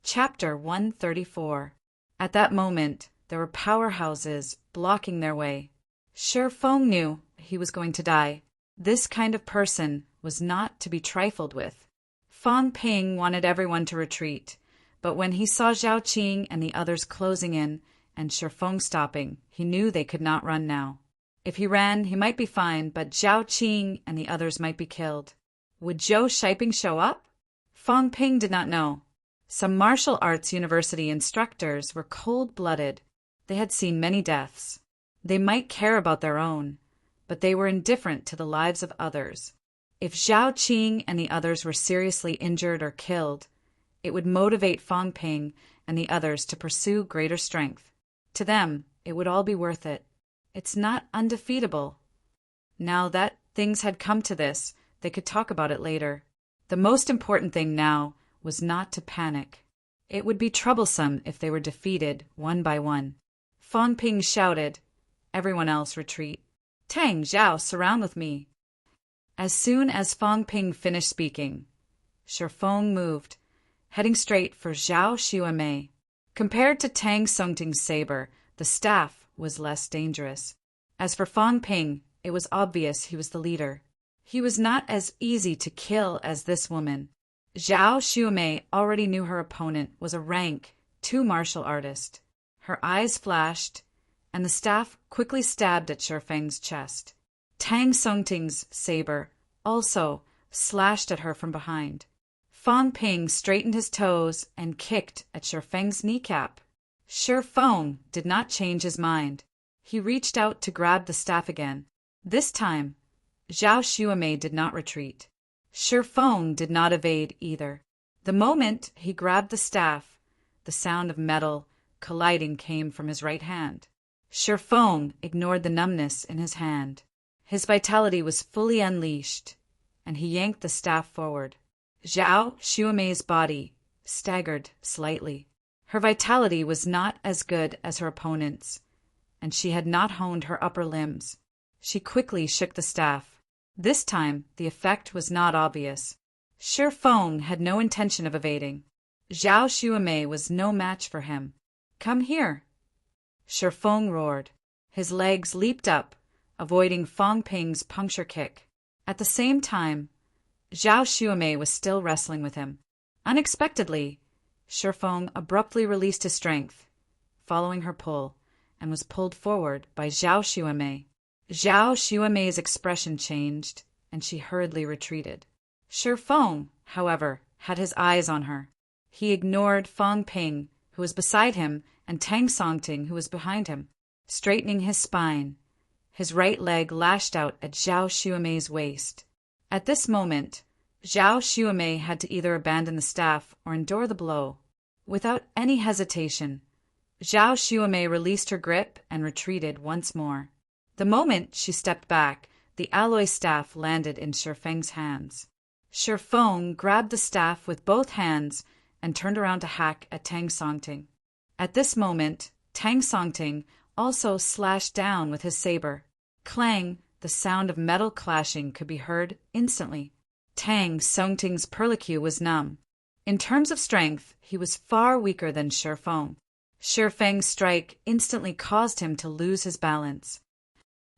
Chapter 134. At that moment, there were powerhouses blocking their way. Shi Feng knew he was going to die. This kind of person was not to be trifled with. Fang Ping wanted everyone to retreat, but when he saw Zhao Qing and the others closing in and Shi Feng stopping, he knew they could not run now. If he ran, he might be fine, but Zhao Qing and the others might be killed. Would Zhou Shiping show up? Fang Ping did not know. Some martial arts university instructors were cold-blooded. They had seen many deaths. They might care about their own, but they were indifferent to the lives of others. If Zhao Qing and the others were seriously injured or killed, it would motivate Fang Ping and the others to pursue greater strength. To them, it would all be worth it. It's not undefeatable. Now that things had come to this, they could talk about it later. The most important thing now was not to panic. It would be troublesome if they were defeated one by one. Fang Ping shouted. Everyone else retreat. Tang, Zhao, surround with me. As soon as Fang Ping finished speaking, Shi Feng moved, heading straight for Zhao Xuemei. Compared to Tang Songting's saber, the staff was less dangerous. As for Fang Ping, it was obvious he was the leader. He was not as easy to kill as this woman. Zhao Xuemei already knew her opponent was a rank 2 martial artist. Her eyes flashed, and the staff quickly stabbed at Shi Feng's chest. Tang Songting's saber also slashed at her from behind. Fang Ping straightened his toes and kicked at Shi Feng's kneecap. Shi Feng did not change his mind. He reached out to grab the staff again. This time, Zhao Xuemei did not retreat. Shi Feng did not evade either. The moment he grabbed the staff, the sound of metal colliding came from his right hand. Shi Feng ignored the numbness in his hand. His vitality was fully unleashed, and he yanked the staff forward. Zhao Xuemei's body staggered slightly. Her vitality was not as good as her opponent's, and she had not honed her upper limbs. She quickly shook the staff. This time, the effect was not obvious. Shi Feng had no intention of evading. Zhao Xuemei was no match for him. Come here. Shi Feng roared. His legs leaped up, avoiding Fang Ping's puncture kick. At the same time, Zhao Xuemei was still wrestling with him. Unexpectedly, Shi Feng abruptly released his strength, following her pull, and was pulled forward by Zhao Xuemei. Zhao Xuemei's expression changed, and she hurriedly retreated. Shi Feng, however, had his eyes on her. He ignored Fang Ping, who was beside him, and Tang Songting, who was behind him. Straightening his spine, his right leg lashed out at Zhao Xuemei's waist. At this moment, Zhao Xuemei had to either abandon the staff or endure the blow. Without any hesitation, Zhao Xuemei released her grip and retreated once more. The moment she stepped back, the alloy staff landed in Shi Feng's hands. Shi Feng grabbed the staff with both hands and turned around to hack at Tang Songting. At this moment, Tang Songting also slashed down with his saber. Clang, the sound of metal clashing could be heard instantly. Tang Songting's perlicue was numb. In terms of strength, he was far weaker than Shi Feng. Shi Feng's strike instantly caused him to lose his balance.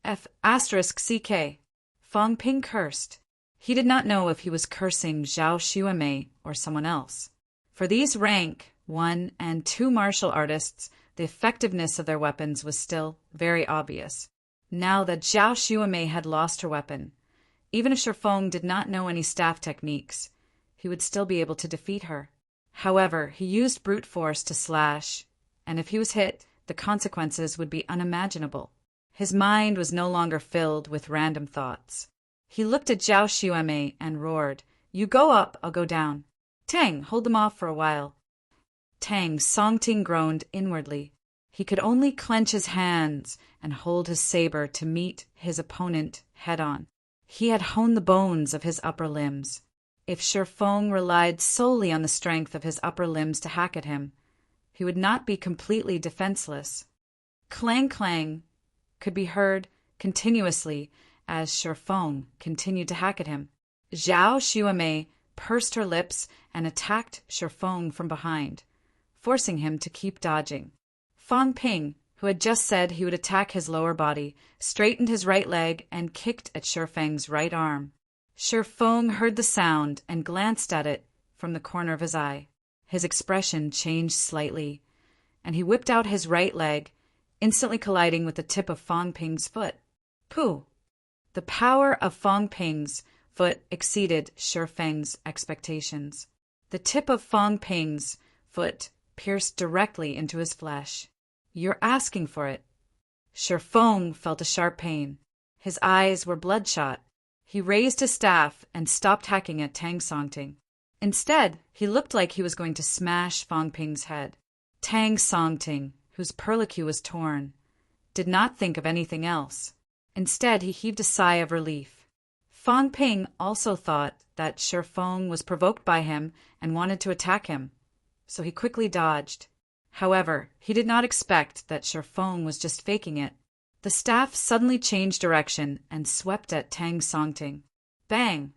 F***CK. Fang Ping cursed. He did not know if he was cursing Zhao Xuemei or someone else. For these rank 1 and 2 martial artists, the effectiveness of their weapons was still very obvious. Now that Zhao Xuemei had lost her weapon, even if Shi Feng did not know any staff techniques, he would still be able to defeat her. However, he used brute force to slash, and if he was hit, the consequences would be unimaginable. His mind was no longer filled with random thoughts. He looked at Zhao Xuemei and roared, "You go up, I'll go down. Tang, hold them off for a while." Tang Songting groaned inwardly. He could only clench his hands and hold his saber to meet his opponent head-on. He had honed the bones of his upper limbs. If Shi Feng relied solely on the strength of his upper limbs to hack at him, he would not be completely defenseless. Clang clang could be heard continuously as Shi Feng continued to hack at him. Zhao Xuemei pursed her lips and attacked Shi Feng from behind. forcing him to keep dodging. Fang Ping, who had just said he would attack his lower body, straightened his right leg and kicked at Shifeng's right arm. Shifeng heard the sound and glanced at it from the corner of his eye. His expression changed slightly, and he whipped out his right leg, instantly colliding with the tip of Fang Ping's foot. Pooh! The power of Fang Ping's foot exceeded Shifeng's expectations. The tip of Fang Ping's foot pierced directly into his flesh. You're asking for it. Shifeng felt a sharp pain. His eyes were bloodshot. He raised his staff and stopped hacking at Tang Songting. Instead, he looked like he was going to smash Fang Ping's head. Tang Songting, whose perlicue was torn, did not think of anything else. Instead, he heaved a sigh of relief. Fang Ping also thought that Shifeng was provoked by him and wanted to attack him, so he quickly dodged. However, he did not expect that Shifeng was just faking it. The staff suddenly changed direction and swept at Tang Songting. Bang!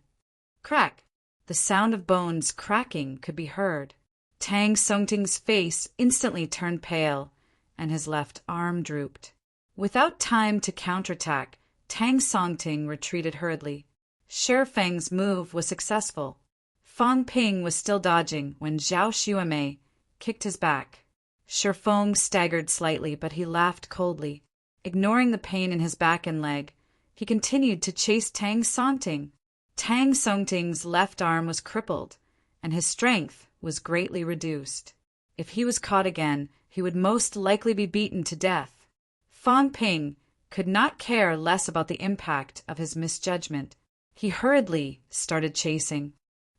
Crack! The sound of bones cracking could be heard. Tang Songting's face instantly turned pale, and his left arm drooped. Without time to counterattack, Tang Songting retreated hurriedly. Shifeng's move was successful. Fang Ping was still dodging when Zhao Xuemei kicked his back. Shifeng staggered slightly, but he laughed coldly. Ignoring the pain in his back and leg, he continued to chase Tang Songting. Tang Songting's left arm was crippled, and his strength was greatly reduced. If he was caught again, he would most likely be beaten to death. Fang Ping could not care less about the impact of his misjudgment. He hurriedly started chasing.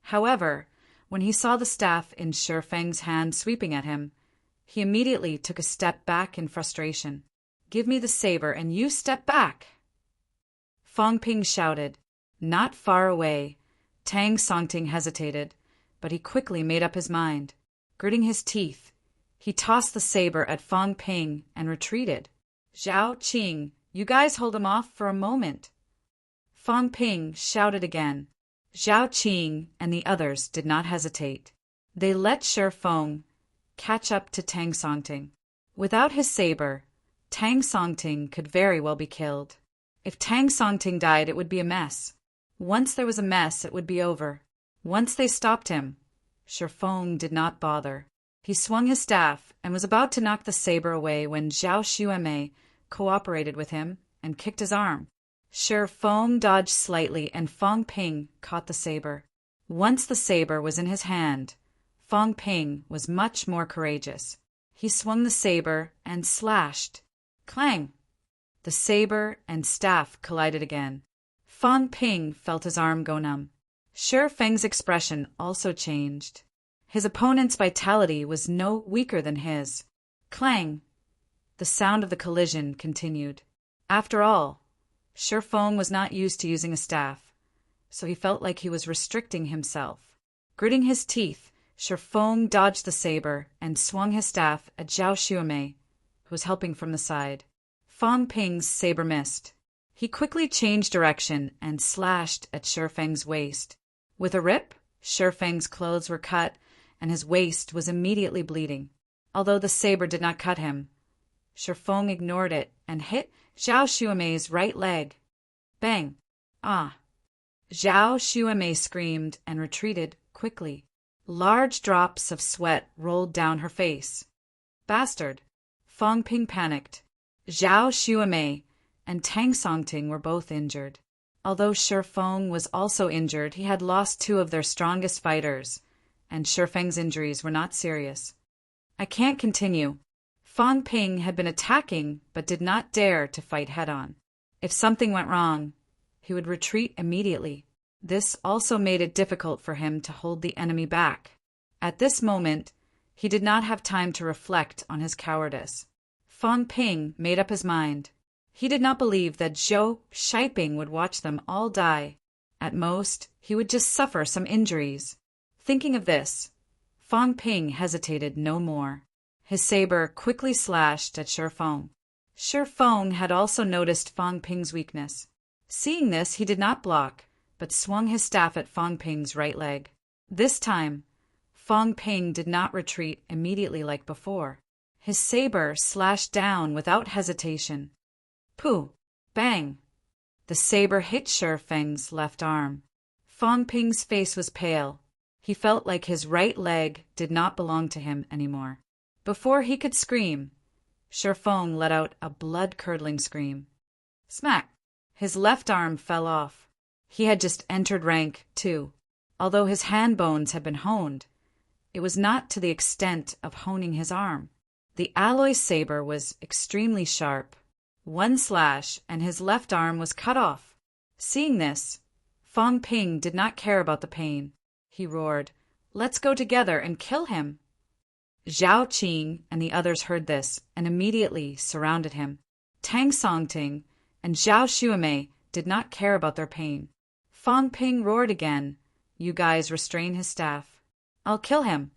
However, when he saw the staff in Shifeng's hand sweeping at him, he immediately took a step back in frustration. Give me the saber and you step back! Fang Ping shouted. Not far away, Tang Songting hesitated, but he quickly made up his mind. Gritting his teeth, he tossed the saber at Fang Ping and retreated. Zhao Qing, you guys hold him off for a moment. Fang Ping shouted again. Zhao Qing and the others did not hesitate. They let Shifeng catch up to Tang Songting. Without his saber, Tang Songting could very well be killed. If Tang Songting died, it would be a mess. Once there was a mess, it would be over. Once they stopped him, Shifeng did not bother. He swung his staff and was about to knock the saber away when Zhao Xuemei cooperated with him and kicked his arm. Shifeng dodged slightly and Fang Ping caught the saber. Once the saber was in his hand, Fang Ping was much more courageous. He swung the saber and slashed. Clang! The saber and staff collided again. Fang Ping felt his arm go numb. Shifeng's expression also changed. His opponent's vitality was no weaker than his. Clang! The sound of the collision continued. After all, Shifeng was not used to using a staff, so he felt like he was restricting himself. Gritting his teeth, Shifeng dodged the saber and swung his staff at Zhao Xuemei, who was helping from the side. Fang Ping's saber missed. He quickly changed direction and slashed at Shifeng's waist. With a rip, Shifeng's clothes were cut, and his waist was immediately bleeding. Although the saber did not cut him, Shifeng ignored it and hit Zhao Xuemei's right leg. Bang! Ah! Zhao Xuemei screamed and retreated quickly. Large drops of sweat rolled down her face. Bastard! Fang Ping panicked. Zhao Xuemei and Tang Songting were both injured. Although Shifeng was also injured, he had lost two of their strongest fighters, and Shifeng's injuries were not serious. I can't continue. Fang Ping had been attacking but did not dare to fight head-on. If something went wrong, he would retreat immediately. This also made it difficult for him to hold the enemy back. At this moment, he did not have time to reflect on his cowardice. Fang Ping made up his mind. He did not believe that Zhou Shiping would watch them all die. At most, he would just suffer some injuries. Thinking of this, Fang Ping hesitated no more. His saber quickly slashed at Shifeng. Shifeng had also noticed Fang Ping's weakness. Seeing this, he did not block, but swung his staff at Fang Ping's right leg. This time, Fong Ping did not retreat immediately like before. His saber slashed down without hesitation. Pooh! Bang! The saber hit Shi Feng's left arm. Fong Ping's face was pale. He felt like his right leg did not belong to him anymore. Before he could scream, Shi Feng let out a blood-curdling scream. Smack! His left arm fell off. He had just entered rank 2. Although his hand bones had been honed, it was not to the extent of honing his arm. The alloy saber was extremely sharp. One slash, and his left arm was cut off. Seeing this, Fong Ping did not care about the pain. He roared, "Let's go together and kill him!" Zhao Qing and the others heard this and immediately surrounded him. Tang Songting and Zhao Xuemei did not care about their pain. Fong Ping roared again, "You guys restrain his staff. I'll kill him."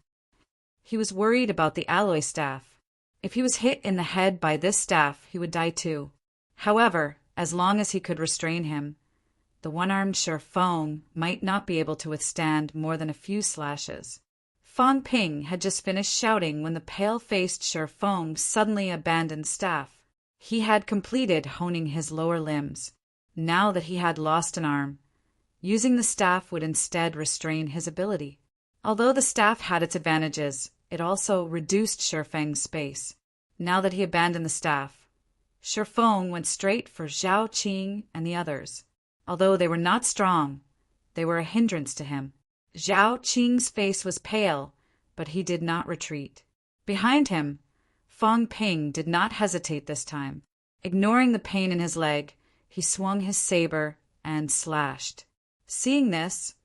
He was worried about the alloy staff. If he was hit in the head by this staff, he would die too. However, as long as he could restrain him, the one-armed Shi Feng might not be able to withstand more than a few slashes. Fong Ping had just finished shouting when the pale-faced Shi Feng suddenly abandoned staff. He had completed honing his lower limbs. Now that he had lost an arm, using the staff would instead restrain his ability. Although the staff had its advantages, it also reduced Shi Feng's space. Now that he abandoned the staff, Shi Feng went straight for Zhao Qing and the others. Although they were not strong, they were a hindrance to him. Zhao Qing's face was pale, but he did not retreat. Behind him, Fong Ping did not hesitate this time. Ignoring the pain in his leg, he swung his saber and slashed. Seeing this,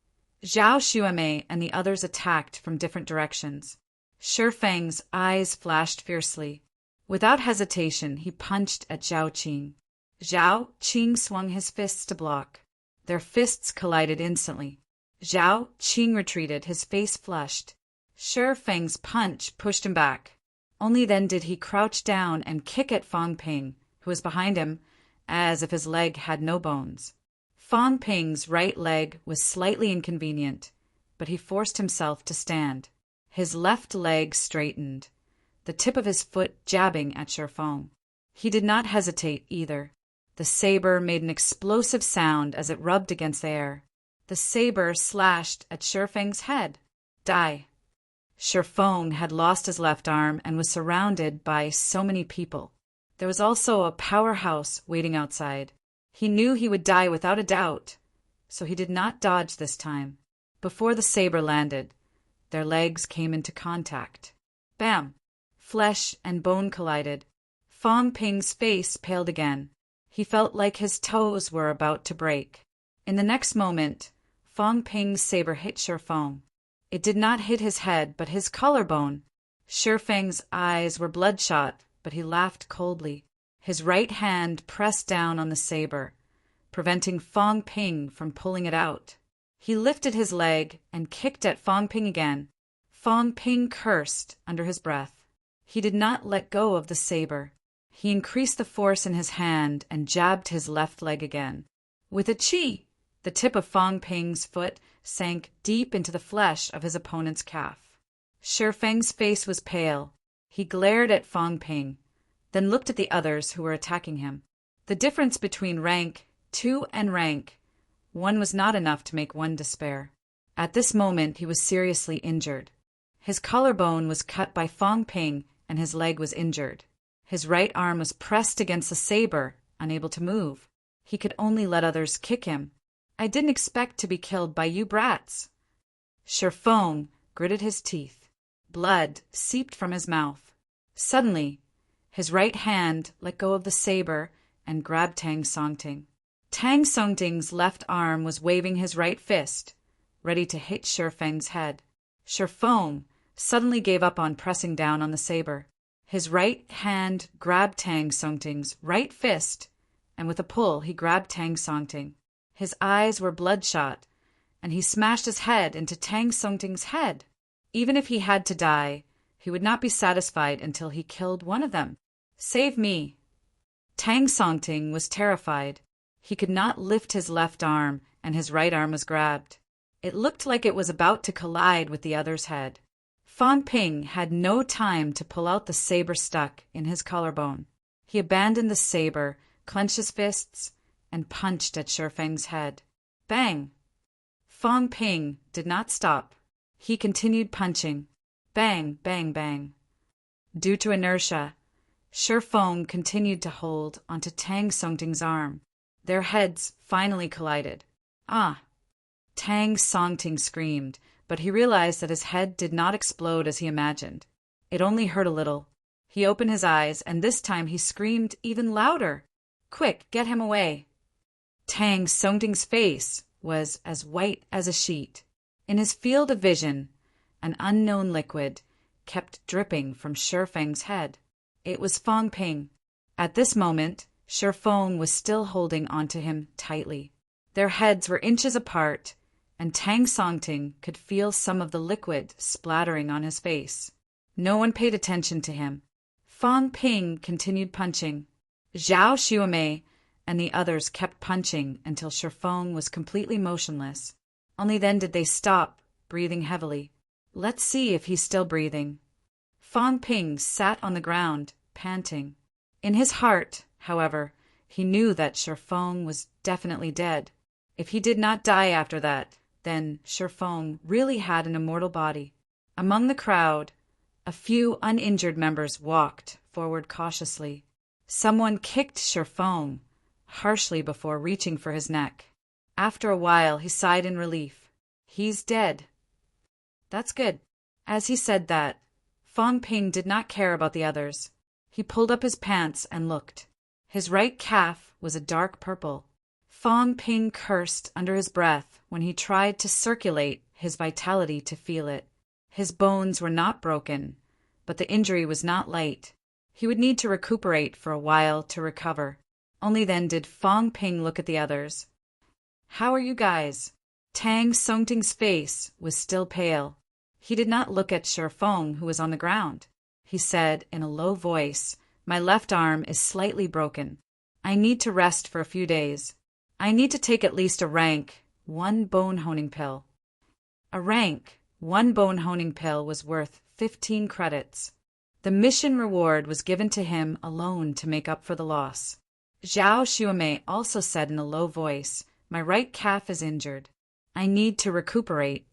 Zhao Xuemei and the others attacked from different directions. Shi Feng's eyes flashed fiercely. Without hesitation, he punched at Zhao Qing. Zhao Qing swung his fists to block. Their fists collided instantly. Zhao Qing retreated, his face flushed. Shi Feng's punch pushed him back. Only then did he crouch down and kick at Fong Ping, who was behind him, as if his leg had no bones. Fong Ping's right leg was slightly inconvenient, but he forced himself to stand. His left leg straightened, the tip of his foot jabbing at Shi Feng. He did not hesitate either. The saber made an explosive sound as it rubbed against the air. The saber slashed at Shi Feng's head. Die. Shi Feng had lost his left arm and was surrounded by so many people. There was also a powerhouse waiting outside. He knew he would die without a doubt, so he did not dodge this time. Before the saber landed, their legs came into contact. Bam! Flesh and bone collided. Fong Ping's face paled again. He felt like his toes were about to break. In the next moment, Fong Ping's saber hit Shi Feng. It did not hit his head, but his collarbone. Shi Feng's eyes were bloodshot, but he laughed coldly. His right hand pressed down on the saber, preventing Fong Ping from pulling it out. He lifted his leg and kicked at Fong Ping again. Fong Ping cursed under his breath. He did not let go of the saber. He increased the force in his hand and jabbed his left leg again. With a chi, the tip of Fong Ping's foot sank deep into the flesh of his opponent's calf. Shi Feng's face was pale. He glared at Fong Ping, then looked at the others who were attacking him. The difference between rank 2 and rank 1 was not enough to make one despair. At this moment, he was seriously injured. His collarbone was cut by Fong Ping and his leg was injured. His right arm was pressed against the saber, unable to move. He could only let others kick him. I didn't expect to be killed by you brats. Shi Feng gritted his teeth. Blood seeped from his mouth. Suddenly, his right hand let go of the saber and grabbed Tang Songting. Tang Songting's left arm was waving his right fist, ready to hit Shi Feng's head. Shi Feng suddenly gave up on pressing down on the saber. His right hand grabbed Tang Songting's right fist, and with a pull he grabbed Tang Songting. His eyes were bloodshot, and he smashed his head into Tang Songting's head. Even if he had to die, he would not be satisfied until he killed one of them. Save me. Tang Songting was terrified. He could not lift his left arm, and his right arm was grabbed. It looked like it was about to collide with the other's head. Fang Ping had no time to pull out the saber stuck in his collarbone. He abandoned the saber, clenched his fists, and punched at Shifeng's head. Bang! Fang Ping did not stop. He continued punching. Bang, bang, bang. Due to inertia, Shifeng continued to hold onto Tang Songting's arm. Their heads finally collided. Ah! Tang Songting screamed, but he realized that his head did not explode as he imagined. It only hurt a little. He opened his eyes, and this time he screamed even louder. Quick, get him away! Tang Songting's face was as white as a sheet. In his field of vision, an unknown liquid kept dripping from Shifeng's head. It was Fang Ping. At this moment, Shifeng was still holding onto him tightly. Their heads were inches apart, and Tang Songting could feel some of the liquid splattering on his face. No one paid attention to him. Fang Ping continued punching. Zhao Xuemei and the others kept punching until Shifeng was completely motionless. Only then did they stop, breathing heavily. Let's see if he's still breathing. Fang Ping sat on the ground, panting. In his heart, however, he knew that Shifeng was definitely dead. If he did not die after that, then Shifeng really had an immortal body. Among the crowd, a few uninjured members walked forward cautiously. Someone kicked Shifeng harshly before reaching for his neck. After a while, he sighed in relief. He's dead. That's good. As he said that, Fang Ping did not care about the others. He pulled up his pants and looked. His right calf was a dark purple. Fang Ping cursed under his breath when he tried to circulate his vitality to feel it. His bones were not broken, but the injury was not light. He would need to recuperate for a while to recover. Only then did Fang Ping look at the others. How are you guys? Tang Songting's face was still pale. He did not look at Shifeng, who was on the ground. He said in a low voice, My left arm is slightly broken. I need to rest for a few days. I need to take at least a rank, 1 bone honing pill. A rank, 1 bone honing pill was worth 15 credits. The mission reward was given to him alone to make up for the loss. Zhao Xuemei also said in a low voice, My right calf is injured. I need to recuperate.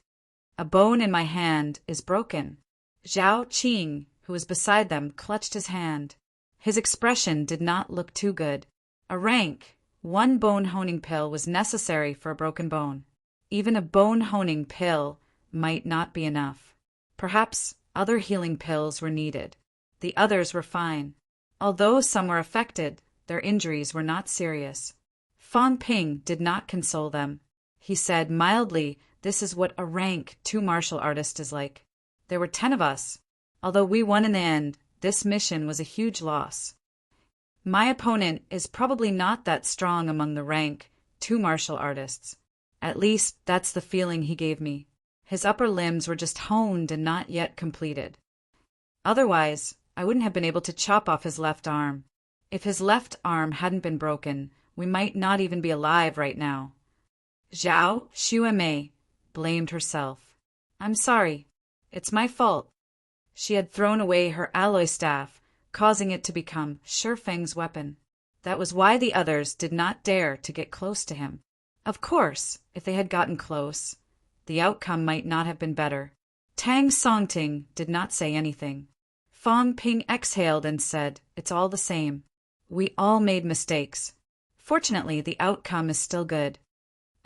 A bone in my hand is broken. Zhao Qing, who was beside them, clutched his hand. His expression did not look too good. A rank, 1 bone honing pill was necessary for a broken bone. Even a bone honing pill might not be enough. Perhaps other healing pills were needed. The others were fine. Although some were affected, their injuries were not serious. Fang Ping did not console them. He said mildly, This is what a rank 2 martial artist is like. There were 10 of us. Although we won in the end, this mission was a huge loss. My opponent is probably not that strong among the rank 2 martial artists. At least that's the feeling he gave me. His upper limbs were just honed and not yet completed. Otherwise, I wouldn't have been able to chop off his left arm. If his left arm hadn't been broken, we might not even be alive right now. Zhao Xuemei blamed herself. I'm sorry. It's my fault. She had thrown away her alloy staff, causing it to become Shifeng's weapon. That was why the others did not dare to get close to him. Of course, if they had gotten close, the outcome might not have been better. Tang Songting did not say anything. Fang Ping exhaled and said, It's all the same. We all made mistakes. Fortunately, the outcome is still good.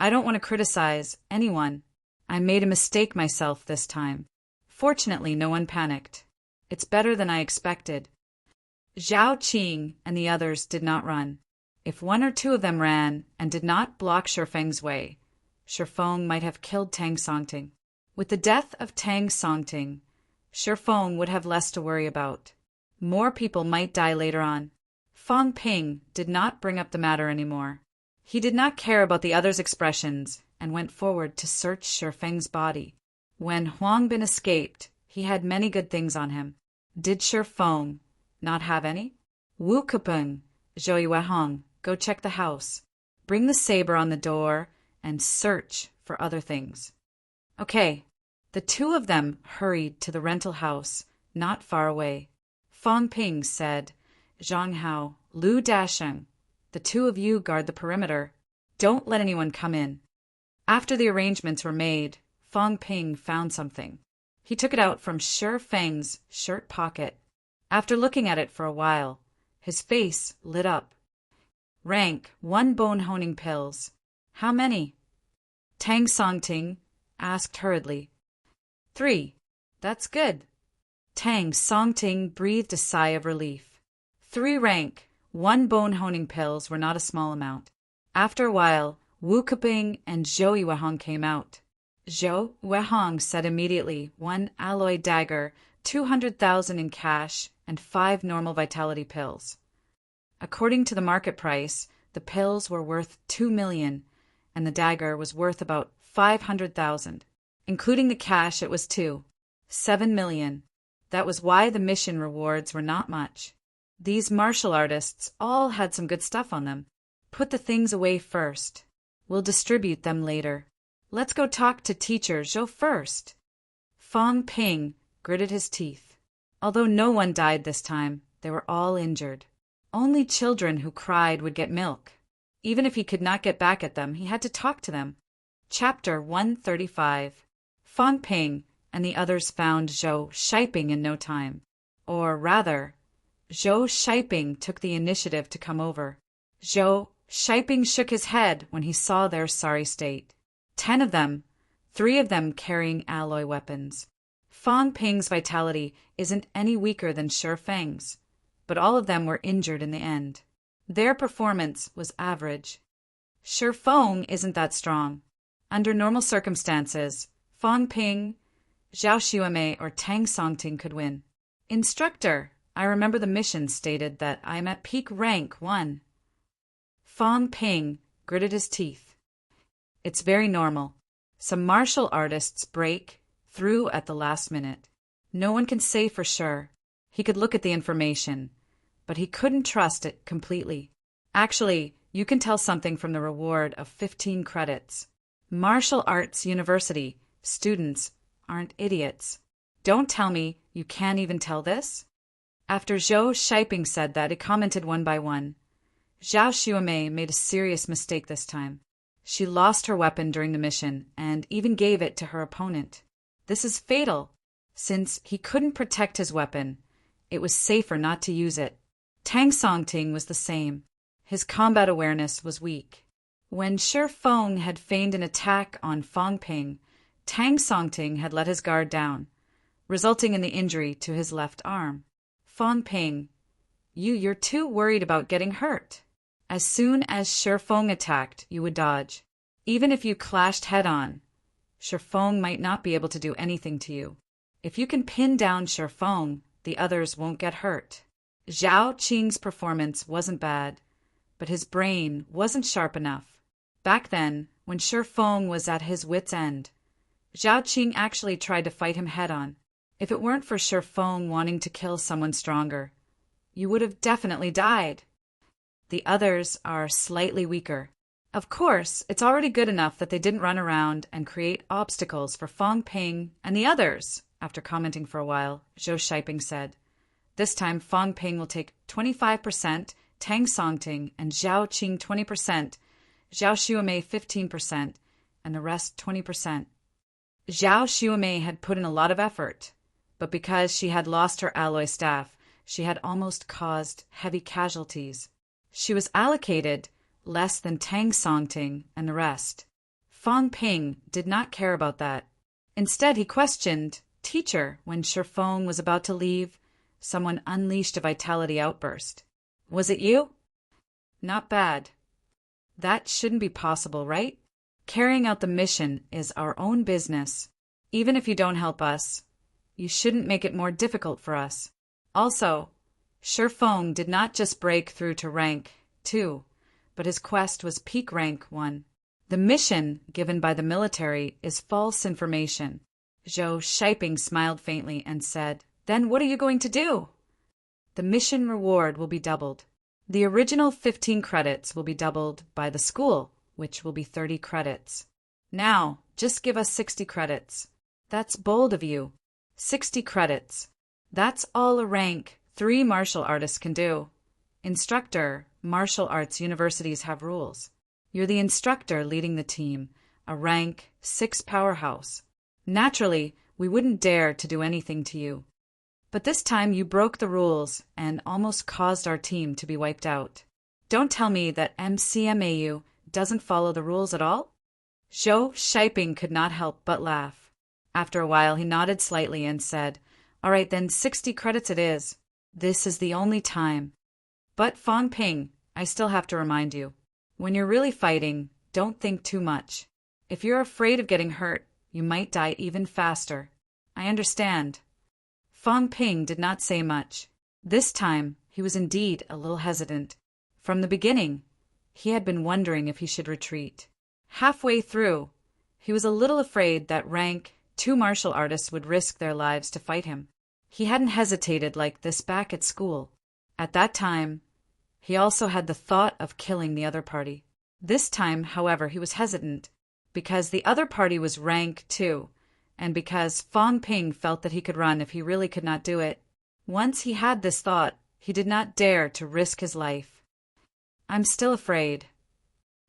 I don't want to criticize anyone. I made a mistake myself this time. Fortunately, no one panicked. It's better than I expected. Zhao Qing and the others did not run. If 1 or 2 of them ran and did not block Shifeng's way, Shifeng might have killed Tang Songting. With the death of Tang Songting, Shifeng would have less to worry about. More people might die later on. Fang Ping did not bring up the matter anymore. He did not care about the others' expressions and went forward to search Shifeng's body. When Huang Bin escaped, he had many good things on him. Did Shifeng not have any? Wu Kupeng, Zhou Yuehong, go check the house. Bring the saber on the door and search for other things. Okay, The two of them hurried to the rental house, not far away. Fong Ping said, Zhang Hao, Lu Dasheng, the two of you guard the perimeter. Don't let anyone come in. After the arrangements were made, Fong Ping found something. He took it out from Shi Feng's shirt pocket. After looking at it for a while, his face lit up. Rank 1 bone-honing pills. How many? Tang Songting asked hurriedly. 3. That's good. Tang Songting breathed a sigh of relief. 3 rank 1 bone-honing pills were not a small amount. After a while, Wu Keping and Zhou Yuehong came out. Zhou Yuehong said immediately 1 alloy dagger, 200,000 in cash, and 5 normal vitality pills. According to the market price, the pills were worth 2 million, and the dagger was worth about 500,000. Including the cash, it was 7 million. That was why the mission rewards were not much. These martial artists all had some good stuff on them. Put the things away first. We'll distribute them later. Let's go talk to teacher Zhou first. Fong Ping gritted his teeth. Although no one died this time, they were all injured. Only children who cried would get milk. Even if he could not get back at them, he had to talk to them. Chapter 135. Fong Ping and the others found Zhou Shiping in no time. Or rather, Zhou Shiping took the initiative to come over. Zhou Shiping shook his head when he saw their sorry state. 10 of them, 3 of them carrying alloy weapons. Fong Ping's vitality isn't any weaker than Shi Feng's, but all of them were injured in the end. Their performance was average. Shi Feng isn't that strong. Under normal circumstances, Fong Ping, Zhao Xuemei, or Tang Songting could win. Instructor, I remember the mission stated that I'm at peak rank 1. Fong Ping gritted his teeth. It's very normal. Some martial artists break through at the last minute. No one can say for sure. He could look at the information, but he couldn't trust it completely. Actually, you can tell something from the reward of 15 credits. Martial Arts University students aren't idiots. Don't tell me you can't even tell this? After Zhou Shiping said that, he commented one by one. Zhao Xuemei made a serious mistake this time. She lost her weapon during the mission and even gave it to her opponent. This is fatal. Since he couldn't protect his weapon, it was safer not to use it. Tang Songting was the same. His combat awareness was weak. When Shi Feng had feigned an attack on Fong Ping, Tang Songting had let his guard down, resulting in the injury to his left arm. Fong Ping, you're too worried about getting hurt. As soon as Shi Feng attacked, you would dodge. Even if you clashed head-on, Shi Feng might not be able to do anything to you. If you can pin down Shi Feng, the others won't get hurt. Zhao Qing's performance wasn't bad, but his brain wasn't sharp enough. Back then, when Shi Feng was at his wit's end, Zhao Qing actually tried to fight him head-on. If it weren't for Shi Feng wanting to kill someone stronger, you would have definitely died. The others are slightly weaker. Of course, it's already good enough that they didn't run around and create obstacles for Fong Ping and the others. After commenting for a while, Zhou Shiping said, This time Fong Ping will take 25%, Tang Songting and Zhao Qing 20%, Zhao Xuemei 15%, and the rest 20%. Zhao Xuemei had put in a lot of effort, but because she had lost her alloy staff, she had almost caused heavy casualties. She was allocated less than Tang Songting and the rest. Fong Ping did not care about that. Instead, he questioned, Teacher, when Shi Feng was about to leave, someone unleashed a vitality outburst. Was it you? Not bad. That shouldn't be possible, right? Carrying out the mission is our own business. Even if you don't help us, you shouldn't make it more difficult for us. Also, Shi Feng did not just break through to rank 2, but his quest was peak rank 1. The mission given by the military is false information. Zhou Shiping smiled faintly and said, Then what are you going to do? The mission reward will be doubled. The original 15 credits will be doubled by the school, which will be 30 credits. Now, just give us 60 credits. That's bold of you. 60 credits. That's all a rank 3 martial artists can do. Instructor, martial arts universities have rules. You're the instructor leading the team, a rank 6 powerhouse. Naturally, we wouldn't dare to do anything to you. But this time you broke the rules and almost caused our team to be wiped out. Don't tell me that MCMAU doesn't follow the rules at all? Zhou Shiping could not help but laugh. After a while he nodded slightly and said, "All right then, 60 credits it is. This is the only time. But Fong Ping, I still have to remind you, when you're really fighting, don't think too much. If you're afraid of getting hurt, you might die even faster." "I understand." Fong Ping did not say much. This time, he was indeed a little hesitant. From the beginning, he had been wondering if he should retreat. Halfway through, he was a little afraid that rank 2 martial artists would risk their lives to fight him. He hadn't hesitated like this back at school. At that time, he also had the thought of killing the other party. This time, however, he was hesitant, because the other party was rank 2, and because Fong Ping felt that he could run if he really could not do it. Once he had this thought, he did not dare to risk his life. "I'm still afraid,"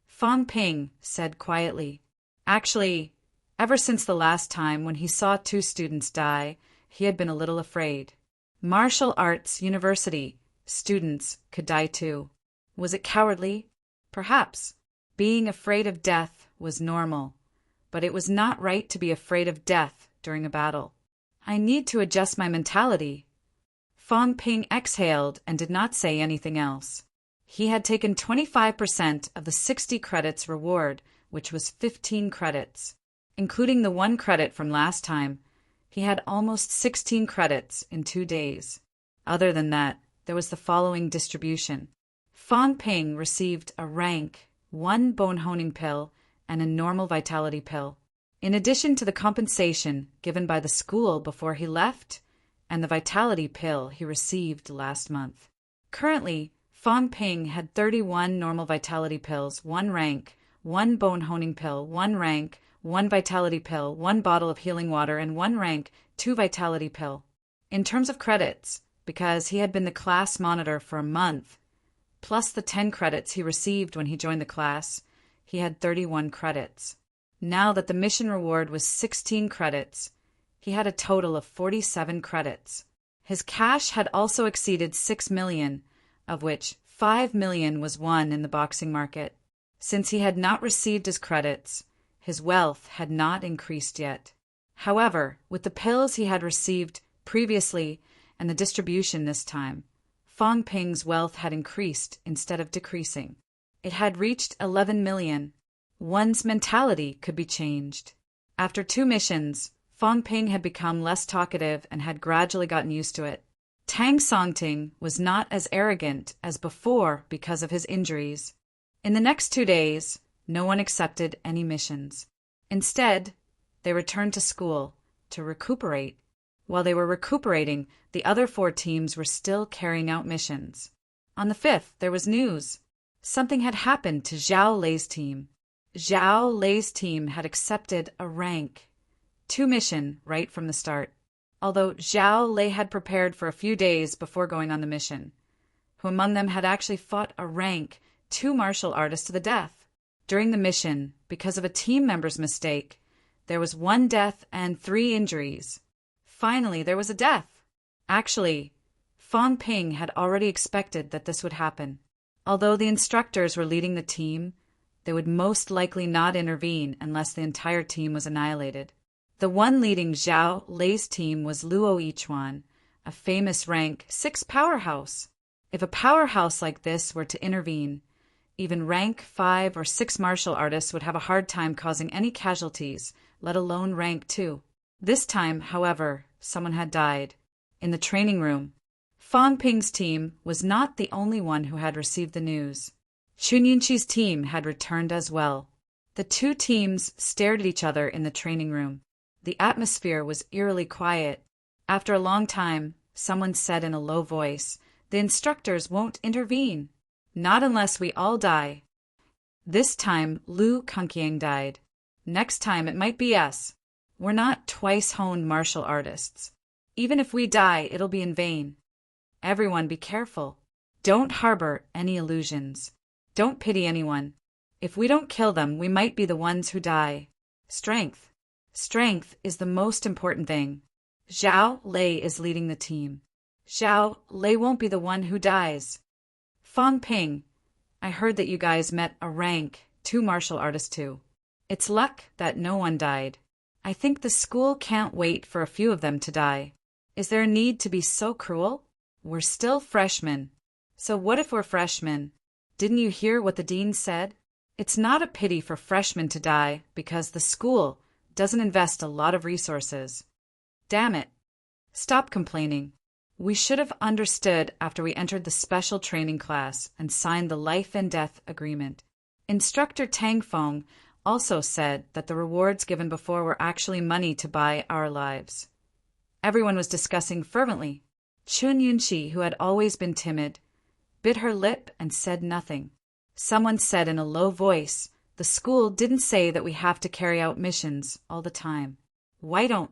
Fong Ping said quietly. Actually, ever since the last time when he saw 2 students die, he had been a little afraid. Martial arts university students could die too. Was it cowardly? Perhaps. Being afraid of death was normal, but it was not right to be afraid of death during a battle. "I need to adjust my mentality." Fong Ping exhaled and did not say anything else. He had taken 25% of the 60 credits reward, which was 15 credits. Including the 1 credit from last time, he had almost 16 credits in 2 days. Other than that, there was the following distribution. Fong Ping received a rank 1 bone honing pill and a normal vitality pill, in addition to the compensation given by the school before he left and the vitality pill he received last month. Currently, Fong Ping had 31 normal vitality pills, 1 rank, 1 bone honing pill, 1 rank, 1 vitality pill, 1 bottle of healing water, and 1 rank, 2 vitality pill. In terms of credits, because he had been the class monitor for a month, plus the 10 credits he received when he joined the class, he had 31 credits. Now that the mission reward was 16 credits, he had a total of 47 credits. His cash had also exceeded 6 million, of which 5 million was won in the boxing market. Since he had not received his credits, his wealth had not increased yet. However, with the pills he had received previously and the distribution this time, Fong Ping's wealth had increased instead of decreasing. It had reached 11 million. One's mentality could be changed. After 2 missions, Fong Ping had become less talkative and had gradually gotten used to it. Tang Songting was not as arrogant as before because of his injuries. In the next 2 days, no one accepted any missions. Instead, they returned to school to recuperate. While they were recuperating, the other 4 teams were still carrying out missions. On the 5th, there was news. Something had happened to Zhao Lei's team. Zhao Lei's team had accepted a rank 2 mission right from the start. Although Zhao Lei had prepared for a few days before going on the mission, who among them had actually fought a rank 2 martial artist to the death. During the mission, because of a team member's mistake, there was 1 death and 3 injuries. Finally, there was a death. Actually, Fong Ping had already expected that this would happen. Although the instructors were leading the team, they would most likely not intervene unless the entire team was annihilated. The one leading Zhao Lei's team was Luo Yichuan, a famous rank 6 powerhouse. If a powerhouse like this were to intervene, even rank 5 or 6 martial artists would have a hard time causing any casualties, let alone rank 2. This time, however, someone had died. In the training room, Fong Ping's team was not the only one who had received the news. Chun Yunqi's team had returned as well. The 2 teams stared at each other in the training room. The atmosphere was eerily quiet. After a long time, someone said in a low voice, "The instructors won't intervene. Not unless we all die." This time, Lu Kangqiang died. Next time, it might be us. We're not twice-honed martial artists. Even if we die, it'll be in vain. Everyone be careful. Don't harbor any illusions. Don't pity anyone. If we don't kill them, we might be the ones who die. Strength. Strength is the most important thing. Zhao Lei is leading the team. Zhao Lei won't be the one who dies. Fang Ping, I heard that you guys met a rank 2 martial artist too. It's luck that no one died. I think the school can't wait for a few of them to die. Is there a need to be so cruel? We're still freshmen. So what if we're freshmen? Didn't you hear what the dean said? It's not a pity for freshmen to die because the school doesn't invest a lot of resources. Damn it. Stop complaining. We should have understood after we entered the special training class and signed the life and death agreement. Instructor Tang Feng also said that the rewards given before were actually money to buy our lives. Everyone was discussing fervently. Chun Yunxi, who had always been timid, bit her lip and said nothing. Someone said in a low voice, the school didn't say that we have to carry out missions all the time. Why don't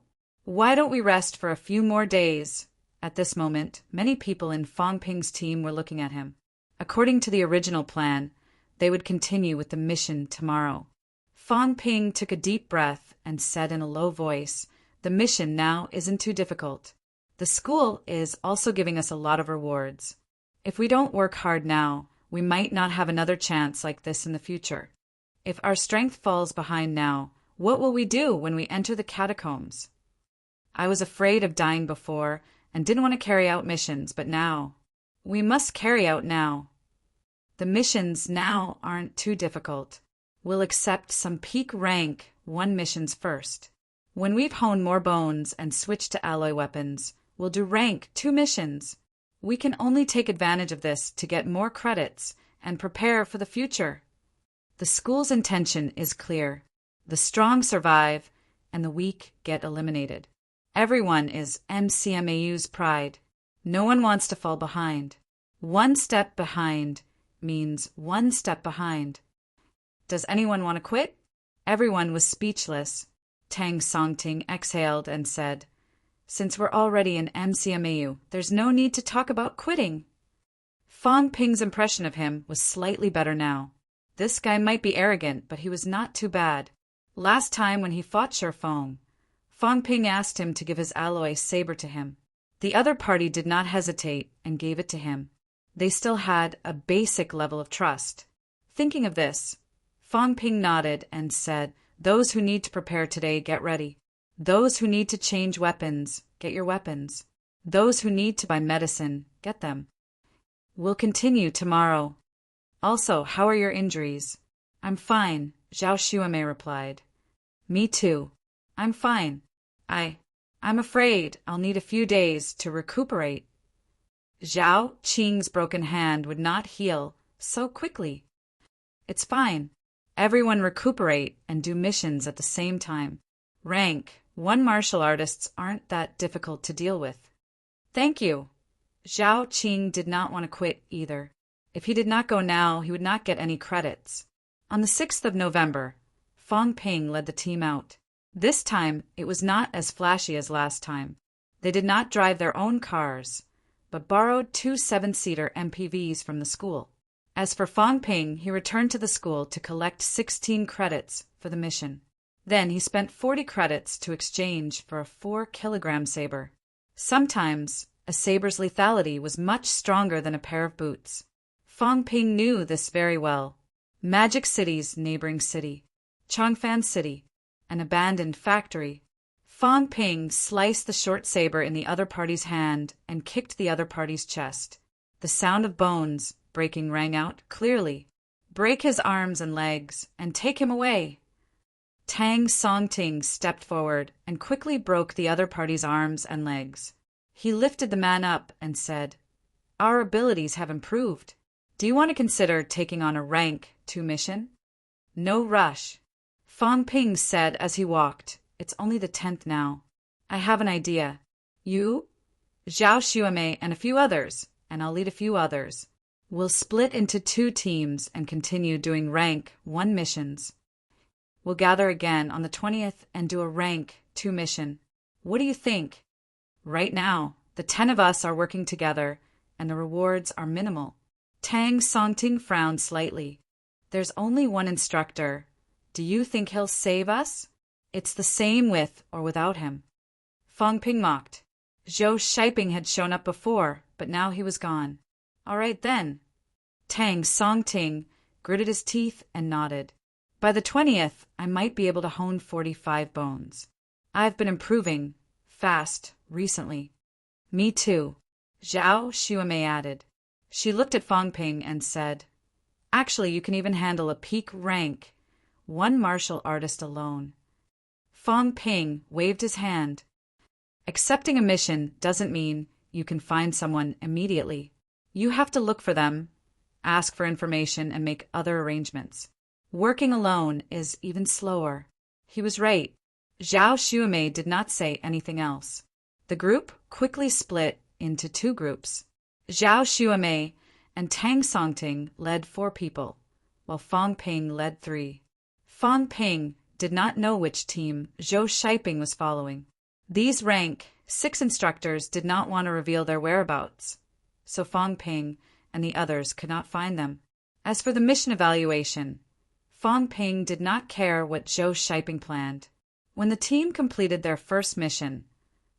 we rest for a few more days? At this moment, many people in Fang Ping's team were looking at him. According to the original plan, they would continue with the mission tomorrow. Fang Ping took a deep breath and said in a low voice, the mission now isn't too difficult. The school is also giving us a lot of rewards. If we don't work hard now, we might not have another chance like this in the future. If our strength falls behind now, what will we do when we enter the catacombs? I was afraid of dying before and didn't want to carry out missions, but now, we must carry out now. The missions now aren't too difficult. We'll accept some peak rank 1 missions first. When we've honed more bones and switched to alloy weapons, we'll do rank 2 missions. We can only take advantage of this to get more credits and prepare for the future. The school's intention is clear. The strong survive and the weak get eliminated. Everyone is MCMAU's pride. No one wants to fall behind. 1 step behind means 1 step behind. Does anyone want to quit? Everyone was speechless. Tang Songting exhaled and said, since we're already in MCMAU, there's no need to talk about quitting. Fang Ping's impression of him was slightly better now. This guy might be arrogant, but he was not too bad. Last time when he fought Shifeng, Fang Ping asked him to give his alloy saber to him. The other party did not hesitate and gave it to him. They still had a basic level of trust. Thinking of this, Fang Ping nodded and said, those who need to prepare today, get ready. Those who need to change weapons, get your weapons. Those who need to buy medicine, get them. We'll continue tomorrow. Also, how are your injuries? I'm fine, Zhao Xuemei replied. Me too. I'm fine. I'm afraid I'll need a few days to recuperate. Zhao Qing's broken hand would not heal so quickly. It's fine. Everyone recuperate and do missions at the same time. Rank 1 martial artists aren't that difficult to deal with. Thank you. Zhao Qing did not want to quit either. If he did not go now, he would not get any credits. On the 6th of November, Fang Ping led the team out. This time, it was not as flashy as last time. They did not drive their own cars, but borrowed 2 7-seater MPVs from the school. As for Fang Ping, he returned to the school to collect 16 credits for the mission. Then he spent 40 credits to exchange for a 4-kilogram saber. Sometimes, a saber's lethality was much stronger than a pair of boots. Fang Ping knew this very well. Magic City's neighboring city, Changfan City, an abandoned factory. Fang Ping sliced the short saber in the other party's hand and kicked the other party's chest. The sound of bones breaking rang out clearly. Break his arms and legs and take him away. Tang Songting stepped forward and quickly broke the other party's arms and legs. He lifted the man up and said, our abilities have improved. Do you want to consider taking on a rank 2 mission? No rush. Fang Ping said as he walked, it's only the 10th now. I have an idea. You, Zhao Xuemei, and a few others, and I'll lead a few others. We'll split into 2 teams and continue doing rank 1 missions. We'll gather again on the 20th and do a rank 2 mission. What do you think? Right now, the 10 of us are working together, and the rewards are minimal. Tang Songting frowned slightly. There's only one instructor. Do you think he'll save us? It's the same with or without him. Fong Ping mocked. Zhou Shiping had shown up before, but now he was gone. All right then. Tang Songting gritted his teeth and nodded. By the 20th, I might be able to hone 45 bones. I've been improving fast recently. Me too, Zhao Xuemei added. She looked at Fong Ping and said, Actually, you can even handle a peak rank, 1 martial artist alone. Fong Ping waved his hand. Accepting a mission doesn't mean you can find someone immediately. You have to look for them, ask for information, and make other arrangements. Working alone is even slower. He was right. Zhao Xuemei did not say anything else. The group quickly split into 2 groups. Zhao Xuemei and Tang Songting led 4 people, while Fong Ping led 3. Fong Ping did not know which team Zhou Shiping was following. These rank 6 instructors did not want to reveal their whereabouts, so Fong Ping and the others could not find them. As for the mission evaluation, Fong Ping did not care what Zhou Shiping planned. When the team completed their first mission,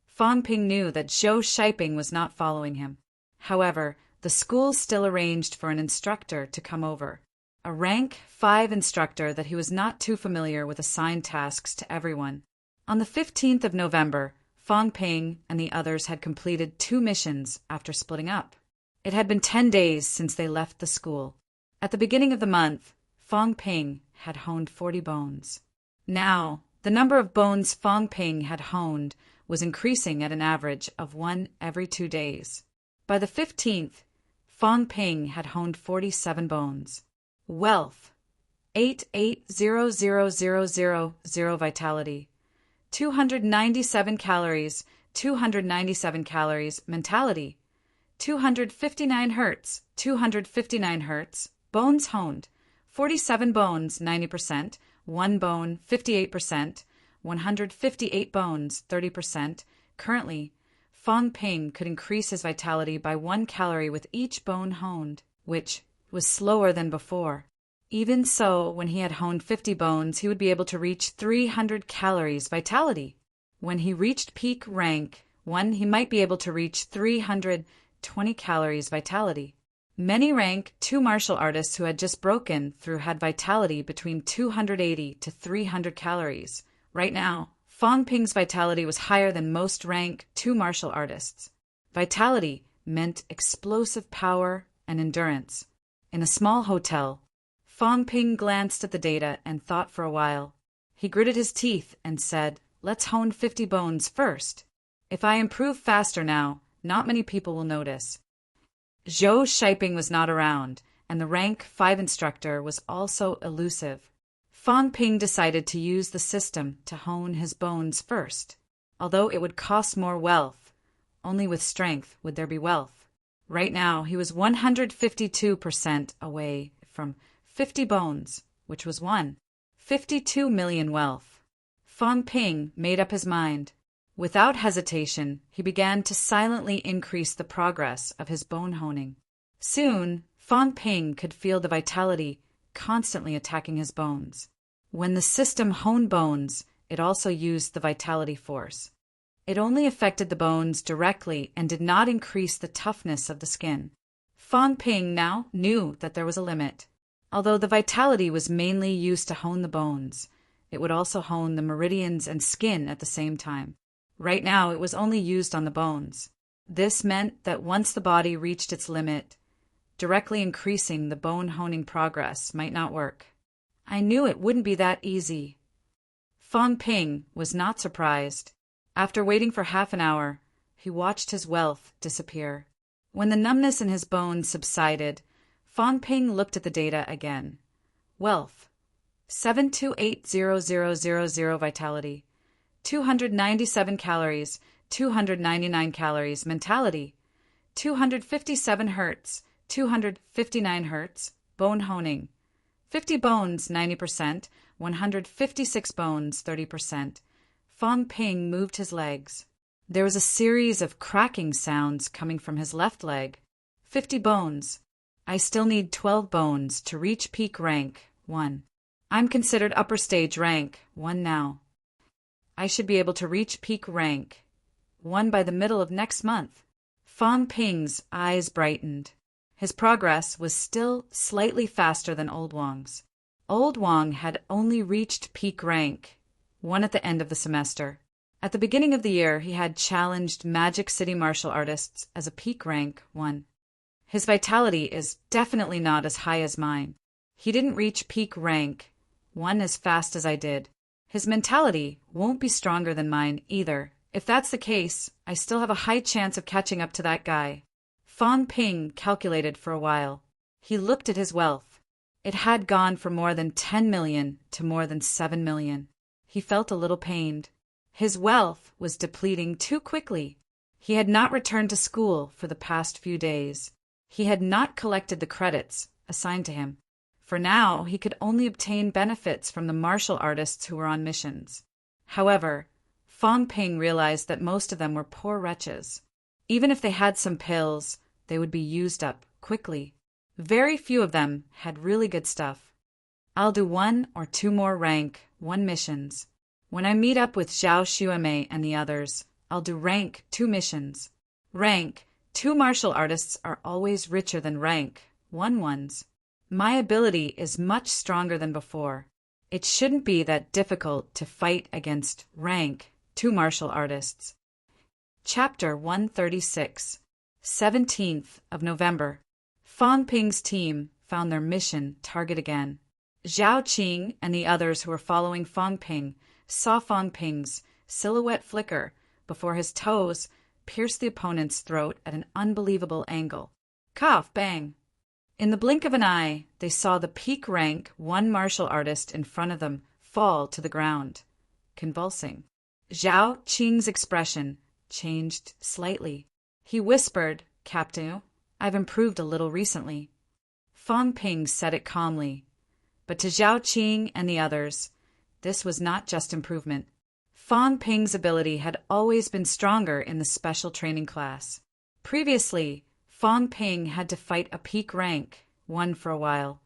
Fong Ping knew that Zhou Shiping was not following him. However, the school still arranged for an instructor to come over. A rank 5 instructor that he was not too familiar with assigned tasks to everyone. On the 15th of November, Fong Ping and the others had completed 2 missions after splitting up. It had been 10 days since they left the school. At the beginning of the month, Fong Ping had honed 40 bones. Now, the number of bones Fong Ping had honed was increasing at an average of 1 every 2 days. By the 15th, Fong Ping had honed 47 bones. Wealth, 88,000,000 vitality, 297 calories, 297 calories, mentality, 259 hertz, 259 hertz, bones honed, 47 bones, 90%, 1 bone, 58%, 158 bones, 30%. Currently, Fong Ping could increase his vitality by 1 calorie with each bone honed, which was slower than before. Even so, when he had honed 50 bones, he would be able to reach 300 calories vitality. When he reached peak rank 1, he might be able to reach 320 calories vitality. Many rank 2 martial artists who had just broken through had vitality between 280 to 300 calories. Right now, Fong Ping's vitality was higher than most rank 2 martial artists. Vitality meant explosive power and endurance. In a small hotel, Fong Ping glanced at the data and thought for a while. He gritted his teeth and said, Let's hone 50 bones first. If I improve faster now, not many people will notice. Zhou Shiping was not around, and the rank 5 instructor was also elusive. Fong Ping decided to use the system to hone his bones first. Although it would cost more wealth, only with strength would there be wealth. Right now, he was 152% away from 50 bones, which was 52 million wealth. Fong Ping made up his mind. Without hesitation, he began to silently increase the progress of his bone honing. Soon, Fong Ping could feel the vitality constantly attacking his bones. When the system honed bones, it also used the vitality force. It only affected the bones directly and did not increase the toughness of the skin. Fong Ping now knew that there was a limit. Although the vitality was mainly used to hone the bones, it would also hone the meridians and skin at the same time. Right now, it was only used on the bones. This meant that once the body reached its limit, directly increasing the bone honing progress might not work. I knew it wouldn't be that easy. Fong Ping was not surprised. After waiting for half an hour, he watched his wealth disappear. When the numbness in his bones subsided, Fong Ping looked at the data again. Wealth, 728,000 vitality, 297 calories, 299 calories, mentality, 257 hertz, 259 hertz, bone honing, 50 bones, 90%, 156 bones, 30%, Fong Ping moved his legs. There was a series of cracking sounds coming from his left leg. 50 bones. I still need 12 bones to reach peak rank 1. I'm considered upper stage rank 1 now. I should be able to reach peak rank 1 by the middle of next month. Fong Ping's eyes brightened. His progress was still slightly faster than Old Wang's. Old Wang had only reached peak rank 1 at the end of the semester. At the beginning of the year, he had challenged Magic City martial artists as a peak rank 1. His vitality is definitely not as high as mine. He didn't reach peak rank 1 as fast as I did. His mentality won't be stronger than mine either. If that's the case, I still have a high chance of catching up to that guy. Fong Ping calculated for a while. He looked at his wealth. It had gone from more than 10 million to more than 7 million. He felt a little pained. His wealth was depleting too quickly. He had not returned to school for the past few days. He had not collected the credits assigned to him. For now, he could only obtain benefits from the martial artists who were on missions. However, Fong Ping realized that most of them were poor wretches. Even if they had some pills, they would be used up quickly. Very few of them had really good stuff. I'll do 1 or 2 more rank 1 missions. When I meet up with Zhao Xuemei and the others, I'll do rank 2 missions. Rank 2 martial artists are always richer than rank 1 ones. My ability is much stronger than before. It shouldn't be that difficult to fight against rank 2 martial artists. Chapter 136. 17th of November. Fong Ping's team found their mission target again. Zhao Qing and the others who were following Fong Ping saw Fong Ping's silhouette flicker before his toes pierced the opponent's throat at an unbelievable angle. Cough, bang! In the blink of an eye, they saw the peak rank 1 martial artist in front of them fall to the ground, convulsing. Zhao Qing's expression changed slightly. He whispered, "Captain, I've improved a little recently." Fong Ping said it calmly. But to Zhao Qing and the others, this was not just improvement. Fong Ping's ability had always been stronger in the special training class. Previously, Fong Ping had to fight a peak rank 1 for a while,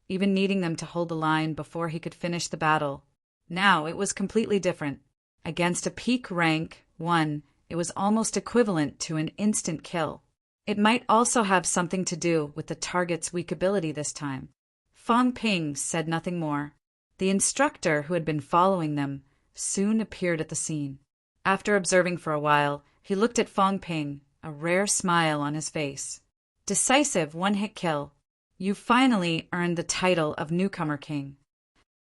even needing them to hold the line before he could finish the battle. Now it was completely different. Against a peak rank 1, it was almost equivalent to an instant kill. It might also have something to do with the target's weak ability this time. Fong Ping said nothing more. The instructor who had been following them soon appeared at the scene. After observing for a while, he looked at Fong Ping, a rare smile on his face. Decisive 1-hit kill. You finally earned the title of Newcomer King.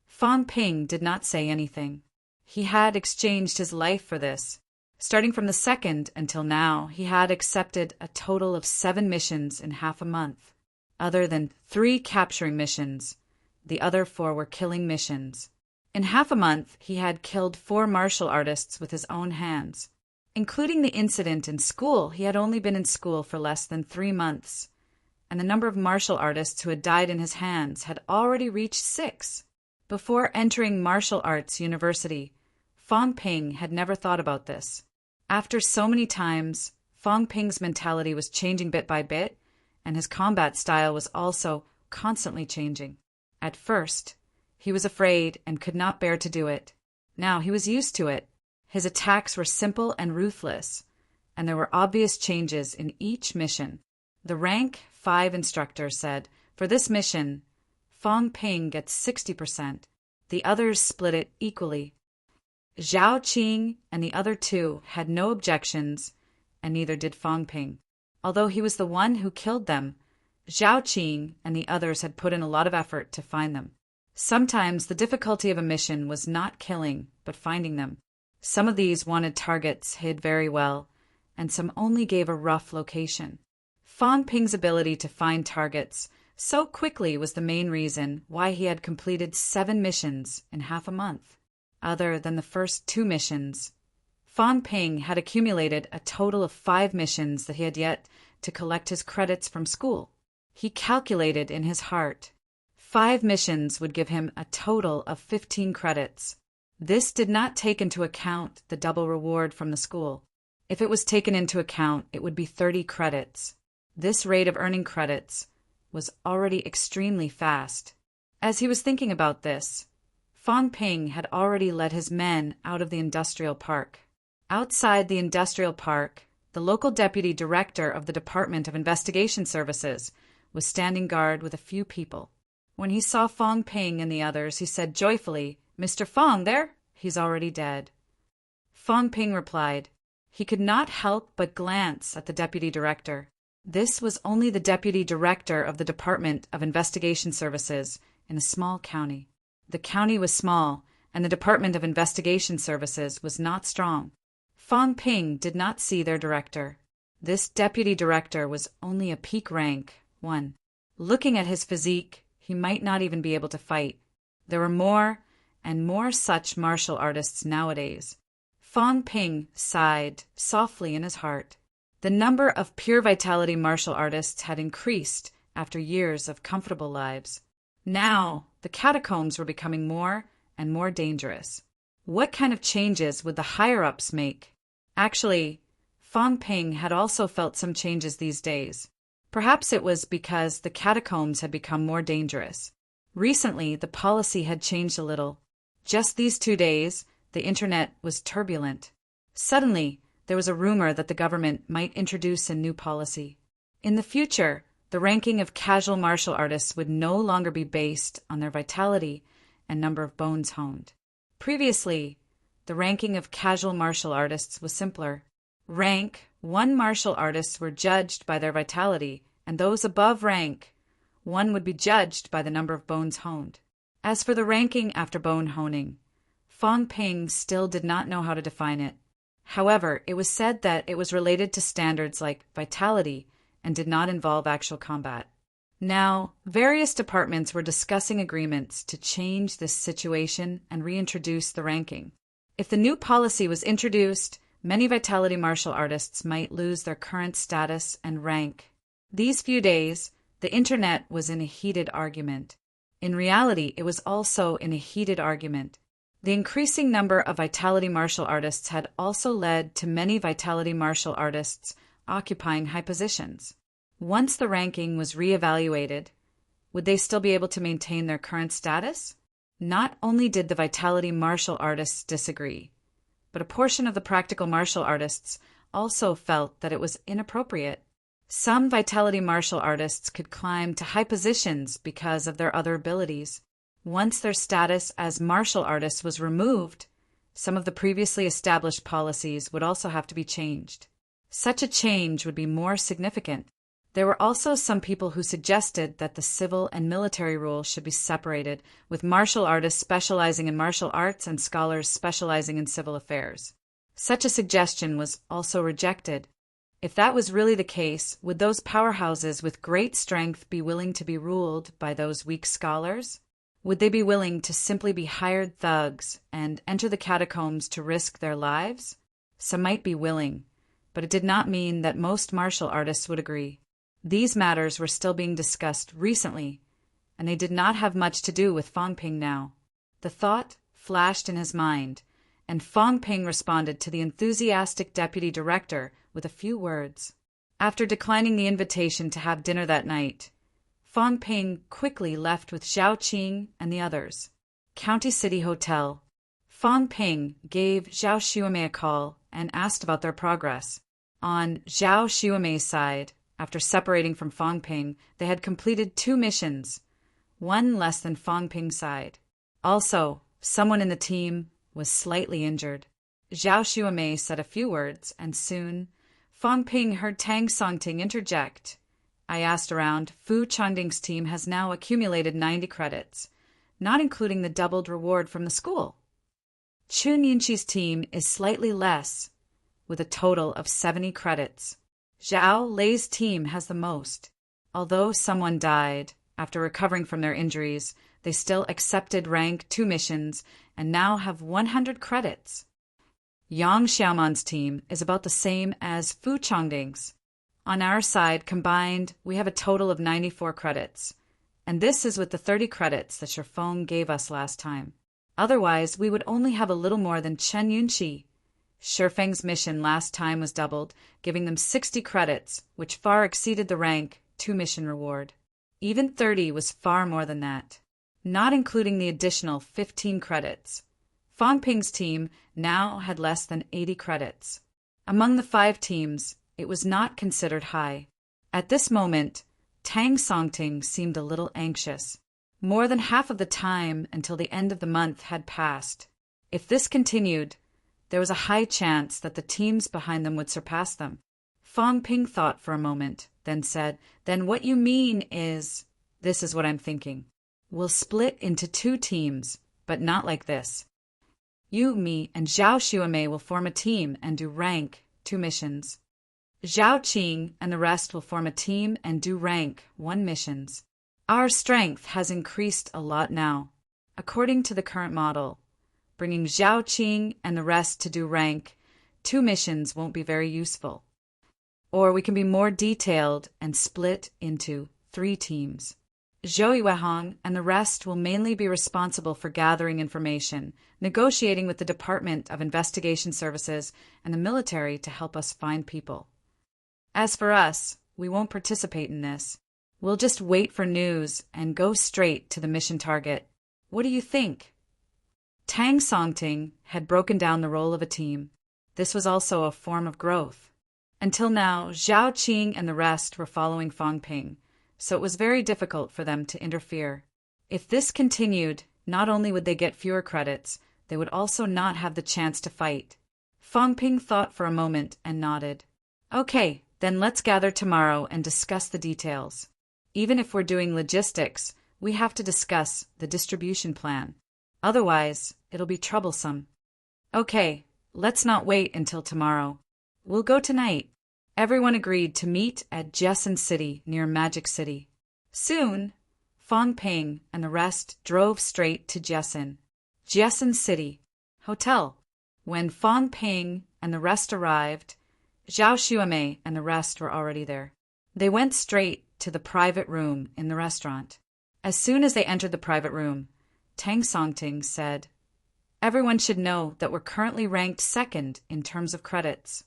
Fong Ping did not say anything. He had exchanged his life for this. Starting from the second until now, he had accepted a total of 7 missions in half a month. Other than 3 capturing missions, the other 4 were killing missions. In half a month, he had killed 4 martial artists with his own hands. Including the incident in school, he had only been in school for less than 3 months, and the number of martial artists who had died in his hands had already reached 6. Before entering martial arts university, Fong Ping had never thought about this. After so many times, Fong Ping's mentality was changing bit by bit, and his combat style was also constantly changing. At first, he was afraid and could not bear to do it. Now he was used to it. His attacks were simple and ruthless, and there were obvious changes in each mission. The rank 5 instructor said, for this mission, Fong Ping gets 60%. The others split it equally. Zhao Qing and the other 2 had no objections, and neither did Fong Ping. Although he was the one who killed them, Zhao Qing and the others had put in a lot of effort to find them. Sometimes the difficulty of a mission was not killing, but finding them. Some of these wanted targets hid very well, and some only gave a rough location. Fong Ping's ability to find targets so quickly was the main reason why he had completed 7 missions in half a month. Other than the first 2 missions, Fong Ping had accumulated a total of 5 missions that he had yet to collect his credits from school. He calculated in his heart. 5 missions would give him a total of 15 credits. This did not take into account the double reward from the school. If it was taken into account, it would be 30 credits. This rate of earning credits was already extremely fast. As he was thinking about this, Fong Ping had already led his men out of the industrial park. Outside the industrial park, the local deputy director of the Department of Investigation Services was standing guard with a few people. When he saw Fong Ping and the others, he said joyfully, "Mr. Fong there? He's already dead." Fong Ping replied. He could not help but glance at the deputy director. This was only the deputy director of the Department of Investigation Services in a small county. The county was small, and the Department of Investigation Services was not strong. Fong Ping did not see their director. This deputy director was only a peak rank 1. Looking at his physique, he might not even be able to fight. There were more and more such martial artists nowadays. Fong Ping sighed softly in his heart. The number of pure vitality martial artists had increased after years of comfortable lives. Now, the catacombs were becoming more and more dangerous. What kind of changes would the higher-ups make? Actually, Fong Ping had also felt some changes these days. Perhaps it was because the catacombs had become more dangerous. Recently, the policy had changed a little. Just these 2 days, the internet was turbulent. Suddenly, there was a rumor that the government might introduce a new policy. In the future, the ranking of casual martial artists would no longer be based on their vitality and number of bones honed. Previously, the ranking of casual martial artists was simpler. Rank 1 martial artists were judged by their vitality, and those above rank 1 would be judged by the number of bones honed. As for the ranking after bone honing, Fong Ping still did not know how to define it. However, it was said that it was related to standards like vitality and did not involve actual combat. Now, various departments were discussing agreements to change this situation and reintroduce the ranking. If the new policy was introduced, many vitality martial artists might lose their current status and rank. These few days, the internet was in a heated argument. In reality, it was also in a heated argument. The increasing number of vitality martial artists had also led to many vitality martial artists occupying high positions. Once the ranking was reevaluated, would they still be able to maintain their current status? Not only did the vitality martial artists disagree, but a portion of the practical martial artists also felt that it was inappropriate. Some vitality martial artists could climb to high positions because of their other abilities. Once their status as martial artists was removed, some of the previously established policies would also have to be changed. Such a change would be more significant. There were also some people who suggested that the civil and military rules should be separated, with martial artists specializing in martial arts and scholars specializing in civil affairs. Such a suggestion was also rejected. If that was really the case, would those powerhouses with great strength be willing to be ruled by those weak scholars? Would they be willing to simply be hired thugs and enter the catacombs to risk their lives? Some might be willing, but it did not mean that most martial artists would agree. These matters were still being discussed recently, and they did not have much to do with Fong Ping now. The thought flashed in his mind, and Fong Ping responded to the enthusiastic deputy director with a few words. After declining the invitation to have dinner that night, Fong Ping quickly left with Zhao Qing and the others. County City Hotel. Fong Ping gave Zhao Xiumei a call and asked about their progress. On Zhao Xiumei's side, after separating from Fong Ping, they had completed 2 missions, 1 less than Fong Ping's side. Also, someone in the team was slightly injured. Zhao Xiumei said a few words, and soon Fong Ping heard Tang Songting interject. I asked around. Fu Changding's team has now accumulated 90 credits, not including the doubled reward from the school. Chun Yinqi's team is slightly less, with a total of 70 credits. Zhao Lei's team has the most. Although someone died after recovering from their injuries, they still accepted rank 2 missions and now have 100 credits. Yang Xiaoman's team is about the same as Fu Changding's. On our side, combined, we have a total of 94 credits, and this is with the 30 credits that Shifeng gave us last time. Otherwise, we would only have a little more than Chen Yunqi. Shifeng's mission last time was doubled, giving them 60 credits, which far exceeded the rank 2 mission reward. Even 30 was far more than that, not including the additional 15 credits. Fang Ping's team now had less than 80 credits. Among the 5 teams, it was not considered high. At this moment, Tang Songting seemed a little anxious. More than half of the time until the end of the month had passed. If this continued, there was a high chance that the teams behind them would surpass them. Fang Ping thought for a moment, then said, "Then what you mean is, this is what I'm thinking. We'll split into 2 teams, but not like this. You, me, and Zhao Xuemei will form a team and do rank 2 missions. Zhao Qing and the rest will form a team and do rank 1 missions. Our strength has increased a lot now. According to the current model, bringing Zhao Qing and the rest to do rank 2 missions won't be very useful. Or we can be more detailed and split into 3 teams. Zhou Weihong and the rest will mainly be responsible for gathering information, negotiating with the Department of Investigation Services and the military to help us find people. As for us, we won't participate in this. We'll just wait for news and go straight to the mission target. What do you think?" Tang Songting had broken down the role of a team. This was also a form of growth. Until now, Zhao Qing and the rest were following Fang Ping, so it was very difficult for them to interfere. If this continued, not only would they get fewer credits, they would also not have the chance to fight. Fang Ping thought for a moment and nodded. "Okay, then let's gather tomorrow and discuss the details. Even if we're doing logistics, we have to discuss the distribution plan. Otherwise, it'll be troublesome." "Okay, let's not wait until tomorrow. We'll go tonight." Everyone agreed to meet at Jessen City near Magic City. Soon, Fang Ping and the rest drove straight to Jessen City Hotel. When Fang Ping and the rest arrived, Zhao Xuemei and the rest were already there. They went straight to the private room in the restaurant. As soon as they entered the private room, Tang Songting said, "Everyone should know that we're currently ranked 2nd in terms of credits.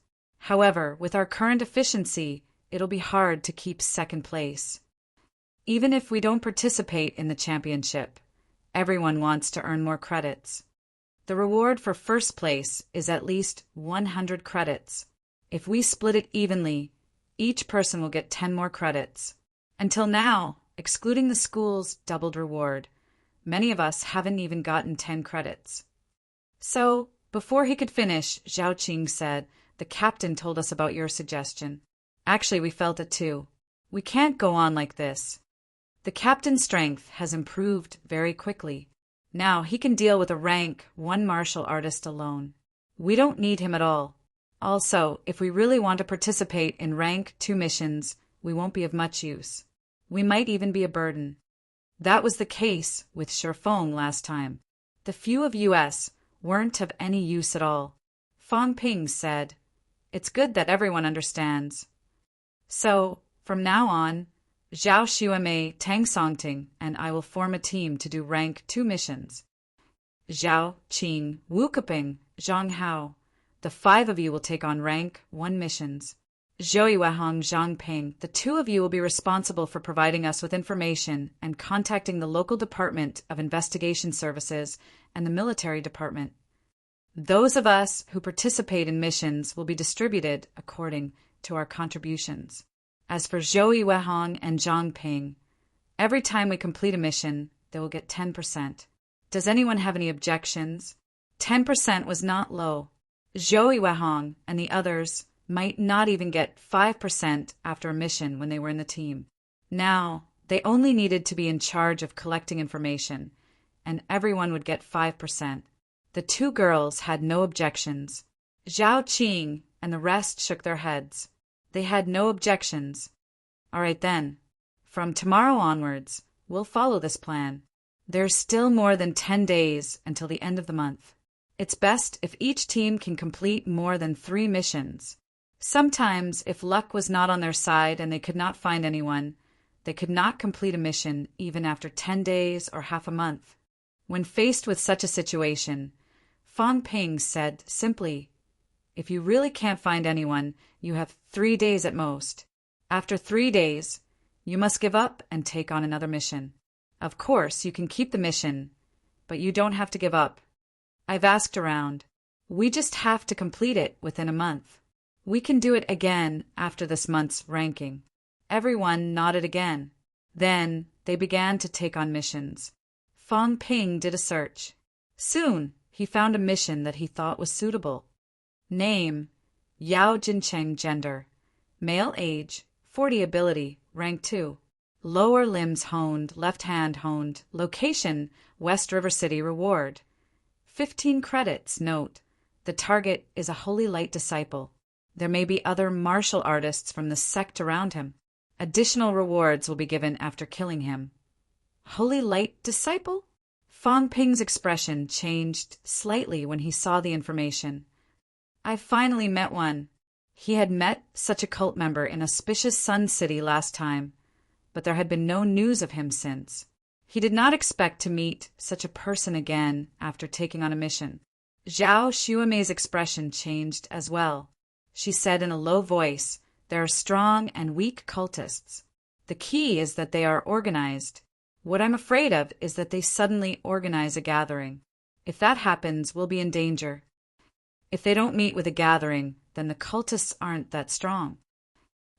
However, with our current efficiency, it'll be hard to keep 2nd place. Even if we don't participate in the championship, everyone wants to earn more credits. The reward for 1st place is at least 100 credits. If we split it evenly, each person will get 10 more credits. Until now, excluding the school's doubled reward, many of us haven't even gotten 10 credits." So, before he could finish, Zhao Qing said, "The captain told us about your suggestion. Actually, we felt it too. We can't go on like this. The captain's strength has improved very quickly. Now he can deal with a rank 1 martial artist alone. We don't need him at all. Also, if we really want to participate in rank 2 missions, we won't be of much use. We might even be a burden." That was the case with Shifeng last time. The few of us weren't of any use at all. Fang Ping said, "It's good that everyone understands. So, from now on, Zhao Xuemei, Tang Songting, and I will form a team to do rank 2 missions. Zhao, Qing, Wu Keping, Zhang Hao, the 5 of you will take on rank 1 missions. Zhou Weihong, Zhang Ping, the 2 of you will be responsible for providing us with information and contacting the local Department of Investigation Services and the military department. Those of us who participate in missions will be distributed according to our contributions. As for Zhou Weihong and Zhang Ping, every time we complete a mission, they will get 10%. Does anyone have any objections?" 10% was not low. Zhou Weihong and the others might not even get 5% after a mission when they were in the team. Now, they only needed to be in charge of collecting information, and everyone would get 5%. The 2 girls had no objections. Zhao Qing and the rest shook their heads. They had no objections. "All right then. From tomorrow onwards, we'll follow this plan. There's still more than 10 days until the end of the month. It's best if each team can complete more than 3 missions. Sometimes, if luck was not on their side and they could not find anyone, they could not complete a mission even after 10 days or half a month. When faced with such a situation, Fang Ping said simply, "If you really can't find anyone, you have 3 days at most. After 3 days, you must give up and take on another mission. Of course, you can keep the mission, but you don't have to give up. I've asked around. We just have to complete it within a month. We can do it again after this month's ranking." Everyone nodded again. Then they began to take on missions. Fang Ping did a search. Soon, he found a mission that he thought was suitable. Name: Yao Jincheng. Gender: male. Age: 40. Ability: rank 2. Lower limbs honed, left hand honed. Location: West River City. Reward: 15 credits. Note: the target is a holy light disciple. There may be other martial artists from the sect around him. Additional rewards will be given after killing him. Holy light disciple? Fang Ping's expression changed slightly when he saw the information. I finally met one. He had met such a cult member in Auspicious Sun City last time, but there had been no news of him since. He did not expect to meet such a person again after taking on a mission. Zhao Xuemei's expression changed as well. She said in a low voice, "There are strong and weak cultists. The key is that they are organized. What I'm afraid of is that they suddenly organize a gathering. If that happens, we'll be in danger. If they don't meet with a gathering, then the cultists aren't that strong.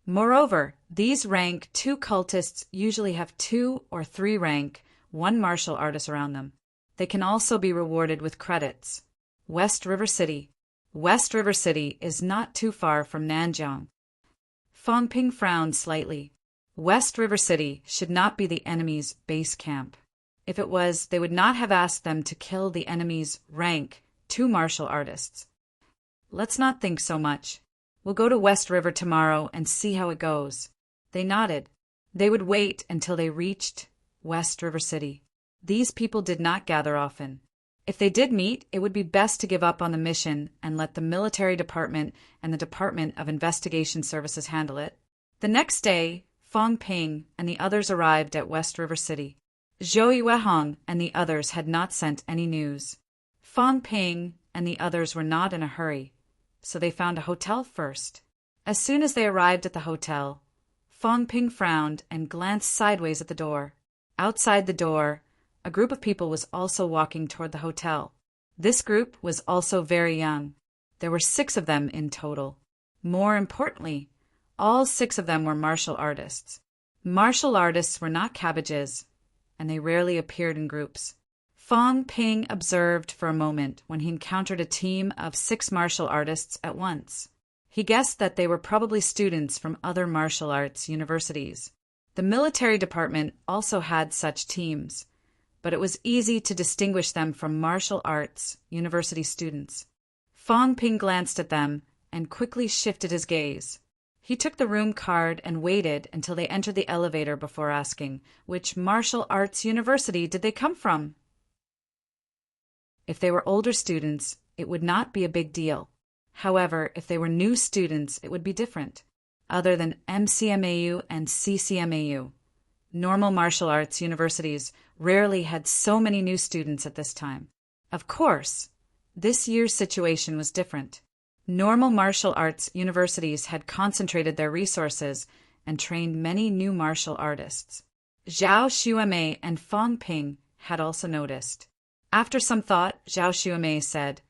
Moreover, these rank 2 cultists usually have 2 or 3 rank 1 martial artist around them. They can also be rewarded with credits. West River City. West River City is not too far from Nanjiang." Fang Ping frowned slightly. West River City should not be the enemy's base camp. If it was, they would not have asked them to kill the enemy's rank 2 martial artists. "Let's not think so much. We'll go to West River tomorrow and see how it goes." They nodded. They would wait until they reached West River City. These people did not gather often. If they did meet, it would be best to give up on the mission and let the military department and the Department of Investigation Services handle it. The next day, Fang Ping and the others arrived at West River City. Zhou Yuehong and the others had not sent any news. Fang Ping and the others were not in a hurry, so they found a hotel first. As soon as they arrived at the hotel, Fang Ping frowned and glanced sideways at the door. Outside the door, a group of people was also walking toward the hotel. This group was also very young. There were 6 of them in total. More importantly, all 6 of them were martial artists. Martial artists were not cabbages, and they rarely appeared in groups. Fang Ping observed for a moment when he encountered a team of 6 martial artists at once. He guessed that they were probably students from other martial arts universities. The military department also had such teams, but it was easy to distinguish them from martial arts university students. Fang Ping glanced at them and quickly shifted his gaze. He took the room card and waited until they entered the elevator before asking, which martial arts university did they come from? If they were older students, it would not be a big deal. However, if they were new students, it would be different. Other than MCMAU and CCMAU, normal martial arts universities rarely had so many new students at this time. Of course, this year's situation was different. Normal martial arts universities had concentrated their resources and trained many new martial artists. Zhao Xuemei and Fang Ping had also noticed. After some thought, Zhao Xuemei said,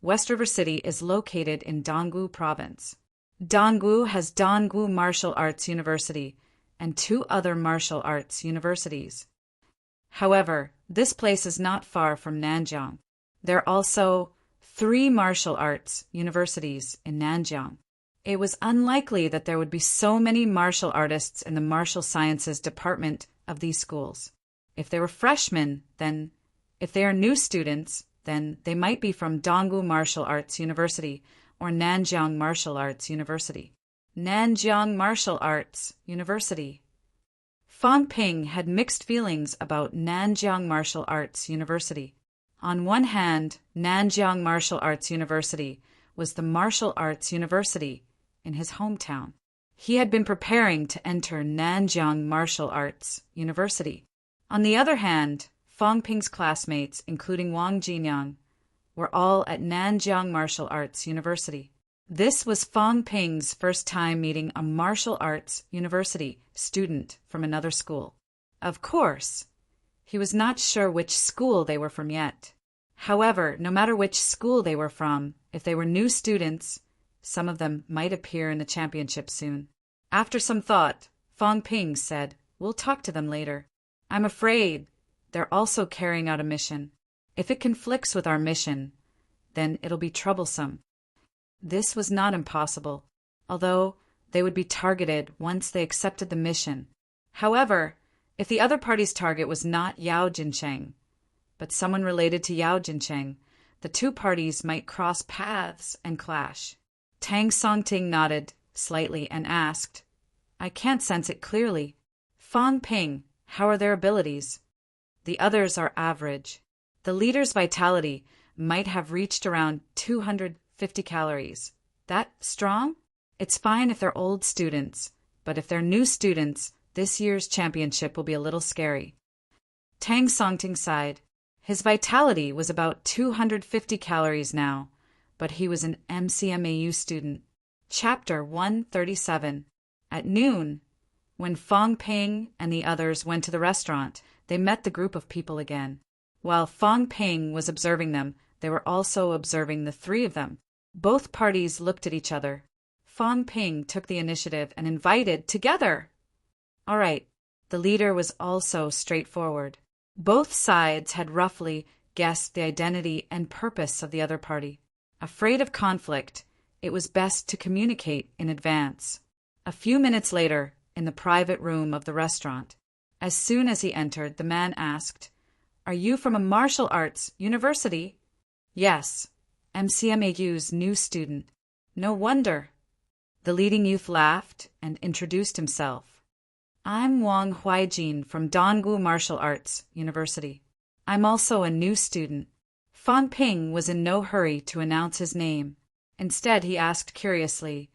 "West River City is located in Dongwu Province. Dongwu has Dongwu Martial Arts University and 2 other martial arts universities. However, this place is not far from Nanjiang. There are also 3 martial arts universities in Nanjiang. It was unlikely that there would be so many martial artists in the martial sciences department of these schools. If they were freshmen, then if they are new students, then they might be from Dongwu Martial Arts University or Nanjiang Martial Arts University." Nanjiang Martial Arts University. Fang Ping had mixed feelings about Nanjiang Martial Arts University. On one hand, Nanjiang Martial Arts University was the martial arts university in his hometown. He had been preparing to enter Nanjiang Martial Arts University. On the other hand, Fang Ping's classmates, including Wang Jinyang, were all at Nanjiang Martial Arts University. This was Fang Ping's first time meeting a martial arts university student from another school. Of course, he was not sure which school they were from yet. However, no matter which school they were from, if they were new students, some of them might appear in the championship soon. After some thought, Fang Ping said, "We'll talk to them later. I'm afraid they're also carrying out a mission. If it conflicts with our mission, then it'll be troublesome." This was not impossible, although they would be targeted once they accepted the mission. However, if the other party's target was not Yao Jincheng, but someone related to Yao Jincheng, the two parties might cross paths and clash. Tang Songting nodded slightly and asked, "I can't sense it clearly. Fang Ping, how are their abilities?" "The others are average. The leader's vitality might have reached around 250 calories. That strong? It's fine if they're old students, but if they're new students, this year's championship will be a little scary." Tang Songting sighed. His vitality was about 250 calories now, but he was an MCMAU student. Chapter 137. At noon, when Fang Ping and the others went to the restaurant, they met the group of people again. While Fang Ping was observing them, they were also observing the three of them. Both parties looked at each other. Fang Ping took the initiative and invited together. All right, the leader was also straightforward. Both sides had roughly guessed the identity and purpose of the other party. Afraid of conflict, it was best to communicate in advance. A few minutes later, in the private room of the restaurant, as soon as he entered, the man asked, "Are you from a martial arts university?" "Yes, MCMAU's new student." "No wonder." The leading youth laughed and introduced himself. "I'm Wang Huaijin from Dongwu Martial Arts University. I'm also a new student." Fang Ping was in no hurry to announce his name. Instead, he asked curiously,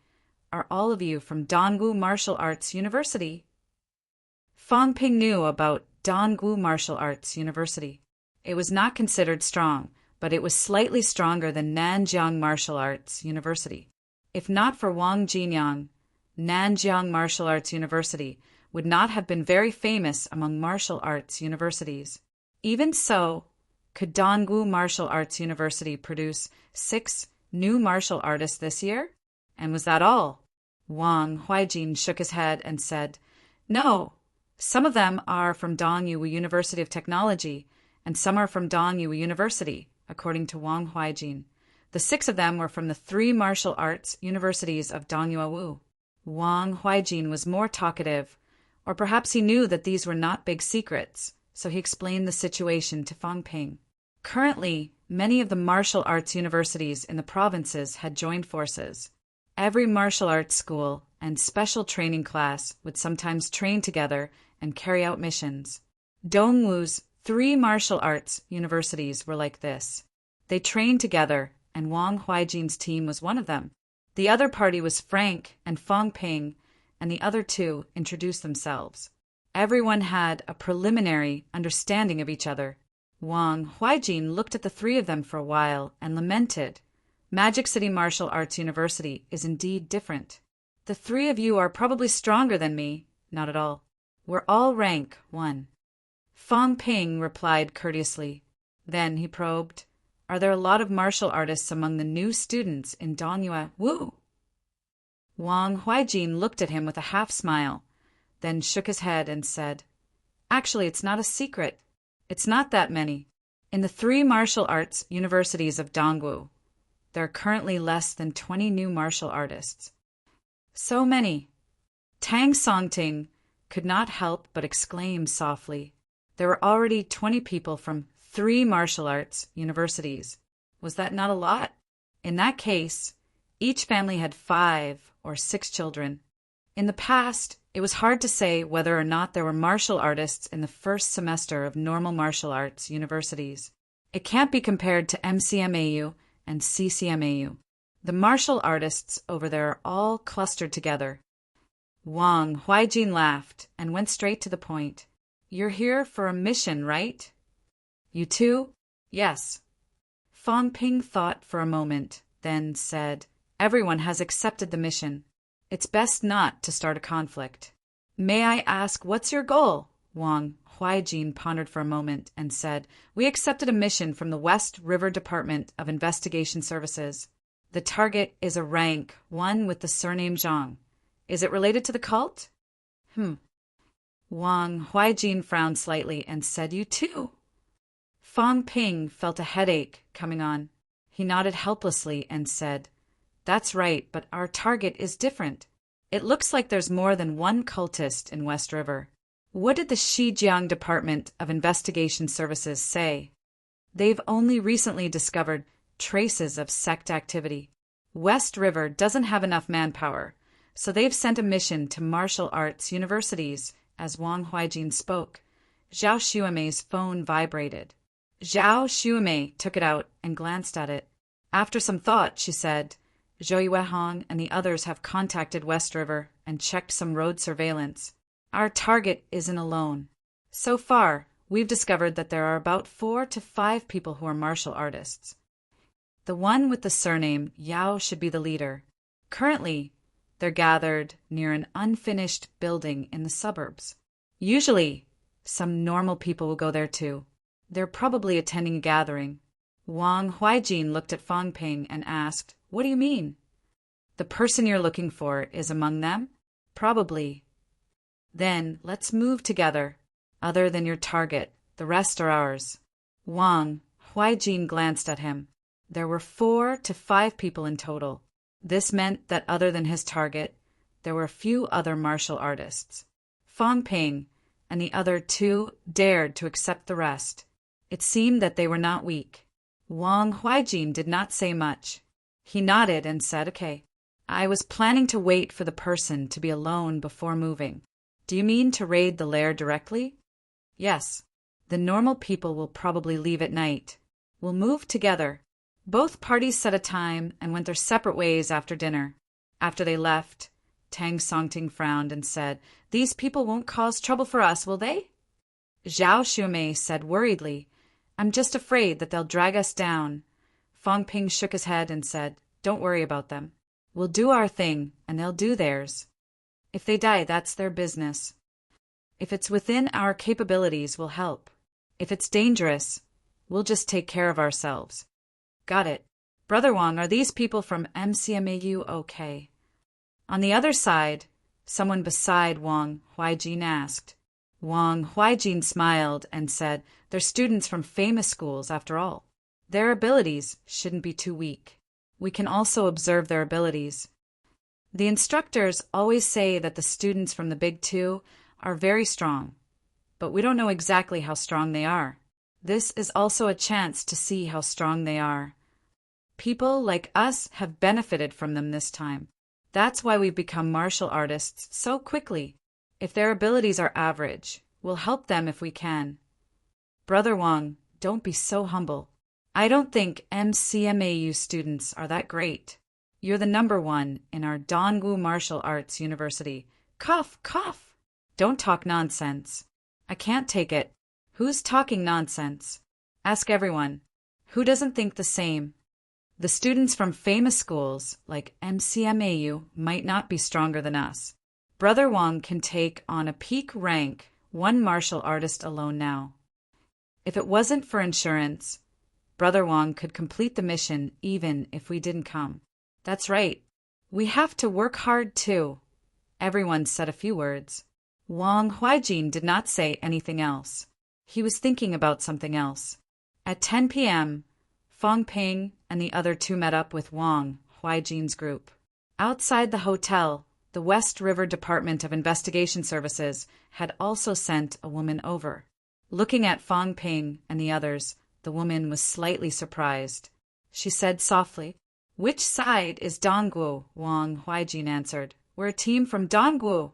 "Are all of you from Dongwu Martial Arts University?" Fang Ping knew about Dongwu Martial Arts University. It was not considered strong, but it was slightly stronger than Nanjiang Martial Arts University. If not for Wang Jinyang, Nanjiang Martial Arts University would not have been very famous among martial arts universities. Even so, could Dongwu Martial Arts University produce 6 new martial artists this year? And was that all? Wang Huaijin shook his head and said, "No, some of them are from Dongwu University of Technology, and some are from Dongwu University," according to Wang Huaijin. The 6 of them were from the 3 martial arts universities of Dongwu. Wang Huaijin was more talkative, or perhaps he knew that these were not big secrets, so he explained the situation to Fang Ping. Currently, many of the martial arts universities in the provinces had joined forces. Every martial arts school and special training class would sometimes train together and carry out missions. Dongwu's 3 martial arts universities were like this. They trained together, and Wang Huaijin's team was one of them. The other party was Frank and Fang Ping, and the other 2 introduced themselves. Everyone had a preliminary understanding of each other. Wang Huaijin looked at the 3 of them for a while and lamented, "Magic City Martial Arts University is indeed different. The 3 of you are probably stronger than me." "Not at all. We're all rank 1. Fang Ping replied courteously. Then he probed, "Are there a lot of martial artists among the new students in Dongwu?" Wang Huaijin looked at him with a half-smile, then shook his head and said, "Actually, it's not a secret. It's not that many. In the 3 martial arts universities of Dongwu, there are currently less than 20 new martial artists." "So many." Tang Songting could not help but exclaim softly. There were already 20 people from 3 martial arts universities. Was that not a lot? In that case, each family had 5 or 6 children. In the past, it was hard to say whether or not there were martial artists in the first semester of normal martial arts universities. It can't be compared to MCMAU and CCMAU. The martial artists over there are all clustered together. Wang Huaijin laughed and went straight to the point. "You're here for a mission, right?" You too? Yes. Fong Ping thought for a moment, then said, Everyone has accepted the mission. It's best not to start a conflict. May I ask, what's your goal? Wang Huijin pondered for a moment and said, We accepted a mission from the West River Department of Investigation Services. The target is a rank, one with the surname Zhang. Is it related to the cult? Wang Huijin frowned slightly and said, You too? Fong Ping felt a headache coming on. He nodded helplessly and said, That's right, but our target is different. It looks like there's more than one cultist in West River. What did the Xinjiang Department of Investigation Services say? They've only recently discovered traces of sect activity. West River doesn't have enough manpower, so they've sent a mission to martial arts universities. As Wang Huijin spoke, Zhao Xuemei's phone vibrated. Zhao Xuemei took it out and glanced at it. After some thought, she said, Zhou Yuehong and the others have contacted West River and checked some road surveillance. Our target isn't alone. So far, we've discovered that there are about 4 to 5 people who are martial artists. The one with the surname Yao should be the leader. Currently, they're gathered near an unfinished building in the suburbs. Usually, some normal people will go there too. They're probably attending a gathering. Wang Huijin looked at Fong Ping and asked, What do you mean? The person you're looking for is among them? Probably. Then let's move together. Other than your target, the rest are ours. Wang Huijin glanced at him. There were 4 to 5 people in total. This meant that other than his target, there were a few other martial artists. Fong Ping and the other 2 dared to accept the rest. It seemed that they were not weak. Wang Huijin did not say much. He nodded and said, Okay. I was planning to wait for the person to be alone before moving. Do you mean to raid the lair directly? Yes. The normal people will probably leave at night. We'll move together. Both parties set a time and went their separate ways after dinner. After they left, Tang Songting frowned and said, These people won't cause trouble for us, will they? Zhao Xuemei said worriedly, I'm just afraid that they'll drag us down. Fong Ping shook his head and said, Don't worry about them. We'll do our thing, and they'll do theirs. If they die, that's their business. If it's within our capabilities, we'll help. If it's dangerous, we'll just take care of ourselves. Got it. Brother Wang, are these people from MCMAU okay? On the other side, someone beside Wang Huijin asked. Wang Huijin smiled and said, They're students from famous schools, after all. Their abilities shouldn't be too weak. We can also observe their abilities. The instructors always say that the students from the Big Two are very strong, but we don't know exactly how strong they are. This is also a chance to see how strong they are. People like us have benefited from them this time. That's why we've become martial artists so quickly. If their abilities are average, we'll help them if we can. Brother Wang, don't be so humble. I don't think MCMAU students are that great. You're the #1 in our Dongwu Martial Arts University. Cough, cough. Don't talk nonsense. I can't take it. Who's talking nonsense? Ask everyone. Who doesn't think the same? The students from famous schools, like MCMAU, might not be stronger than us. Brother Wang can take on a peak rank 1 martial artist alone now. If it wasn't for insurance, Brother Wang could complete the mission even if we didn't come. That's right. We have to work hard too. Everyone said a few words. Wang Huijin did not say anything else. He was thinking about something else. At 10 p.m., Fong Ping and the other 2 met up with Wang Huijin's group. Outside the hotel, the West River Department of Investigation Services had also sent a woman over. Looking at Fong Ping and the others, the woman was slightly surprised. She said softly, Which side is Dongwu? Wang Huijin answered. We're a team from Dongwu.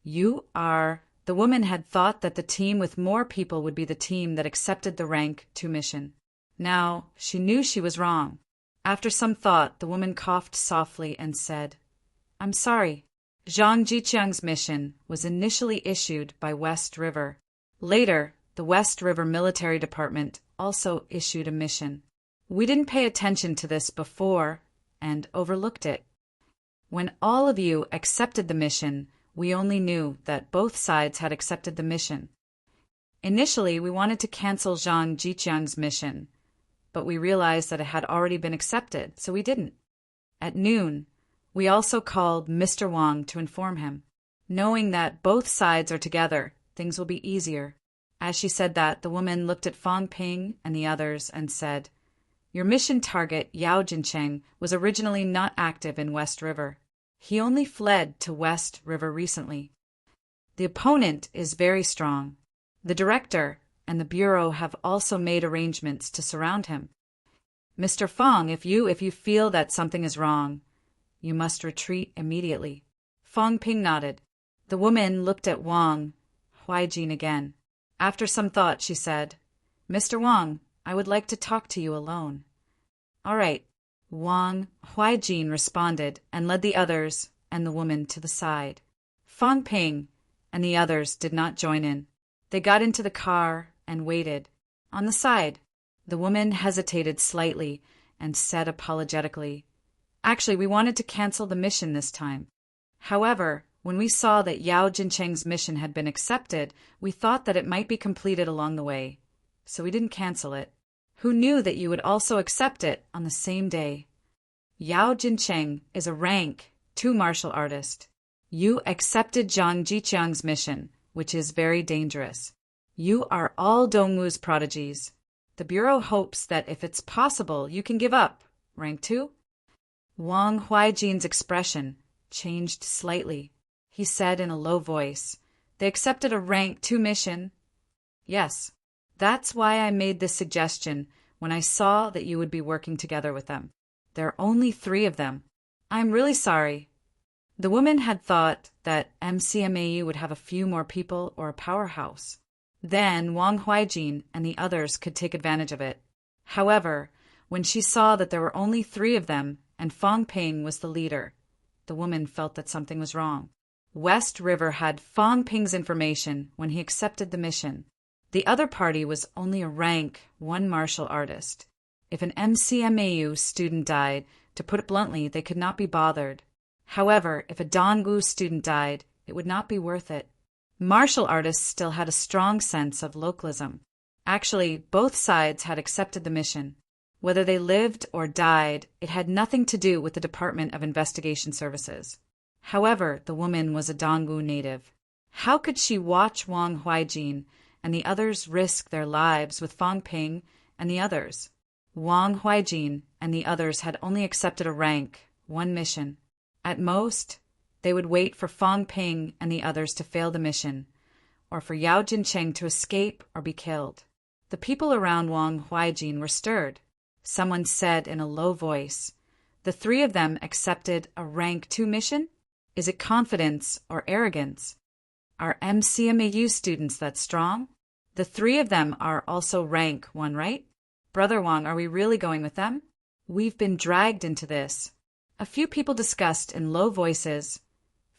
You are... The woman had thought that the team with more people would be the team that accepted the rank 2 mission. Now, she knew she was wrong. After some thought, the woman coughed softly and said, I'm sorry. Zhang Jiqiang's mission was initially issued by West River. Later, the West River Military Department also issued a mission. We didn't pay attention to this before and overlooked it. When all of you accepted the mission, we only knew that both sides had accepted the mission. Initially, we wanted to cancel Zhang Jiqiang's mission, but we realized that it had already been accepted, so we didn't. At noon, we also called Mr. Wang to inform him. Knowing that both sides are together, things will be easier. As she said that, the woman looked at Fang Ping and the others and said, "Your mission target, Yao Jincheng, was originally not active in West River. He only fled to West River recently. The opponent is very strong. The director and the bureau have also made arrangements to surround him. Mr. Fang, if you feel that something is wrong, you must retreat immediately." Fang Ping nodded. The woman looked at Wang Huijin again. After some thought, she said, "Mr. Wang, I would like to talk to you alone." "All right." Wang Huijin responded and led the others and the woman to the side. Fang Ping and the others did not join in. They got into the car and waited. On the side, the woman hesitated slightly and said apologetically, "Actually, we wanted to cancel the mission this time. However, when we saw that Yao Jincheng's mission had been accepted, we thought that it might be completed along the way, so we didn't cancel it. Who knew that you would also accept it on the same day? Yao Jincheng is a rank 2 martial artist. You accepted Zhang Jiqiang's mission, which is very dangerous. You are all Dongwu's prodigies. The Bureau hopes that if it's possible, you can give up. Rank 2? Wang Huijin's expression changed slightly. He said in a low voice, "They accepted a rank 2 mission?" "Yes. That's why I made this suggestion when I saw that you would be working together with them. There are only 3 of them. I'm really sorry." The woman had thought that MCMAU would have a few more people or a powerhouse. Then Wang Huijin and the others could take advantage of it. However, when she saw that there were only 3 of them and Fang Ping was the leader, the woman felt that something was wrong. West River had Fang Ping's information when he accepted the mission. The other party was only a rank 1 martial artist. If an MCMAU student died, to put it bluntly, they could not be bothered. However, if a Dongwu student died, it would not be worth it. Martial artists still had a strong sense of localism. Actually, both sides had accepted the mission. Whether they lived or died, it had nothing to do with the Department of Investigation Services. However, the woman was a Dongwu native. How could she watch Wang Huijin and the others risk their lives with Fang Ping and the others? Wang Huijin and the others had only accepted a rank 1 mission. At most, they would wait for Fang Ping and the others to fail the mission, or for Yao Jincheng to escape or be killed. The people around Wang Huijin were stirred. Someone said in a low voice, "The 3 of them accepted a rank 2 mission? Is it confidence or arrogance? Are MCMAU students that strong? The 3 of them are also rank 1, right? Brother Wang, are we really going with them? We've been dragged into this." A few people discussed in low voices,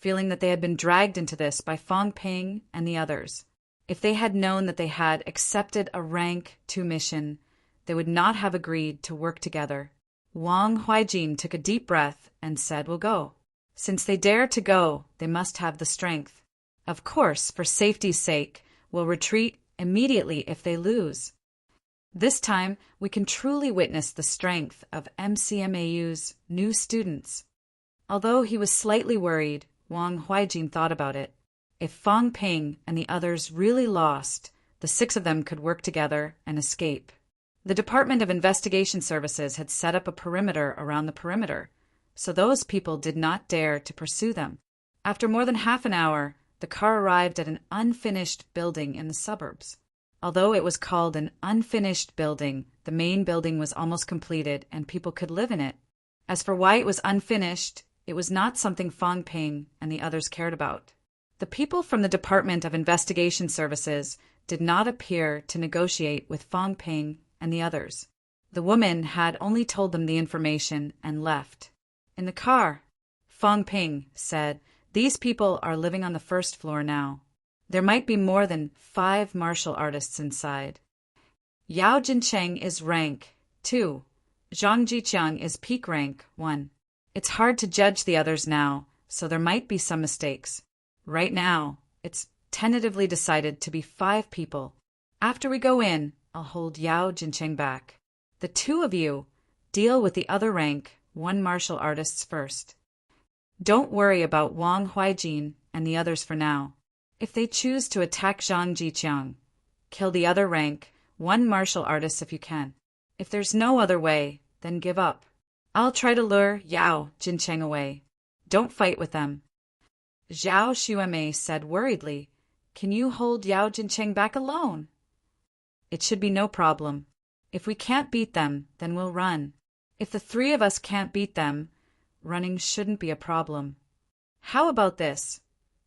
feeling that they had been dragged into this by Fang Ping and the others. If they had known that they had accepted a rank 2 mission, they would not have agreed to work together. Wang Huijin took a deep breath and said, "We'll go." Since they dare to go, they must have the strength. Of course, for safety's sake, we'll retreat immediately if they lose. This time, we can truly witness the strength of MCMAU's new students. Although he was slightly worried, Wang Huijin thought about it. If Fang Ping and the others really lost, the 6 of them could work together and escape. The Department of Investigation Services had set up a perimeter around the perimeter, so those people did not dare to pursue them. After more than half an hour, the car arrived at an unfinished building in the suburbs. Although it was called an unfinished building, the main building was almost completed and people could live in it. As for why it was unfinished, it was not something Fang Ping and the others cared about. The people from the Department of Investigation Services did not appear to negotiate with Fang Ping and the others. The woman had only told them the information and left. In the car, Fang Ping said, "These people are living on the 1st floor now. There might be more than 5 martial artists inside. Yao Jincheng is rank 2. Zhang Jiqiang is peak rank 1. It's hard to judge the others now, so there might be some mistakes. Right now, it's tentatively decided to be 5 people. After we go in, I'll hold Yao Jincheng back. The 2 of you deal with the other rank 1 martial artists first. Don't worry about Wang Huijin and the others for now. If they choose to attack Zhang Jiqiang, kill the other rank 1 martial artist if you can. If there's no other way, then give up. I'll try to lure Yao Jincheng away. Don't fight with them. Zhao Xuemei said worriedly, "Can you hold Yao Jincheng back alone?" "It should be no problem. If we can't beat them, then we'll run. If the 3 of us can't beat them, running shouldn't be a problem. How about this?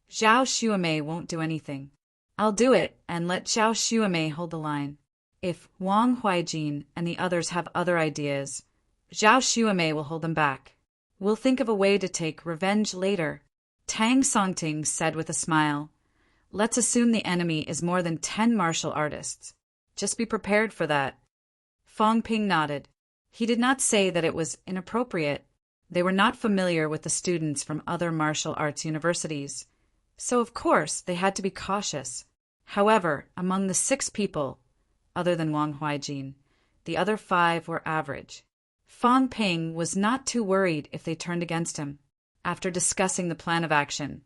Zhao Xuemei won't do anything. I'll do it and let Zhao Xuemei hold the line. If Wang Huijin and the others have other ideas, Zhao Xuemei will hold them back. We'll think of a way to take revenge later." Tang Songting said with a smile, "Let's assume the enemy is more than 10 martial artists. Just be prepared for that." Fong Ping nodded. He did not say that it was inappropriate. They were not familiar with the students from other martial arts universities, so of course they had to be cautious. However, among the 6 people, other than Wang Huijin, the other 5 were average. Fong Ping was not too worried if they turned against him. After discussing the plan of action,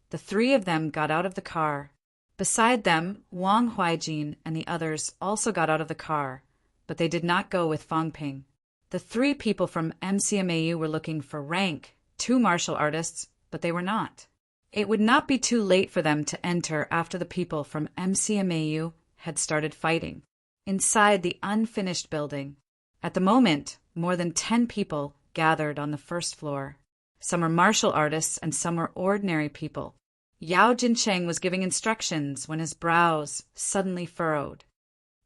the 3 of them got out of the car. Beside them, Wang Huijin and the others also got out of the car, but they did not go with Fong Ping. The 3 people from MCMAU were looking for rank 2 martial artists, but they were not. It would not be too late for them to enter after the people from MCMAU had started fighting. Inside the unfinished building, at the moment, more than 10 people gathered on the first floor. Some were martial artists and some were ordinary people. Yao Jincheng was giving instructions when his brows suddenly furrowed.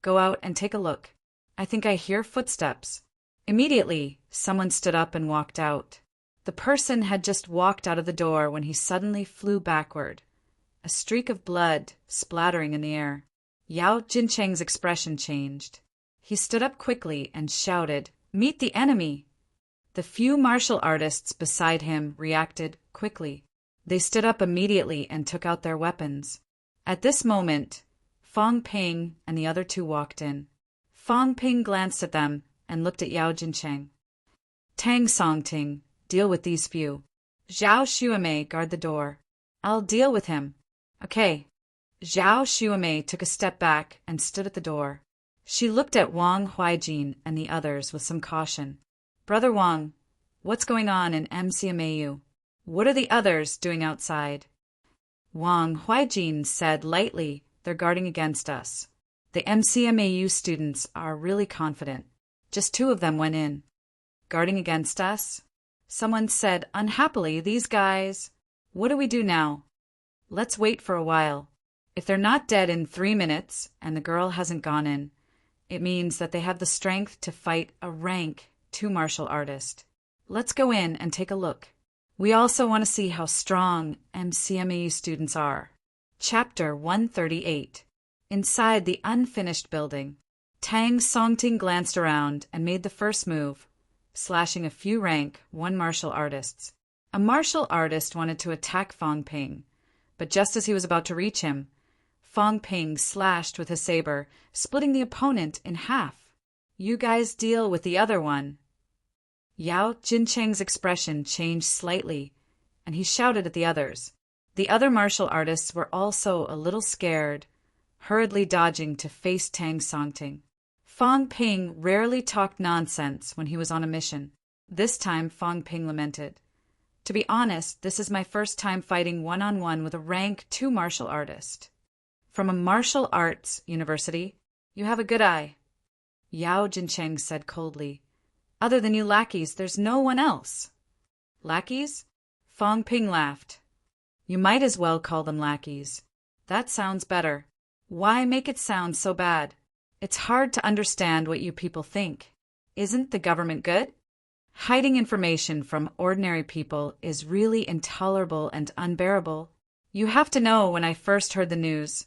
"Go out and take a look. I think I hear footsteps." Immediately, someone stood up and walked out. The person had just walked out of the door when he suddenly flew backward, a streak of blood splattering in the air. Yao Jincheng's expression changed. He stood up quickly and shouted, "Meet the enemy!" The few martial artists beside him reacted quickly. They stood up immediately and took out their weapons. At this moment, Fong Ping and the other 2 walked in. Fong Ping glanced at them and looked at Yao Jincheng. "Tang Songting, deal with these few. Zhao Xuemei, guard the door. I'll deal with him." "Okay." Zhao Xuemei took a step back and stood at the door. She looked at Wang Huijin and the others with some caution. "Brother Wang, what's going on in MCMAU? What are the others doing outside?" Wang Huijin said lightly, "They're guarding against us. The MCMAU students are really confident. Just 2 of them went in." "Guarding against us?" Someone said unhappily, "These guys. What do we do now?" "Let's wait for a while. If they're not dead in 3 minutes and the girl hasn't gone in, it means that they have the strength to fight a rank 2 martial artist. Let's go in and take a look. We also want to see how strong MCMAU students are." Chapter 138. Inside the unfinished building, Tang Songting glanced around and made the first move, slashing a few rank 1 martial artists. A martial artist wanted to attack Fong Ping, but just as he was about to reach him, Fong Ping slashed with his saber, splitting the opponent in half. "You guys deal with the other one." Yao Jincheng's expression changed slightly, and he shouted at the others. The other martial artists were also a little scared, hurriedly dodging to face Tang Songting. Fong Ping rarely talked nonsense when he was on a mission. This time Fong Ping lamented, "To be honest, this is my first time fighting one-on-one with a rank 2 martial artist. From a martial arts university, you have a good eye." Yao Jincheng said coldly, "Other than you lackeys, there's no one else." "Lackeys?" Fong Ping laughed. "You might as well call them lackeys. That sounds better. Why make it sound so bad? It's hard to understand what you people think. Isn't the government good? Hiding information from ordinary people is really intolerable and unbearable. You have to know, when I first heard the news,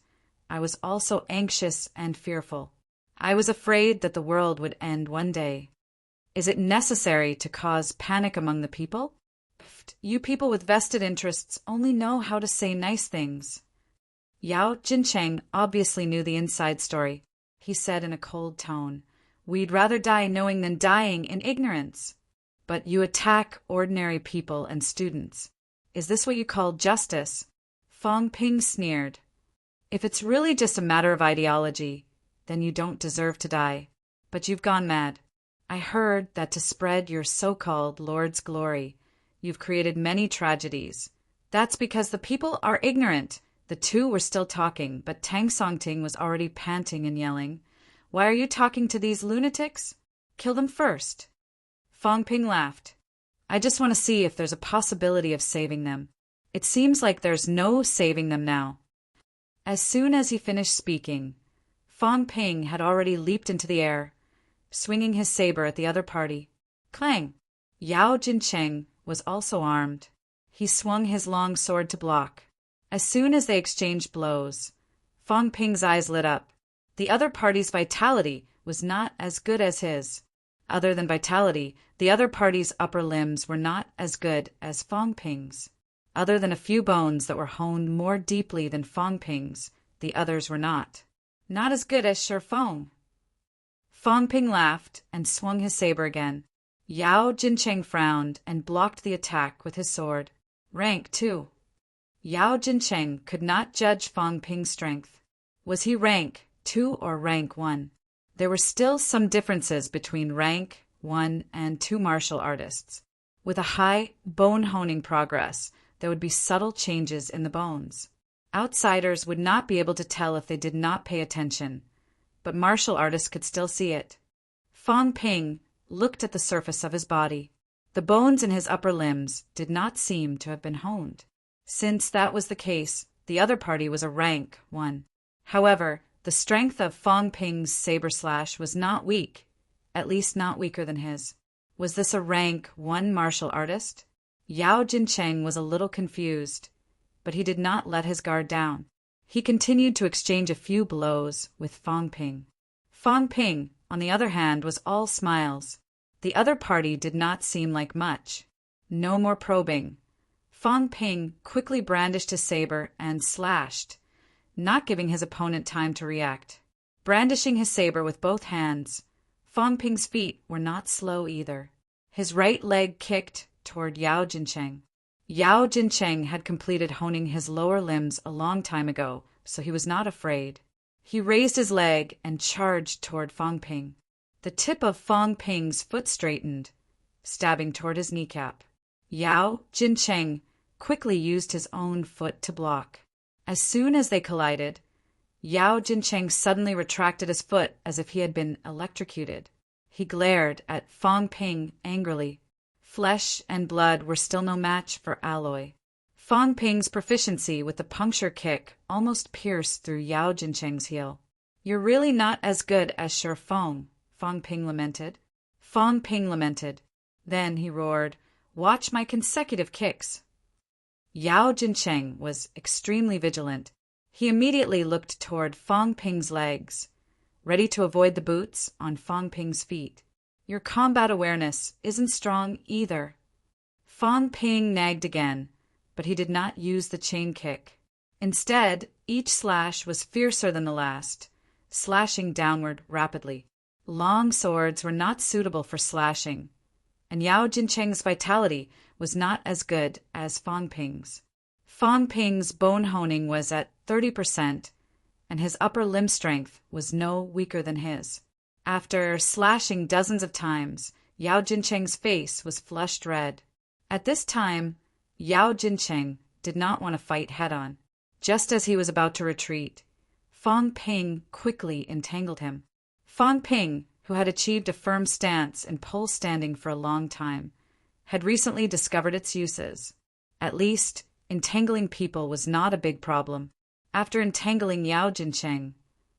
I was also anxious and fearful. I was afraid that the world would end one day. Is it necessary to cause panic among the people? You people with vested interests only know how to say nice things. Yao Jincheng obviously knew the inside story. He said in a cold tone, "We'd rather die knowing than dying in ignorance. But you attack ordinary people and students. Is this what you call justice?" Fong Ping sneered. "If it's really just a matter of ideology, then you don't deserve to die. But you've gone mad. I heard that to spread your so-called Lord's glory, you've created many tragedies. That's because the people are ignorant." The two were still talking, but Tang Songting was already panting and yelling, "Why are you talking to these lunatics? Kill them first." Fong Ping laughed. "I just want to see if there's a possibility of saving them. It seems like there's no saving them now." As soon as he finished speaking, Fong Ping had already leaped into the air, swinging his saber at the other party. Clang! Yao Jincheng was also armed. He swung his long sword to block. As soon as they exchanged blows, Fong Ping's eyes lit up. The other party's vitality was not as good as his. Other than vitality, the other party's upper limbs were not as good as Fong Ping's. Other than a few bones that were honed more deeply than Fong Ping's, the others were not. Not as good as Shi Fong. Fong Ping laughed and swung his saber again. Yao Jincheng frowned and blocked the attack with his sword. Rank 2. Yao Jincheng could not judge Fong Ping's strength. Was he rank 2 or rank 1? There were still some differences between rank 1 and 2 martial artists. With a high bone-honing progress, there would be subtle changes in the bones. Outsiders would not be able to tell if they did not pay attention, but martial artists could still see it. Fong Ping looked at the surface of his body. The bones in his upper limbs did not seem to have been honed. Since that was the case, the other party was a rank 1. However, the strength of Fong Ping's saber slash was not weak, at least not weaker than his. Was this a rank 1 martial artist? Yao Jincheng was a little confused, but he did not let his guard down. He continued to exchange a few blows with Fong Ping. Fong Ping, on the other hand, was all smiles. The other party did not seem like much. No more probing. Fong Ping quickly brandished his saber and slashed, not giving his opponent time to react. Brandishing his saber with both hands, Fong Ping's feet were not slow either. His right leg kicked toward Yao Jincheng. Yao Jincheng had completed honing his lower limbs a long time ago, so he was not afraid. He raised his leg and charged toward Fong Ping. The tip of Fong Ping's foot straightened, stabbing toward his kneecap. Yao Jincheng quickly used his own foot to block. As soon as they collided, Yao Jincheng suddenly retracted his foot as if he had been electrocuted. He glared at Fong Ping angrily. Flesh and blood were still no match for alloy. Fong Ping's proficiency with the puncture kick almost pierced through Yao Jincheng's heel. "You're really not as good as Shi Fong," Fong Ping lamented. Fong Ping lamented. Then he roared, "Watch my consecutive kicks." Yao Jincheng was extremely vigilant. He immediately looked toward Fong Ping's legs, ready to avoid the boots on Fong Ping's feet. "Your combat awareness isn't strong either." Fong Ping nagged again, but he did not use the chain kick. Instead, each slash was fiercer than the last, slashing downward rapidly. Long swords were not suitable for slashing, and Yao Jincheng's vitality was not as good as Fong Ping's. Fong Ping's bone honing was at 30%, and his upper limb strength was no weaker than his. After slashing dozens of times, Yao Jincheng's face was flushed red. At this time, Yao Jincheng did not want to fight head-on. Just as he was about to retreat, Fong Ping quickly entangled him. Fong Ping, who had achieved a firm stance in pole standing for a long time, had recently discovered its uses. At least, entangling people was not a big problem. After entangling Yao Jincheng,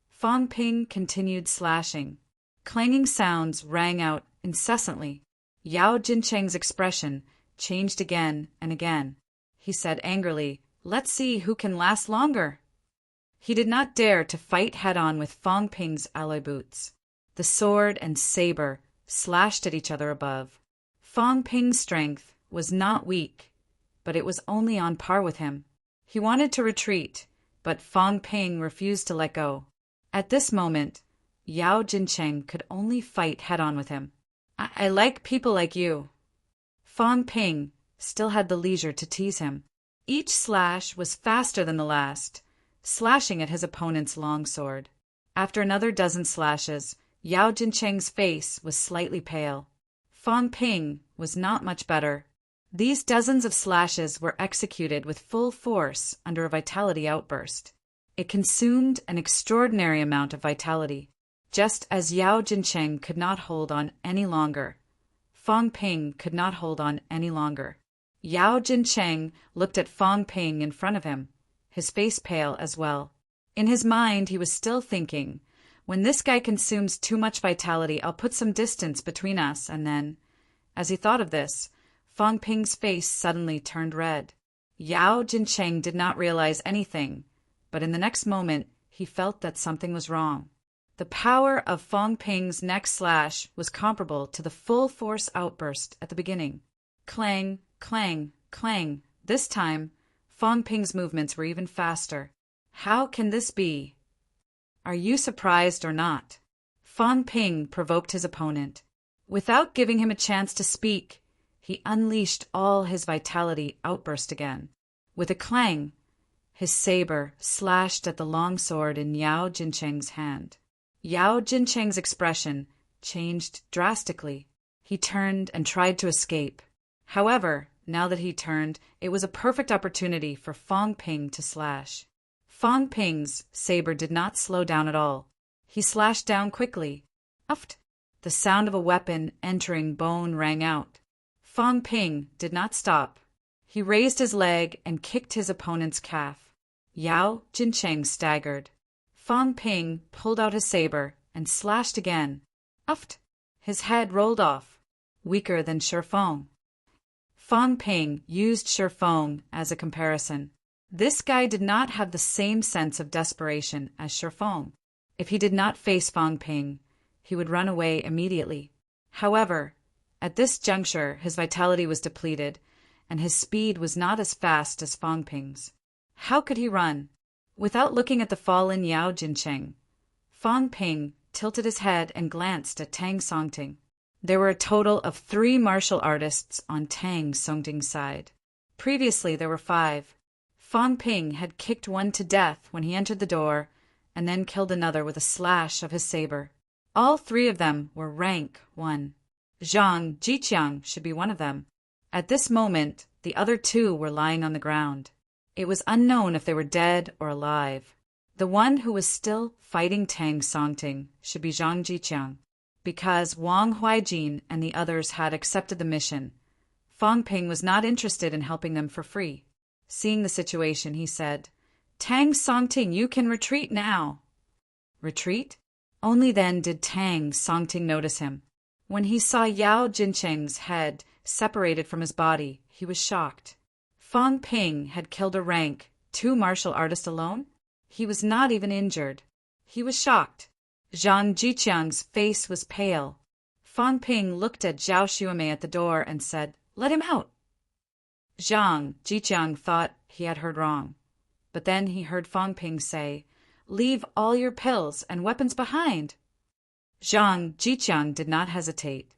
Fong Ping continued slashing. Clanging sounds rang out incessantly. Yao Jincheng's expression changed again and again. He said angrily, Let's see who can last longer. He did not dare to fight head-on with Fong Ping's alloy boots. The sword and saber slashed at each other above. Fong Ping's strength was not weak, but it was only on par with him. He wanted to retreat, but Fong Ping refused to let go. At this moment, Yao Jincheng could only fight head-on with him. I like people like you. Fong Ping still had the leisure to tease him. Each slash was faster than the last, slashing at his opponent's long sword. After another dozen slashes, Yao Jincheng's face was slightly pale. Fong Ping was not much better. These dozens of slashes were executed with full force under a vitality outburst. It consumed an extraordinary amount of vitality. Just as Yao Jincheng could not hold on any longer, Fong Ping could not hold on any longer. Yao Jincheng looked at Fong Ping in front of him, his face pale as well. In his mind, he was still thinking, when this guy consumes too much vitality, I'll put some distance between us, and then, as he thought of this, Fong Ping's face suddenly turned red. Yao Jincheng did not realize anything, but in the next moment, he felt that something was wrong. The power of Fong Ping's next slash was comparable to the full force outburst at the beginning. Clang, clang, clang. This time, Fong Ping's movements were even faster. How can this be? Are you surprised or not? Fong Ping provoked his opponent. Without giving him a chance to speak, he unleashed all his vitality outburst again. With a clang, his saber slashed at the long sword in Yao Jincheng's hand. Yao Jincheng's expression changed drastically. He turned and tried to escape. However, now that he turned, it was a perfect opportunity for Fong Ping to slash. Fong Ping's saber did not slow down at all. He slashed down quickly. Uft! The sound of a weapon entering bone rang out. Fong Ping did not stop. He raised his leg and kicked his opponent's calf. Yao Jincheng staggered. Fong Ping pulled out his saber and slashed again. Uft! His head rolled off. Weaker than Shifeng. Fong Ping used Shifeng as a comparison. This guy did not have the same sense of desperation as Shifeng. If he did not face Fong Ping, he would run away immediately. However, at this juncture his vitality was depleted, and his speed was not as fast as Fong Ping's. How could he run? Without looking at the fallen Yao Jincheng, Fong Ping tilted his head and glanced at Tang Songting. There were a total of 3 martial artists on Tang Songting's side. Previously there were 5. Fong Ping had kicked one to death when he entered the door, and then killed another with a slash of his saber. All 3 of them were rank 1. Zhang Jiqiang should be one of them. At this moment, the other 2 were lying on the ground. It was unknown if they were dead or alive. The one who was still fighting Tang Songting should be Zhang Jiqiang. Because Wang Huaijin and the others had accepted the mission, Fong Ping was not interested in helping them for free. Seeing the situation, he said, "Tang Songting, you can retreat now." Retreat? Only then did Tang Songting notice him. When he saw Yao Jincheng's head separated from his body, he was shocked. Fong Ping had killed a rank 2 martial artist alone? He was not even injured. He was shocked. Zhang Jiqiang's face was pale. Fong Ping looked at Zhao Xuemei at the door and said, "Let him out." Zhang Jiqiang thought he had heard wrong. But then he heard Fong Ping say, "Leave all your pills and weapons behind." Zhang Jiqiang did not hesitate.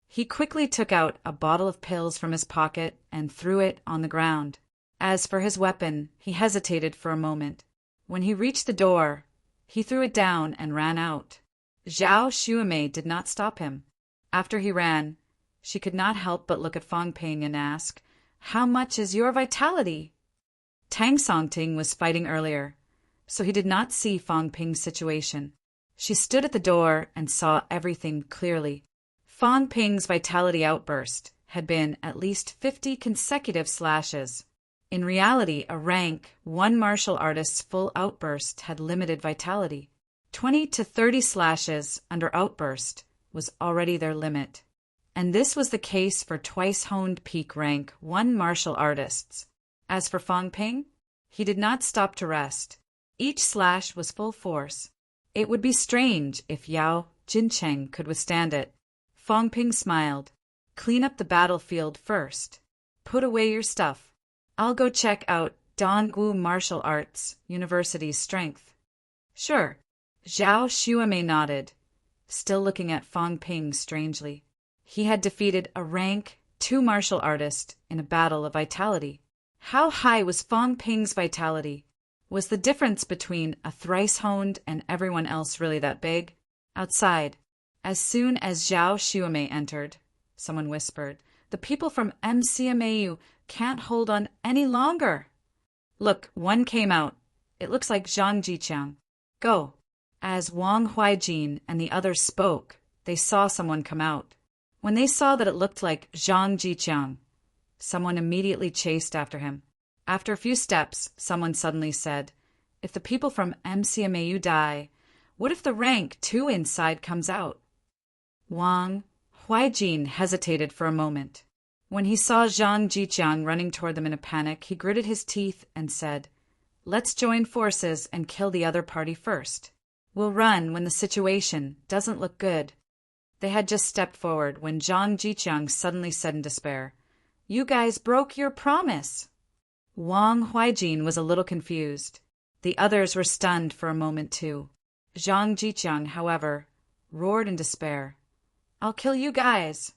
He quickly took out a bottle of pills from his pocket and threw it on the ground. As for his weapon, he hesitated for a moment. When he reached the door, he threw it down and ran out. Zhao Xuemei did not stop him. After he ran, she could not help but look at Fong Ping and ask, "How much is your vitality?" Tang Songting was fighting earlier, so he did not see Fong Ping's situation. She stood at the door and saw everything clearly. Fong Ping's vitality outburst had been at least 50 consecutive slashes. In reality, a rank 1 martial artist's full outburst had limited vitality. 20 to 30 slashes under outburst was already their limit. And this was the case for twice-honed peak rank 1 martial artists. As for Fong Ping, He did not stop to rest. Each slash was full force. It would be strange if Yao Jincheng could withstand it. Fong Ping smiled. Clean up the battlefield first. Put away your stuff. I'll go check out Dongwu Martial Arts University's strength. Sure. Zhao Xuemei nodded, still looking at Fong Ping strangely. He had defeated a rank 2 martial artist in a battle of vitality. How high was Fong Ping's vitality? Was the difference between a thrice-honed and everyone else really that big? Outside, as soon as Zhao Xuemei entered, someone whispered, "The people from MCMAU can't hold on any longer." Look, one came out. It looks like Zhang Jiqiang. Go. As Wang Huaijin and the others spoke, they saw someone come out. When they saw that it looked like Zhang Jiqiang, someone immediately chased after him. After a few steps, someone suddenly said, "If the people from MCMAU die, what if the rank 2 inside comes out?" Wang Huaijin hesitated for a moment. When he saw Zhang Jiqiang running toward them in a panic, he gritted his teeth and said, "Let's join forces and kill the other party first. We'll run when the situation doesn't look good." They had just stepped forward when Zhang Jiqiang suddenly said in despair, "You guys broke your promise." Wang Huaijin was a little confused. The others were stunned for a moment too. Zhang Jiqiang, however, roared in despair, "I'll kill you guys."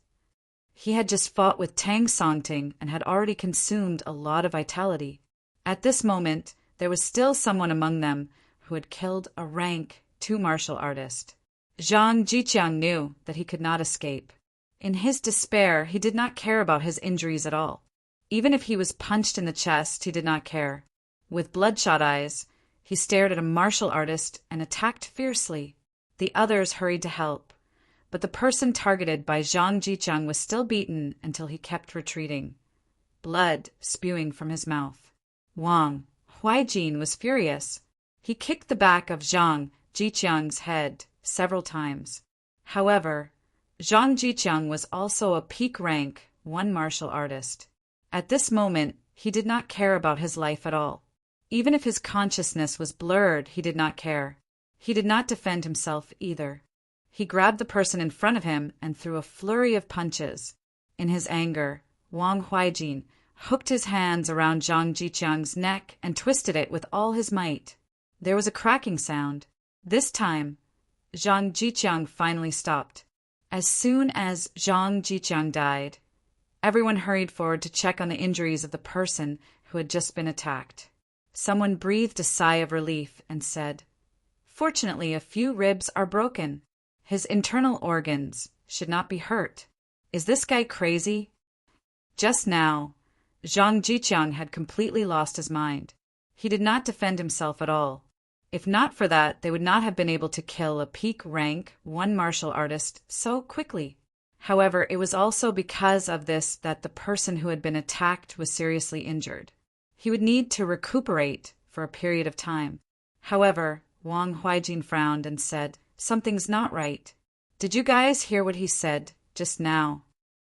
He had just fought with Tang Songting and had already consumed a lot of vitality. At this moment, there was still someone among them who had killed a rank 2 martial artist. Zhang Jiqiang knew that he could not escape. In his despair, he did not care about his injuries at all. Even if he was punched in the chest, he did not care. With bloodshot eyes, he stared at a martial artist and attacked fiercely. The others hurried to help, but the person targeted by Zhang Jiqiang was still beaten until he kept retreating, blood spewing from his mouth. Wang Huaijin was furious. He kicked the back of Zhang Jiqiang's head several times. However, Zhang Jiqiang was also a peak rank 1 martial artist. At this moment, he did not care about his life at all. Even if his consciousness was blurred, he did not care. He did not defend himself either. He grabbed the person in front of him and threw a flurry of punches. In his anger, Wang Huaijin hooked his hands around Zhang Jiqiang's neck and twisted it with all his might. There was a cracking sound. This time, Zhang Jiqiang finally stopped. As soon as Zhang Jiqiang died, everyone hurried forward to check on the injuries of the person who had just been attacked. Someone breathed a sigh of relief and said, "Fortunately, a few ribs are broken. His internal organs should not be hurt. Is this guy crazy?" Just now, Zhang Jiqiang had completely lost his mind. He did not defend himself at all. If not for that, they would not have been able to kill a peak rank 1 martial artist so quickly. However, it was also because of this that the person who had been attacked was seriously injured. He would need to recuperate for a period of time. However, Wang Huaijin frowned and said, "Something's not right. Did you guys hear what he said just now?"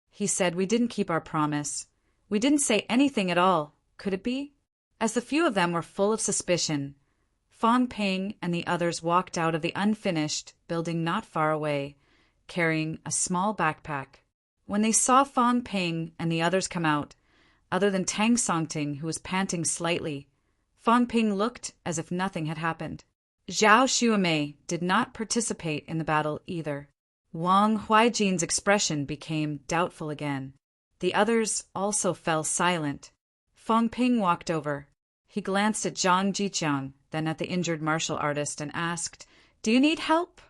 He said, "We didn't keep our promise. We didn't say anything at all. Could it be?" As the few of them were full of suspicion, Fong Ping and the others walked out of the unfinished building not far away, carrying a small backpack. When they saw Fong Ping and the others come out, other than Tang Songting, who was panting slightly, Fong Ping looked as if nothing had happened. Zhao Xuemei did not participate in the battle either. Wang Huaijin's expression became doubtful again. The others also fell silent. Fong Ping walked over. He glanced at Zhang Jiqiang, then at the injured martial artist, and asked, "Do you need help?"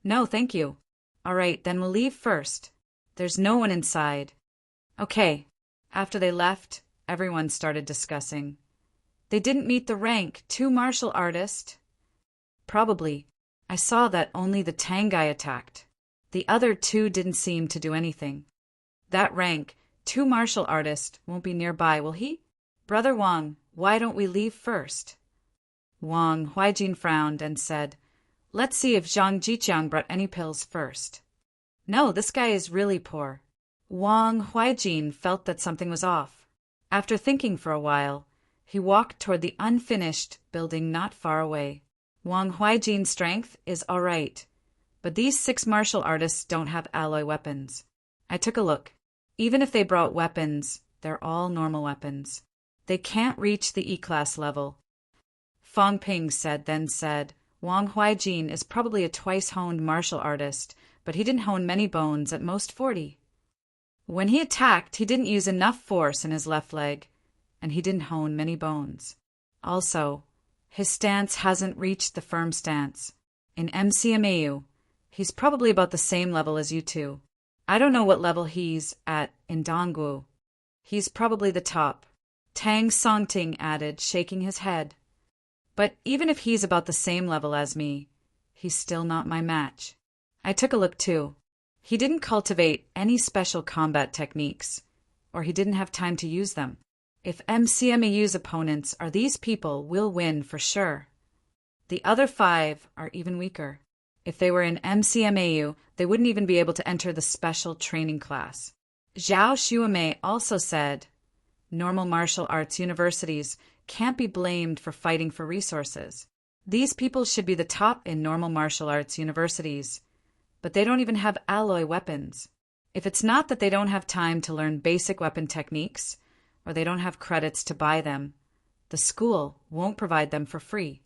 "No, thank you." "All right, then we'll leave first. There's no one inside." "Okay." After they left, everyone started discussing. "They didn't meet the rank 2 martial artist." "Probably. I saw that only the Tang guy attacked. The other 2 didn't seem to do anything. That rank 2 martial artist won't be nearby, will he? Brother Wang, why don't we leave first?" Wang Huaijin frowned and said, "Let's see if Zhang Jiqiang brought any pills first." "No, this guy is really poor." Wang Huaijin felt that something was off. After thinking for a while, He walked toward the unfinished building not far away. Wang Huijin's strength is all right, but these 6 martial artists don't have alloy weapons. I took a look. Even if they brought weapons, they're all normal weapons. They can't reach the E-class level. Fang Ping then said, Wang Huijin is probably a twice-honed martial artist, but he didn't hone many bones, at most 40. When he attacked, he didn't use enough force in his left leg, and he didn't hone many bones. Also, his stance hasn't reached the firm stance. In MCMAU, he's probably about the same level as you two. I don't know what level he's at in Dongwu. He's probably the top. Tang Songting added, shaking his head. But even if he's about the same level as me, he's still not my match. I took a look too. He didn't cultivate any special combat techniques, or he didn't have time to use them. If MCMAU's opponents are these people, we'll win for sure. The other 5 are even weaker. If they were in MCMAU, they wouldn't even be able to enter the special training class. Zhao Xuemei also said, normal martial arts universities can't be blamed for fighting for resources. These people should be the top in normal martial arts universities, but they don't even have alloy weapons. If it's not that they don't have time to learn basic weapon techniques, or they don't have credits to buy them, the school won't provide them for free.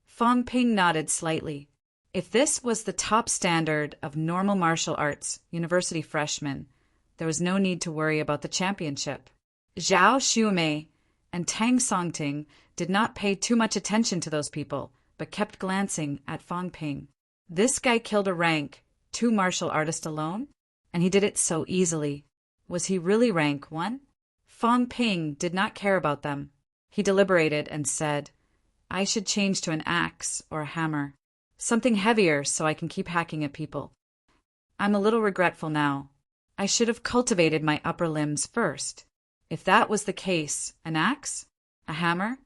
Fang Ping nodded slightly. If this was the top standard of normal martial arts university freshmen, there was no need to worry about the championship. Zhao Xuemei and Tang Songting did not pay too much attention to those people, but kept glancing at Fang Ping. This guy killed a rank 2 martial artist alone? And he did it so easily. Was he really rank 1? Fang Ping did not care about them. He deliberated and said, I should change to an axe or a hammer. Something heavier so I can keep hacking at people. I'm a little regretful now. I should have cultivated my upper limbs first. If that was the case, an axe? A hammer?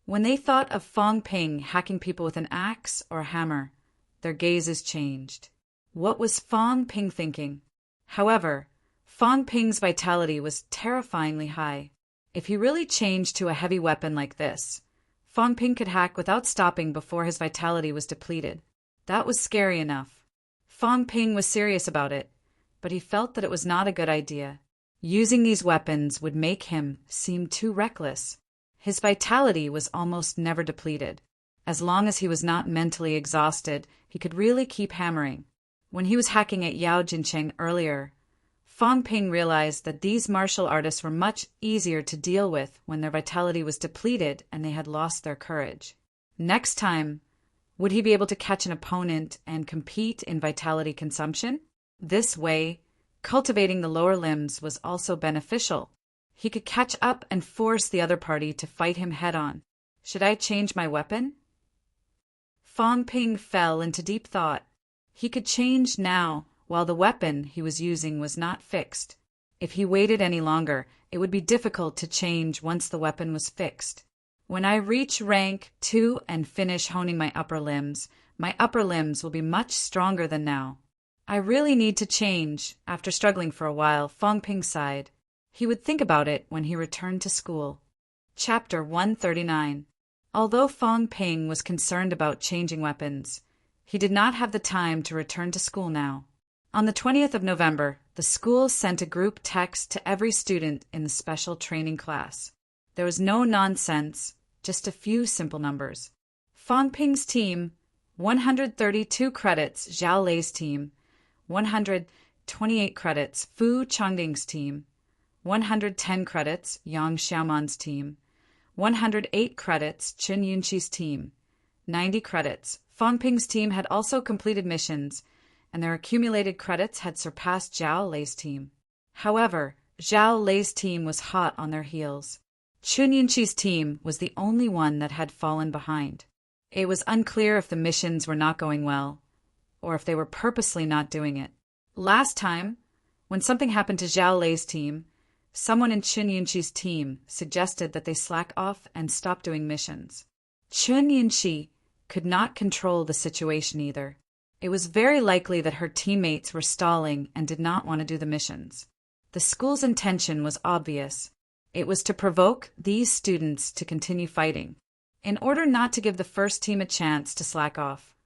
When they thought of Fang Ping hacking people with an axe or a hammer, their gazes changed. What was Fang Ping thinking? However, Fang Ping's vitality was terrifyingly high. If he really changed to a heavy weapon like this, Fang Ping could hack without stopping before his vitality was depleted. That was scary enough. Fang Ping was serious about it, but he felt that it was not a good idea. Using these weapons would make him seem too reckless. His vitality was almost never depleted. As long as he was not mentally exhausted, he could really keep hammering. When he was hacking at Yao Jincheng earlier, Fang Ping realized that these martial artists were much easier to deal with when their vitality was depleted and they had lost their courage. Next time, would he be able to catch an opponent and compete in vitality consumption? This way, cultivating the lower limbs was also beneficial. He could catch up and force the other party to fight him head-on. Should I change my weapon? Fang Ping fell into deep thought. He could change now, while the weapon he was using was not fixed. If he waited any longer, it would be difficult to change once the weapon was fixed. When I reach rank 2 and finish honing my upper limbs will be much stronger than now. I really need to change. After struggling for a while, Fang Ping sighed. He would think about it when he returned to school. Chapter 139. Although Fang Ping was concerned about changing weapons, he did not have the time to return to school now. On the 20th of November, the school sent a group text to every student in the special training class. There was no nonsense, just a few simple numbers. Fang Ping's team, 132 credits. Zhao Lei's team, 128 credits. Fu Changding's team, 110 credits. Yang Xiaoman's team, 108 credits. Chen Yunqi's team, 90 credits. Fang Ping's team had also completed missions, and their accumulated credits had surpassed Zhao Lei's team. However, Zhao Lei's team was hot on their heels. Chen Yunqi's team was the only one that had fallen behind. It was unclear if the missions were not going well, or if they were purposely not doing it. Last time, when something happened to Zhao Lei's team, someone in Chen Yunqi's team suggested that they slack off and stop doing missions. Chen Yunqi could not control the situation either. It was very likely that her teammates were stalling and did not want to do the missions. The school's intention was obvious. It was to provoke these students to continue fighting, in order not to give the first team a chance to slack off.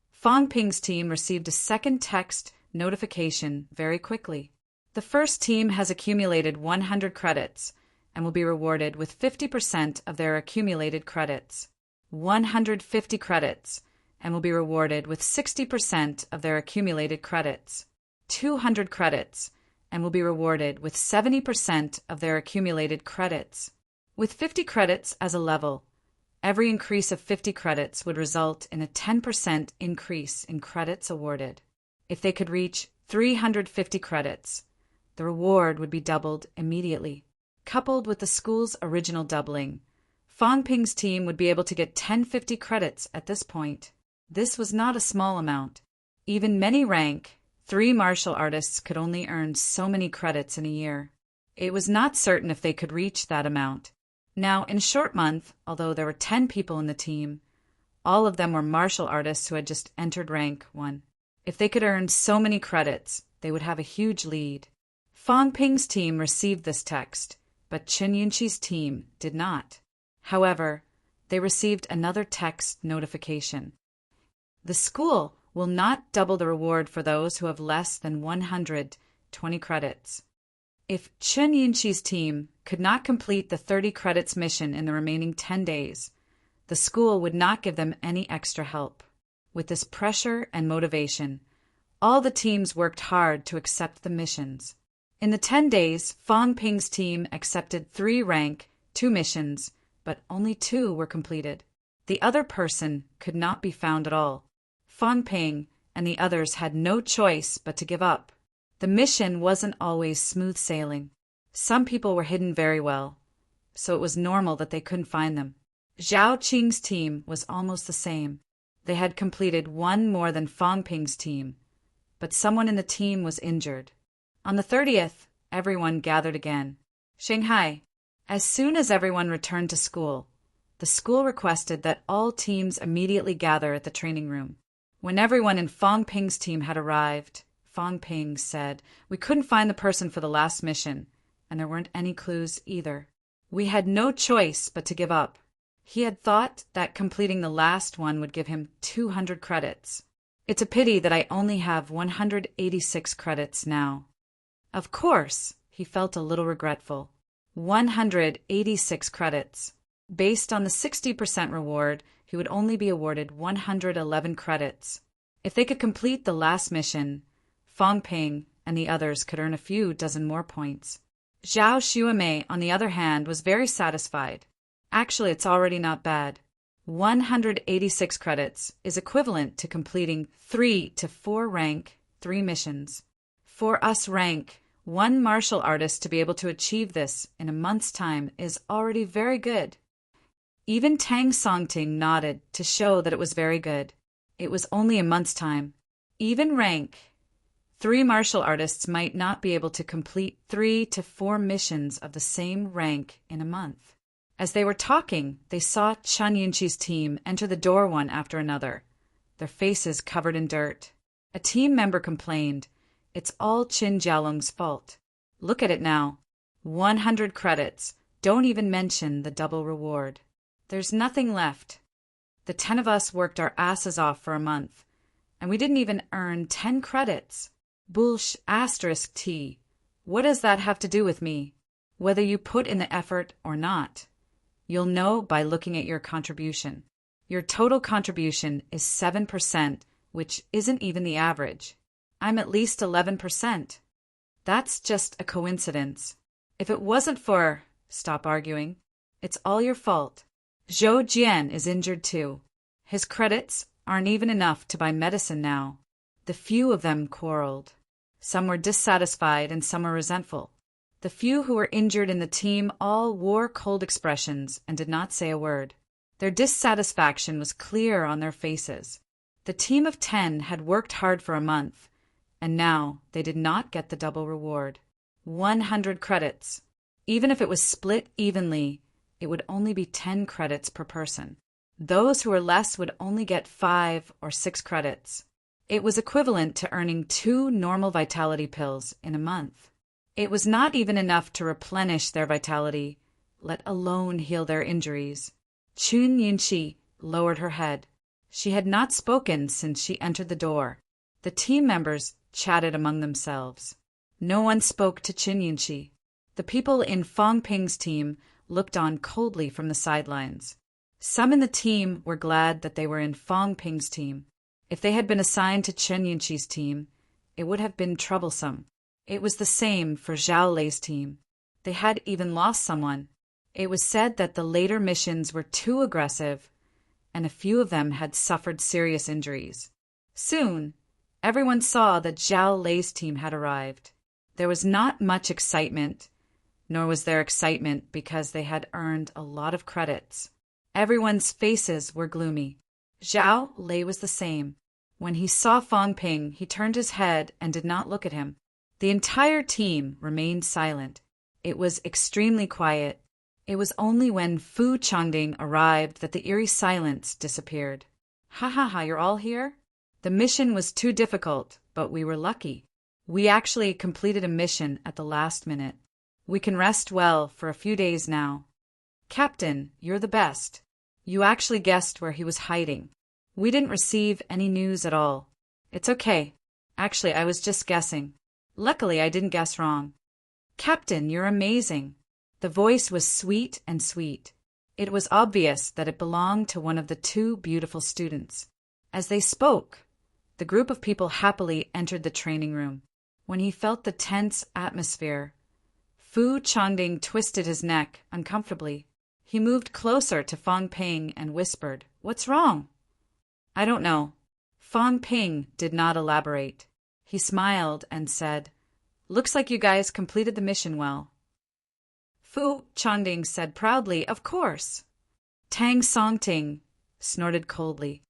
Fang Ping's team received a second text notification very quickly. The first team has accumulated 100 credits and will be rewarded with 50% of their accumulated credits. 150 credits and will be rewarded with 60% of their accumulated credits. 200 credits and will be rewarded with 70% of their accumulated credits. With 50 credits as a level, every increase of 50 credits would result in a 10% increase in credits awarded. If they could reach 350 credits, the reward would be doubled immediately. Coupled with the school's original doubling, Fang Ping's team would be able to get 1050 credits at this point. This was not a small amount. Even many rank 3 martial artists could only earn so many credits in a year. It was not certain if they could reach that amount. Now, in a short month, although there were 10 people in the team, all of them were martial artists who had just entered rank 1. If they could earn so many credits, they would have a huge lead. Fang Ping's team received this text, but Chen Yunqi's team did not. However, they received another text notification. The school will not double the reward for those who have less than 120 credits. If Chen Yunqi's team could not complete the 30 credits mission in the remaining 10 days, the school would not give them any extra help. With this pressure and motivation, all the teams worked hard to accept the missions. In the 10 days, Fang Ping's team accepted 3 rank 2 missions, but only 2 were completed. The other person could not be found at all. Fang Ping and the others had no choice but to give up. The mission wasn't always smooth sailing. Some people were hidden very well, so it was normal that they couldn't find them. Zhao Qing's team was almost the same. They had completed 1 more than Fang Ping's team, but someone in the team was injured. On the 30th, everyone gathered again. Shanghai. As soon as everyone returned to school, the school requested that all teams immediately gather at the training room. When everyone in Fang Ping's team had arrived, Fang Ping said, "We couldn't find the person for the last mission, and there weren't any clues either. We had no choice but to give up." He had thought that completing the last one would give him 200 credits. It's a pity that I only have 186 credits now. Of course, he felt a little regretful. 186 credits. Based on the 60% reward, he would only be awarded 111 credits. If they could complete the last mission, Fang Ping and the others could earn a few dozen more points. Zhao Xuemei, on the other hand, was very satisfied. Actually, it's already not bad. 186 credits is equivalent to completing 3 to 4 rank 3 missions. For us rank 1 martial artist to be able to achieve this in a month's time is already very good. Even Tang Songting nodded to show that it was very good. It was only a month's time. Even rank 3 martial artists might not be able to complete 3 to 4 missions of the same rank in a month. As they were talking, they saw Chen Yunqi's team enter the door one after another, their faces covered in dirt. A team member complained, "It's all Qin Jialong's fault. Look at it now. 100 credits. Don't even mention the double reward. There's nothing left. The 10 of us worked our asses off for a month, and we didn't even earn 10 credits. *T. What does that have to do with me? Whether you put in the effort or not, you'll know by looking at your contribution. Your total contribution is 7%, which isn't even the average. I'm at least 11%. That's just a coincidence. If it wasn't for..." "Stop arguing. It's all your fault. Zhou Jian is injured too. His credits aren't even enough to buy medicine now." The few of them quarreled. Some were dissatisfied and some were resentful. The few who were injured in the team all wore cold expressions and did not say a word. Their dissatisfaction was clear on their faces. The team of 10 had worked hard for a month, and now they did not get the double reward. 100 credits. Even if it was split evenly, it would only be 10 credits per person. Those who were less would only get 5 or 6 credits. It was equivalent to earning 2 normal vitality pills in a month. It was not even enough to replenish their vitality, let alone heal their injuries. Chun Yinshi lowered her head. She had not spoken since she entered the door. The team members chatted among themselves. No one spoke to Chun Yinshi. The people in Fong Ping's team looked on coldly from the sidelines. Some in the team were glad that they were in Fong Ping's team. If they had been assigned to Chun Yinshi's team, it would have been troublesome. It was the same for Zhao Lei's team. They had even lost someone. It was said that the later missions were too aggressive, and a few of them had suffered serious injuries. Soon, everyone saw that Zhao Lei's team had arrived. There was not much excitement, nor was there excitement because they had earned a lot of credits. Everyone's faces were gloomy. Zhao Lei was the same. When he saw Fong Ping, he turned his head and did not look at him. The entire team remained silent. It was extremely quiet. It was only when Fu Changding arrived that the eerie silence disappeared. Ha ha ha, you're all here? The mission was too difficult, but we were lucky. We actually completed a mission at the last minute. We can rest well for a few days now. Captain, you're the best. You actually guessed where he was hiding. We didn't receive any news at all. It's okay. Actually, I was just guessing. Luckily, I didn't guess wrong. Captain, you're amazing. The voice was sweet and sweet. It was obvious that it belonged to one of the two beautiful students. As they spoke, the group of people happily entered the training room. When he felt the tense atmosphere, Fu Changding twisted his neck uncomfortably. He moved closer to Fong Ping and whispered, "What's wrong?" "I don't know." Fong Ping did not elaborate. He smiled and said, "Looks like you guys completed the mission well." Fu Changding said proudly, "Of course." Tang Songting snorted coldly.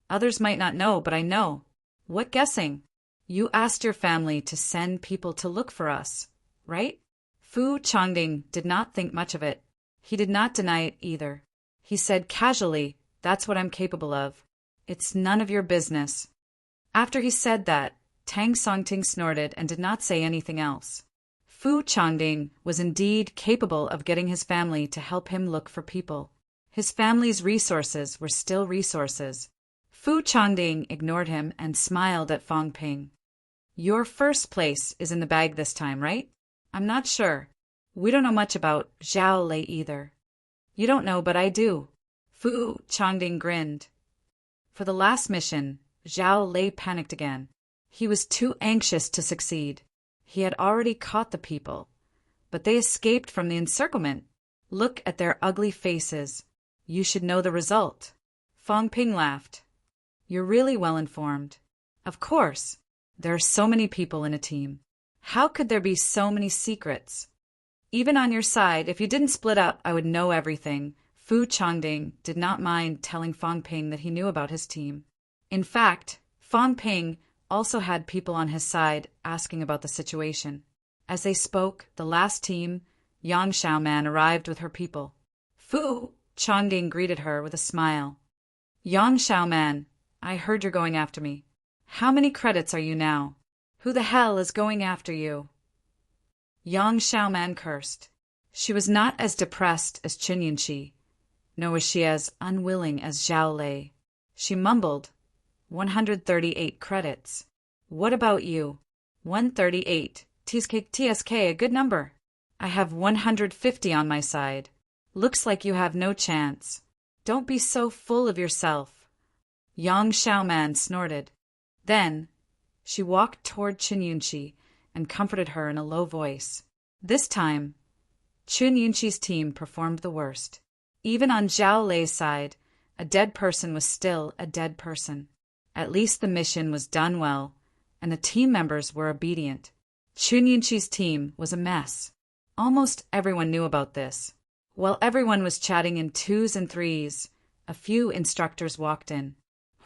"Others might not know, but I know." "What guessing? You asked your family to send people to look for us, right?" Fu Changding did not think much of it. He did not deny it either. He said casually, "That's what I'm capable of. It's none of your business." After he said that, Tang Songting snorted and did not say anything else. Fu Changding was indeed capable of getting his family to help him look for people. His family's resources were still resources. Fu Changding ignored him and smiled at Fong Ping. "Your first place is in the bag this time, right?" "I'm not sure. We don't know much about Zhao Lei either." "You don't know, but I do." Fu Changding grinned. For the last mission, Zhao Lei panicked again. He was too anxious to succeed. He had already caught the people, but they escaped from the encirclement. Look at their ugly faces. You should know the result. Fong Ping laughed. "You're really well informed." "Of course. There are so many people in a team. How could there be so many secrets?" "Even on your side, if you didn't split up, I would know everything." Fu Changding did not mind telling Fong Ping that he knew about his team. In fact, Fong Ping also had people on his side asking about the situation. As they spoke, the last team, Yang Xiaoman, arrived with her people. Fu Changding greeted her with a smile. "Yang Xiaoman, I heard you're going after me. How many credits are you now? Who the hell is going after you?" Yang Xiaoman cursed. She was not as depressed as Chun Yinshi, nor was she as unwilling as Zhao Lei. She mumbled, 138 credits. "What about you?" 138. TSK, a good number. "I have 150 on my side. Looks like you have no chance." "Don't be so full of yourself." Yang Xiaoman snorted. Then she walked toward Chun Yinshi and comforted her in a low voice. This time, Chun Yinshi's team performed the worst. Even on Zhao Lei's side, a dead person was still a dead person. At least the mission was done well, and the team members were obedient. Chun Yinshi's team was a mess. Almost everyone knew about this. While everyone was chatting in twos and threes, a few instructors walked in.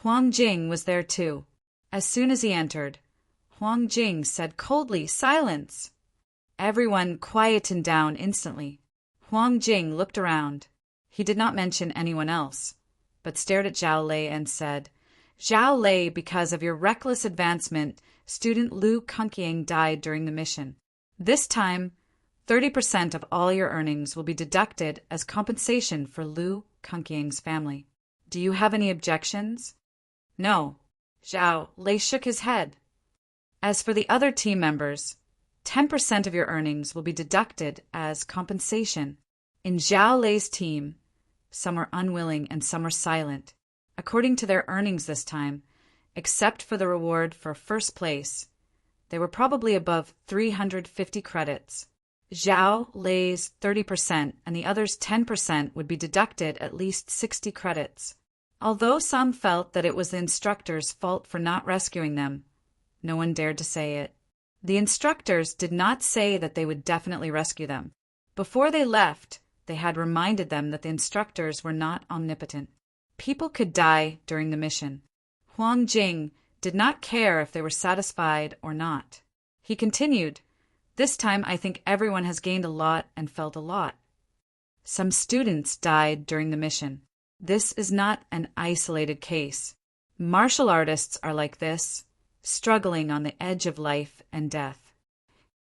Huang Jing was there too. As soon as he entered, Huang Jing said coldly, "Silence!" Everyone quietened down instantly. Huang Jing looked around. He did not mention anyone else, but stared at Zhao Lei and said, "Zhao Lei, because of your reckless advancement, student Lu Kunqiang died during the mission. This time, 30% of all your earnings will be deducted as compensation for Lu Kunqiang's family. Do you have any objections? No. Zhao Lei shook his head. As for the other team members, 10% of your earnings will be deducted as compensation. In Zhao Lei's team, some were unwilling and some were silent. According to their earnings this time, except for the reward for first place, they were probably above 350 credits. Zhao Lei's 30% and the others' 10% would be deducted at least 60 credits. Although some felt that it was the instructor's fault for not rescuing them, no one dared to say it. The instructors did not say that they would definitely rescue them. Before they left, they had reminded them that the instructors were not omnipotent. People could die during the mission. Huang Jing did not care if they were satisfied or not. He continued, "This time I think everyone has gained a lot and felt a lot. Some students died during the mission. This is not an isolated case. Martial artists are like this, struggling on the edge of life and death.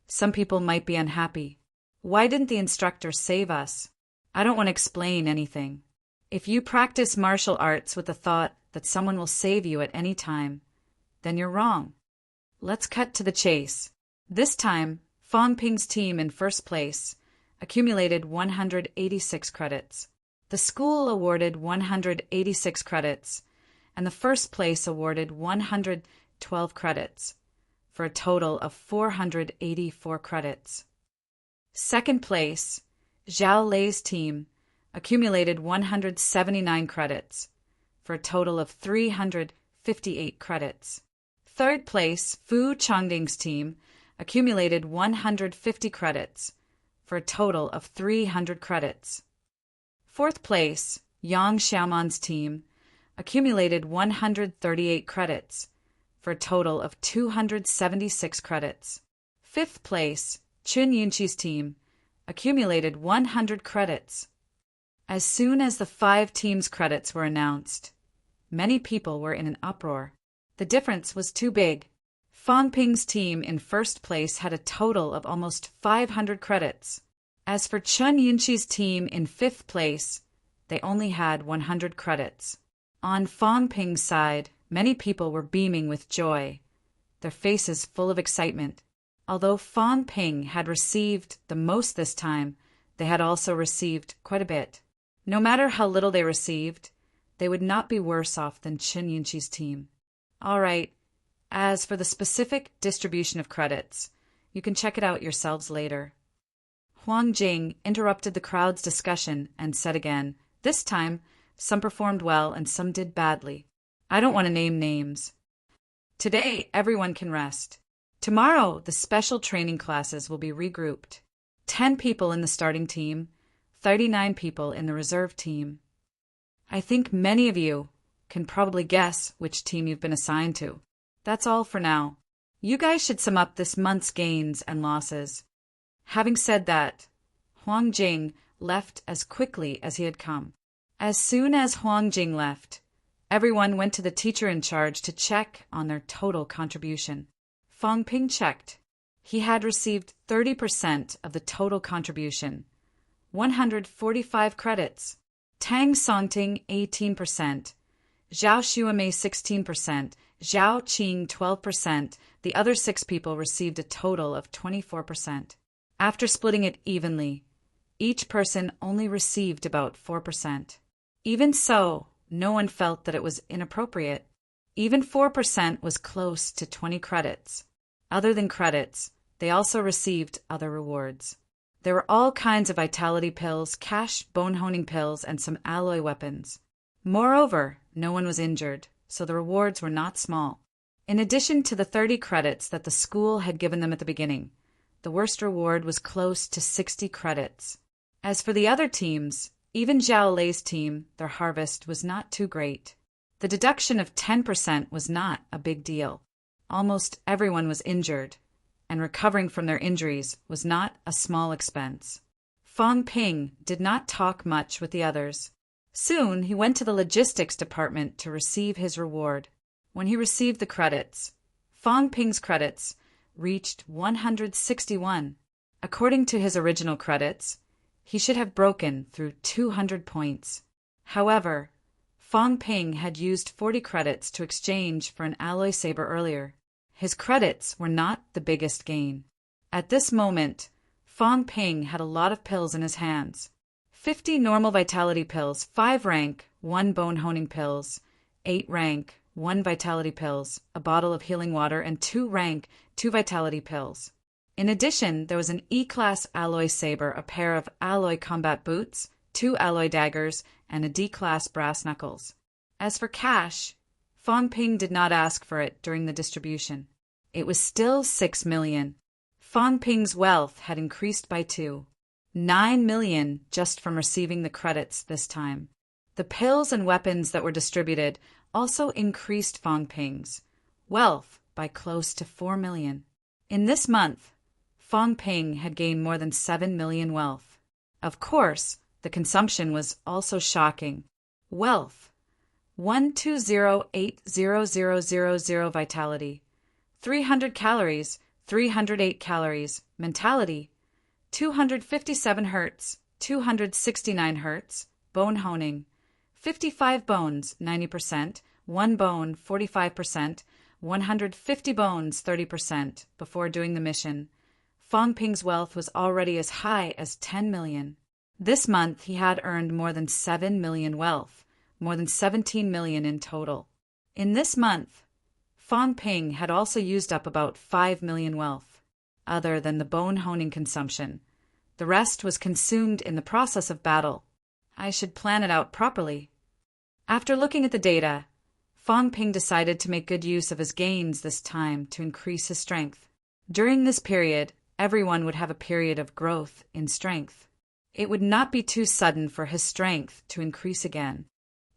Some people might be unhappy. Why didn't the instructor save us? I don't want to explain anything. If you practice martial arts with the thought that someone will save you at any time, then you're wrong. Let's cut to the chase. This time, Fang Ping's team in first place accumulated 186 credits. The school awarded 186 credits, and the first place awarded 112 credits, for a total of 484 credits. Second place, Zhao Lei's team accumulated 179 credits, for a total of 358 credits. Third place, Fu Changding's team accumulated 150 credits, for a total of 300 credits. Fourth place, Yang Xiaoman's team accumulated 138 credits, for a total of 276 credits. Fifth place, Chun Yunqi's team accumulated 100 credits. As soon as the 5 teams' credits were announced, many people were in an uproar. The difference was too big. Fang Ping's team in first place had a total of almost 500 credits. As for Chun Yunqi's team in fifth place, they only had 100 credits. On Fang Ping's side, many people were beaming with joy, their faces full of excitement. Although Fang Ping had received the most this time, they had also received quite a bit. No matter how little they received, they would not be worse off than Chun Yunqi's team. All right, as for the specific distribution of credits, you can check it out yourselves later. Huang Jing interrupted the crowd's discussion and said again, "This time, some performed well and some did badly. I don't want to name names. Today, everyone can rest. Tomorrow, the special training classes will be regrouped. 10 people in the starting team, 39 people in the reserve team. I think many of you can probably guess which team you've been assigned to. That's all for now. You guys should sum up this month's gains and losses." Having said that, Huang Jing left as quickly as he had come. As soon as Huang Jing left, everyone went to the teacher in charge to check on their total contribution. Fang Ping checked. He had received 30% of the total contribution, 145 credits. Tang Songting 18%, Zhao Xuemei 16%, Zhao Qing 12%. The other 6 people received a total of 24%. After splitting it evenly, each person only received about 4%. Even so, no one felt that it was inappropriate. Even 4% was close to 20 credits. Other than credits, they also received other rewards. There were all kinds of vitality pills, cash bone-honing pills, and some alloy weapons. Moreover, no one was injured, so the rewards were not small. In addition to the 30 credits that the school had given them at the beginning, the worst reward was close to 60 credits. As for the other teams, even Zhao Lei's team, their harvest was not too great. The deduction of 10% was not a big deal. Almost everyone was injured, and recovering from their injuries was not a small expense. Fang Ping did not talk much with the others. Soon he went to the logistics department to receive his reward. When he received the credits, Fang Ping's credits reached 161. According to his original credits, he should have broken through 200 points. However, Fong Ping had used 40 credits to exchange for an alloy saber earlier. His credits were not the biggest gain. At this moment, Fong Ping had a lot of pills in his hands. 50 normal vitality pills, 5 rank, 1 bone honing pills, 8 rank, 1 vitality pills, a bottle of healing water, and 2 rank, 2 vitality pills. In addition, there was an E-class alloy saber, a pair of alloy combat boots, 2 alloy daggers, and a D-class brass knuckles. As for cash, Fong Ping did not ask for it during the distribution. It was still 6 million. Fong Ping's wealth had increased by 9 million just from receiving the credits this time. The pills and weapons that were distributed also increased Fong Ping's wealth by close to 4 million. In this month, Fong Ping had gained more than 7 million wealth. Of course, the consumption was also shocking. Wealth: 120,800,000 vitality, 300 calories, 308 calories, mentality, 257 hertz, 269 hertz, bone honing, 55 bones, 90%, 1 bone, 45%, 150 bones, 30%. Before doing the mission, Fong Ping's wealth was already as high as 10 million. This month he had earned more than 7 million wealth, more than 17 million in total. In this month, Fong Ping had also used up about 5 million wealth. Other than the bone honing consumption, the rest was consumed in the process of battle. I should plan it out properly. After looking at the data, Fong Ping decided to make good use of his gains this time to increase his strength. During this period, everyone would have a period of growth in strength. It would not be too sudden for his strength to increase again.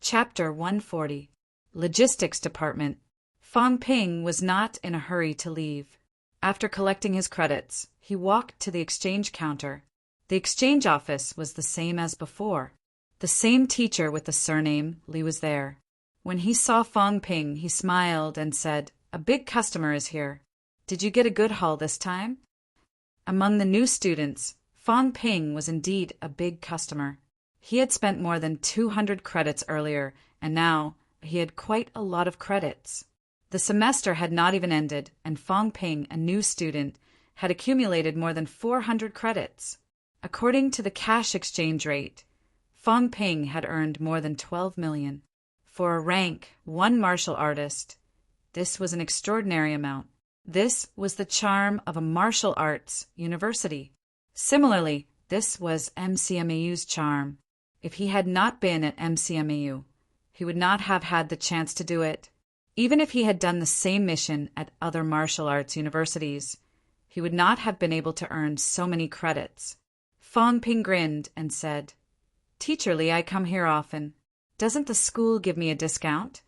Chapter 140. Logistics Department. Fong Ping was not in a hurry to leave. After collecting his credits, he walked to the exchange counter. The exchange office was the same as before. The same teacher with the surname Li was there. When he saw Fong Ping, he smiled and said, "A big customer is here. Did you get a good haul this time?" Among the new students, Fong Ping was indeed a big customer. He had spent more than 200 credits earlier, and now he had quite a lot of credits. The semester had not even ended, and Fong Ping, a new student, had accumulated more than 400 credits. According to the cash exchange rate, Fong Ping had earned more than 12 million. For a rank 1 martial artist, this was an extraordinary amount. This was the charm of a martial arts university. Similarly, this was MCMAU's charm. If he had not been at MCMAU, he would not have had the chance to do it. Even if he had done the same mission at other martial arts universities, he would not have been able to earn so many credits. Fong Ping grinned and said, "Teacher Li, I come here often. Doesn't the school give me a discount?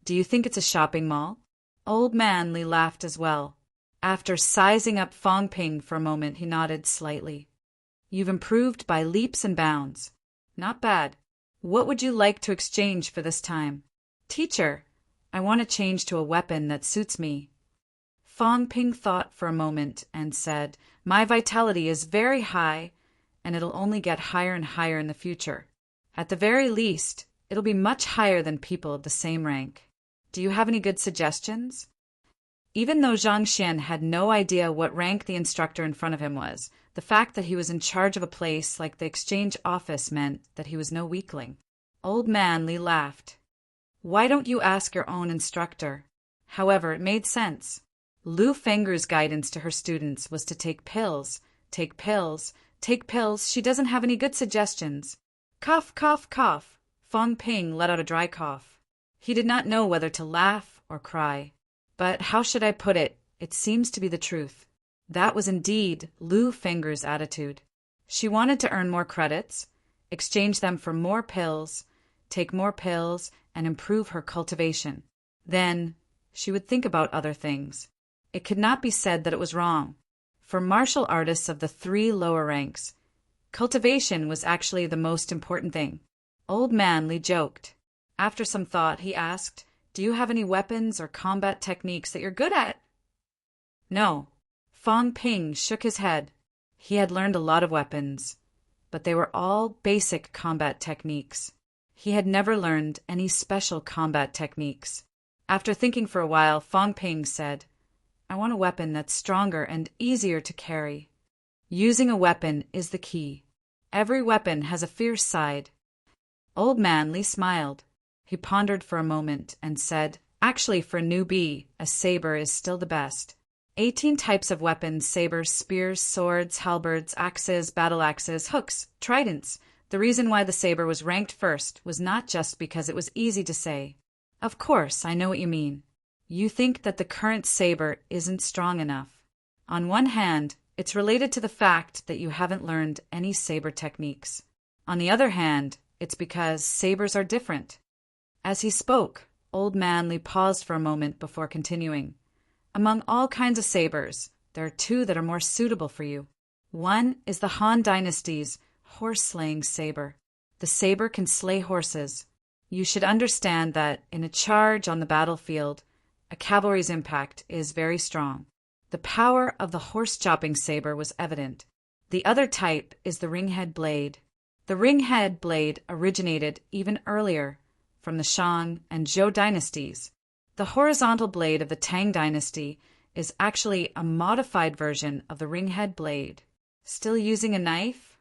Do you think it's a shopping mall?" Old man Li laughed as well. After sizing up Fong Ping for a moment, he nodded slightly. "You've improved by leaps and bounds. Not bad. What would you like to exchange for this time?" "Teacher, I want to change to a weapon that suits me." Fong Ping thought for a moment and said, "My vitality is very high, and it'll only get higher and higher in the future. At the very least, it'll be much higher than people of the same rank. Do you have any good suggestions?" Even though Zhang Xian had no idea what rank the instructor in front of him was, the fact that he was in charge of a place like the exchange office meant that he was no weakling. Old man Li laughed. "Why don't you ask your own instructor?" However, it made sense. Lu Fengru's guidance to her students was to take pills, take pills, take pills. She doesn't have any good suggestions. Cough, cough, cough. Fong Ping let out a dry cough. He did not know whether to laugh or cry. But how should I put it? It seems to be the truth. That was indeed Lu Fengru's attitude. She wanted to earn more credits, exchange them for more pills, take more pills, and improve her cultivation. Then she would think about other things. It could not be said that it was wrong. For martial artists of the 3 lower ranks, cultivation was actually the most important thing. Old man Li joked. After some thought, he asked, "Do you have any weapons or combat techniques that you're good at?" "No." Fong Ping shook his head. He had learned a lot of weapons, but they were all basic combat techniques. He had never learned any special combat techniques. After thinking for a while, Fong Ping said, "I want a weapon that's stronger and easier to carry." Using a weapon is the key. Every weapon has a fierce side. Old Man Li smiled. He pondered for a moment and said, "Actually, for a newbie, a saber is still the best. 18 types of weapons: sabers, spears, swords, halberds, axes, battle axes, hooks, tridents. The reason why the saber was ranked first was not just because it was easy to say. Of course, I know what you mean. You think that the current saber isn't strong enough. On one hand, it's related to the fact that you haven't learned any saber techniques. On the other hand, it's because sabers are different." As he spoke, Old Man Li paused for a moment before continuing. "Among all kinds of sabers, there are two that are more suitable for you. One is the Han Dynasty's horse-slaying saber. The saber can slay horses. You should understand that in a charge on the battlefield, a cavalry's impact is very strong. The power of the horse-chopping saber was evident. The other type is the ringhead blade. The ringhead blade originated even earlier, from the Shang and Zhou dynasties. The horizontal blade of the Tang dynasty is actually a modified version of the ringhead blade. Still using a knife?"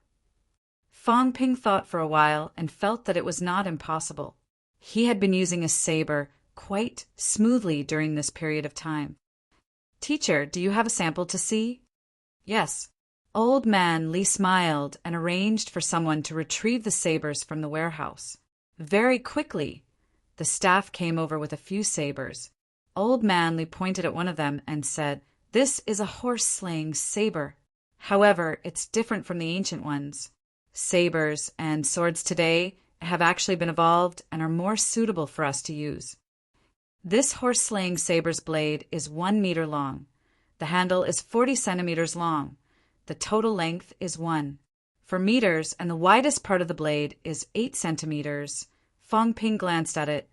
Fong Ping thought for a while and felt that it was not impossible. He had been using a saber quite smoothly during this period of time. "Teacher, do you have a sample to see?" "Yes." Old Man Li smiled and arranged for someone to retrieve the sabers from the warehouse. Very quickly, the staff came over with a few sabers. Old Man Li pointed at one of them and said, "This is a horse-slaying saber. However, it's different from the ancient ones. Sabers and swords today have actually been evolved and are more suitable for us to use. This horse-slaying saber's blade is 1 meter long. The handle is 40 centimeters long. The total length is 1 for meters, and the widest part of the blade is 8 centimeters. Fong Ping glanced at it,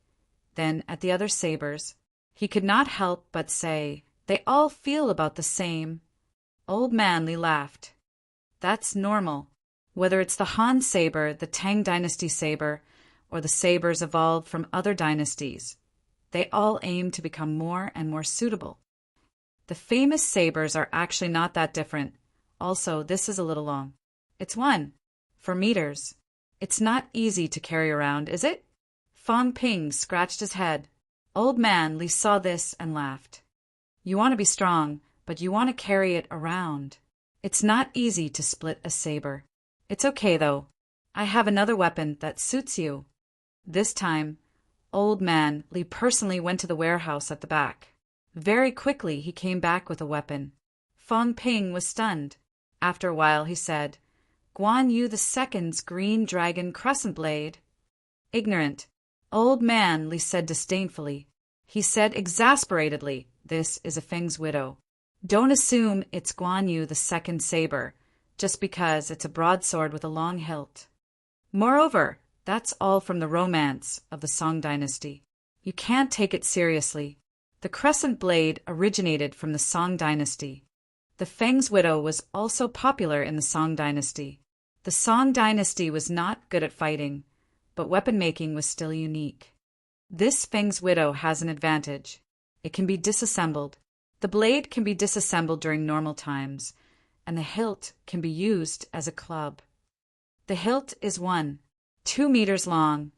then at the other sabers. He could not help but say, "They all feel about the same." Old Man Li laughed. "That's normal. Whether it's the Han saber, the Tang dynasty saber, or the sabers evolved from other dynasties, they all aim to become more and more suitable. The famous sabers are actually not that different. Also, this is a little long. It's 1 for meters. It's not easy to carry around, is it?" Fong Ping scratched his head. Old Man Li saw this and laughed. "You want to be strong, but you want to carry it around. It's not easy to split a saber. It's okay, though. I have another weapon that suits you." This time, Old Man Li personally went to the warehouse at the back. Very quickly, he came back with a weapon. Fong Ping was stunned. After a while, he said, "Guan Yu II's green dragon crescent blade." "Ignorant." Old Man Li said disdainfully. He said exasperatedly, "This is a Feng's widow. Don't assume it's Guan Yu II's saber, just because it's a broadsword with a long hilt. Moreover, that's all from the romance of the Song dynasty. You can't take it seriously. The crescent blade originated from the Song dynasty. The Feng's widow was also popular in the Song dynasty. The Song dynasty was not good at fighting, but weapon making was still unique. This Feng's widow has an advantage. It can be disassembled. The blade can be disassembled during normal times, and the hilt can be used as a club. The hilt is 2 meters long,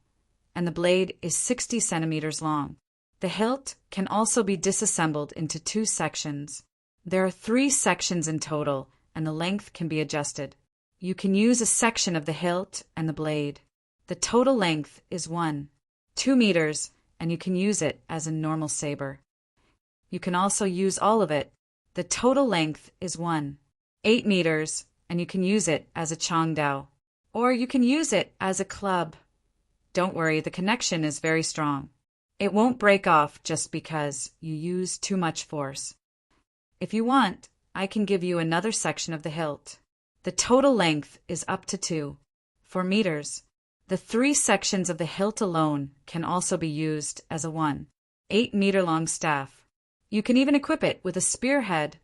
and the blade is 60 centimeters long. The hilt can also be disassembled into 2 sections. There are 3 sections in total, and the length can be adjusted. You can use a section of the hilt and the blade. The total length is 2 meters, and you can use it as a normal saber. You can also use all of it. The total length is 8 meters, and you can use it as a chongdao. Or you can use it as a club. Don't worry, the connection is very strong. It won't break off just because you use too much force. If you want, I can give you another section of the hilt. The total length is up to 4 meters. The 3 sections of the hilt alone can also be used as a 8-meter long staff. You can even equip it with a spearhead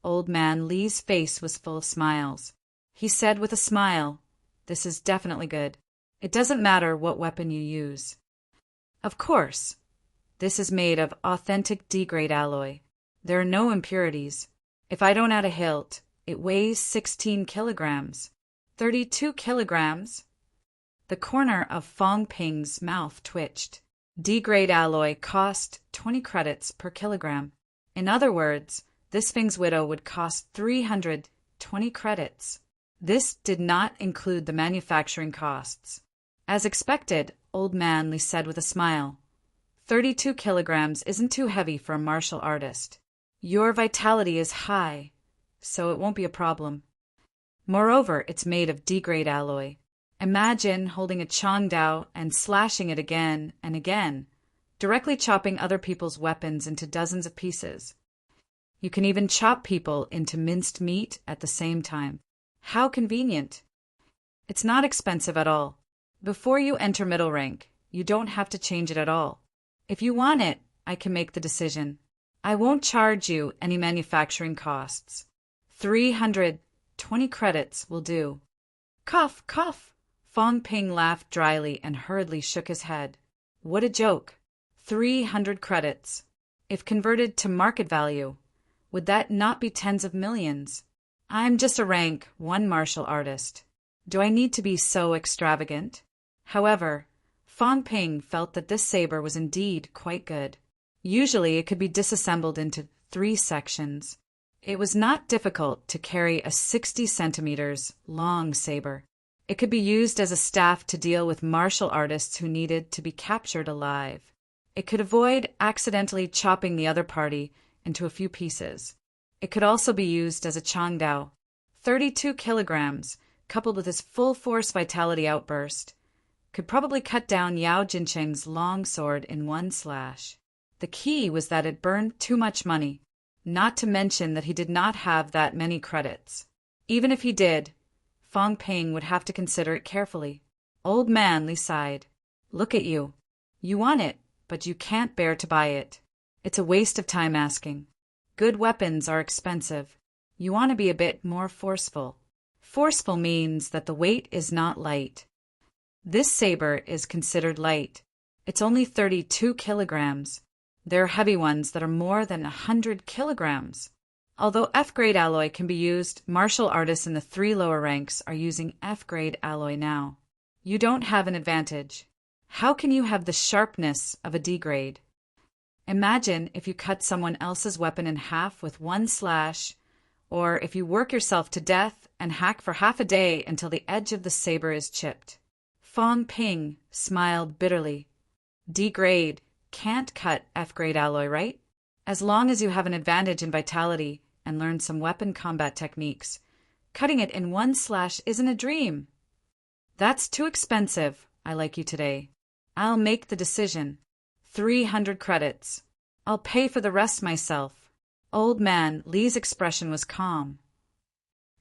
Old Man Li's face was full of smiles. He said with a smile, "This is definitely good. It doesn't matter what weapon you use." Of course, this is made of authentic D-grade alloy. There are no impurities. If I don't add a hilt, it weighs 16 kilograms. 32 kilograms? The corner of Fong Ping's mouth twitched. D-grade alloy cost 20 credits per kilogram. In other words, this Fing's widow would cost 320 credits. This did not include the manufacturing costs. As expected, Old Man Li said with a smile, 32 kilograms isn't too heavy for a martial artist. Your vitality is high, so it won't be a problem. Moreover, it's made of D-grade alloy. Imagine holding a Changdao and slashing it again and again, directly chopping other people's weapons into dozens of pieces. You can even chop people into minced meat at the same time. How convenient. It's not expensive at all. Before you enter middle rank, you don't have to change it at all. If you want it, I can make the decision. I won't charge you any manufacturing costs. 320 credits will do. Cough, cough. Fong Ping laughed dryly and hurriedly shook his head. What a joke. 300 credits. If converted to market value, would that not be tens of millions? I'm just a rank 1 martial artist. Do I need to be so extravagant? However, Fong Ping felt that this saber was indeed quite good. Usually it could be disassembled into 3 sections. It was not difficult to carry a 60 centimeters long saber. It could be used as a staff to deal with martial artists who needed to be captured alive. It could avoid accidentally chopping the other party into a few pieces. It could also be used as a Changdao. 32 kilograms, coupled with his full-force vitality outburst, could probably cut down Yao Jincheng's long sword in 1 slash. The key was that it burned too much money, not to mention that he did not have that many credits. Even if he did, Fong Ping would have to consider it carefully. Old Man Li sighed. Look at you. You want it, but you can't bear to buy it. It's a waste of time asking. Good weapons are expensive. You want to be a bit more forceful. Forceful means that the weight is not light. This saber is considered light. It's only 32 kilograms. There are heavy ones that are more than 100 kilograms. Although F-grade alloy can be used, martial artists in the 3 lower ranks are using F-grade alloy now. You don't have an advantage. How can you have the sharpness of a D-grade? Imagine if you cut someone else's weapon in half with 1 slash, or if you work yourself to death and hack for half a day until the edge of the saber is chipped. Fong Ping smiled bitterly. D-grade can't cut F-grade alloy, right? As long as you have an advantage in vitality and learn some weapon combat techniques, cutting it in 1 slash isn't a dream. That's too expensive, I like you today. I'll make the decision. 300 credits. I'll pay for the rest myself. Old Man Li's expression was calm.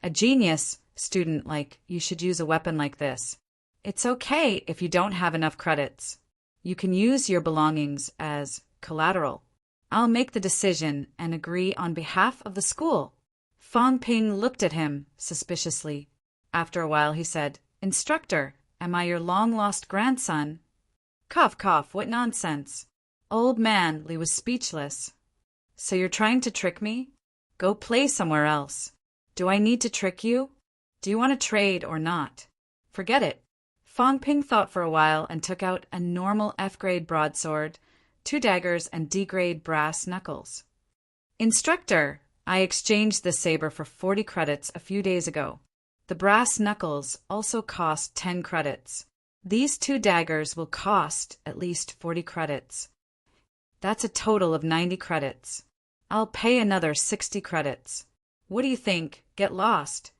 A genius student like you should use a weapon like this. It's okay if you don't have enough credits. You can use your belongings as collateral. I'll make the decision and agree on behalf of the school. Fong Ping looked at him suspiciously. After a while he said, Instructor, am I your long-lost grandson? Cough, cough, what nonsense. Old Man Li was speechless. So you're trying to trick me? Go play somewhere else. Do I need to trick you? Do you want to trade or not? Forget it. Fong Ping thought for a while and took out a normal F-grade broadsword, 2 daggers, and D-grade brass knuckles. Instructor, I exchanged this saber for 40 credits a few days ago. The brass knuckles also cost 10 credits. These 2 daggers will cost at least 40 credits. That's a total of 90 credits. I'll pay another 60 credits. What do you think? Get lost.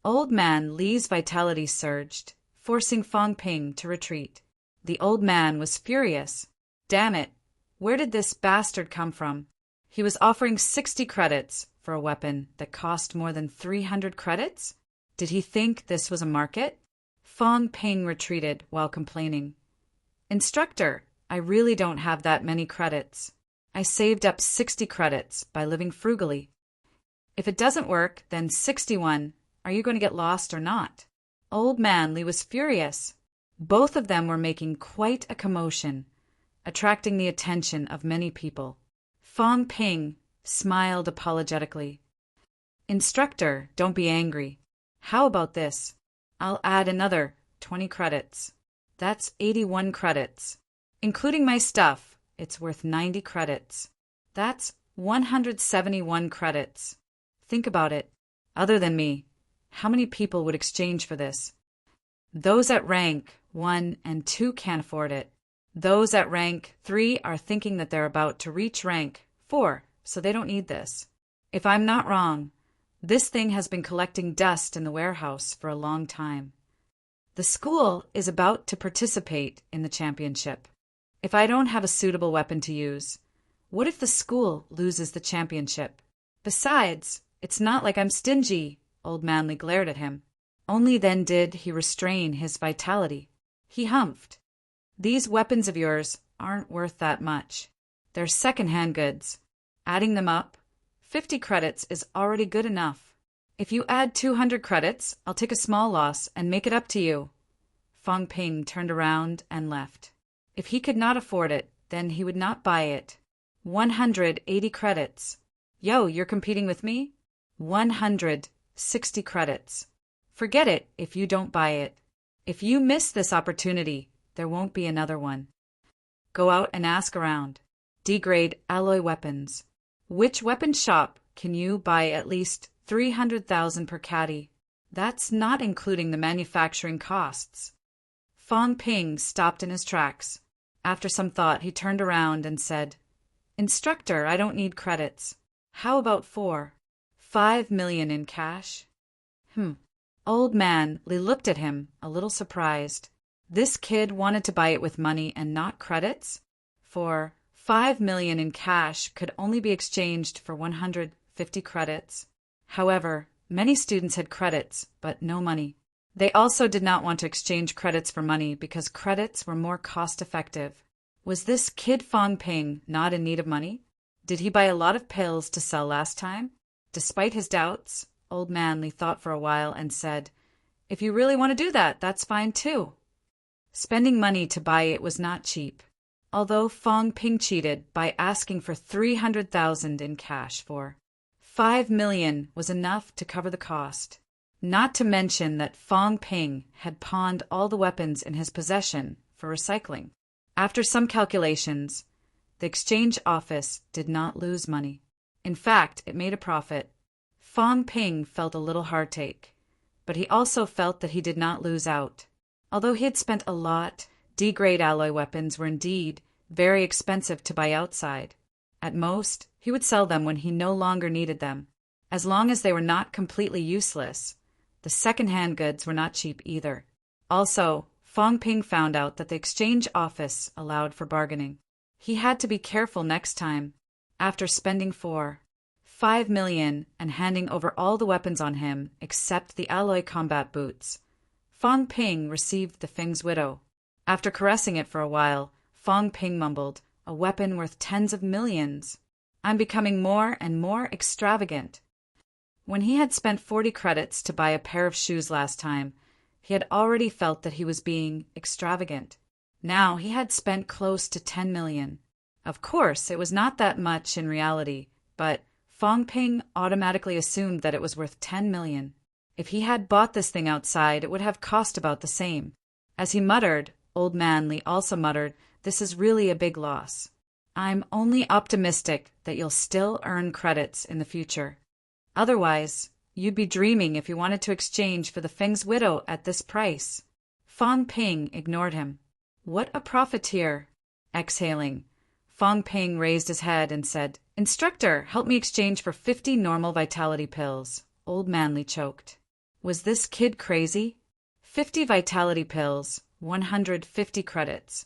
Old Man Li's vitality surged, forcing Fong Ping to retreat. The old man was furious. Damn it! Where did this bastard come from? He was offering 60 credits for a weapon that cost more than 300 credits? Did he think this was a market? Fong Ping retreated while complaining. Instructor, I really don't have that many credits. I saved up 60 credits by living frugally. If it doesn't work, then 61. Are you going to get lost or not? Old Manly was furious. Both of them were making quite a commotion, attracting the attention of many people. Fong Ping smiled apologetically. Instructor, don't be angry. How about this? I'll add another 20 credits. That's 81 credits. Including my stuff, it's worth 90 credits. That's 171 credits. Think about it. Other than me, how many people would exchange for this? Those at rank 1 and 2 can't afford it. Those at rank 3 are thinking that they're about to reach rank 4, so they don't need this. If I'm not wrong, this thing has been collecting dust in the warehouse for a long time. The school is about to participate in the championship. If I don't have a suitable weapon to use, what if the school loses the championship? Besides, it's not like I'm stingy. Old Manly glared at him. Only then did he restrain his vitality. He humphed. These weapons of yours aren't worth that much. They're second-hand goods. Adding them up, 50 credits is already good enough. If you add 200 credits, I'll take a small loss and make it up to you. Fong Ping turned around and left. If he could not afford it, then he would not buy it. 180 credits. Yo, you're competing with me? 160 credits. Forget it if you don't buy it. If you miss this opportunity, there won't be another one. Go out and ask around. D-grade alloy weapons. Which weapon shop can you buy at least 300,000 per caddy? That's not including the manufacturing costs. Fong Ping stopped in his tracks. After some thought, he turned around and said, Instructor, I don't need credits. How about 5 million in cash? Old Manly looked at him, a little surprised. This kid wanted to buy it with money and not credits? For 5 million in cash could only be exchanged for 150 credits. However, many students had credits, but no money. They also did not want to exchange credits for money because credits were more cost-effective. Was this kid Fong Ping not in need of money? Did he buy a lot of pills to sell last time? Despite his doubts, Old Manly thought for a while and said, If you really want to do that, that's fine too. Spending money to buy it was not cheap, although Fong Ping cheated by asking for 300,000 in cash for 5 million was enough to cover the cost. Not to mention that Fong Ping had pawned all the weapons in his possession for recycling. After some calculations, the exchange office did not lose money. In fact, it made a profit. Fong Ping felt a little heartache, but he also felt that he did not lose out. Although he had spent a lot, D-grade alloy weapons were indeed very expensive to buy outside. At most, he would sell them when he no longer needed them. As long as they were not completely useless, the second-hand goods were not cheap either. Also, Fong Ping found out that the exchange office allowed for bargaining. He had to be careful next time. After spending 5 million and handing over all the weapons on him except the alloy combat boots, Fong Ping received the Feng's widow. After caressing it for a while, Fong Ping mumbled, A weapon worth tens of millions. I'm becoming more and more extravagant. When he had spent 40 credits to buy a pair of shoes last time, he had already felt that he was being extravagant. Now he had spent close to 10 million. Of course, it was not that much in reality, but Fong Ping automatically assumed that it was worth 10 million. If he had bought this thing outside, it would have cost about the same. As he muttered, Old Manly also muttered, This is really a big loss. I'm only optimistic that you'll still earn credits in the future. Otherwise, you'd be dreaming if you wanted to exchange for the Feng's widow at this price. Fong Ping ignored him. What a profiteer! Exhaling, Fong Ping raised his head and said, Instructor, help me exchange for 50 normal vitality pills. Old Manly choked. Was this kid crazy? 50 vitality pills, 150 credits,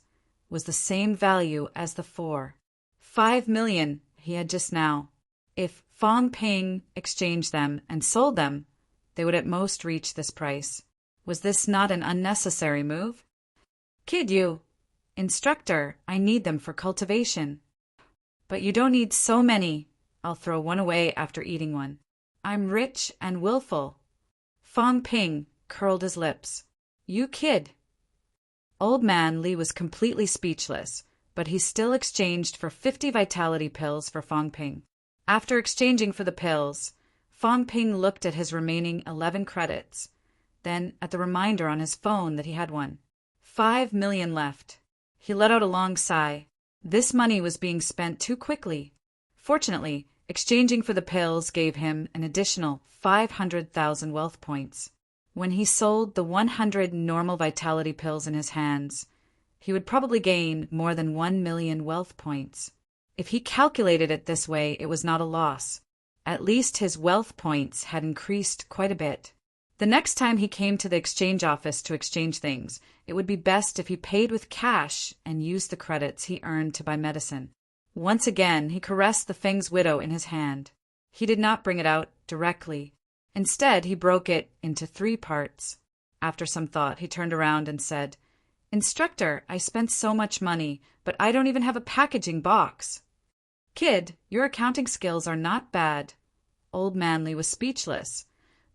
was the same value as the 5 million he had just now. If Fong Ping exchanged them and sold them, they would at most reach this price. Was this not an unnecessary move? Kid, you. Instructor, I need them for cultivation. But you don't need so many. I'll throw one away after eating one. I'm rich and willful. Fong Ping curled his lips. You kid. Old man Li was completely speechless, but he still exchanged for 50 vitality pills for Fong Ping. After exchanging for the pills, Fong Ping looked at his remaining 11 credits, then at the reminder on his phone that he had one. 5 million left. He let out a long sigh. This money was being spent too quickly. Fortunately, exchanging for the pills gave him an additional 500,000 wealth points. When he sold the 100 normal vitality pills in his hands, he would probably gain more than 1 million wealth points. If he calculated it this way, it was not a loss. At least his wealth points had increased quite a bit. The next time he came to the exchange office to exchange things, it would be best if he paid with cash and used the credits he earned to buy medicine. Once again, he caressed the Feng's widow in his hand. He did not bring it out directly. Instead, he broke it into 3 parts. After some thought, he turned around and said, Instructor, I spent so much money, but I don't even have a packaging box. Kid, your accounting skills are not bad. Old Manly was speechless,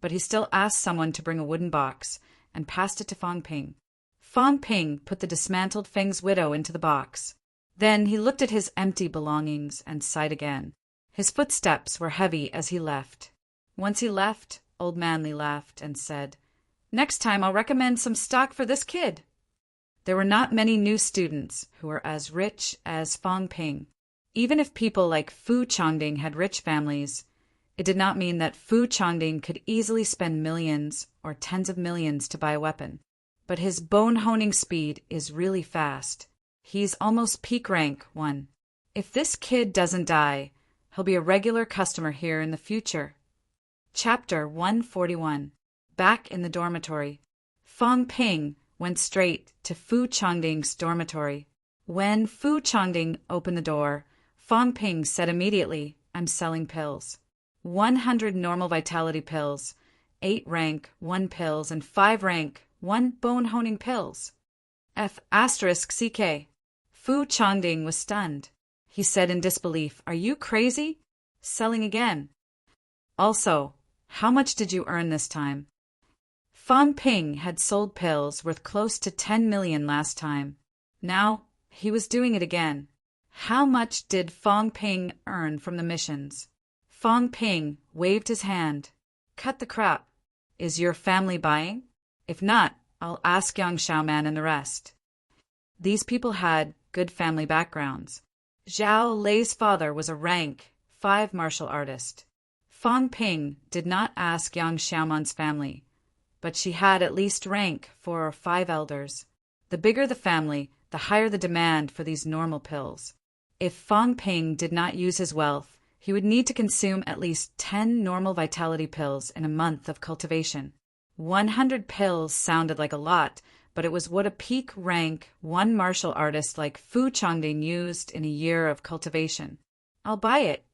but he still asked someone to bring a wooden box and passed it to Fong Ping. Fong Ping put the dismantled Feng's widow into the box. Then he looked at his empty belongings and sighed again. His footsteps were heavy as he left. Once he left, Old Manly laughed and said, Next time I'll recommend some stock for this kid. There were not many new students who were as rich as Fong Ping. Even if people like Fu Chongding had rich families, it did not mean that Fu Chongding could easily spend millions or tens of millions to buy a weapon. But his bone-honing speed is really fast. He's almost peak rank 1. If this kid doesn't die, he'll be a regular customer here in the future. Chapter 141. Back in the dormitory. Fong Ping went straight to Fu Chongding's dormitory. When Fu Chongding opened the door, Fong Ping said immediately, I'm selling pills. 100 normal vitality pills, 8 rank 1 pills, and 5 rank 1 bone-honing pills. F***CK. Fu Chongding was stunned. He said in disbelief, Are you crazy? Selling again. Also, how much did you earn this time? Fong Ping had sold pills worth close to 10 million last time. Now, he was doing it again. How much did Fong Ping earn from the missions? Fong Ping waved his hand. Cut the crap. Is your family buying? If not, I'll ask Yang Xiaoman and the rest. These people had good family backgrounds. Zhao Lei's father was a rank 5 martial artist. Fong Ping did not ask Yang Xiaoman's family, but she had at least rank 4 or 5 elders. The bigger the family, the higher the demand for these normal pills. If Fong Ping did not use his wealth, he would need to consume at least 10 normal vitality pills in a month of cultivation. 100 pills sounded like a lot, but it was what a peak rank 1 martial artist like Fu Chongding used in a year of cultivation. I'll buy it.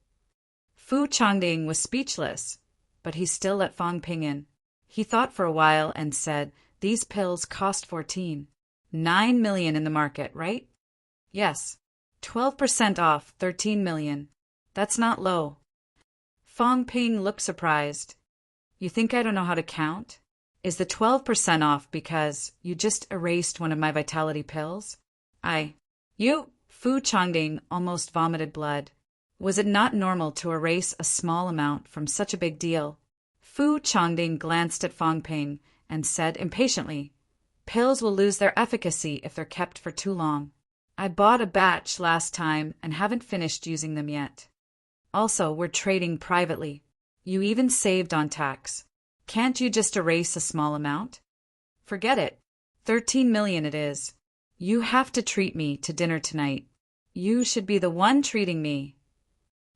Fu Chongding was speechless, but he still let Fong Ping in. He thought for a while and said, These pills cost 14. 9 million in the market, right? Yes. 12% off 13 million. That's not low. Fong Ping looked surprised. You think I don't know how to count? Is the 12% off because you just erased one of my vitality pills? You? Fu Chongding almost vomited blood. Was it not normal to erase a small amount from such a big deal? Fu Chongding glanced at Fong Ping and said impatiently, Pills will lose their efficacy if they're kept for too long. I bought a batch last time and haven't finished using them yet. Also, we're trading privately. You even saved on tax. Can't you just erase a small amount? Forget it. 13 million it is. You have to treat me to dinner tonight. You should be the one treating me.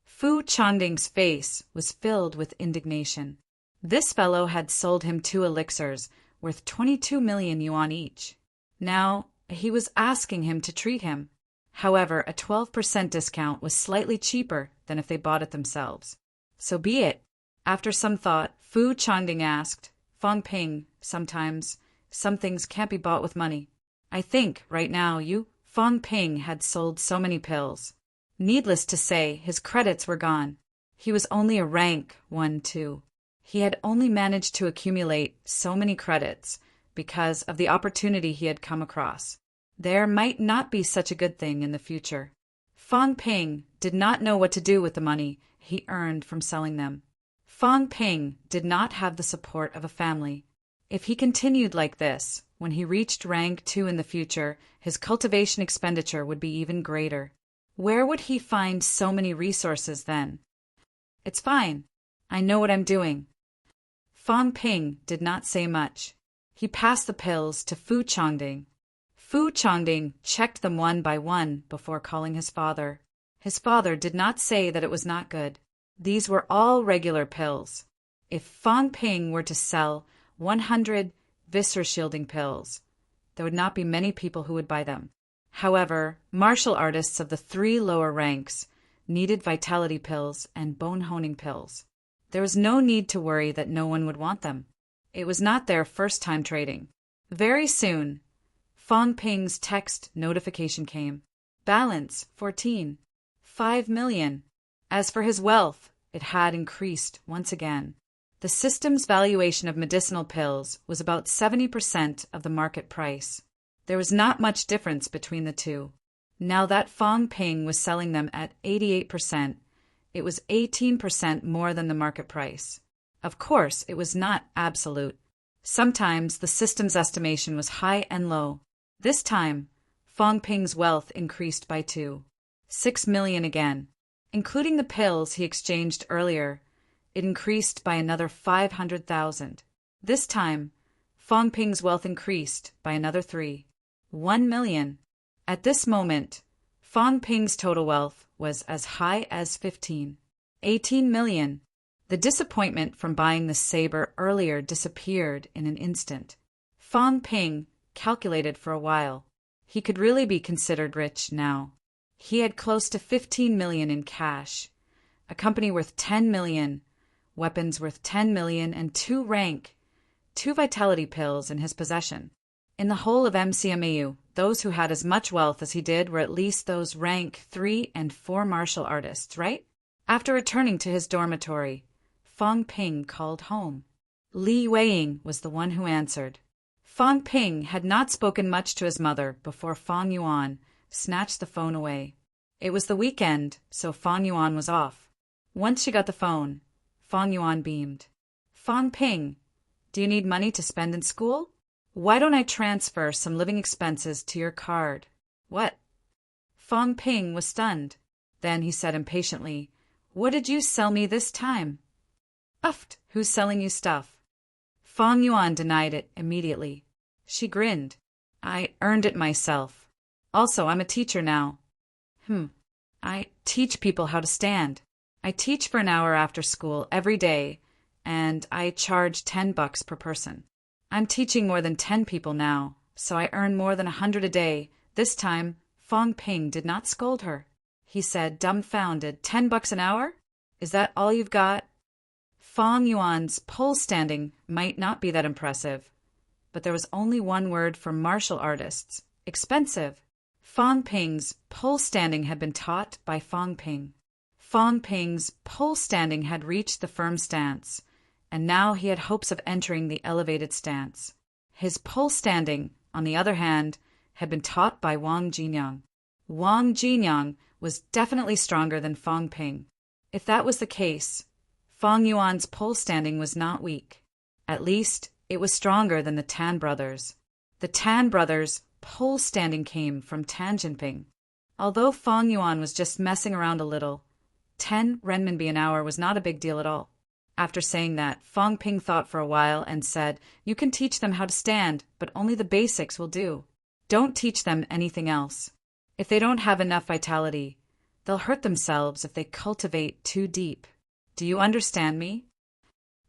Fu Chongding's face was filled with indignation. This fellow had sold him 2 elixirs worth 22 million yuan each. Now, he was asking him to treat him. However, a 12% discount was slightly cheaper than if they bought it themselves. So be it. After some thought, Fu Chongding asked, Fong Ping, sometimes, some things can't be bought with money. I think, right now, Fong Ping had sold so many pills. Needless to say, his credits were gone. He was only a rank 1, 2. He had only managed to accumulate so many credits because of the opportunity he had come across. There might not be such a good thing in the future. Fong Ping did not know what to do with the money he earned from selling them. Fong Ping did not have the support of a family. If he continued like this, when he reached rank 2 in the future, his cultivation expenditure would be even greater. Where would he find so many resources then? It's fine. I know what I'm doing. Fong Ping did not say much. He passed the pills to Fu Chongding. Fu Chongding checked them one by one before calling his father. His father did not say that it was not good. These were all regular pills. If Fong Ping were to sell 100 viscer shielding pills, there would not be many people who would buy them. However, martial artists of the 3 lower ranks needed vitality pills and bone honing pills. There was no need to worry that no one would want them. It was not their first time trading. Very soon, Fong Ping's text notification came. Balance 14. 5 million. As for his wealth, it had increased once again. The system's valuation of medicinal pills was about 70% of the market price. There was not much difference between the two. Now that Fong Ping was selling them at 88%, it was 18% more than the market price. Of course, it was not absolute. Sometimes the system's estimation was high and low. This time, Fong Ping's wealth increased by 6 million again. Including the pills he exchanged earlier, it increased by another 500,000. This time, Fong Ping's wealth increased by another 1 million. At this moment, Fong Ping's total wealth was as high as 18 million. The disappointment from buying the saber earlier disappeared in an instant. Fong Ping calculated for a while. He could really be considered rich now. He had close to 15 million in cash, a company worth 10 million, weapons worth 10 million, and 2 vitality pills in his possession. In the whole of MCMAU, those who had as much wealth as he did were at least those rank 3 and 4 martial artists, right? After returning to his dormitory, Fong Ping called home. Li Weiying was the one who answered. Fong Ping had not spoken much to his mother before Fong Yuan snatched the phone away. It was the weekend, so Fong Yuan was off. Once she got the phone, Fong Yuan beamed. Fong Ping, do you need money to spend in school? Why don't I transfer some living expenses to your card? What? Fong Ping was stunned. Then he said impatiently, What did you sell me this time? Uffed, who's selling you stuff? Fong Yuan denied it immediately. She grinned. I earned it myself. Also, I'm a teacher now. I teach people how to stand. I teach for an hour after school every day, and I charge $10 per person. I'm teaching more than 10 people now, so I earn more than 100 a day. This time, Fong Ping did not scold her. He said, dumbfounded, $10 an hour? Is that all you've got? Fong Yuan's pole standing might not be that impressive, but there was only one word for martial artists: expensive. Fong Ping's pole standing had been taught by Fong Ping. Fong Ping's pole standing had reached the firm stance, and now he had hopes of entering the elevated stance. His pole standing, on the other hand, had been taught by Wang Jinyang. Wang Jinyang was definitely stronger than Fong Ping. If that was the case, Fong Yuan's pole standing was not weak. At least, it was stronger than the Tan brothers. The Tan brothers' pole standing came from Tan Jinping. Although Fong Yuan was just messing around a little, 10 renminbi an hour was not a big deal at all. After saying that, Fong Ping thought for a while and said, You can teach them how to stand, but only the basics will do. Don't teach them anything else. If they don't have enough vitality, they'll hurt themselves if they cultivate too deep. Do you understand me?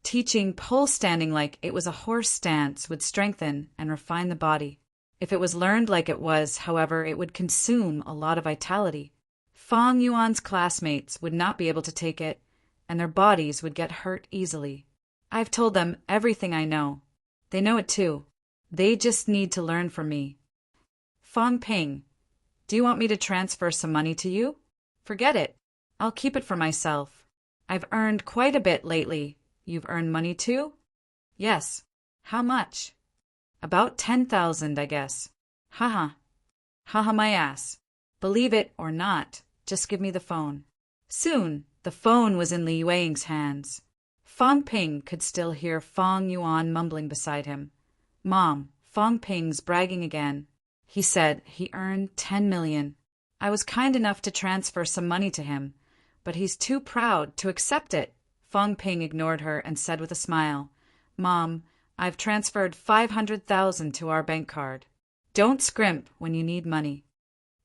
Teaching pole standing like it was a horse stance would strengthen and refine the body. If it was learned like it was, however, it would consume a lot of vitality. Fong Yuan's classmates would not be able to take it, and their bodies would get hurt easily. I've told them everything I know. They know it too. They just need to learn from me. Fong Ping, do you want me to transfer some money to you? Forget it. I'll keep it for myself. I've earned quite a bit lately. You've earned money too? Yes. How much? About 10,000, I guess. Haha. Haha my ass. Believe it or not, just give me the phone. Soon, the phone was in Li Yueying's hands. Fong Ping could still hear Fong Yuan mumbling beside him. Mom, Fong Ping's bragging again. He said he earned 10 million. I was kind enough to transfer some money to him, but he's too proud to accept it. Fong Ping ignored her and said with a smile, Mom, I've transferred 500,000 to our bank card. Don't scrimp when you need money.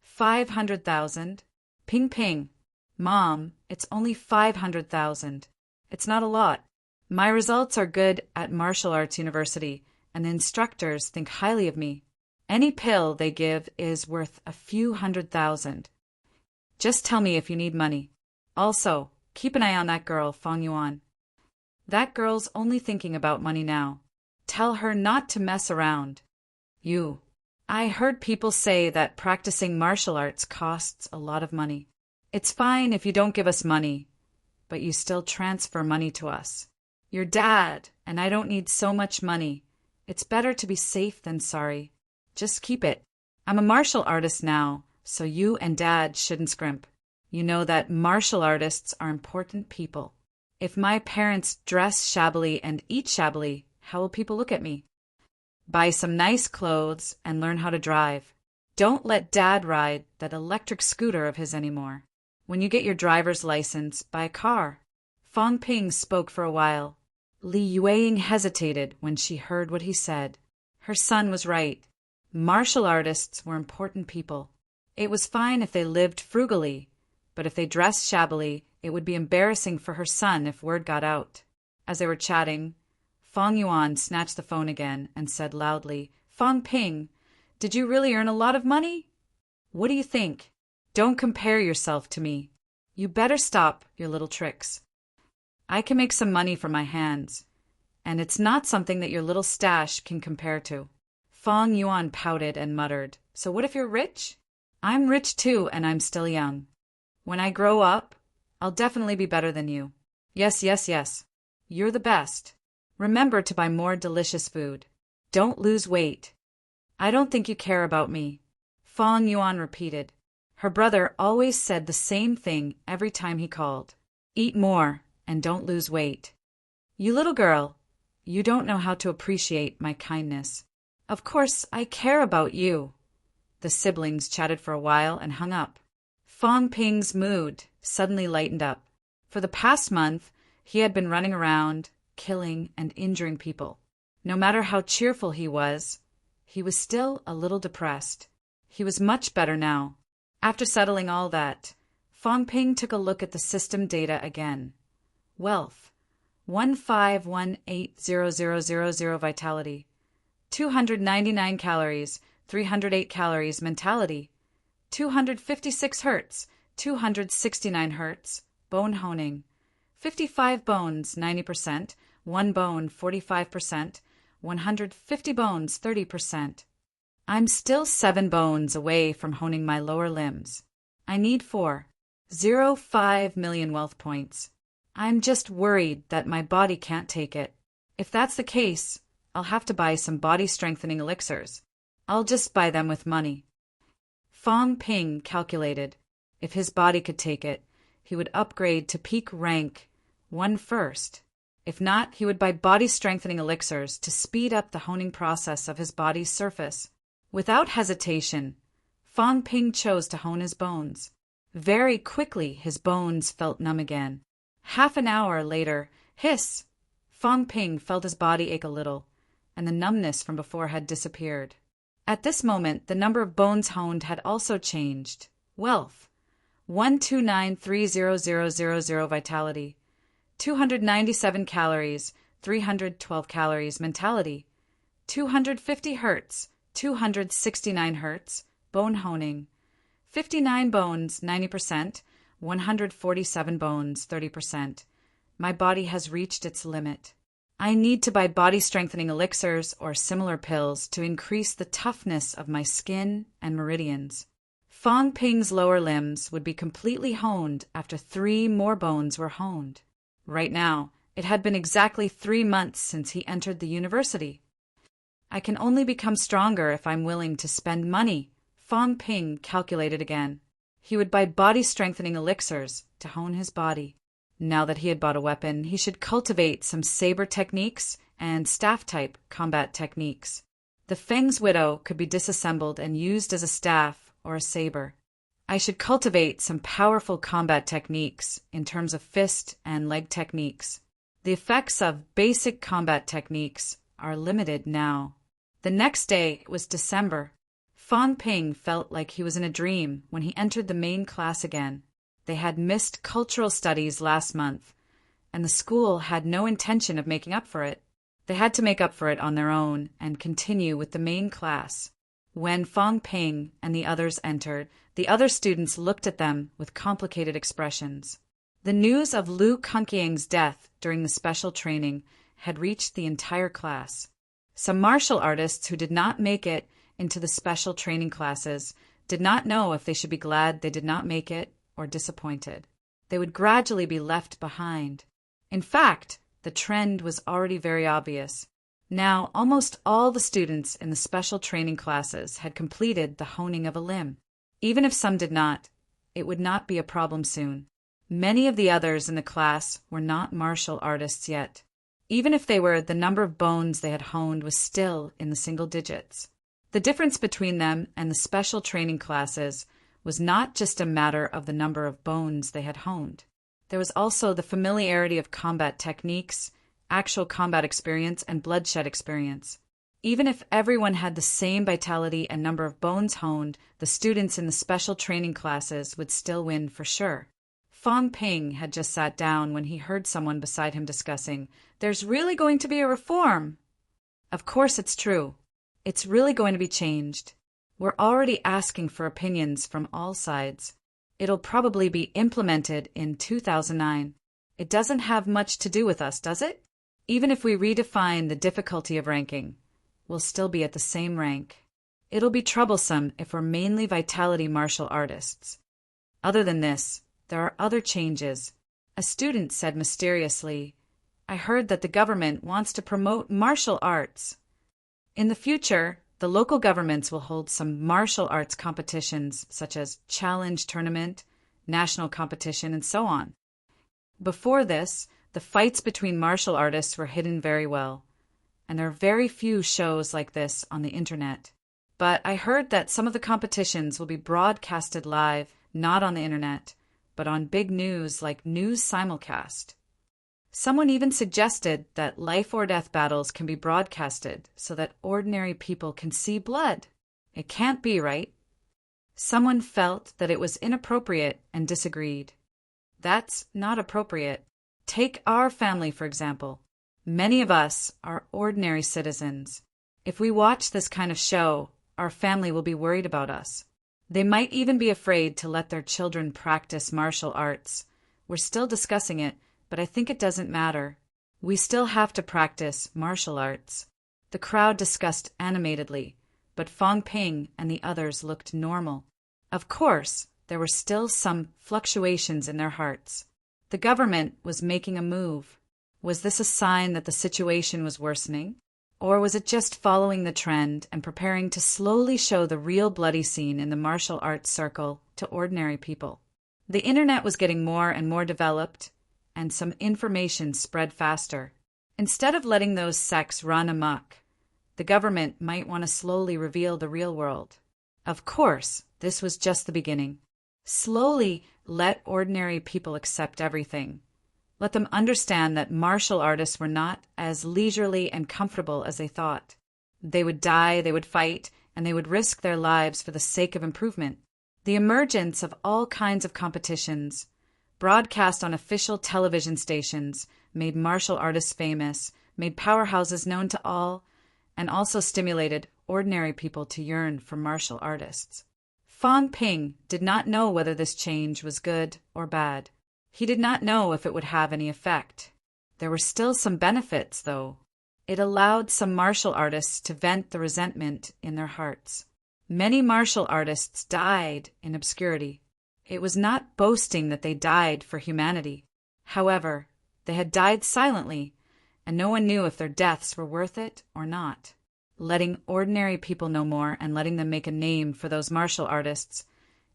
500,000? Ping Ping. Mom, it's only 500,000. It's not a lot. My results are good at martial arts university, and the instructors think highly of me. Any pill they give is worth a few 100,000. Just tell me if you need money. Also, keep an eye on that girl, Fong Yuan. That girl's only thinking about money now. Tell her not to mess around. I heard people say that practicing martial arts costs a lot of money. It's fine if you don't give us money, but you still transfer money to us. You're Dad, and I don't need so much money. It's better to be safe than sorry. Just keep it. I'm a martial artist now, so you and Dad shouldn't scrimp. You know that martial artists are important people. If my parents dress shabbily and eat shabbily, how will people look at me? Buy some nice clothes and learn how to drive. Don't let Dad ride that electric scooter of his anymore. When you get your driver's license, buy a car. Fong Ping spoke for a while. Li Yueying hesitated when she heard what he said. Her son was right. Martial artists were important people. It was fine if they lived frugally, but if they dressed shabbily, it would be embarrassing for her son if word got out. As they were chatting, Fong Yuan snatched the phone again and said loudly, Fong Ping, did you really earn a lot of money? What do you think? Don't compare yourself to me. You better stop your little tricks. I can make some money from my hands, and it's not something that your little stash can compare to. Fong Yuan pouted and muttered, So what if you're rich? I'm rich too, and I'm still young. When I grow up, I'll definitely be better than you. Yes. You're the best. Remember to buy more delicious food. Don't lose weight. I don't think you care about me. Fong Yuan repeated. Her brother always said the same thing every time he called. Eat more and don't lose weight. You little girl, you don't know how to appreciate my kindness. Of course, I care about you. The siblings chatted for a while and hung up. Fong Ping's mood suddenly lightened up. For the past month, he had been running around, killing and injuring people. No matter how cheerful he was still a little depressed. He was much better now. After settling all that, Fong Ping took a look at the system data again. Wealth, 1518000 vitality, 299 calories, 308 calories mentality, 256 hertz, 269 hertz, bone honing, 55 bones, 90%, 1 bone, 45%, 150 bones, 30%. I'm still 7 bones away from honing my lower limbs. I need 4.05 million wealth points. I'm just worried that my body can't take it. If that's the case, I'll have to buy some body-strengthening elixirs. I'll just buy them with money. Fong Ping calculated. If his body could take it, he would upgrade to peak rank 1 first. If not, he would buy body-strengthening elixirs to speed up the honing process of his body's surface. Without hesitation, Fong Ping chose to hone his bones. Very quickly, his bones felt numb again. Half an hour later, hiss! Fong Ping felt his body ache a little, and the numbness from before had disappeared. At this moment, the number of bones honed had also changed. Wealth, 1293000 vitality, 297 calories, 312 calories mentality, 250 hertz, 269 hertz, bone honing, 59 bones, 90%, 147 bones, 30%. My body has reached its limit. I need to buy body-strengthening elixirs or similar pills to increase the toughness of my skin and meridians. Fong Ping's lower limbs would be completely honed after 3 more bones were honed. Right now, It had been exactly 3 months since he entered the university. I can only become stronger if I'm willing to spend money, Fong Ping calculated again. He would buy body-strengthening elixirs to hone his body. Now that he had bought a weapon, he should cultivate some saber techniques and staff-type combat techniques. The Feng's widow could be disassembled and used as a staff or a saber. I should cultivate some powerful combat techniques in terms of fist and leg techniques. The effects of basic combat techniques are limited now. The next day was December. Fong Ping felt like he was in a dream when he entered the main class again. They had missed cultural studies last month, and the school had no intention of making up for it. They had to make up for it on their own and continue with the main class. When Fong Ping and the others entered, the other students looked at them with complicated expressions. The news of Lu Kunqiang's death during the special training had reached the entire class. Some martial artists who did not make it into the special training classes did not know if they should be glad they did not make it or disappointed. They would gradually be left behind. In fact, the trend was already very obvious. Now, almost all the students in the special training classes had completed the honing of a limb. Even if some did not, it would not be a problem soon. Many of the others in the class were not martial artists yet. Even if they were, the number of bones they had honed was still in the single digits. The difference between them and the special training classes was not just a matter of the number of bones they had honed. There was also the familiarity of combat techniques, actual combat experience, and bloodshed experience. Even if everyone had the same vitality and number of bones honed, the students in the special training classes would still win for sure. Fong Ping had just sat down when he heard someone beside him discussing, "There's really going to be a reform." Of course it's true. It's really going to be changed. We're already asking for opinions from all sides. It'll probably be implemented in 2009. It doesn't have much to do with us, does it? Even if we redefine the difficulty of ranking, we'll still be at the same rank. It'll be troublesome if we're mainly vitality martial artists. Other than this, there are other changes. A student said mysteriously, "I heard that the government wants to promote martial arts." In the future, the local governments will hold some martial arts competitions such as challenge tournament, national competition, and so on. Before this, the fights between martial artists were hidden very well, and there are very few shows like this on the internet. But I heard that some of the competitions will be broadcasted live, not on the internet, but on big news like news simulcast. Someone even suggested that life or death battles can be broadcasted so that ordinary people can see blood. It can't be, right? Someone felt that it was inappropriate and disagreed. That's not appropriate. Take our family, for example. Many of us are ordinary citizens. If we watch this kind of show, our family will be worried about us. They might even be afraid to let their children practice martial arts. We're still discussing it, but I think it doesn't matter. We still have to practice martial arts. The crowd discussed animatedly, but Fong Ping and the others looked normal. Of course, there were still some fluctuations in their hearts. The government was making a move. Was this a sign that the situation was worsening? Or was it just following the trend and preparing to slowly show the real bloody scene in the martial arts circle to ordinary people? The internet was getting more and more developed, and some information spread faster. Instead of letting those sects run amok, the government might want to slowly reveal the real world. Of course, this was just the beginning. Slowly let ordinary people accept everything. Let them understand that martial artists were not as leisurely and comfortable as they thought. They would die, they would fight, and they would risk their lives for the sake of improvement. The emergence of all kinds of competitions, broadcast on official television stations, made martial artists famous, made powerhouses known to all, and also stimulated ordinary people to yearn for martial artists. Fong Ping did not know whether this change was good or bad. He did not know if it would have any effect. There were still some benefits, though. It allowed some martial artists to vent the resentment in their hearts. Many martial artists died in obscurity. It was not boasting that they died for humanity. However, They had died silently, and no one knew if their deaths were worth it or not. Letting ordinary people know more and letting them make a name for those martial artists,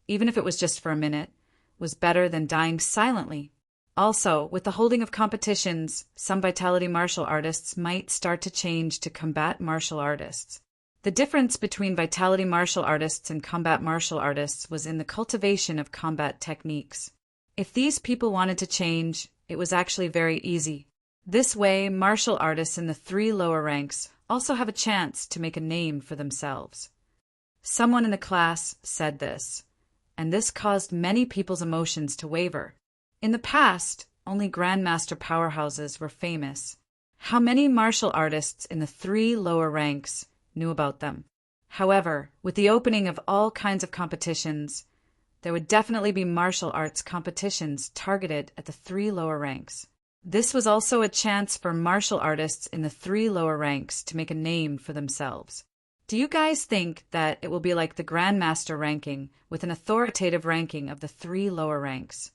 even if it was just for a minute, was better than dying silently. Also, with the holding of competitions, some Vitality martial artists might start to change to combat martial artists. The difference between Vitality martial artists and combat martial artists was in the cultivation of combat techniques. If these people wanted to change, it was actually very easy. This way, martial artists in the 3 lower ranks also have a chance to make a name for themselves. Someone in the class said this, and this caused many people's emotions to waver. In the past, only Grandmaster powerhouses were famous. How many martial artists in the 3 lower ranks knew about them? However, with the opening of all kinds of competitions, there would definitely be martial arts competitions targeted at the 3 lower ranks. This was also a chance for martial artists in the 3 lower ranks to make a name for themselves. Do you guys think that it will be like the Grandmaster ranking with an authoritative ranking of the 3 lower ranks?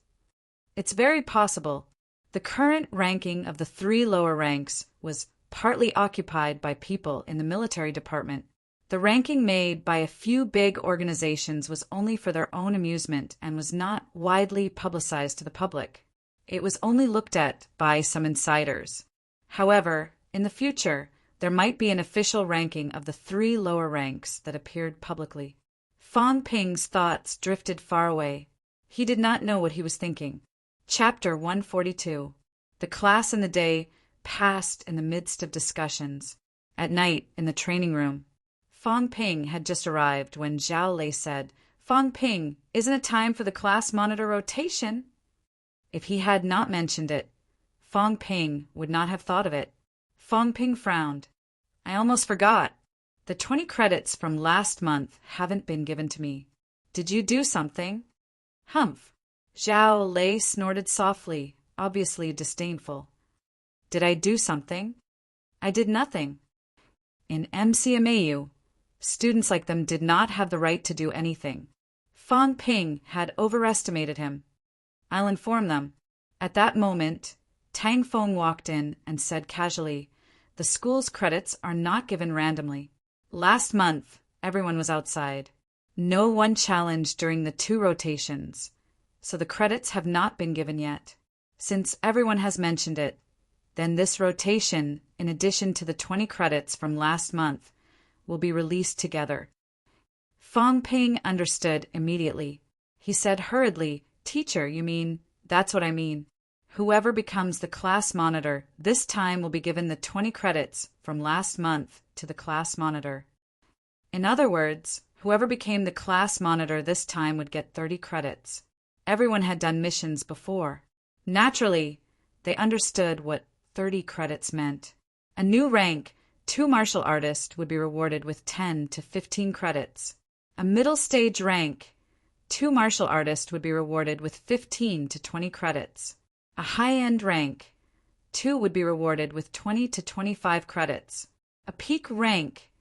It's very possible. The current ranking of the 3 lower ranks was partly occupied by people in the military department. The ranking made by a few big organizations was only for their own amusement and was not widely publicized to the public. It was only looked at by some insiders. However, in the future, there might be an official ranking of the 3 lower ranks that appeared publicly. Fong Ping's thoughts drifted far away. He did not know what he was thinking. Chapter 142. The class and the day passed in the midst of discussions. At night, in the training room, Fong Ping had just arrived when Zhao Lei said, "Fong Ping, isn't it time for the class monitor rotation?" If he had not mentioned it, Fong Ping would not have thought of it. Fong Ping frowned. "I almost forgot. The 20 credits from last month haven't been given to me. Did you do something?" "Humph." Zhao Lei snorted softly, obviously disdainful. "Did I do something?" "I did nothing." In MCMAU, students like them did not have the right to do anything. Fong Ping had overestimated him. "I'll inform them." At that moment, Tang Feng walked in and said casually, "The school's credits are not given randomly. Last month, everyone was outside. No one challenged during the 2 rotations, so the credits have not been given yet. Since everyone has mentioned it, then this rotation, in addition to the 20 credits from last month, will be released together." Fong Ping understood immediately. He said hurriedly, "Teacher, you mean?" "That's what I mean. Whoever becomes the class monitor this time will be given the 20 credits from last month to the class monitor." In other words, whoever became the class monitor this time would get 30 credits. Everyone had done missions before. Naturally, they understood what 30 credits meant. A new rank, 2 martial artists, would be rewarded with 10 to 15 credits. A middle stage rank, 2 martial artists would be rewarded with 15 to 20 credits. A high-end rank, 2 would be rewarded with 20 to 25 credits. A peak rank,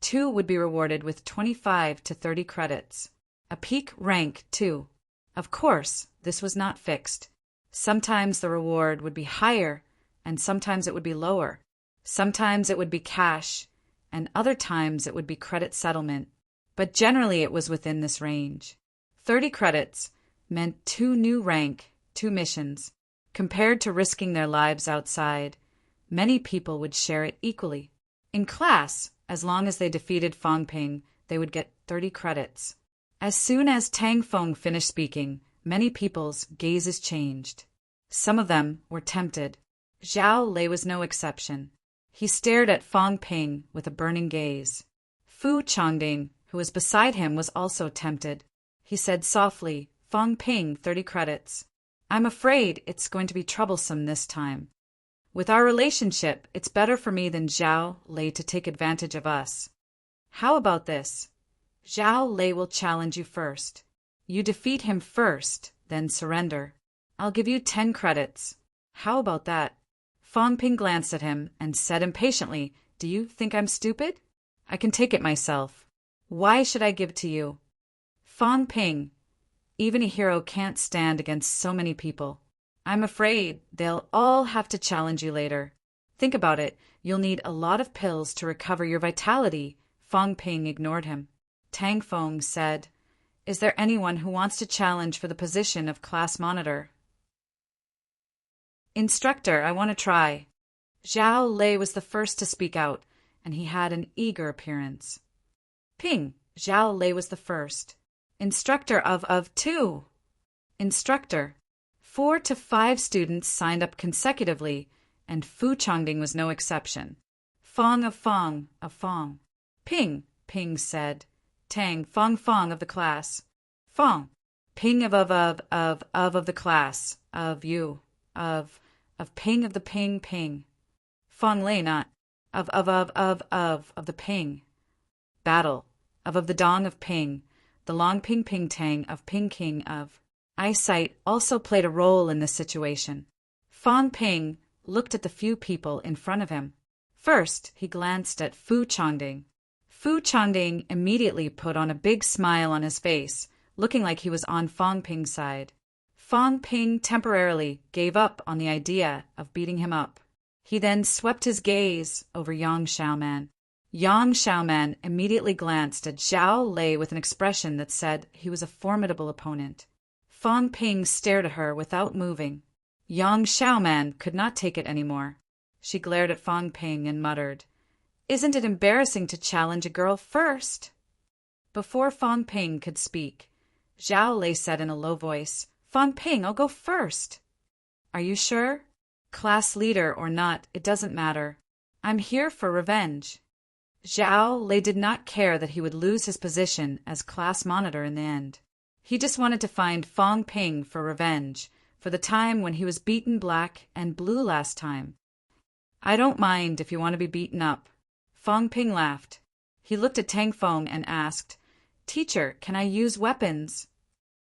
2 would be rewarded with 25 to 30 credits. A peak rank 2. Of course, this was not fixed. Sometimes the reward would be higher, and sometimes it would be lower. Sometimes it would be cash, and other times it would be credit settlement. But generally it was within this range. 30 credits meant 2 new rank, 2 missions. Compared to risking their lives outside, many people would share it equally. In class, as long as they defeated Fong Ping, they would get 30 credits. As soon as Tang Feng finished speaking, many people's gazes changed. Some of them were tempted. Zhao Lei was no exception. He stared at Fong Ping with a burning gaze. Fu Changding, who was beside him, was also tempted. He said softly, "Fong Ping, 30 credits. I'm afraid it's going to be troublesome this time. With our relationship, it's better for me than Zhao Lei to take advantage of us. How about this? Zhao Lei will challenge you first. You defeat him first, then surrender. I'll give you 10 credits. How about that?" Fong Ping glanced at him and said impatiently, "Do you think I'm stupid? I can take it myself. Why should I give it to you?" "Fong Ping, even a hero can't stand against so many people. I'm afraid they'll all have to challenge you later. Think about it. You'll need a lot of pills to recover your vitality. Fong Ping ignored him. Tang Feng said, "Is there anyone who wants to challenge for the position of class monitor?" "Instructor, I want to try." Zhao Lei was the first to speak out, and he had an eager appearance. "Ping," Zhao Lei was the first. "Instructor of two." "Instructor." 4 to 5 students signed up consecutively, and Fu Chongding was no exception. "Fong of Fong of Fong." "Ping," Ping said. "Tang, Fong Fong of the class." "Fong." "Ping of the class, of you, of Ping of the Ping Ping." "Fong Lei not, of the Ping." "Battle, of the Dong of Ping, the Long Ping Ping Tang of Ping King of." Eyesight also played a role in this situation. Fong Ping looked at the few people in front of him. First, he glanced at Fu Chongding. Fu Chongding immediately put on a big smile on his face, looking like he was on Fong Ping's side. Fong Ping temporarily gave up on the idea of beating him up. He then swept his gaze over Yang Xiaoman. Yang Xiaoman immediately glanced at Zhao Lei with an expression that said he was a formidable opponent. Fong Ping stared at her without moving. Yang Xiaoman could not take it anymore. She glared at Fong Ping and muttered, "Isn't it embarrassing to challenge a girl first?" Before Fong Ping could speak, Zhao Lei said in a low voice, "Fong Ping, I'll go first." "Are you sure?" "Class leader or not, it doesn't matter. I'm here for revenge." Zhao Lei did not care that he would lose his position as class monitor in the end. He just wanted to find Fong Ping for revenge, for the time when he was beaten black and blue last time. "I don't mind if you want to be beaten up." Fong Ping laughed. He looked at Tang Feng and asked, "Teacher, can I use weapons?"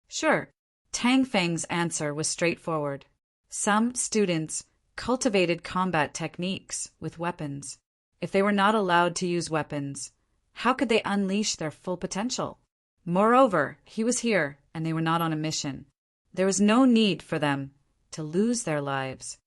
"Sure." Tang Feng's answer was straightforward. Some students cultivated combat techniques with weapons. If they were not allowed to use weapons, how could they unleash their full potential? Moreover, he was here, and they were not on a mission. There was no need for them to lose their lives.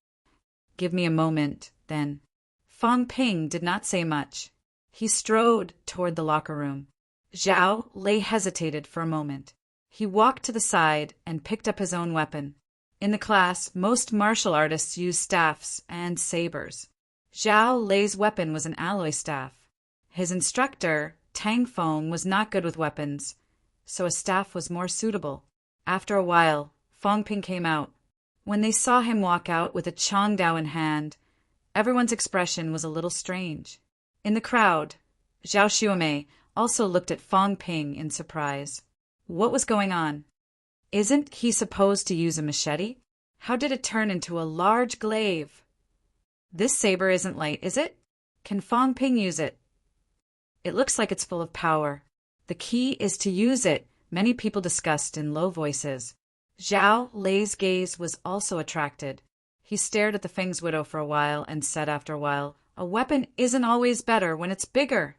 "Give me a moment, then." Fong Ping did not say much. He strode toward the locker room. Zhao Lei hesitated for a moment. He walked to the side and picked up his own weapon. In the class, most martial artists use staffs and sabers. Zhao Lei's weapon was an alloy staff. His instructor, Tang Feng, was not good with weapons, so a staff was more suitable. After a while, Fong Ping came out. When they saw him walk out with a Chongdao in hand, everyone's expression was a little strange. In the crowd, Zhao Xiaomei also looked at Fong Ping in surprise. What was going on? Isn't he supposed to use a machete? How did it turn into a large glaive? This saber isn't light, is it? Can Fong Ping use it? It looks like it's full of power. The key is to use it, many people discussed in low voices. Zhao Lei's gaze was also attracted. He stared at the Feng's widow for a while and said after a while, "A weapon isn't always better when it's bigger."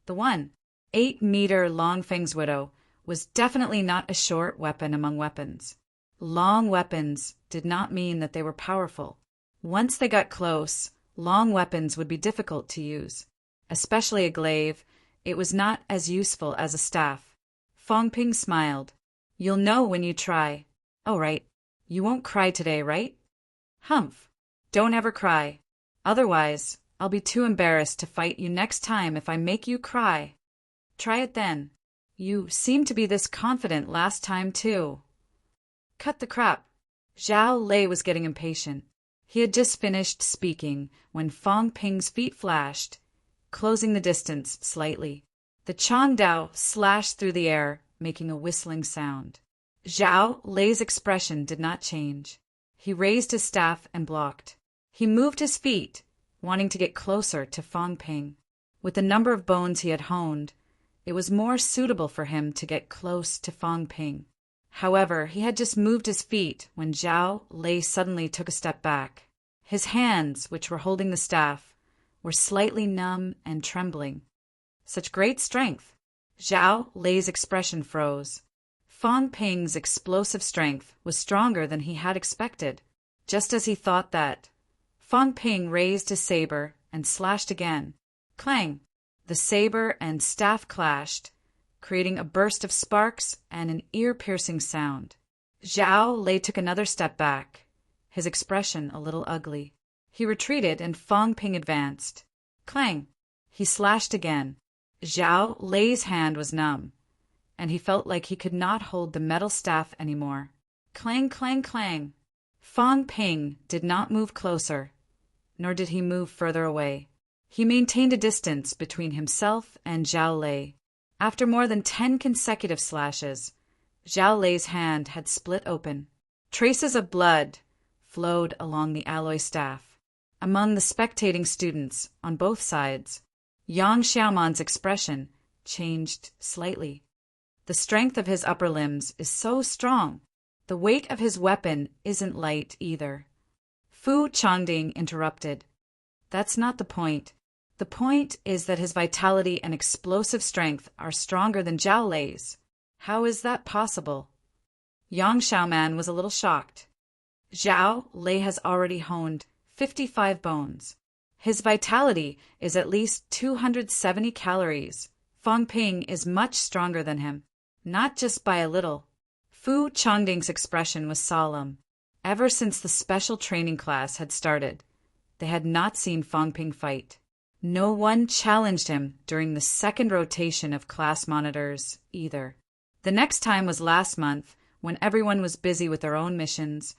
The 1.8-meter long Feng's widow was definitely not a short weapon among weapons. Long weapons did not mean that they were powerful. Once they got close, long weapons would be difficult to use. Especially a glaive, it was not as useful as a staff. Fong Ping smiled. "You'll know when you try." "Oh, right. You won't cry today, right?" "Humph. Don't ever cry. Otherwise, I'll be too embarrassed to fight you next time if I make you cry." "Try it then. You seemed to be this confident last time, too." "Cut the crap." Zhao Lei was getting impatient. He had just finished speaking when Fong Ping's feet flashed, closing the distance slightly. The Chongdao slashed through the air, making a whistling sound. Zhao Lei's expression did not change. He raised his staff and blocked. He moved his feet, wanting to get closer to Fong Ping. With the number of bones he had honed, it was more suitable for him to get close to Fong Ping. However, he had just moved his feet when Zhao Lei suddenly took a step back. His hands, which were holding the staff, were slightly numb and trembling. Such great strength! Zhao Lei's expression froze. Fong Ping's explosive strength was stronger than he had expected. Just as he thought that, Fong Ping raised his saber and slashed again. Clang! The saber and staff clashed, creating a burst of sparks and an ear-piercing sound. Zhao Lei took another step back, his expression a little ugly. He retreated and Fong Ping advanced. Clang! He slashed again. Zhao Lei's hand was numb, and he felt like he could not hold the metal staff anymore. Clang, clang, clang! Fong Ping did not move closer, nor did he move further away. He maintained a distance between himself and Zhao Lei. After more than 10 consecutive slashes, Zhao Lei's hand had split open. Traces of blood flowed along the alloy staff. Among the spectating students on both sides, Yang Xiaoman's expression changed slightly. The strength of his upper limbs is so strong. The weight of his weapon isn't light either. Fu Changding interrupted. That's not the point. The point is that his vitality and explosive strength are stronger than Zhao Lei's. How is that possible? Yang Xiaoman was a little shocked. Zhao Lei has already honed 55 bones. His vitality is at least 270 calories. Fong Ping is much stronger than him, not just by a little. Fu Changding's expression was solemn. Ever since the special training class had started, they had not seen Fong Ping fight. No one challenged him during the second rotation of class monitors either. The next time was last month, when everyone was busy with their own missions,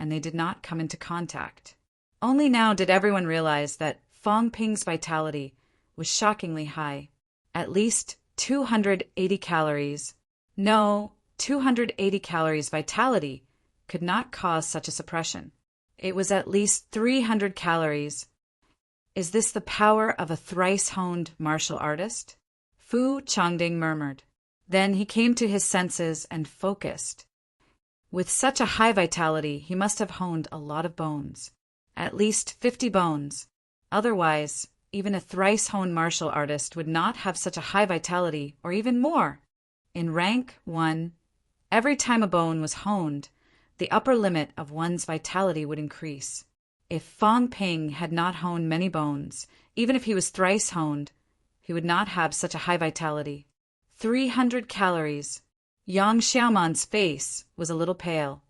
and they did not come into contact. Only now did everyone realize that Fong Ping's vitality was shockingly high. At least 280 calories. No, 280 calories vitality could not cause such a suppression. It was at least 300 calories. Is this the power of a thrice-honed martial artist? Fu Changding murmured. Then he came to his senses and focused. With such a high vitality, he must have honed a lot of bones. At least 50 bones. Otherwise, even a thrice-honed martial artist would not have such a high vitality, or even more. In rank 1, every time a bone was honed, the upper limit of one's vitality would increase. If Fong Ping had not honed many bones, even if he was thrice honed, he would not have such a high vitality. 300 calories. Yang Xiaoman's face was a little pale.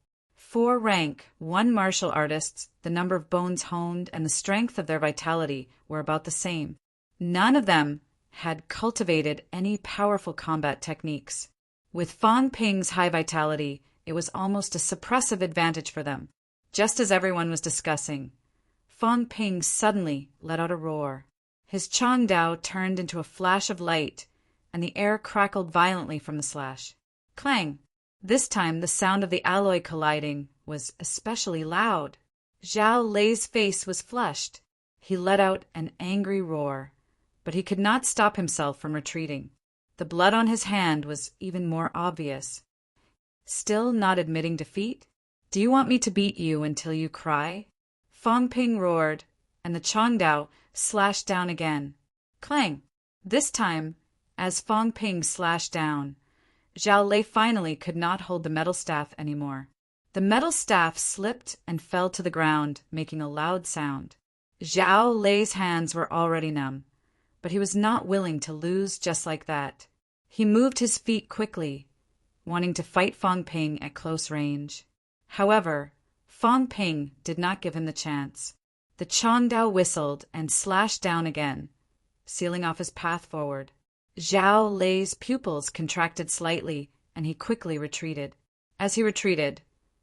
For rank 1 martial artists, the number of bones honed and the strength of their vitality were about the same. None of them had cultivated any powerful combat techniques. With Fong Ping's high vitality, it was almost a suppressive advantage for them. Just as everyone was discussing, Fong Ping suddenly let out a roar. His Changdao turned into a flash of light, and the air crackled violently from the slash. Clang! This time the sound of the alloy colliding was especially loud. Zhao Lei's face was flushed. He let out an angry roar, but he could not stop himself from retreating. The blood on his hand was even more obvious. Still not admitting defeat? Do you want me to beat you until you cry? Fong Ping roared, and the Changdao slashed down again. Clang! This time, as Fong Ping slashed down, Zhao Lei finally could not hold the metal staff anymore. The metal staff slipped and fell to the ground, making a loud sound. Zhao Lei's hands were already numb, but he was not willing to lose just like that. He moved his feet quickly, wanting to fight Fong Ping at close range. However, Fong Ping did not give him the chance. The Changdao whistled and slashed down again, sealing off his path forward. Zhao Lei's pupils contracted slightly, and he quickly retreated. As he retreated,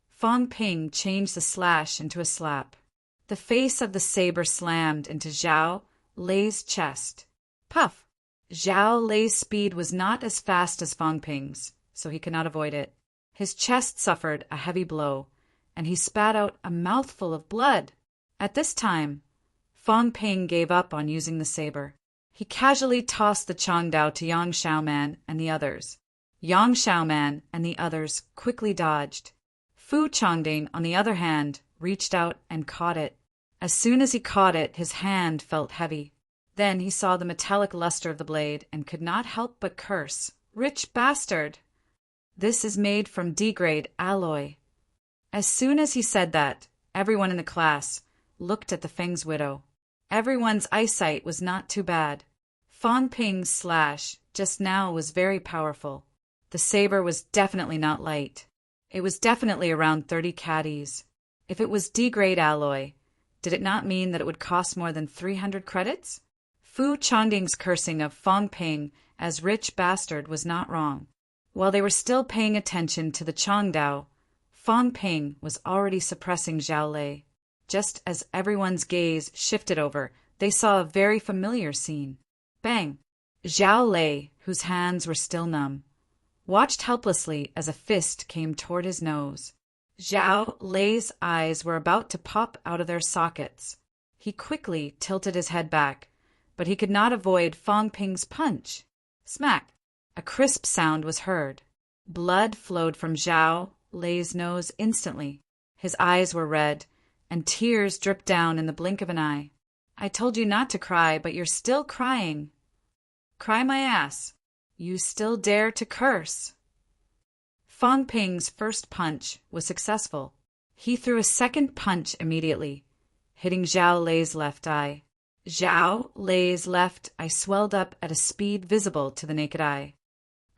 Fong Ping changed the slash into a slap. The face of the saber slammed into Zhao Lei's chest. Puff! Zhao Lei's speed was not as fast as Fong Ping's, so he could not avoid it. His chest suffered a heavy blow, and he spat out a mouthful of blood. At this time, Fong Ping gave up on using the saber. He casually tossed the Changdao to Yang Xiaoman and the others. Yang Xiaoman and the others quickly dodged. Fu Changding, on the other hand, reached out and caught it. As soon as he caught it, his hand felt heavy. Then he saw the metallic luster of the blade and could not help but curse. Rich bastard! This is made from D-grade alloy. As soon as he said that, Everyone in the class looked at the Feng's widow. Everyone's eyesight was not too bad. Fang Ping's slash just now was very powerful. The saber was definitely not light. It was definitely around 30 caddies. If it was D-grade alloy, did it not mean that it would cost more than 300 credits? Fu Changding's cursing of Fang Ping as rich bastard was not wrong. While they were still paying attention to the Changdao, Fang Ping was already suppressing Zhao Lei. Just as everyone's gaze shifted over, they saw a very familiar scene. Bang! Zhao Lei, whose hands were still numb, watched helplessly as a fist came toward his nose. Zhao Lei's eyes were about to pop out of their sockets. He quickly tilted his head back, but he could not avoid Fang Ping's punch. Smack! A crisp sound was heard. Blood flowed from Zhao Lei's nose instantly. His eyes were red, and tears dripped down in the blink of an eye. I told you not to cry, but you're still crying. Cry my ass. You still dare to curse. Fang Ping's first punch was successful. He threw a second punch immediately, hitting Zhao Lei's left eye. Zhao Lei's left eye swelled up at a speed visible to the naked eye.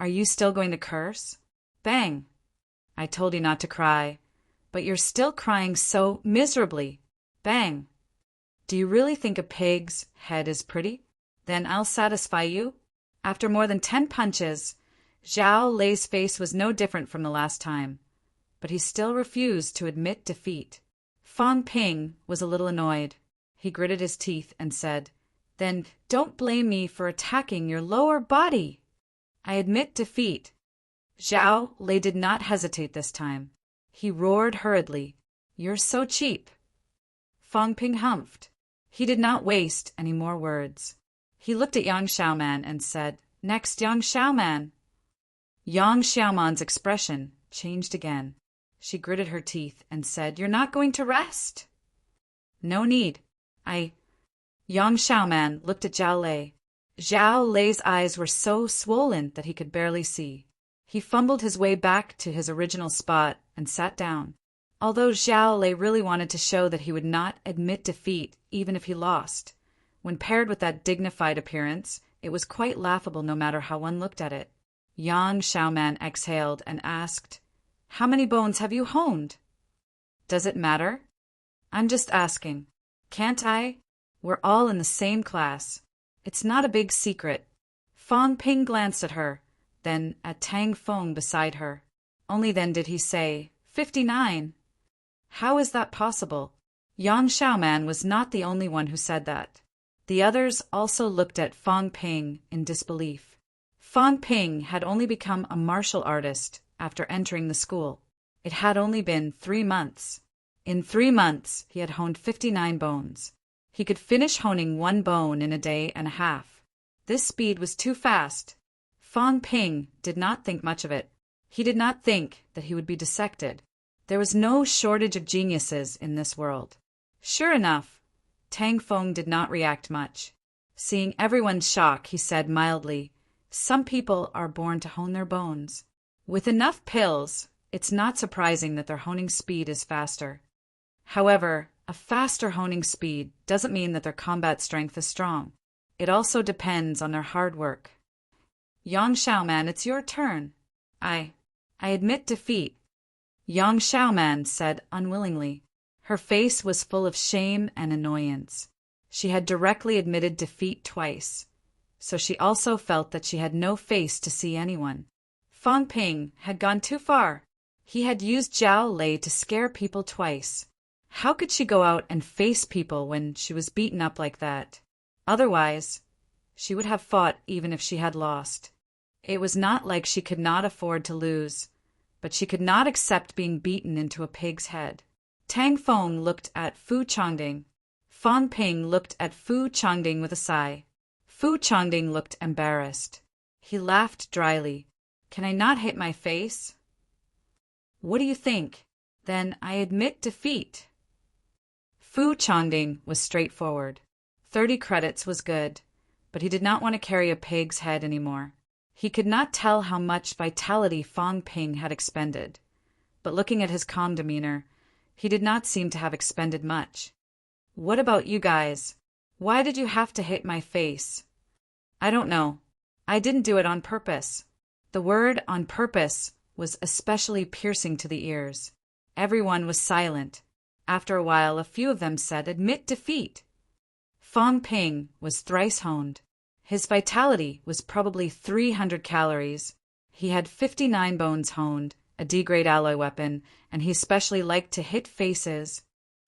Are you still going to curse? Bang! I told you not to cry, but you're still crying so miserably. Bang! Do you really think a pig's head is pretty? Then I'll satisfy you. After more than 10 punches, Zhao Lei's face was no different from the last time, but he still refused to admit defeat. Fang Ping was a little annoyed. He gritted his teeth and said, Then don't blame me for attacking your lower body. I admit defeat. Zhao Lei did not hesitate this time. He roared hurriedly, You're so cheap. Fang Ping humphed. He did not waste any more words. He looked at Yang Xiaoman and said, Next, Yang Xiaoman. Yang Xiaoman's expression changed again. She gritted her teeth and said, You're not going to rest? No need. Yang Xiaoman looked at Zhao Lei. Zhao Lei's eyes were so swollen that he could barely see. He fumbled his way back to his original spot and sat down. Although Zhao Lei really wanted to show that he would not admit defeat even if he lost, when paired with that dignified appearance, it was quite laughable no matter how one looked at it. Yang Xiaoman exhaled and asked, How many bones have you honed? Does it matter? I'm just asking. Can't I? We're all in the same class. It's not a big secret. Fang Ping glanced at her, then at Tang Feng beside her. Only then did he say, 59. How is that possible? Yang Xiaoman was not the only one who said that. The others also looked at Fang Ping in disbelief. Fang Ping had only become a martial artist after entering the school. It had only been 3 months. In 3 months, he had honed 59 bones. He could finish honing 1 bone in a day and a half. This speed was too fast. Fang Ping did not think much of it. He did not think that he would be dissected. There was no shortage of geniuses in this world. Sure enough, Tang Feng did not react much. Seeing everyone's shock, he said mildly, Some people are born to hone their bones. With enough pills, it's not surprising that their honing speed is faster. However, a faster honing speed doesn't mean that their combat strength is strong. It also depends on their hard work. Yang Xiaoman, it's your turn. I admit defeat. Yang Xiaoman said unwillingly. Her face was full of shame and annoyance. She had directly admitted defeat twice, so she also felt that she had no face to see anyone. Fang Ping had gone too far. He had used Zhao Lei to scare people twice. How could she go out and face people when she was beaten up like that? Otherwise, she would have fought even if she had lost. It was not like she could not afford to lose, but she could not accept being beaten into a pig's head. Tang Feng looked at Fu Changding. Fang Ping looked at Fu Changding with a sigh. Fu Changding looked embarrassed. He laughed dryly. Can I not hit my face? What do you think? Then I admit defeat. Fu Changding was straightforward. 30 credits was good, but he did not want to carry a pig's head anymore. He could not tell how much vitality Fang Ping had expended, but looking at his calm demeanor, He did not seem to have expended much. "What about you guys? Why did you have to hit my face?" "I don't know. I didn't do it on purpose." The word "on purpose" was especially piercing to the ears. Everyone was silent. After a while, a few of them said, "Admit defeat." Fong Ping was thrice honed. His vitality was probably 300 calories. He had 59 bones honed, a D-grade alloy weapon, and he especially liked to hit faces.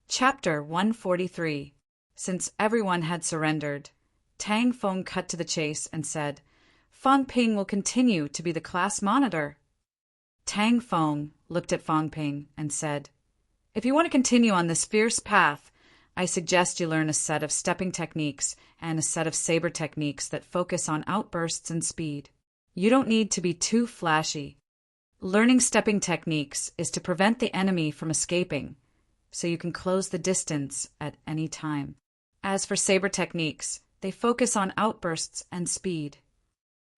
Chapter 143. Since everyone had surrendered, Tang Feng cut to the chase and said, "Fong Ping will continue to be the class monitor." Tang Feng looked at Fong Ping and said, "If you want to continue on this fierce path, I suggest you learn a set of stepping techniques and a set of saber techniques that focus on outbursts and speed. You don't need to be too flashy. Learning stepping techniques is to prevent the enemy from escaping, so you can close the distance at any time. As for saber techniques, they focus on outbursts and speed.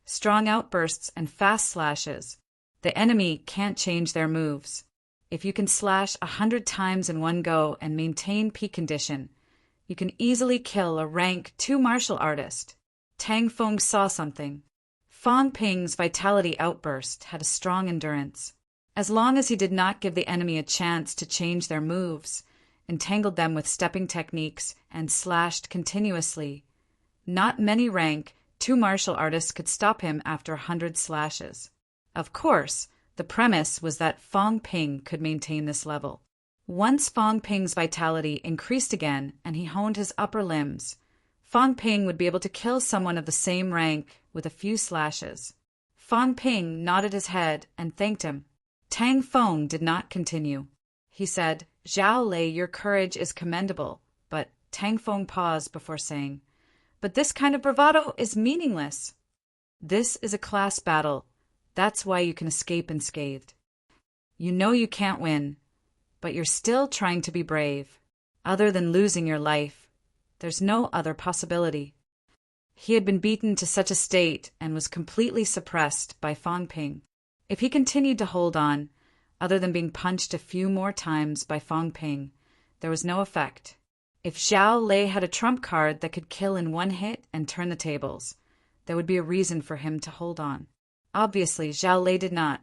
Strong outbursts and fast slashes. The enemy can't change their moves. If you can slash 100 times in one go and maintain peak condition, you can easily kill a rank 2 martial artist." Tang Feng saw something. Fong Ping's vitality outburst had a strong endurance. As long as he did not give the enemy a chance to change their moves, entangled them with stepping techniques, and slashed continuously, not many rank 2 martial artists could stop him after 100 slashes. Of course, the premise was that Fong Ping could maintain this level. Once Fong Ping's vitality increased again and he honed his upper limbs, Fong Ping would be able to kill someone of the same rank with a few slashes. Fong Ping nodded his head and thanked him. Tang Feng did not continue. He said, "Zhao Lei, your courage is commendable," but Tang Feng paused before saying, "But this kind of bravado is meaningless. This is a class battle. That's why you can escape unscathed. You know you can't win, but you're still trying to be brave. Other than losing your life, there's no other possibility." He had been beaten to such a state and was completely suppressed by Fong Ping. If he continued to hold on, other than being punched a few more times by Fong Ping, there was no effect. If Zhao Lei had a trump card that could kill in one hit and turn the tables, there would be a reason for him to hold on. Obviously, Zhao Lei did not.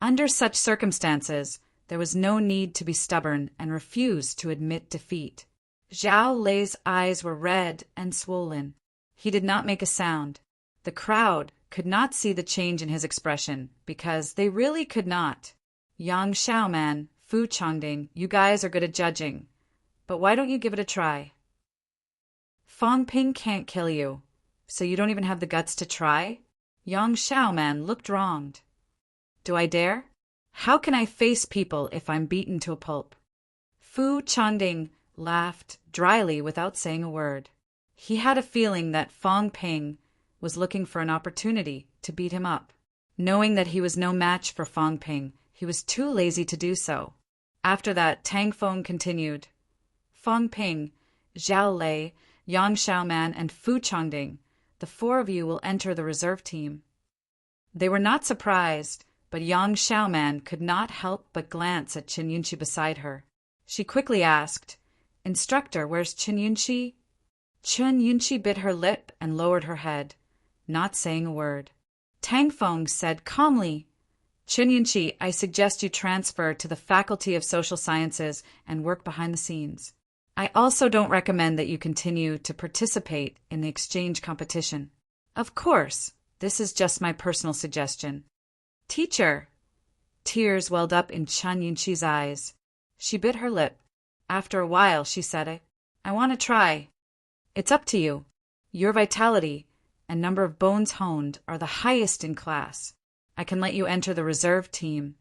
Under such circumstances, there was no need to be stubborn and refuse to admit defeat. Zhao Lei's eyes were red and swollen. He did not make a sound. The crowd could not see the change in his expression because they really could not. "Yang Xiaoman, Fu Chongding, you guys are good at judging, but why don't you give it a try? Fong Ping can't kill you, so you don't even have the guts to try?" Yang Xiaoman looked wronged. "Do I dare? How can I face people if I'm beaten to a pulp?" Fu Chongding laughed dryly without saying a word. He had a feeling that Fong Ping was looking for an opportunity to beat him up. Knowing that he was no match for Fong Ping, he was too lazy to do so. After that, Tang Feng continued, "Fong Ping, Zhao Lei, Yang Xiaoman, and Fu Chongding, the 4 of you will enter the reserve team." They were not surprised, but Yang Xiaoman could not help but glance at Chen Yunqi beside her. She quickly asked, "Instructor, where's Chen Yunqi?" Chen Yunqi bit her lip and lowered her head, not saying a word. Tang Feng said calmly, "Chen Yunqi, I suggest you transfer to the Faculty of Social Sciences and work behind the scenes. I also don't recommend that you continue to participate in the exchange competition. Of course, this is just my personal suggestion." "Teacher!" Tears welled up in Chen Yunqi's eyes. She bit her lip. After a while, she said, I want to try." "It's up to you. Your vitality and number of bones honed are the highest in class. I can let you enter the reserve team.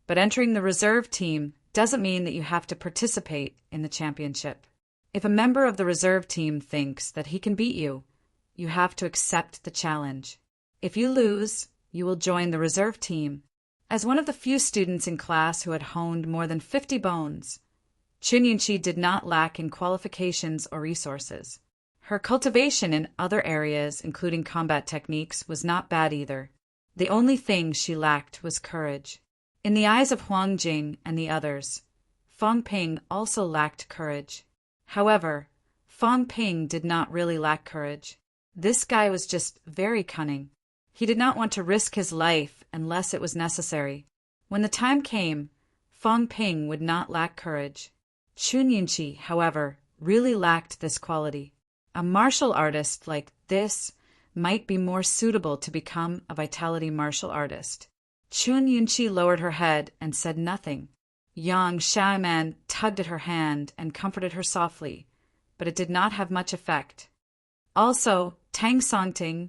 But entering the reserve team doesn't mean that you have to participate in the championship. If a member of the reserve team thinks that he can beat you, you have to accept the challenge. If you lose, you will join the reserve team." As one of the few students in class who had honed more than 50 bones, Chen Yunqi did not lack in qualifications or resources. Her cultivation in other areas, including combat techniques, was not bad either. The only thing she lacked was courage. In the eyes of Huang Jing and the others, Fong Ping also lacked courage. However, Fong Ping did not really lack courage. This guy was just very cunning. He did not want to risk his life unless it was necessary. When the time came, Fong Ping would not lack courage. Chun Yunqi, however, really lacked this quality. A martial artist like this might be more suitable to become a vitality martial artist. Chun Yunqi lowered her head and said nothing. Yang Xiaoman tugged at her hand and comforted her softly, but it did not have much effect. Also, Tang Songting,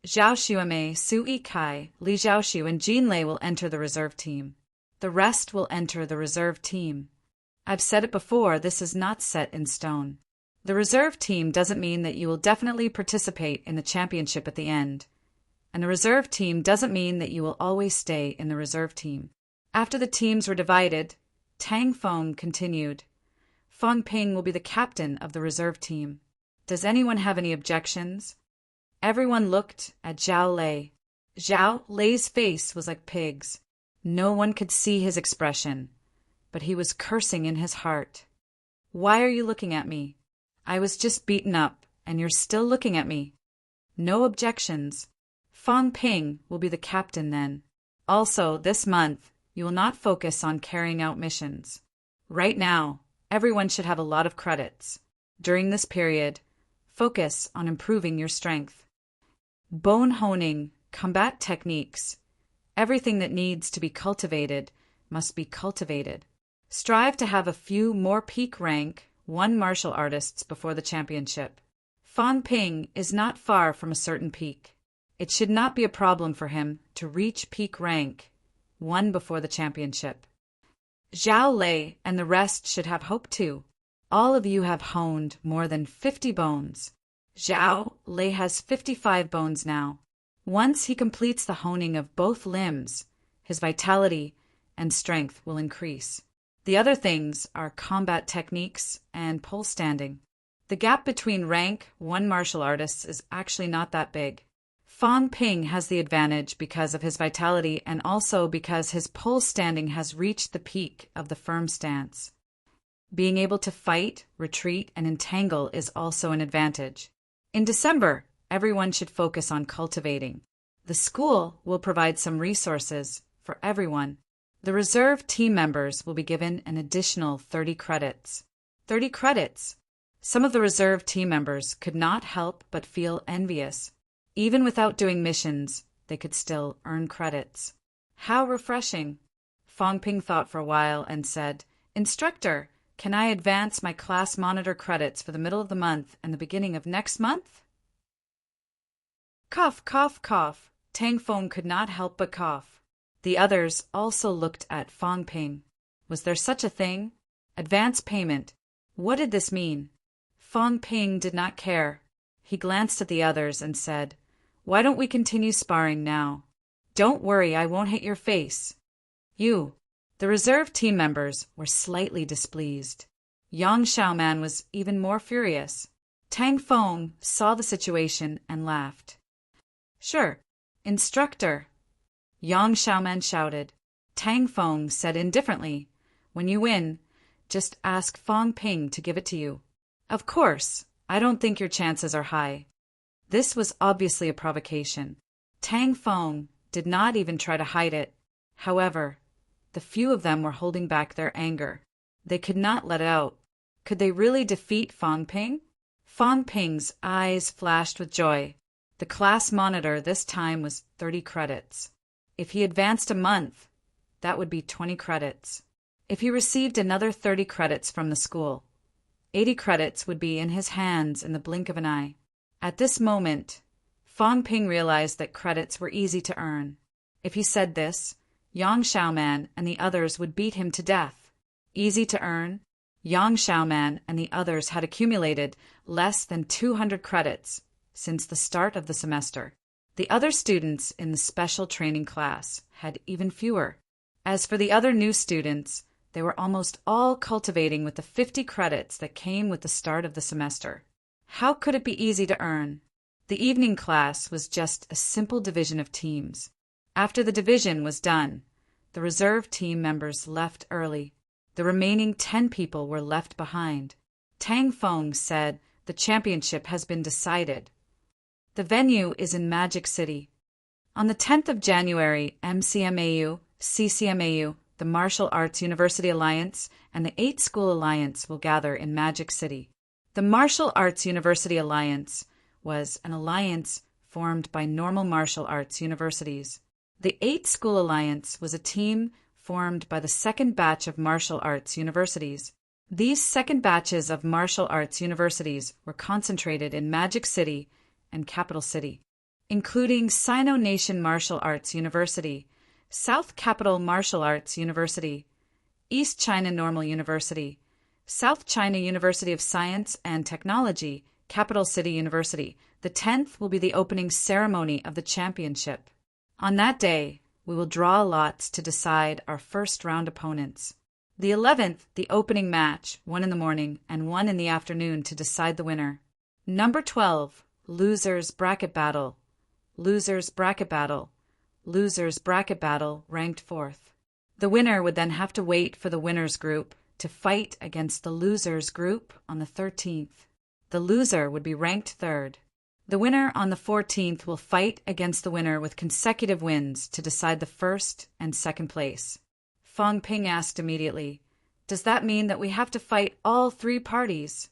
Zhao Xuemei, Su Yikai, Li Zhaoxiu, and Jin Lei will enter the reserve team. The rest will enter the reserve team. I've said it before, this is not set in stone. The reserve team doesn't mean that you will definitely participate in the championship at the end. And the reserve team doesn't mean that you will always stay in the reserve team. After the teams were divided, Tang Feng continued, Fong Ping will be the captain of the reserve team. Does anyone have any objections? Everyone looked at Zhao Lei. Zhao Lei's face was like pigs. No one could see his expression, but he was cursing in his heart. Why are you looking at me? I was just beaten up, and you're still looking at me. No objections. Fong Ping will be the captain then. Also, this month, you will not focus on carrying out missions. Right now, everyone should have a lot of credits. During this period, focus on improving your strength. Bone honing, combat techniques, everything that needs to be cultivated must be cultivated. Strive to have a few more peak rank 1 martial artists before the championship. Fong Ping is not far from a certain peak. It should not be a problem for him to reach peak rank 1 before the championship. Zhao Lei and the rest should have hope too. All of you have honed more than 50 bones. Zhao Lei has 55 bones now. Once he completes the honing of both limbs, his vitality and strength will increase. The other things are combat techniques and pole standing. The gap between rank 1 martial artists is actually not that big. Fong Ping has the advantage because of his vitality and also because his pole standing has reached the peak of the firm stance. Being able to fight, retreat, and entangle is also an advantage. In December, everyone should focus on cultivating. The school will provide some resources for everyone. The reserve team members will be given an additional 30 credits. 30 credits! Some of the reserve team members could not help but feel envious. Even without doing missions, they could still earn credits. How refreshing! Fong Ping thought for a while and said, Instructor, can I advance my class monitor credits for the middle of the month and the beginning of next month? Cough, cough, cough. Tang Feng could not help but cough. The others also looked at Fong Ping. Was there such a thing? Advance payment. What did this mean? Fong Ping did not care. He glanced at the others and said, Why don't we continue sparring now? Don't worry, I won't hit your face. You. The reserve team members were slightly displeased. Yang Xiaoman was even more furious. Tang Feng saw the situation and laughed. Sure, instructor. Yang Xiaoman shouted. Tang Feng said indifferently, When you win, just ask Fong Ping to give it to you. Of course, I don't think your chances are high. This was obviously a provocation. Tang Feng did not even try to hide it. However, the few of them were holding back their anger. They could not let it out. Could they really defeat Fong Ping? Fong Ping's eyes flashed with joy. The class monitor this time was 30 credits. If he advanced a month, that would be 20 credits. If he received another 30 credits from the school, 80 credits would be in his hands in the blink of an eye. At this moment, Fong Ping realized that credits were easy to earn. If he said this, Yang Xiaoman and the others would beat him to death. Easy to earn? Yang Xiaoman and the others had accumulated less than 200 credits since the start of the semester. The other students in the special training class had even fewer. As for the other new students, they were almost all cultivating with the 50 credits that came with the start of the semester. How could it be easy to earn? The evening class was just a simple division of teams. After the division was done, the reserve team members left early. The remaining 10 people were left behind. Tang Feng said, "The championship has been decided. The venue is in Magic City." On the 10th of January, MCMAU, CCMAU, the Martial Arts University Alliance, and the 8 School Alliance will gather in Magic City. The Martial Arts University Alliance was an alliance formed by normal martial arts universities. The 8 School Alliance was a team formed by the second batch of martial arts universities. These second batches of martial arts universities were concentrated in Magic City and Capital City, including Sino Nation Martial Arts University, South Capital Martial Arts University, East China Normal University, South China University of Science and Technology, Capital City University. The 10th will be the opening ceremony of the championship. On that day, we will draw lots to decide our first round opponents. The 11th, the opening match, 1 in the morning and 1 in the afternoon to decide the winner. Number 12, Losers Bracket Battle. Losers Bracket Battle. Losers Bracket Battle, ranked 4th. The winner would then have to wait for the winners group to fight against the losers group on the 13th. The loser would be ranked 3rd. The winner on the 14th will fight against the winner with consecutive wins to decide the 1st and 2nd place. Feng Ping asked immediately, "Does that mean that we have to fight all 3 parties?"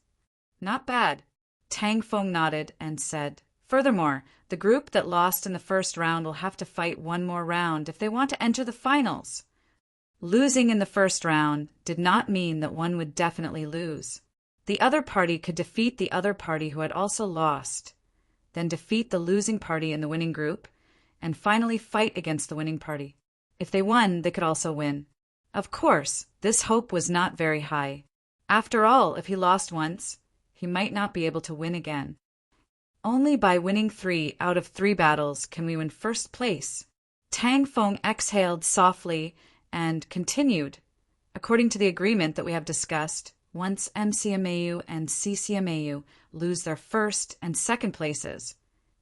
"Not bad." Tang Feng nodded and said, "Furthermore, the group that lost in the first round will have to fight one more round if they want to enter the finals." Losing in the first round did not mean that one would definitely lose. The other party could defeat the other party who had also lost, then defeat the losing party in the winning group, and finally fight against the winning party. If they won, they could also win. Of course, this hope was not very high. After all, if he lost once, he might not be able to win again. Only by winning 3 out of 3 battles can we win first place. Tang Feng exhaled softly and continued. According to the agreement that we have discussed, once MCMAU and CCMAU lose their first and second places,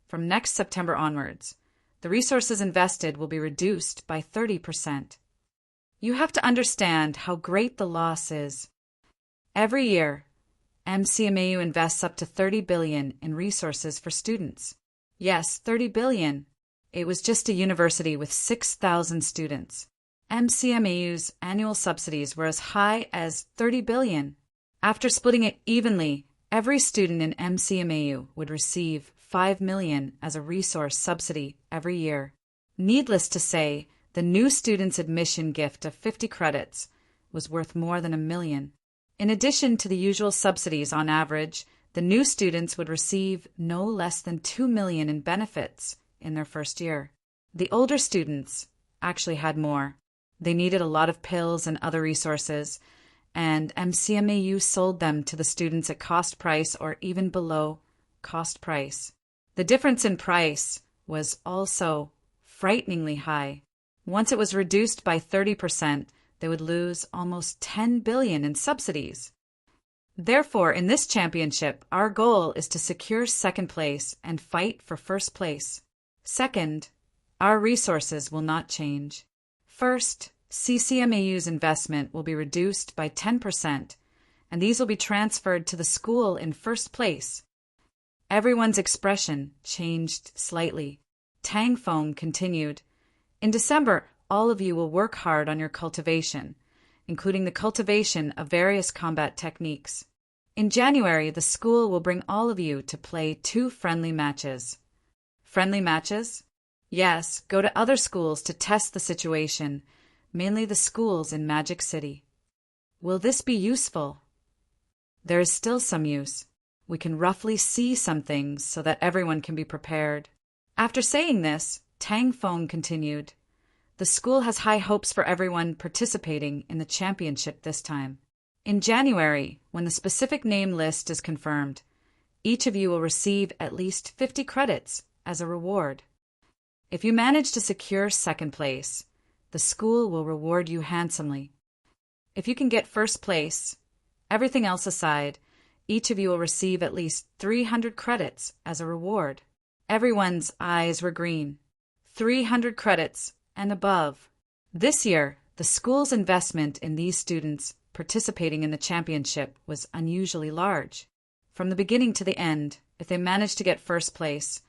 from next September onwards, the resources invested will be reduced by 30%. You have to understand how great the loss is. Every year, MCMAU invests up to $30 billion in resources for students. Yes, $30 billion. It was just a university with 6,000 students. MCMAU's annual subsidies were as high as $30 billion. After splitting it evenly, every student in MCMAU would receive $5 million as a resource subsidy every year. Needless to say, the new student's admission gift of 50 credits was worth more than $1 million. In addition to the usual subsidies on average, the new students would receive no less than $2 million in benefits in their first year. The older students actually had more. They needed a lot of pills and other resources, and MCMAU sold them to the students at cost price or even below cost price. The difference in price was also frighteningly high. Once it was reduced by 30%, they would lose almost $10 billion in subsidies. Therefore, in this championship, our goal is to secure second place and fight for first place. Second, our resources will not change. First, CCMAU's investment will be reduced by 10%, and these will be transferred to the school in first place. Everyone's expression changed slightly. Tang Feng continued, "In December, all of you will work hard on your cultivation, including the cultivation of various combat techniques. In January, the school will bring all of you to play 2 friendly matches." Friendly matches? Yes, go to other schools to test the situation, mainly the schools in Magic City. Will this be useful? There is still some use. We can roughly see some things so that everyone can be prepared. After saying this, Tang Feng continued, "The school has high hopes for everyone participating in the championship this time. In January, when the specific name list is confirmed, each of you will receive at least 50 credits as a reward. If you manage to secure second place, the school will reward you handsomely. If you can get first place, everything else aside, each of you will receive at least 300 credits as a reward." Everyone's eyes were green. 300 credits and above. This year, the school's investment in these students participating in the championship was unusually large. From the beginning to the end, if they managed to get first place,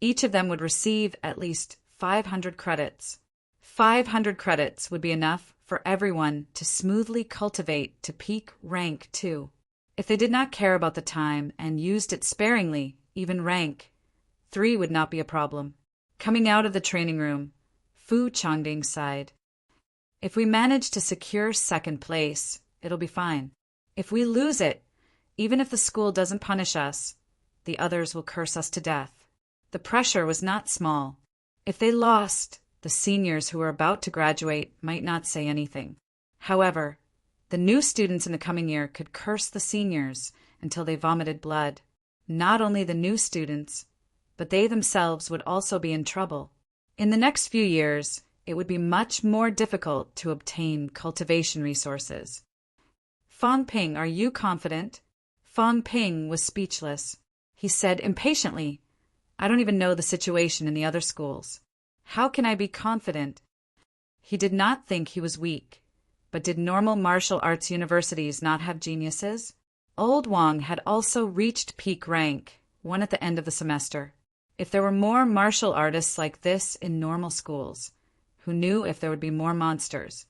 each of them would receive at least 500 credits. 500 credits would be enough for everyone to smoothly cultivate to peak rank 2. If they did not care about the time and used it sparingly, even rank 3 would not be a problem. Coming out of the training room, Fu Changding sighed. If we manage to secure second place, it'll be fine. If we lose it, even if the school doesn't punish us, the others will curse us to death. The pressure was not small. If they lost, the seniors who were about to graduate might not say anything. However, the new students in the coming year could curse the seniors until they vomited blood. Not only the new students, but they themselves would also be in trouble. In the next few years, it would be much more difficult to obtain cultivation resources. Fang Ping, are you confident? Fang Ping was speechless. He said impatiently, I don't even know the situation in the other schools. How can I be confident? He did not think he was weak. But did normal martial arts universities not have geniuses? Old Wang had also reached peak rank, 1 at the end of the semester. If there were more martial artists like this in normal schools, who knew if there would be more monsters?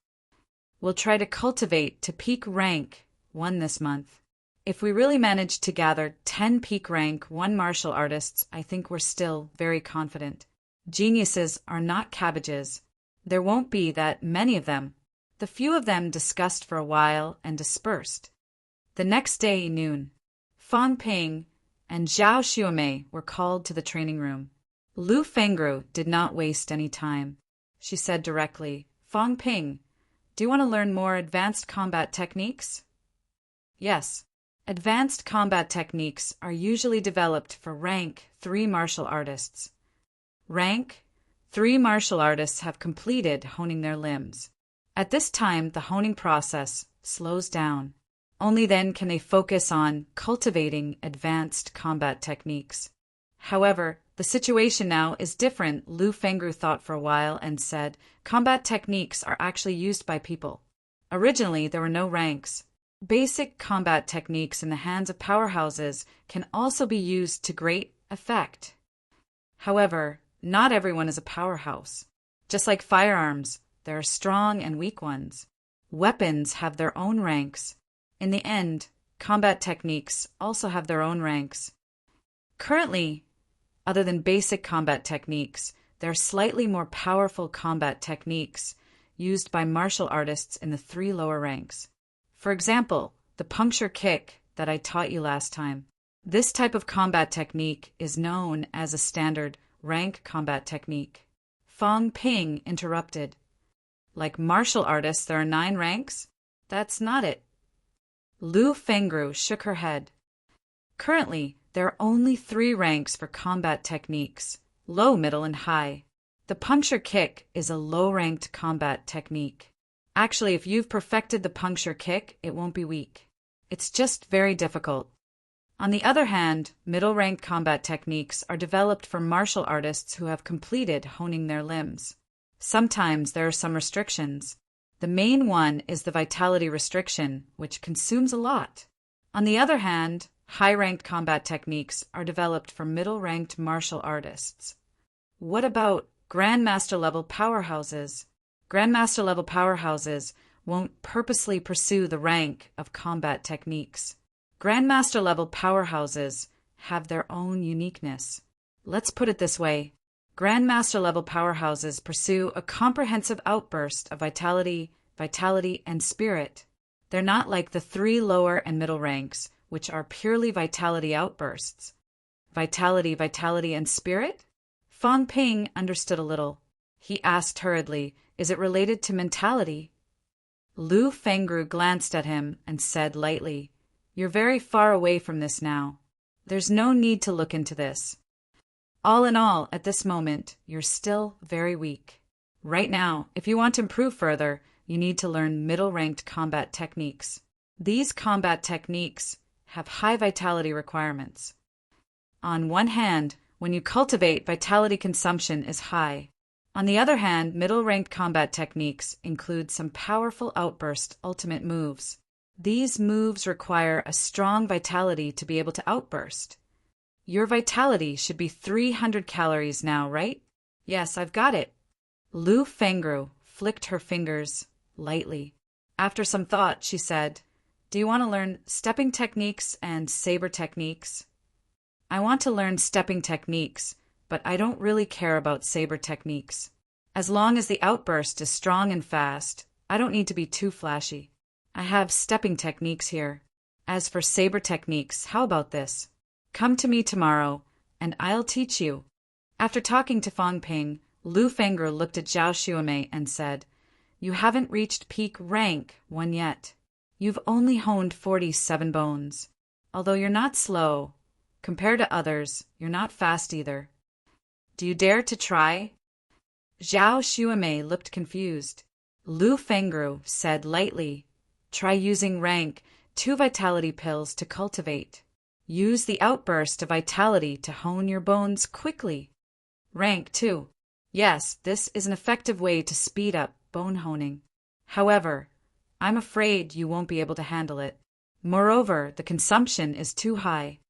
We'll try to cultivate to peak rank 1 this month. If we really manage to gather 10 peak rank 1 martial artists, I think we're still very confident. Geniuses are not cabbages. There won't be that many of them. The few of them discussed for a while and dispersed. The next day, noon, Fang Ping and Zhao Xuemei were called to the training room. Lu Fengru did not waste any time. She said directly, Fang Ping, do you want to learn more advanced combat techniques? Yes. Advanced combat techniques are usually developed for rank 3 martial artists. Rank 3 martial artists have completed honing their limbs. At this time, the honing process slows down. Only then can they focus on cultivating advanced combat techniques. However, the situation now is different. Lu Fengru thought for a while and said, combat techniques are actually used by people. Originally, there were no ranks. Basic combat techniques in the hands of powerhouses can also be used to great effect. However, not everyone is a powerhouse. Just like firearms, there are strong and weak ones. Weapons have their own ranks. In the end, combat techniques also have their own ranks. Currently, other than basic combat techniques, there are slightly more powerful combat techniques used by martial artists in the 3 lower ranks. For example, the puncture kick that I taught you last time. This type of combat technique is known as a standard rank combat technique. Fang Ping interrupted. Like martial artists, there are 9 ranks? That's not it. Lu Fengru shook her head. Currently, there are only 3 ranks for combat techniques, low, middle, and high. The puncture kick is a low-ranked combat technique. Actually, if you've perfected the puncture kick, it won't be weak. It's just very difficult. On the other hand, middle-ranked combat techniques are developed for martial artists who have completed honing their limbs. Sometimes there are some restrictions. The main one is the vitality restriction, which consumes a lot. On the other hand, high-ranked combat techniques are developed for middle-ranked martial artists. What about Grandmaster-level powerhouses? Grandmaster-level powerhouses won't purposely pursue the rank of combat techniques. Grandmaster-level powerhouses have their own uniqueness. Let's put it this way. Grandmaster-level powerhouses pursue a comprehensive outburst of vitality, and spirit. They're not like the 3 lower and middle ranks, which are purely vitality outbursts. Vitality, and spirit? Fang Ping understood a little. He asked hurriedly, is it related to mentality? Lu Fengru glanced at him and said lightly, you're very far away from this now. There's no need to look into this. All in all, at this moment, you're still very weak. Right now, if you want to improve further, you need to learn middle-ranked combat techniques. These combat techniques have high vitality requirements. On one hand, when you cultivate, vitality consumption is high. On the other hand, middle-ranked combat techniques include some powerful outburst ultimate moves. These moves require a strong vitality to be able to outburst. Your vitality should be 300 calories now, right? Yes, I've got it. Lu Fengru flicked her fingers lightly. After some thought, she said, "Do you want to learn stepping techniques and saber techniques?" "I want to learn stepping techniques, but I don't really care about saber techniques. As long as the outburst is strong and fast, I don't need to be too flashy. I have stepping techniques here. As for saber techniques, how about this? Come to me tomorrow, and I'll teach you." After talking to Fang Ping, Lu Fengru looked at Zhao Xuemei and said, "You haven't reached peak rank 1 yet. You've only honed 47 bones. Although you're not slow, compared to others, you're not fast either. Do you dare to try?" Zhao Xuemei looked confused. Lu Fengru said lightly, "Try using rank 2 vitality pills to cultivate. Use the outburst of vitality to hone your bones quickly." Rank 2. Yes, this is an effective way to speed up bone honing. However, I'm afraid you won't be able to handle it. Moreover, the consumption is too high.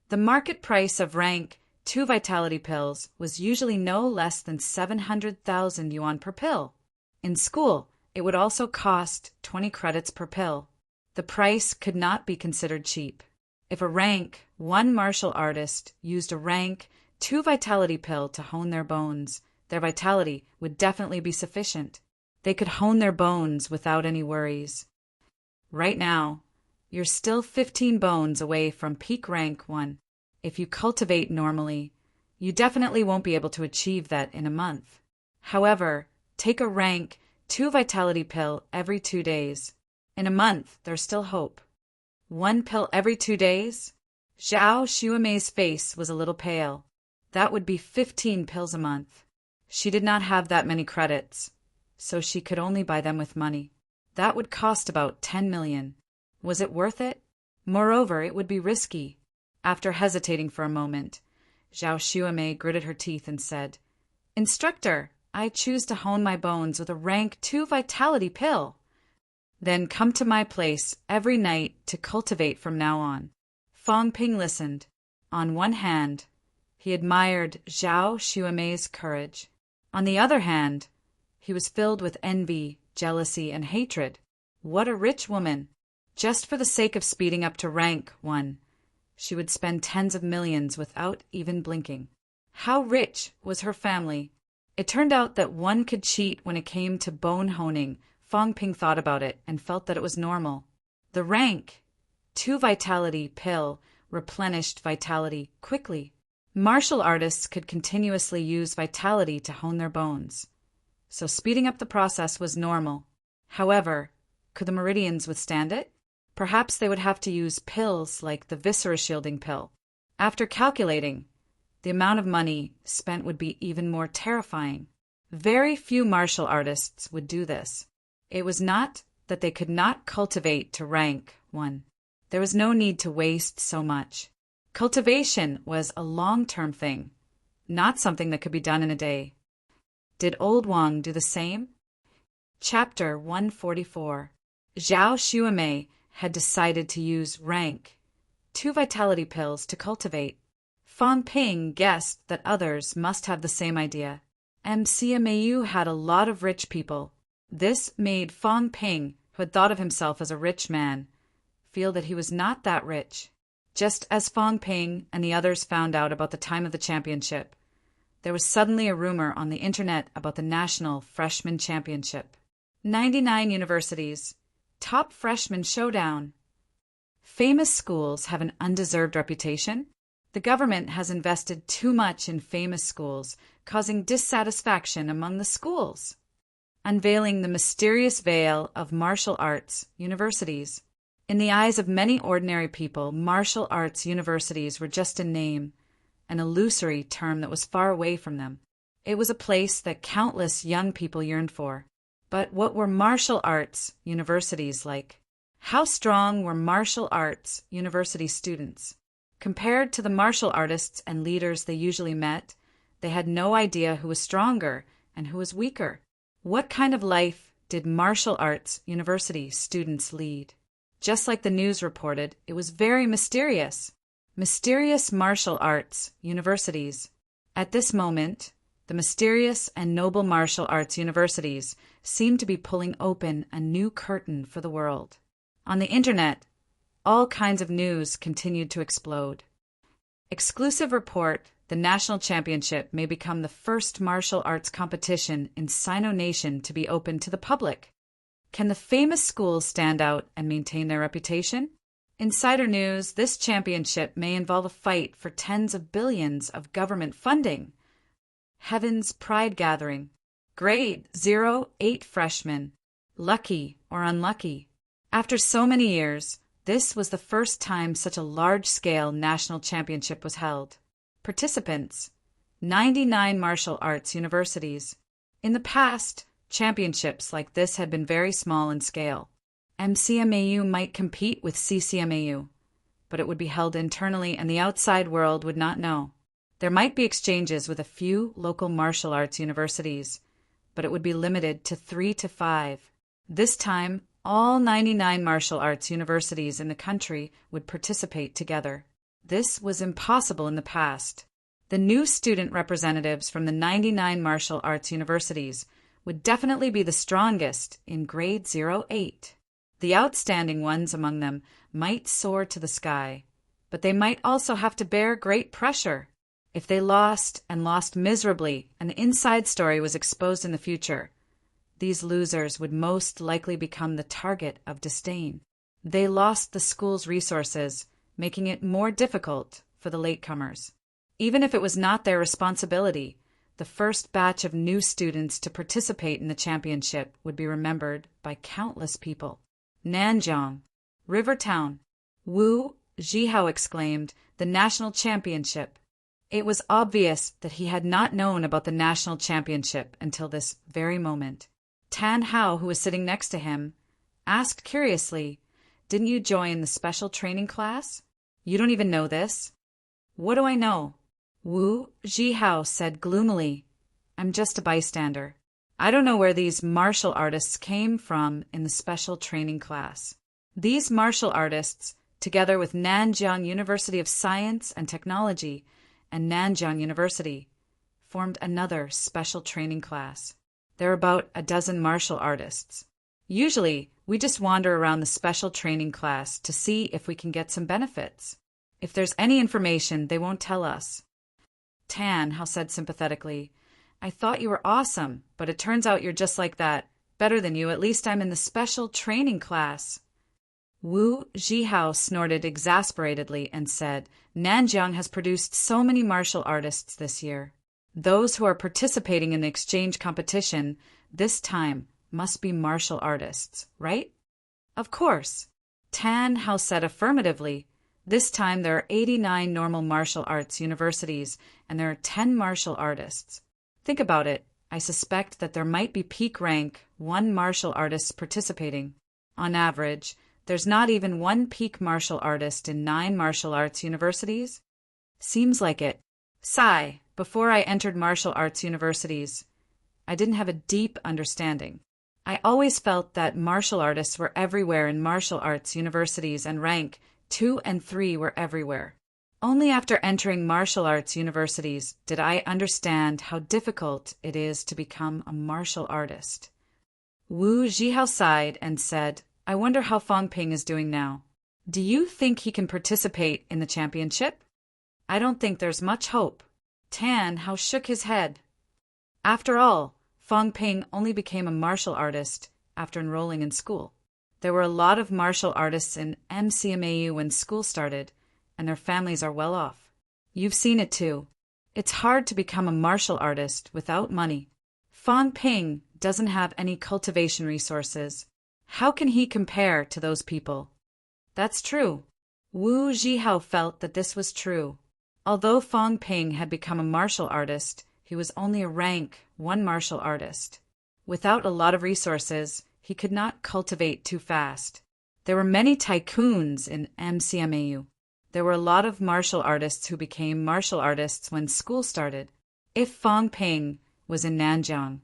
The market price of rank 2 vitality pills was usually no less than 700,000 yuan per pill. In school, it would also cost 20 credits per pill. The price could not be considered cheap. If a rank 1 martial artist used a rank 2 vitality pill to hone their bones, their vitality would definitely be sufficient. They could hone their bones without any worries. Right now, you're still 15 bones away from peak rank 1. If you cultivate normally, you definitely won't be able to achieve that in a month. However, take a rank 2 vitality pill every 2 days. In a month, there's still hope. 1 pill every 2 days? Zhao Xuemei's face was a little pale. That would be 15 pills a month. She did not have that many credits, so she could only buy them with money. That would cost about 10 million. Was it worth it? Moreover, it would be risky. After hesitating for a moment, Zhao Xuemei gritted her teeth and said, "Instructor, I choose to hone my bones with a rank 2 vitality pill." "Then come to my place every night to cultivate from now on." Fang Ping listened. On one hand, he admired Zhao Xuemei's courage. On the other hand, he was filled with envy, jealousy, and hatred. What a rich woman! Just for the sake of speeding up to rank 1, she would spend tens of millions without even blinking. How rich was her family? It turned out that one could cheat when it came to bone honing. Fang Ping thought about it and felt that it was normal. The rank 2 vitality pill replenished vitality quickly. Martial artists could continuously use vitality to hone their bones, so speeding up the process was normal. However, could the Meridians withstand it? Perhaps they would have to use pills like the viscera shielding pill. After calculating, the amount of money spent would be even more terrifying. Very few martial artists would do this. It was not that they could not cultivate to rank 1. There was no need to waste so much. Cultivation was a long-term thing, not something that could be done in a day. Did Old Wang do the same? Chapter 144. Zhao Xuemei had decided to use rank 2 vitality pills to cultivate. Fang Ping guessed that others must have the same idea. MCMAU had a lot of rich people. This made Fang Ping, who had thought of himself as a rich man, feel that he was not that rich. Just as Fang Ping and the others found out about the time of the championship, there was suddenly a rumor on the internet about the National Freshman Championship. 99 universities. Top freshman showdown. Famous schools have an undeserved reputation. The government has invested too much in famous schools, causing dissatisfaction among the schools. Unveiling the mysterious veil of martial arts universities. In the eyes of many ordinary people, martial arts universities were just a name, an illusory term that was far away from them. It was a place that countless young people yearned for. But what were martial arts universities like? How strong were martial arts university students? Compared to the martial artists and leaders they usually met, they had no idea who was stronger and who was weaker. What kind of life did martial arts university students lead? Just like the news reported, it was very mysterious. Mysterious martial arts universities. At this moment, the mysterious and noble martial arts universities seemed to be pulling open a new curtain for the world. On the internet, all kinds of news continued to explode. Exclusive report: the national championship may become the first martial arts competition in Sino Nation to be open to the public. Can the famous schools stand out and maintain their reputation? Insider news: this championship may involve a fight for tens of billions of government funding. Heaven's pride gathering. Grade 08 freshmen. Lucky or unlucky? After so many years, this was the first time such a large-scale national championship was held. Participants: 99 martial arts universities. In the past, championships like this had been very small in scale. MCMAU might compete with CCMAU, but it would be held internally and the outside world would not know. There might be exchanges with a few local martial arts universities, but it would be limited to 3 to 5. This time, all 99 martial arts universities in the country would participate together. This was impossible in the past. The new student representatives from the 99 martial arts universities would definitely be the strongest in grade 08. The outstanding ones among them might soar to the sky, but they might also have to bear great pressure. If they lost and lost miserably, and the inside story was exposed in the future, these losers would most likely become the target of disdain. They lost the school's resources, making it more difficult for the latecomers. Even if it was not their responsibility, the first batch of new students to participate in the championship would be remembered by countless people. Nanjing, River Town. Wu Zhihao exclaimed, "The national championship." It was obvious that he had not known about the national championship until this very moment. Tan Hao, who was sitting next to him, asked curiously, "Didn't you join the special training class? You don't even know this?" "What do I know?" Wu Zhihao said gloomily, "I'm just a bystander. I don't know where these martial artists came from in the special training class." These martial artists, together with Nanjing University of Science and Technology and Nanjing University, formed another special training class. There are about a dozen martial artists. Usually, we just wander around the special training class to see if we can get some benefits. If there's any information, they won't tell us. Tan Hao said sympathetically, "I thought you were awesome, but it turns out you're just like that. Better than you, at least I'm in the special training class." Wu Zhihao snorted exasperatedly and said, "Nanjing has produced so many martial artists this year. Those who are participating in the exchange competition this time must be martial artists, right?" "Of course." Tan Hao said affirmatively. This time there are 89 normal martial arts universities, and there are 10 martial artists. Think about it. I suspect that there might be peak rank 1 martial artists participating. On average, there's not even 1 peak martial artist in 9 martial arts universities? Seems like it. Sigh. Before I entered martial arts universities, I didn't have a deep understanding. I always felt that martial artists were everywhere in martial arts universities and rank 2 and 3 were everywhere. Only after entering martial arts universities did I understand how difficult it is to become a martial artist. Wu Zhihao sighed and said, "I wonder how Fang Ping is doing now. Do you think he can participate in the championship?" "I don't think there's much hope." Tan Hao shook his head. After all, Fang Ping only became a martial artist after enrolling in school. There were a lot of martial artists in MCMAU when school started, and their families are well off. You've seen it too. It's hard to become a martial artist without money. Fang Ping doesn't have any cultivation resources. How can he compare to those people? That's true. Wu Zhihao felt that this was true. Although Fang Ping had become a martial artist, he was only a rank 1 martial artist. Without a lot of resources, he could not cultivate too fast. There were many tycoons in MCMAU. There were a lot of martial artists who became martial artists when school started. If Fang Ping was in Nanjing,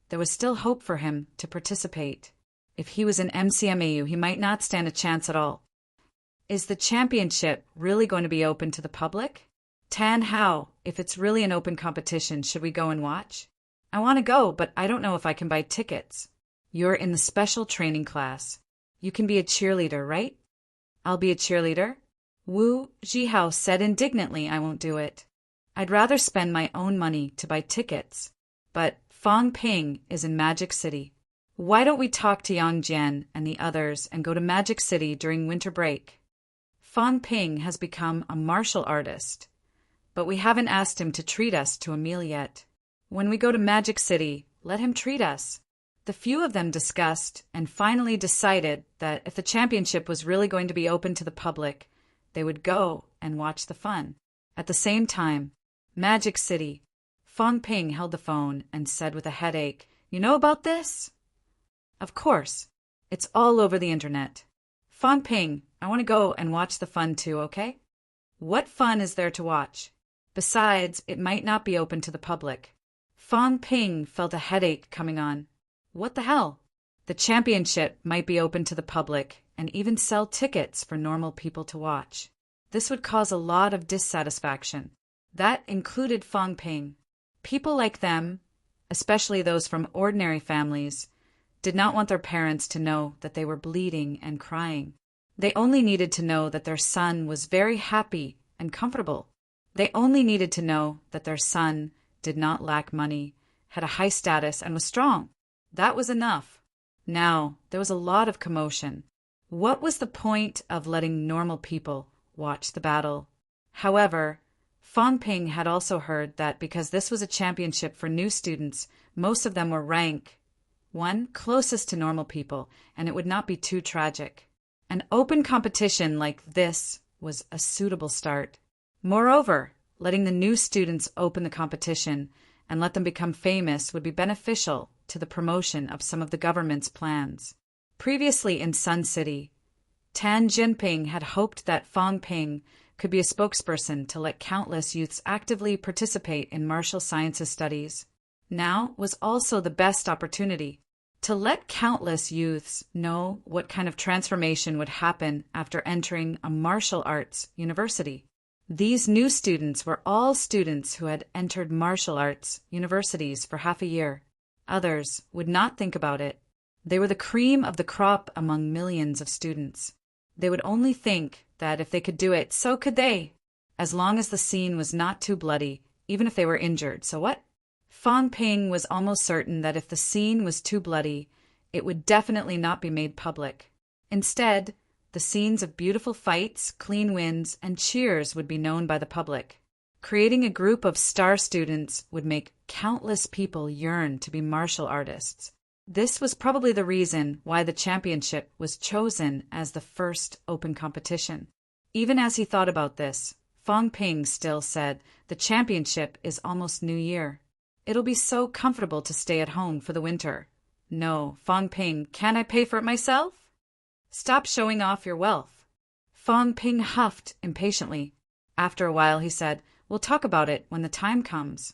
there was still hope for him to participate. If he was in MCMAU, he might not stand a chance at all. Is the championship really going to be open to the public? Tan, how? If it's really an open competition, should we go and watch? I want to go, but I don't know if I can buy tickets. You're in the special training class. You can be a cheerleader, right? I'll be a cheerleader? Wu Zhihao said indignantly, I won't do it. I'd rather spend my own money to buy tickets. But Fang Ping is in Magic City. Why don't we talk to Yang Jian and the others and go to Magic City during winter break? Fang Ping has become a martial artist, but we haven't asked him to treat us to a meal yet. When we go to Magic City, let him treat us. The few of them discussed and finally decided that if the championship was really going to be open to the public, they would go and watch the fun. At the same time, Magic City. Fang Ping held the phone and said with a headache, You know about this? Of course. It's all over the internet. Fang Ping, I want to go and watch the fun too, okay? What fun is there to watch? Besides, it might not be open to the public. Fang Ping felt a headache coming on. What the hell? The championship might be open to the public and even sell tickets for normal people to watch. This would cause a lot of dissatisfaction. That included Fang Ping. People like them, especially those from ordinary families, did not want their parents to know that they were bleeding and crying. They only needed to know that their son was very happy and comfortable. They only needed to know that their son did not lack money, had a high status, and was strong. That was enough. Now, there was a lot of commotion. What was the point of letting normal people watch the battle? However, Fang Ping had also heard that because this was a championship for new students, most of them were rank 1 closest to normal people, and it would not be too tragic. An open competition like this was a suitable start. Moreover, letting the new students open the competition and let them become famous would be beneficial to the promotion of some of the government's plans. Previously in Sun City, Tan Jinping had hoped that Fang Ping could be a spokesperson to let countless youths actively participate in martial sciences studies. Now was also the best opportunity to let countless youths know what kind of transformation would happen after entering a martial arts university. These new students were all students who had entered martial arts universities for half a year. Others would not think about it. They were the cream of the crop among millions of students. They would only think that if they could do it, so could they, as long as the scene was not too bloody, even if they were injured. So what? Fang Ping was almost certain that if the scene was too bloody, it would definitely not be made public. Instead, the scenes of beautiful fights, clean wins, and cheers would be known by the public. Creating a group of star students would make countless people yearn to be martial artists. This was probably the reason why the championship was chosen as the first open competition. Even as he thought about this, Fang Ping still said, The championship is almost New Year. It'll be so comfortable to stay at home for the winter. No, Fang Ping, can't I pay for it myself? Stop showing off your wealth. Fang Ping huffed impatiently. After a while, he said, We'll talk about it when the time comes.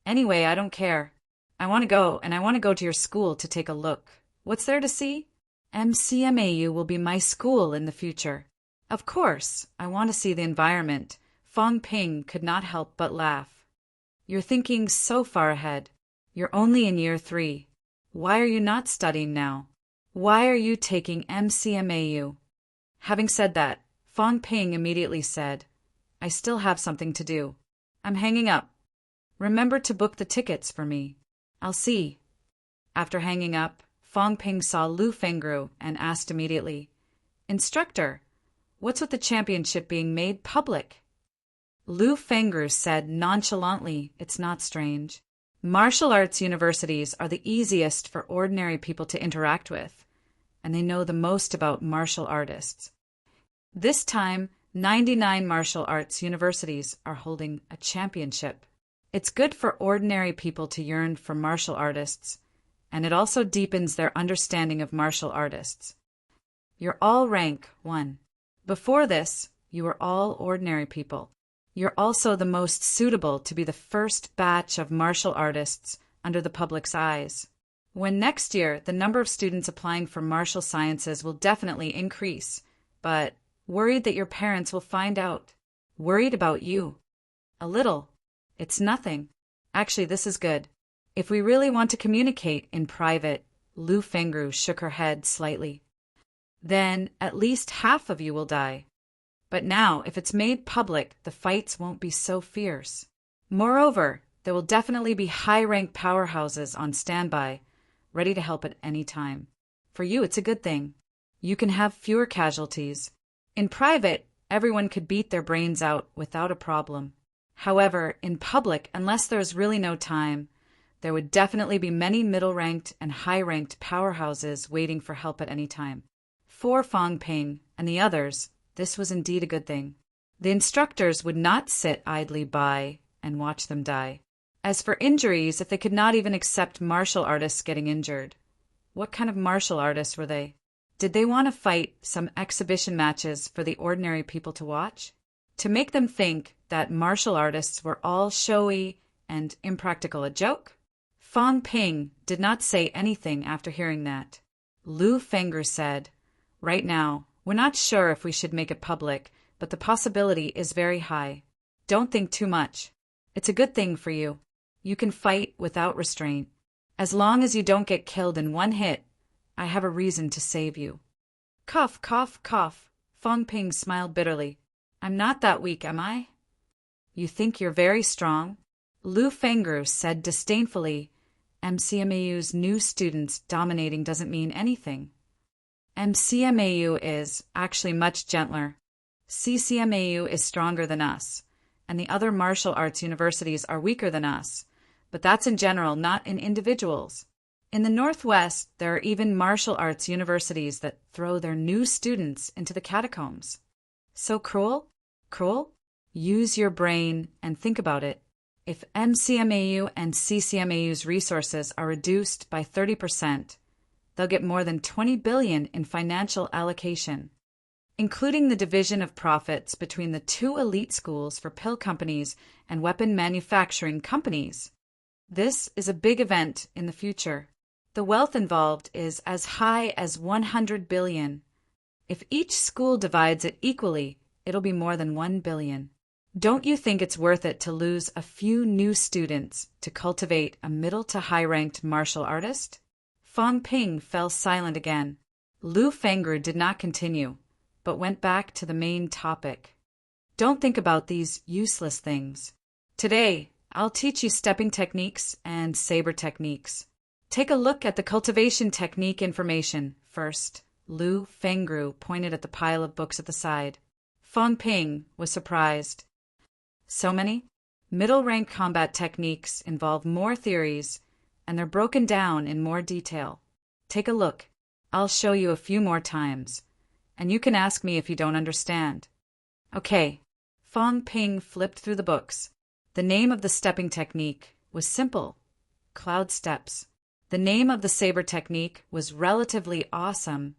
Anyway, I don't care. I want to go, and I want to go to your school to take a look. What's there to see? MCMAU will be my school in the future. Of course, I want to see the environment. Fang Ping could not help but laugh. You're thinking so far ahead. You're only in year 3. Why are you not studying now? Why are you taking MCMAU? Having said that, Fang Ping immediately said, I still have something to do. I'm hanging up. Remember to book the tickets for me. I'll see. After hanging up, Fang Ping saw Lu Fengru and asked immediately, Instructor, what's with the championship being made public? Lu Fengru said nonchalantly, It's not strange. Martial arts universities are the easiest for ordinary people to interact with, and they know the most about martial artists. This time, 99 martial arts universities are holding a championship. It's good for ordinary people to yearn for martial artists, and it also deepens their understanding of martial artists. You're all rank 1. Before this, you were all ordinary people. You're also the most suitable to be the first batch of martial artists under the public's eyes. When next year, the number of students applying for martial sciences will definitely increase, but worried that your parents will find out. Worried about you. A little. It's nothing. Actually, this is good. If we really want to communicate in private, Lu Fengru shook her head slightly. Then at least half of you will die. But now, if it's made public, the fights won't be so fierce. Moreover, there will definitely be high-ranked powerhouses on standby, ready to help at any time. For you, it's a good thing. You can have fewer casualties. In private, everyone could beat their brains out without a problem. However, in public, unless there's really no time, there would definitely be many middle-ranked and high-ranked powerhouses waiting for help at any time. For Fang Ping and the others, this was indeed a good thing. The instructors would not sit idly by and watch them die. As for injuries, if they could not even accept martial artists getting injured, what kind of martial artists were they? Did they want to fight some exhibition matches for the ordinary people to watch? To make them think that martial artists were all showy and impractical a joke? Fang Ping did not say anything after hearing that. Lu Fengru said, "Right now, we're not sure if we should make it public, but the possibility is very high. Don't think too much. It's a good thing for you. You can fight without restraint. As long as you don't get killed in one hit, I have a reason to save you." Cough, cough, cough. Fang Ping smiled bitterly. "I'm not that weak, am I?" "You think you're very strong?" Lu Fengru said disdainfully. MCMAU's new students dominating doesn't mean anything. MCMAU is actually much gentler. CCMAU is stronger than us, and the other martial arts universities are weaker than us, but that's in general, not in individuals. In the Northwest, there are even martial arts universities that throw their new students into the catacombs. So cruel? Cruel? Use your brain and think about it. If MCMAU and CCMAU's resources are reduced by 30%, they'll get more than $20 billion in financial allocation, including the division of profits between the two elite schools for pill companies and weapon manufacturing companies. This is a big event in the future. The wealth involved is as high as $100 billion. If each school divides it equally, it'll be more than $1 billion. Don't you think it's worth it to lose a few new students to cultivate a middle to high-ranked martial artist? Fang Ping fell silent again. Lu Fengru did not continue, but went back to the main topic. Don't think about these useless things. Today, I'll teach you stepping techniques and saber techniques. Take a look at the cultivation technique information first. Lu Fengru pointed at the pile of books at the side. Fang Ping was surprised. So many? Middle-rank combat techniques involve more theories, and they're broken down in more detail. Take a look. I'll show you a few more times, and you can ask me if you don't understand. Okay. Fang Ping flipped through the books. The name of the stepping technique was simple. Cloud steps. The name of the saber technique was relatively awesome.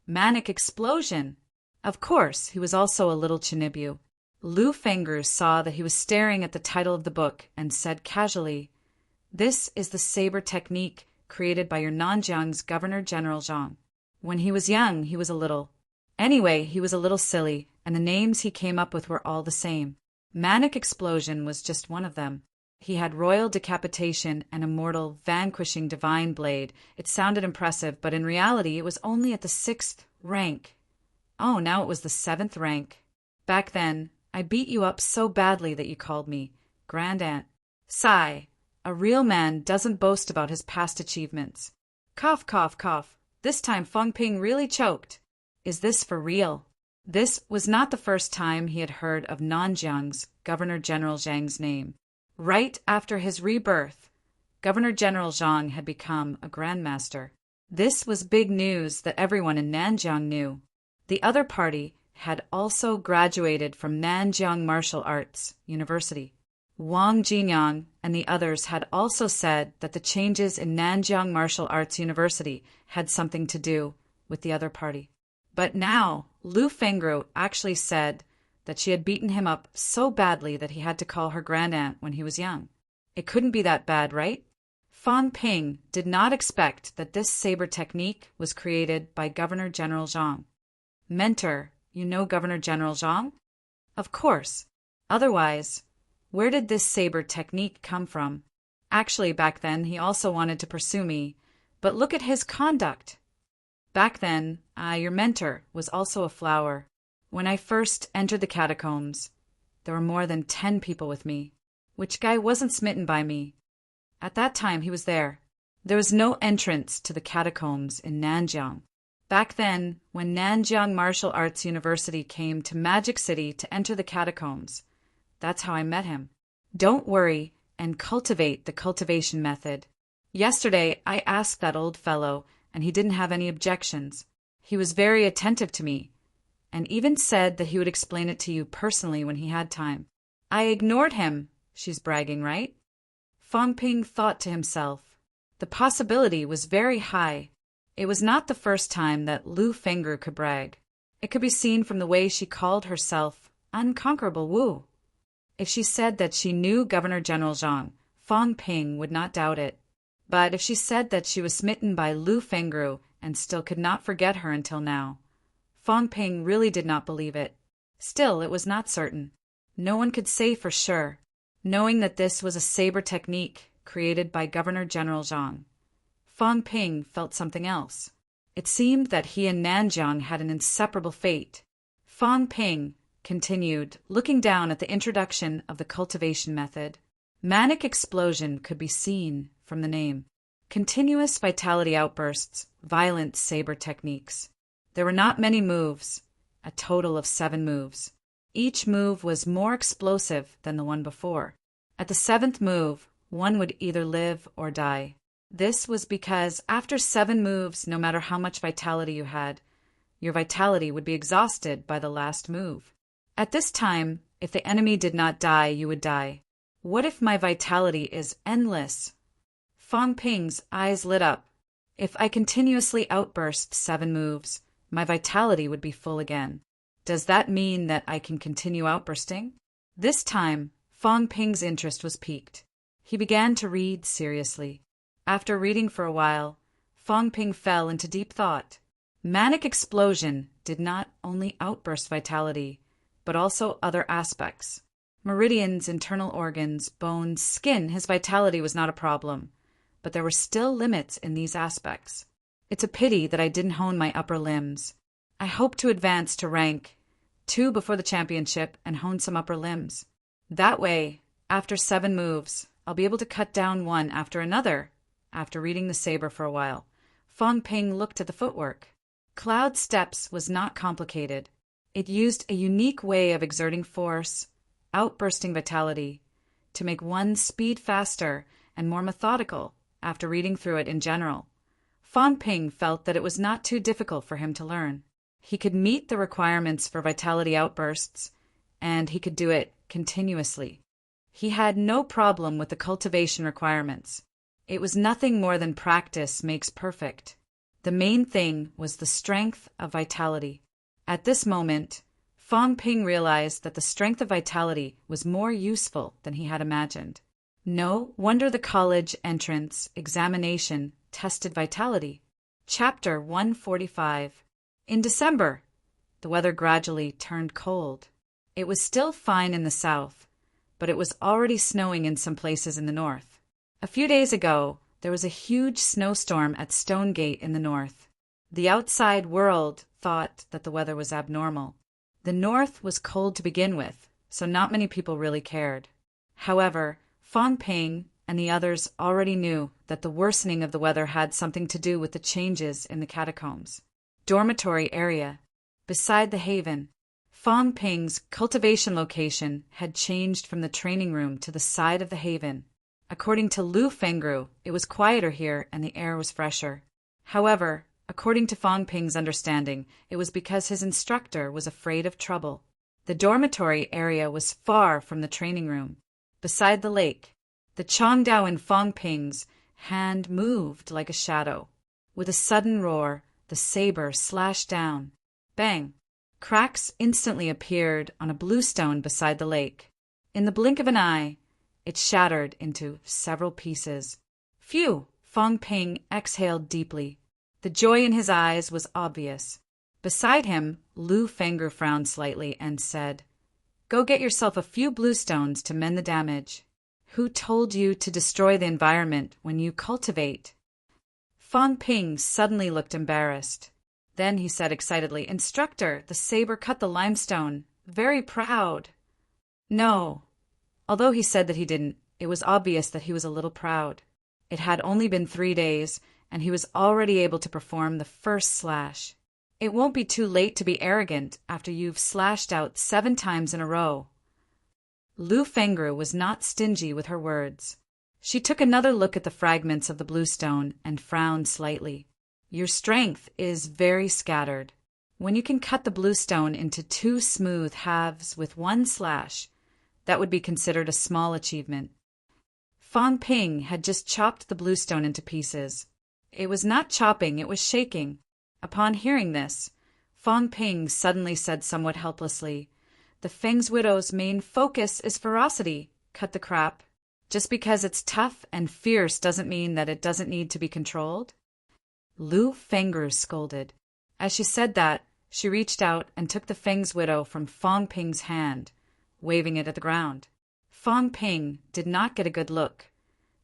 Manic explosion. Of course, he was also a little Chinibu. Lu Fengru saw that he was staring at the title of the book and said casually, "This is the saber technique created by your Nanjiang's Governor General Zhang. When he was young, he was a little. Anyway, he was a little silly, and the names he came up with were all the same. Manic explosion was just one of them. He had royal decapitation and immortal vanquishing divine blade. It sounded impressive, but in reality it was only at the 6th rank. Oh, now it was the 7th rank. Back then, I beat you up so badly that you called me Grand Aunt. Sigh. A real man doesn't boast about his past achievements." Cough, cough, cough. This time Fang Ping really choked. Is this for real? This was not the first time he had heard of Nanjiang's Governor General Zhang's name. Right after his rebirth, Governor General Zhang had become a grandmaster. This was big news that everyone in Nanjiang knew. The other party had also graduated from Nanjiang Martial Arts University. Wang Jinyang and the others had also said that the changes in Nanjiang Martial Arts University had something to do with the other party. But now, Lu Fengru actually said that she had beaten him up so badly that he had to call her grand aunt when he was young. It couldn't be that bad, right? Fang Ping did not expect that this saber technique was created by Governor General Zhang. Mentor, you know Governor General Zhang? Of course. Otherwise, where did this saber technique come from? Actually, back then, he also wanted to pursue me, but look at his conduct. Back then, your mentor was also a flower. When I first entered the catacombs, there were more than 10 people with me. Which guy wasn't smitten by me? At that time, he was there. There was no entrance to the catacombs in Nanjiang. Back then, when Nanjiang Martial Arts University came to Magic City to enter the catacombs, that's how I met him. Don't worry and cultivate the cultivation method. Yesterday, I asked that old fellow, and he didn't have any objections. He was very attentive to me, and even said that he would explain it to you personally when he had time. I ignored him. She's bragging, right? Fang Ping thought to himself. The possibility was very high. It was not the first time that Lu Fengru could brag. It could be seen from the way she called herself Unconquerable Wu. If she said that she knew Governor General Zhang, Fang Ping would not doubt it. But if she said that she was smitten by Lu Fengru and still could not forget her until now, Fang Ping really did not believe it. Still, it was not certain. No one could say for sure, knowing that this was a saber technique created by Governor General Zhang. Fang Ping felt something else. It seemed that he and Nanjiang had an inseparable fate. Fang Ping continued, looking down at the introduction of the cultivation method. Manic explosion could be seen from the name. Continuous vitality outbursts, violent saber techniques. There were not many moves, a total of 7 moves. Each move was more explosive than the one before. At the 7th move, one would either live or die. This was because after 7 moves, no matter how much vitality you had, your vitality would be exhausted by the last move. At this time, if the enemy did not die, you would die. What if my vitality is endless? Fang Ping's eyes lit up. If I continuously outburst 7 moves, my vitality would be full again. Does that mean that I can continue outbursting? This time, Fang Ping's interest was piqued. He began to read seriously. After reading for a while, Fang Ping fell into deep thought. Manic explosion did not only outburst vitality, but also other aspects. Meridians, internal organs, bones, skin, his vitality was not a problem, but there were still limits in these aspects. It's a pity that I didn't hone my upper limbs. I hope to advance to rank 2 before the championship and hone some upper limbs. That way, after 7 moves, I'll be able to cut down one after another. After reading the saber for a while, Fang Ping looked at the footwork. Cloud Steps was not complicated. It used a unique way of exerting force, outbursting vitality, to make one's speed faster and more methodical after reading through it in general. Fang Ping felt that it was not too difficult for him to learn. He could meet the requirements for vitality outbursts, and he could do it continuously. He had no problem with the cultivation requirements. It was nothing more than practice makes perfect. The main thing was the strength of vitality. At this moment, Fang Ping realized that the strength of vitality was more useful than he had imagined. No wonder the college entrance examination tested vitality. Chapter 145. In December, the weather gradually turned cold. It was still fine in the south, but it was already snowing in some places in the north. A few days ago, there was a huge snowstorm at Stonegate in the north. The outside world thought that the weather was abnormal. The north was cold to begin with, so not many people really cared. However, Fang Ping and the others already knew that the worsening of the weather had something to do with the changes in the catacombs. Dormitory area. Beside the haven, Fang Ping's cultivation location had changed from the training room to the side of the haven. According to Lu Fengru, it was quieter here and the air was fresher. However, according to Fang Ping's understanding, it was because his instructor was afraid of trouble. The dormitory area was far from the training room. Beside the lake, the Chongdao in Fang Ping's hand moved like a shadow. With a sudden roar, the saber slashed down. Bang! Cracks instantly appeared on a blue stone beside the lake. In the blink of an eye, it shattered into several pieces. Phew! Fong Ping exhaled deeply. The joy in his eyes was obvious. Beside him, Lu Fengger frowned slightly and said, "Go get yourself a few bluestones to mend the damage. Who told you to destroy the environment when you cultivate?" Fong Ping suddenly looked embarrassed. Then he said excitedly, "Instructor, the saber cut the limestone. Very proud." No. Although he said that he didn't, it was obvious that he was a little proud. It had only been 3 days, and he was already able to perform the first slash. It won't be too late to be arrogant after you've slashed out 7 times in a row. Lu Fengru was not stingy with her words. She took another look at the fragments of the bluestone and frowned slightly. Your strength is very scattered. When you can cut the bluestone into 2 smooth halves with 1 slash, that would be considered a small achievement. Fong Ping had just chopped the bluestone into pieces. It was not chopping, it was shaking. Upon hearing this, Fong Ping suddenly said somewhat helplessly, "The Feng's widow's main focus is ferocity. Cut the crap. Just because it's tough and fierce doesn't mean that it doesn't need to be controlled." Lu Fengru scolded. As she said that, she reached out and took the Feng's widow from Fong Ping's hand, waving it at the ground. Fong Ping did not get a good look,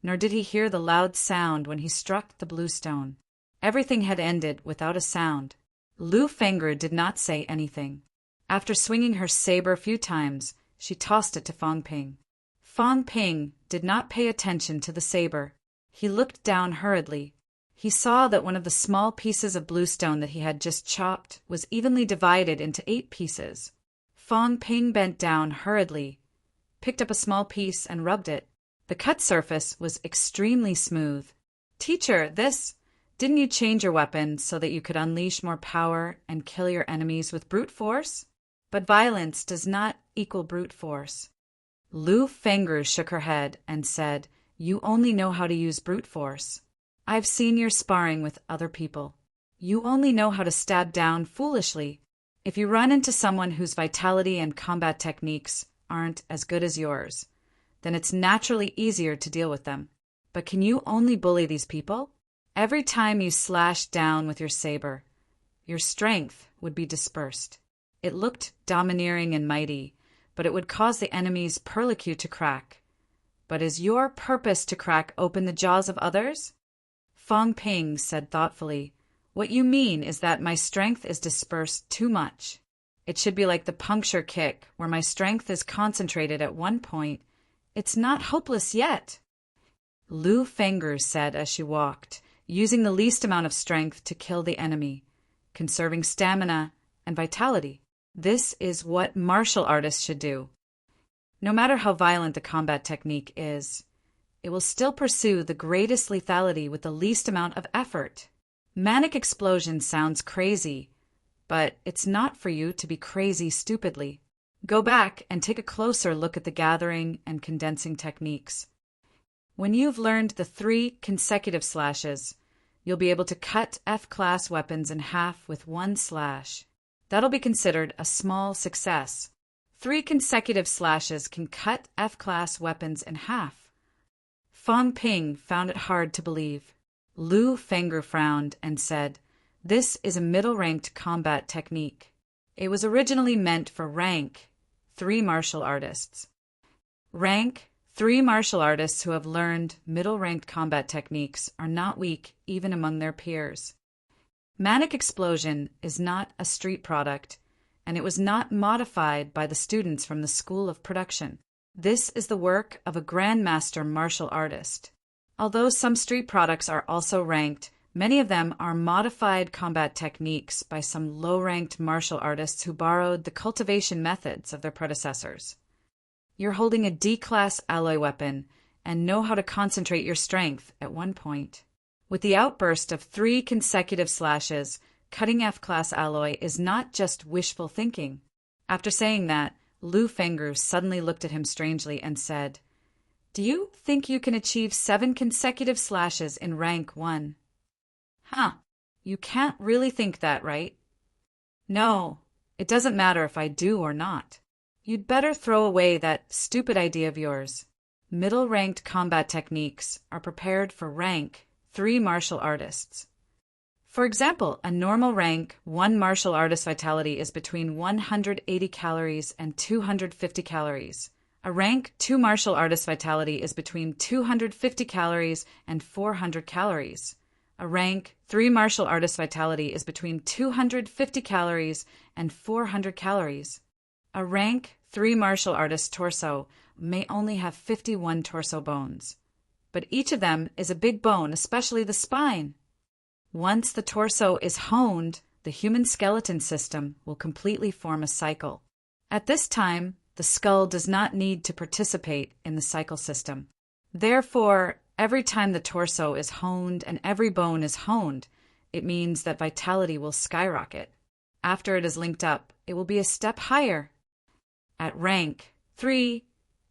nor did he hear the loud sound when he struck the bluestone. Everything had ended without a sound. Lu Fengru did not say anything. After swinging her saber a few times, she tossed it to Fong Ping. Fong Ping did not pay attention to the saber. He looked down hurriedly. He saw that one of the small pieces of bluestone that he had just chopped was evenly divided into 8 pieces. Fong Ping bent down hurriedly, picked up a small piece and rubbed it. The cut surface was extremely smooth. "Teacher, didn't you change your weapon so that you could unleash more power and kill your enemies with brute force?" But violence does not equal brute force. Lu Fengru shook her head and said, "You only know how to use brute force. I've seen your sparring with other people. You only know how to stab down foolishly. If you run into someone whose vitality and combat techniques aren't as good as yours, then it's naturally easier to deal with them. But can you only bully these people? Every time you slashed down with your saber, your strength would be dispersed. It looked domineering and mighty, but it would cause the enemy's perlicute to crack. But is your purpose to crack open the jaws of others?" Fong Ping said thoughtfully, "What you mean is that my strength is dispersed too much. It should be like the puncture kick, where my strength is concentrated at one point. It's not hopeless yet." Lu Fengru said as she walked, using the least amount of strength to kill the enemy, conserving stamina and vitality. This is what martial artists should do. No matter how violent the combat technique is, it will still pursue the greatest lethality with the least amount of effort. Manic explosion sounds crazy, but it's not for you to be crazy stupidly. Go back and take a closer look at the gathering and condensing techniques. When you've learned the 3 consecutive slashes, you'll be able to cut F-class weapons in half with 1 slash. That'll be considered a small success. 3 consecutive slashes can cut F-class weapons in half. Fong Ping found it hard to believe. Lu Fengru frowned and said, "This is a middle-ranked combat technique. It was originally meant for rank 3 martial artists. Rank 3 martial artists who have learned middle-ranked combat techniques are not weak even among their peers. Manic explosion is not a street product, and it was not modified by the students from the School of Production. This is the work of a grandmaster martial artist. Although some street products are also ranked, many of them are modified combat techniques by some low-ranked martial artists who borrowed the cultivation methods of their predecessors. You're holding a D-class alloy weapon and know how to concentrate your strength at one point. With the outburst of 3 consecutive slashes, cutting F-class alloy is not just wishful thinking." After saying that, Lu Fengru suddenly looked at him strangely and said, "Do you think you can achieve 7 consecutive slashes in rank 1? Huh, you can't really think that, right? No, it doesn't matter if I do or not. You'd better throw away that stupid idea of yours. Middle-ranked combat techniques are prepared for rank 3 martial artists. For example, a normal rank 1 martial artist vitality is between 180 calories and 250 calories. A rank 2 martial artist vitality is between 250 calories and 400 calories. A rank 3 martial artist vitality is between 250 calories and 400 calories. A rank 3 martial artist torso may only have 51 torso bones, but each of them is a big bone, especially the spine. Once the torso is honed, the human skeleton system will completely form a cycle. At this time, the skull does not need to participate in the cycle system. Therefore, every time the torso is honed and every bone is honed, it means that vitality will skyrocket. After it is linked up, it will be a step higher. At rank 3,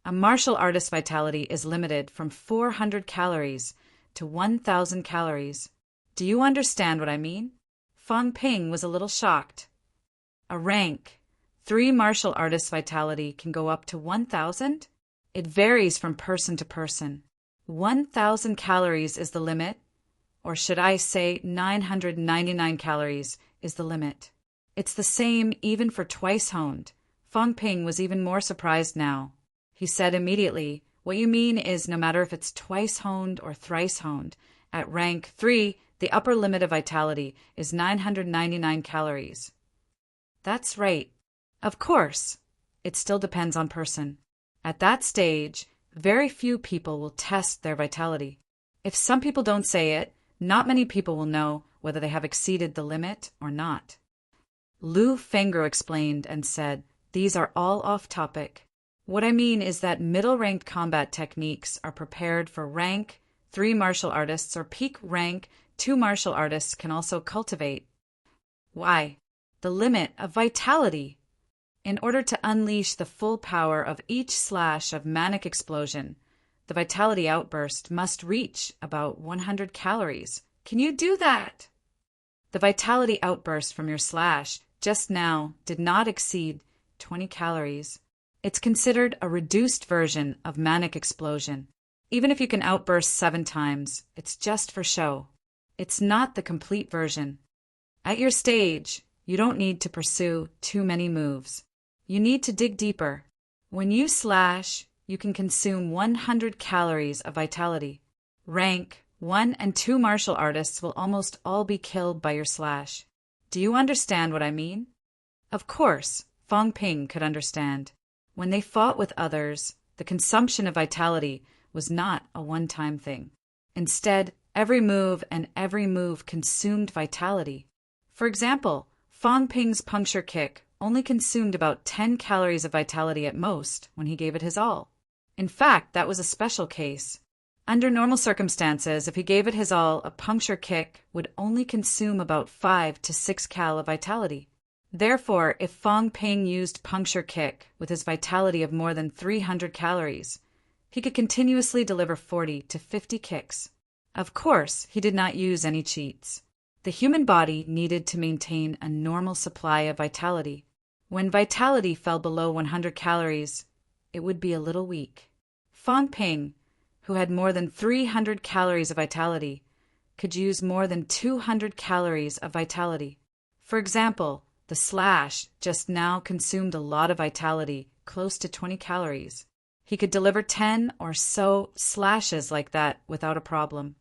a martial artist vitality is limited from 400 calories to 1,000 calories. Do you understand what I mean? Fang Ping was a little shocked. A rank 3 martial artist vitality can go up to 1,000? It varies from person to person. 1,000 calories is the limit, or should I say 999 calories is the limit. It's the same even for twice honed. Fang Ping was even more surprised now. He said immediately, "What you mean is no matter if it's twice honed or thrice honed, at rank 3, the upper limit of vitality is 999 calories. That's right. Of course, it still depends on person. At that stage, very few people will test their vitality. If some people don't say it, not many people will know whether they have exceeded the limit or not." Lu Fengro explained and said, "These are all off topic. What I mean is that middle-ranked combat techniques are prepared for rank 3 martial artists or peak rank 2 martial artists can also cultivate." Why? The limit of vitality. In order to unleash the full power of each slash of manic explosion, the vitality outburst must reach about 100 calories. Can you do that? The vitality outburst from your slash just now did not exceed 20 calories. It's considered a reduced version of manic explosion. Even if you can outburst 7 times, it's just for show. It's not the complete version. At your stage, you don't need to pursue too many moves. You need to dig deeper. When you slash, you can consume 100 calories of vitality. Rank 1 and 2 martial artists will almost all be killed by your slash. Do you understand what I mean? Of course, Fang Ping could understand. When they fought with others, the consumption of vitality was not a one-time thing. Instead, every move consumed vitality. For example, Fang Ping's puncture kick only consumed about 10 calories of vitality at most when he gave it his all. In fact, that was a special case. Under normal circumstances, if he gave it his all, a puncture kick would only consume about 5 to 6 cal of vitality. Therefore, if Fang Ping used puncture kick with his vitality of more than 300 calories, he could continuously deliver 40 to 50 kicks. Of course, he did not use any cheats. The human body needed to maintain a normal supply of vitality. When vitality fell below 100 calories, it would be a little weak. Fang Ping, who had more than 300 calories of vitality, could use more than 200 calories of vitality. For example, the slash just now consumed a lot of vitality, close to 20 calories. He could deliver 10 or so slashes like that without a problem.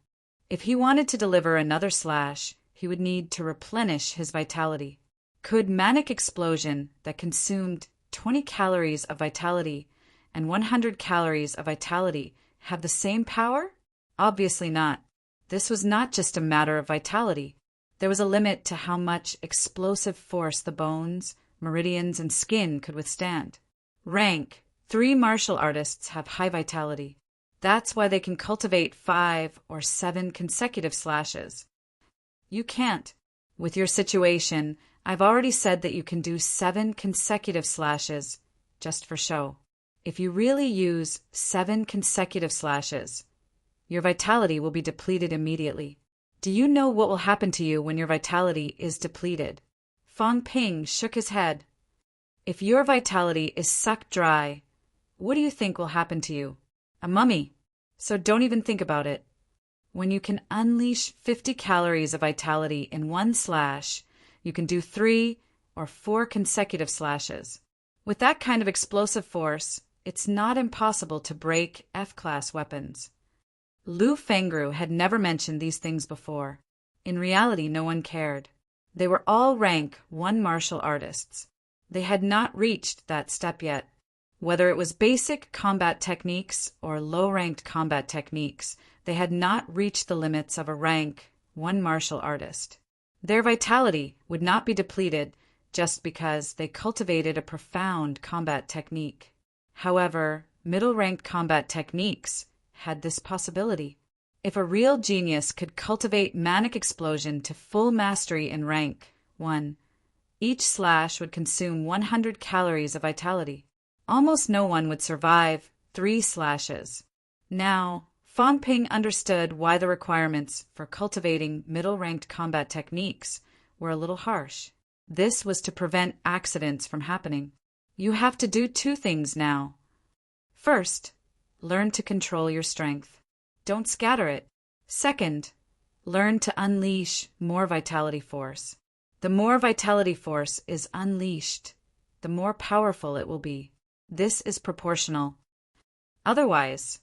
If he wanted to deliver another slash, he would need to replenish his vitality. Could manic explosion that consumed 20 calories of vitality and 100 calories of vitality have the same power? Obviously not. This was not just a matter of vitality. There was a limit to how much explosive force the bones, meridians, and skin could withstand. Rank 3 martial artists have high vitality. That's why they can cultivate 5 or 7 consecutive slashes. You can't. With your situation, I've already said that you can do 7 consecutive slashes, just for show. If you really use 7 consecutive slashes, your vitality will be depleted immediately. Do you know what will happen to you when your vitality is depleted? Fang Ping shook his head. If your vitality is sucked dry, what do you think will happen to you? A mummy. So don't even think about it. When you can unleash 50 calories of vitality in one slash, you can do 3 or 4 consecutive slashes. With that kind of explosive force, it's not impossible to break F-class weapons. Lu Fengru had never mentioned these things before. In reality, no one cared. They were all rank 1 martial artists. They had not reached that step yet. Whether it was basic combat techniques or low-ranked combat techniques, they had not reached the limits of a rank 1 martial artist. Their vitality would not be depleted just because they cultivated a profound combat technique. However, middle-ranked combat techniques had this possibility. If a real genius could cultivate manic explosion to full mastery in rank 1, each slash would consume 100 calories of vitality. Almost no one would survive 3 slashes. Now, Fang Ping understood why the requirements for cultivating middle-ranked combat techniques were a little harsh. This was to prevent accidents from happening. You have to do 2 things now. First, learn to control your strength. Don't scatter it. Second, learn to unleash more vitality force. The more vitality force is unleashed, the more powerful it will be. This is proportional. Otherwise,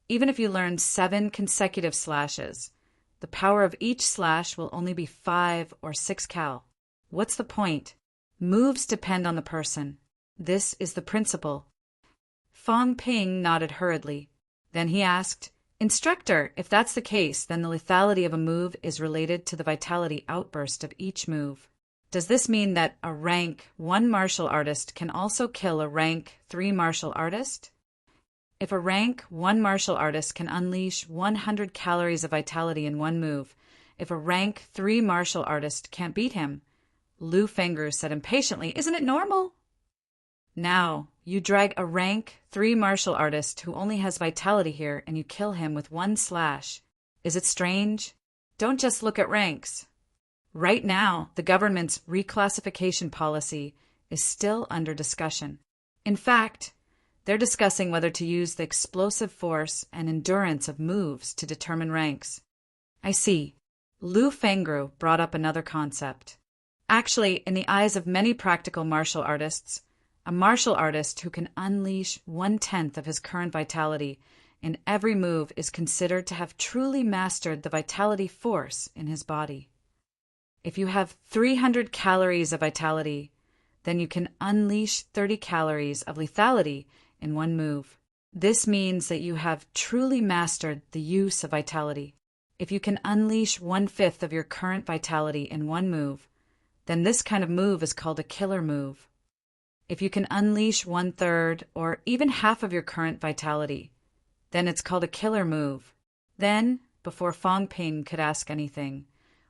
even if you learn 7 consecutive slashes, the power of each slash will only be 5 or 6 cal. What's the point? Moves depend on the person. This is the principle. Fang Ping nodded hurriedly. Then he asked, Instructor, if that's the case, then the lethality of a move is related to the vitality outburst of each move. Does this mean that a rank 1 martial artist can also kill a rank 3 martial artist? If a rank 1 martial artist can unleash 100 calories of vitality in one move, if a rank 3 martial artist can't beat him, Lu Fengru said impatiently, Isn't it normal? Now, you drag a rank 3 martial artist who only has vitality here and you kill him with 1 slash. Is it strange? Don't just look at ranks. Right now, the government's reclassification policy is still under discussion. In fact, they're discussing whether to use the explosive force and endurance of moves to determine ranks. I see. Lu Fengru brought up another concept. Actually, in the eyes of many practical martial artists, a martial artist who can unleash 1/10 of his current vitality in every move is considered to have truly mastered the vitality force in his body. If you have 300 calories of vitality, then you can unleash 30 calories of lethality in one move. This means that you have truly mastered the use of vitality. If you can unleash 1/5 of your current vitality in one move, then this kind of move is called a killer move. If you can unleash 1/3 or even half of your current vitality, then it's called a killer move. Then, before Fang Ping could ask anything,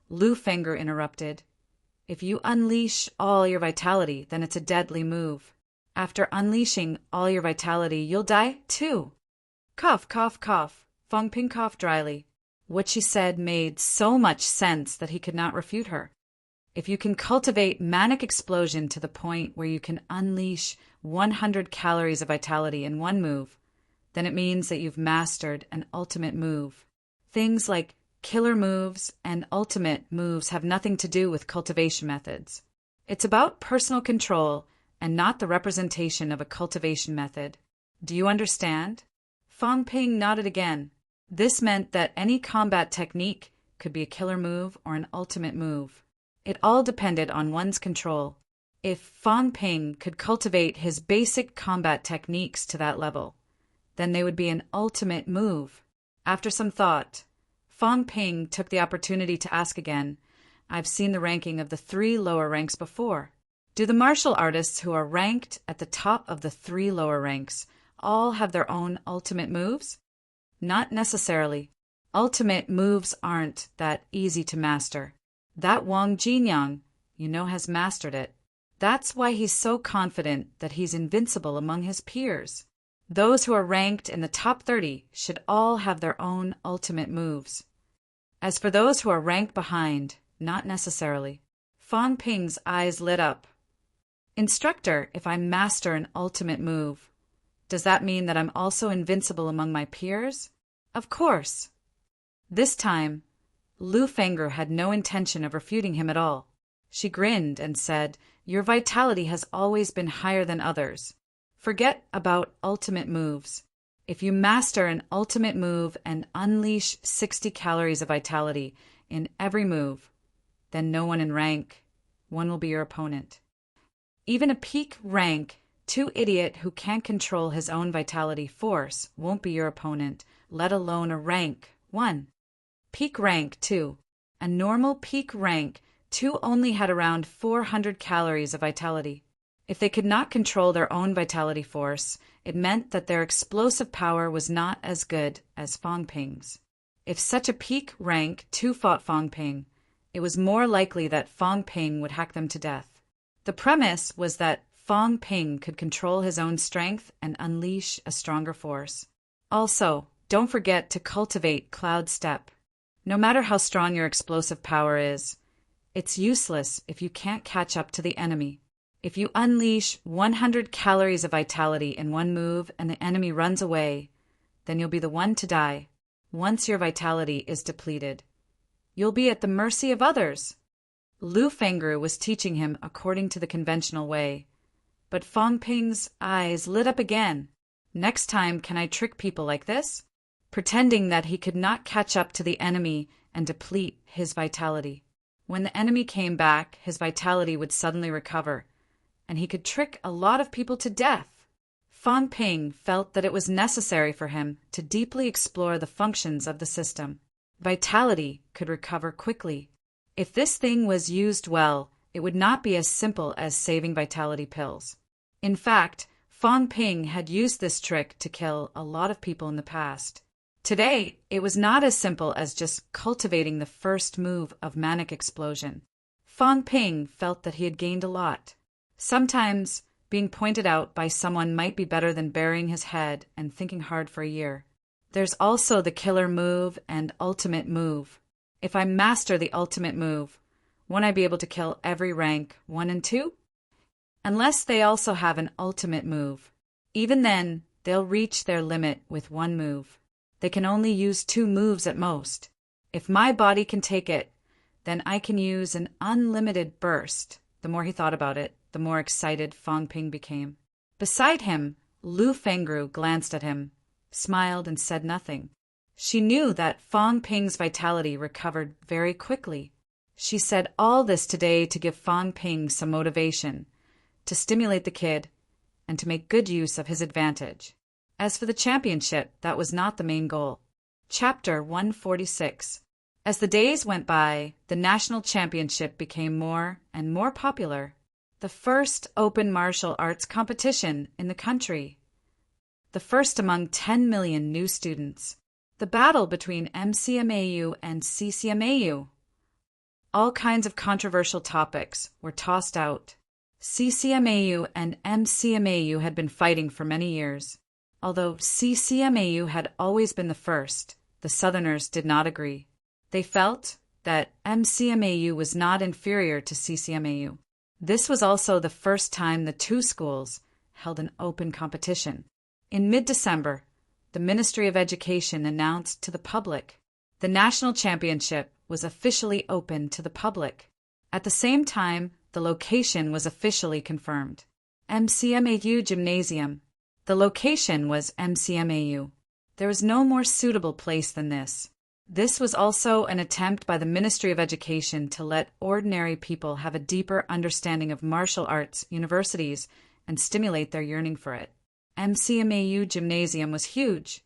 Lu Fengru interrupted. If you unleash all your vitality, then it's a deadly move. After unleashing all your vitality, you'll die too. Cough, cough, cough. Fang Ping coughed dryly. What she said made so much sense that he could not refute her. If you can cultivate manic explosion to the point where you can unleash 100 calories of vitality in one move, then it means that you've mastered an ultimate move. Things like killer moves and ultimate moves have nothing to do with cultivation methods. It's about personal control and not the representation of a cultivation method. Do you understand? Fang Ping nodded again. This meant that any combat technique could be a killer move or an ultimate move. It all depended on one's control. If Fang Ping could cultivate his basic combat techniques to that level, then they would be an ultimate move. After some thought, Fang Ping took the opportunity to ask again, I've seen the ranking of the 3 lower ranks before. Do the martial artists who are ranked at the top of the 3 lower ranks all have their own ultimate moves? Not necessarily. Ultimate moves aren't that easy to master. That Wang Jinyang, has mastered it. That's why he's so confident that he's invincible among his peers. Those who are ranked in the top 30 should all have their own ultimate moves. As for those who are ranked behind, not necessarily. Fang Ping's eyes lit up. Instructor, if I master an ultimate move, Does that mean that I'm also invincible among my peers? Of course. This time, Lu Fengru had no intention of refuting him at all. She grinned and said, "Your vitality has always been higher than others. Forget about ultimate moves. If you master an ultimate move and unleash 60 calories of vitality in every move, then no one in rank 1 will be your opponent. Even a peak rank 2 idiot who can't control his own vitality force won't be your opponent, let alone a rank 1. Peak rank 2. A normal peak rank 2 only had around 400 calories of vitality. If they could not control their own vitality force, it meant that their explosive power was not as good as Fang Ping's. If such a peak rank 2 fought Fang Ping, it was more likely that Fang Ping would hack them to death. The premise was that Fang Ping could control his own strength and unleash a stronger force. Also, don't forget to cultivate Cloud Step. No matter how strong your explosive power is, it's useless if you can't catch up to the enemy. If you unleash 100 calories of vitality in one move and the enemy runs away, then you'll be the one to die. Once your vitality is depleted, you'll be at the mercy of others. Lu Fengru was teaching him according to the conventional way, but Fang Ping's eyes lit up again. Next time, can I trick people like this? Pretending that he could not catch up to the enemy and deplete his vitality. When the enemy came back, his vitality would suddenly recover, and he could trick a lot of people to death. Fang Ping felt that it was necessary for him to deeply explore the functions of the system. Vitality could recover quickly. If this thing was used well, it would not be as simple as saving vitality pills. In fact, Fang Ping had used this trick to kill a lot of people in the past. Today, it was not as simple as just cultivating the first move of manic explosion. Fang Ping felt that he had gained a lot. Sometimes, being pointed out by someone might be better than burying his head and thinking hard for a year. There's also the killer move and ultimate move. If I master the ultimate move, won't I be able to kill every rank 1 and 2? Unless they also have an ultimate move. Even then, they'll reach their limit with 1 move. They can only use 2 moves at most. If my body can take it, then I can use an unlimited burst. The more he thought about it, the more excited Fang Ping became. Beside him, Lu Fengru glanced at him, smiled, and said nothing. She knew that Fang Ping's vitality recovered very quickly. She said all this today to give Fang Ping some motivation, to stimulate the kid, and to make good use of his advantage. As for the championship, that was not the main goal. Chapter 146. As the days went by, the national championship became more and more popular. The first open martial arts competition in the country. The first among 10 million new students. The battle between MCMAU and CCMAU. All kinds of controversial topics were tossed out. CCMAU and MCMAU had been fighting for many years. Although CCMAU had always been the first, the Southerners did not agree. They felt that MCMAU was not inferior to CCMAU. This was also the first time the 2 schools held an open competition. In mid-December, the Ministry of Education announced to the public the national championship was officially open to the public. At the same time, the location was officially confirmed. MCMAU Gymnasium. The location was MCMAU. There was no more suitable place than this. This was also an attempt by the Ministry of Education to let ordinary people have a deeper understanding of martial arts universities and stimulate their yearning for it. MCMAU Gymnasium was huge,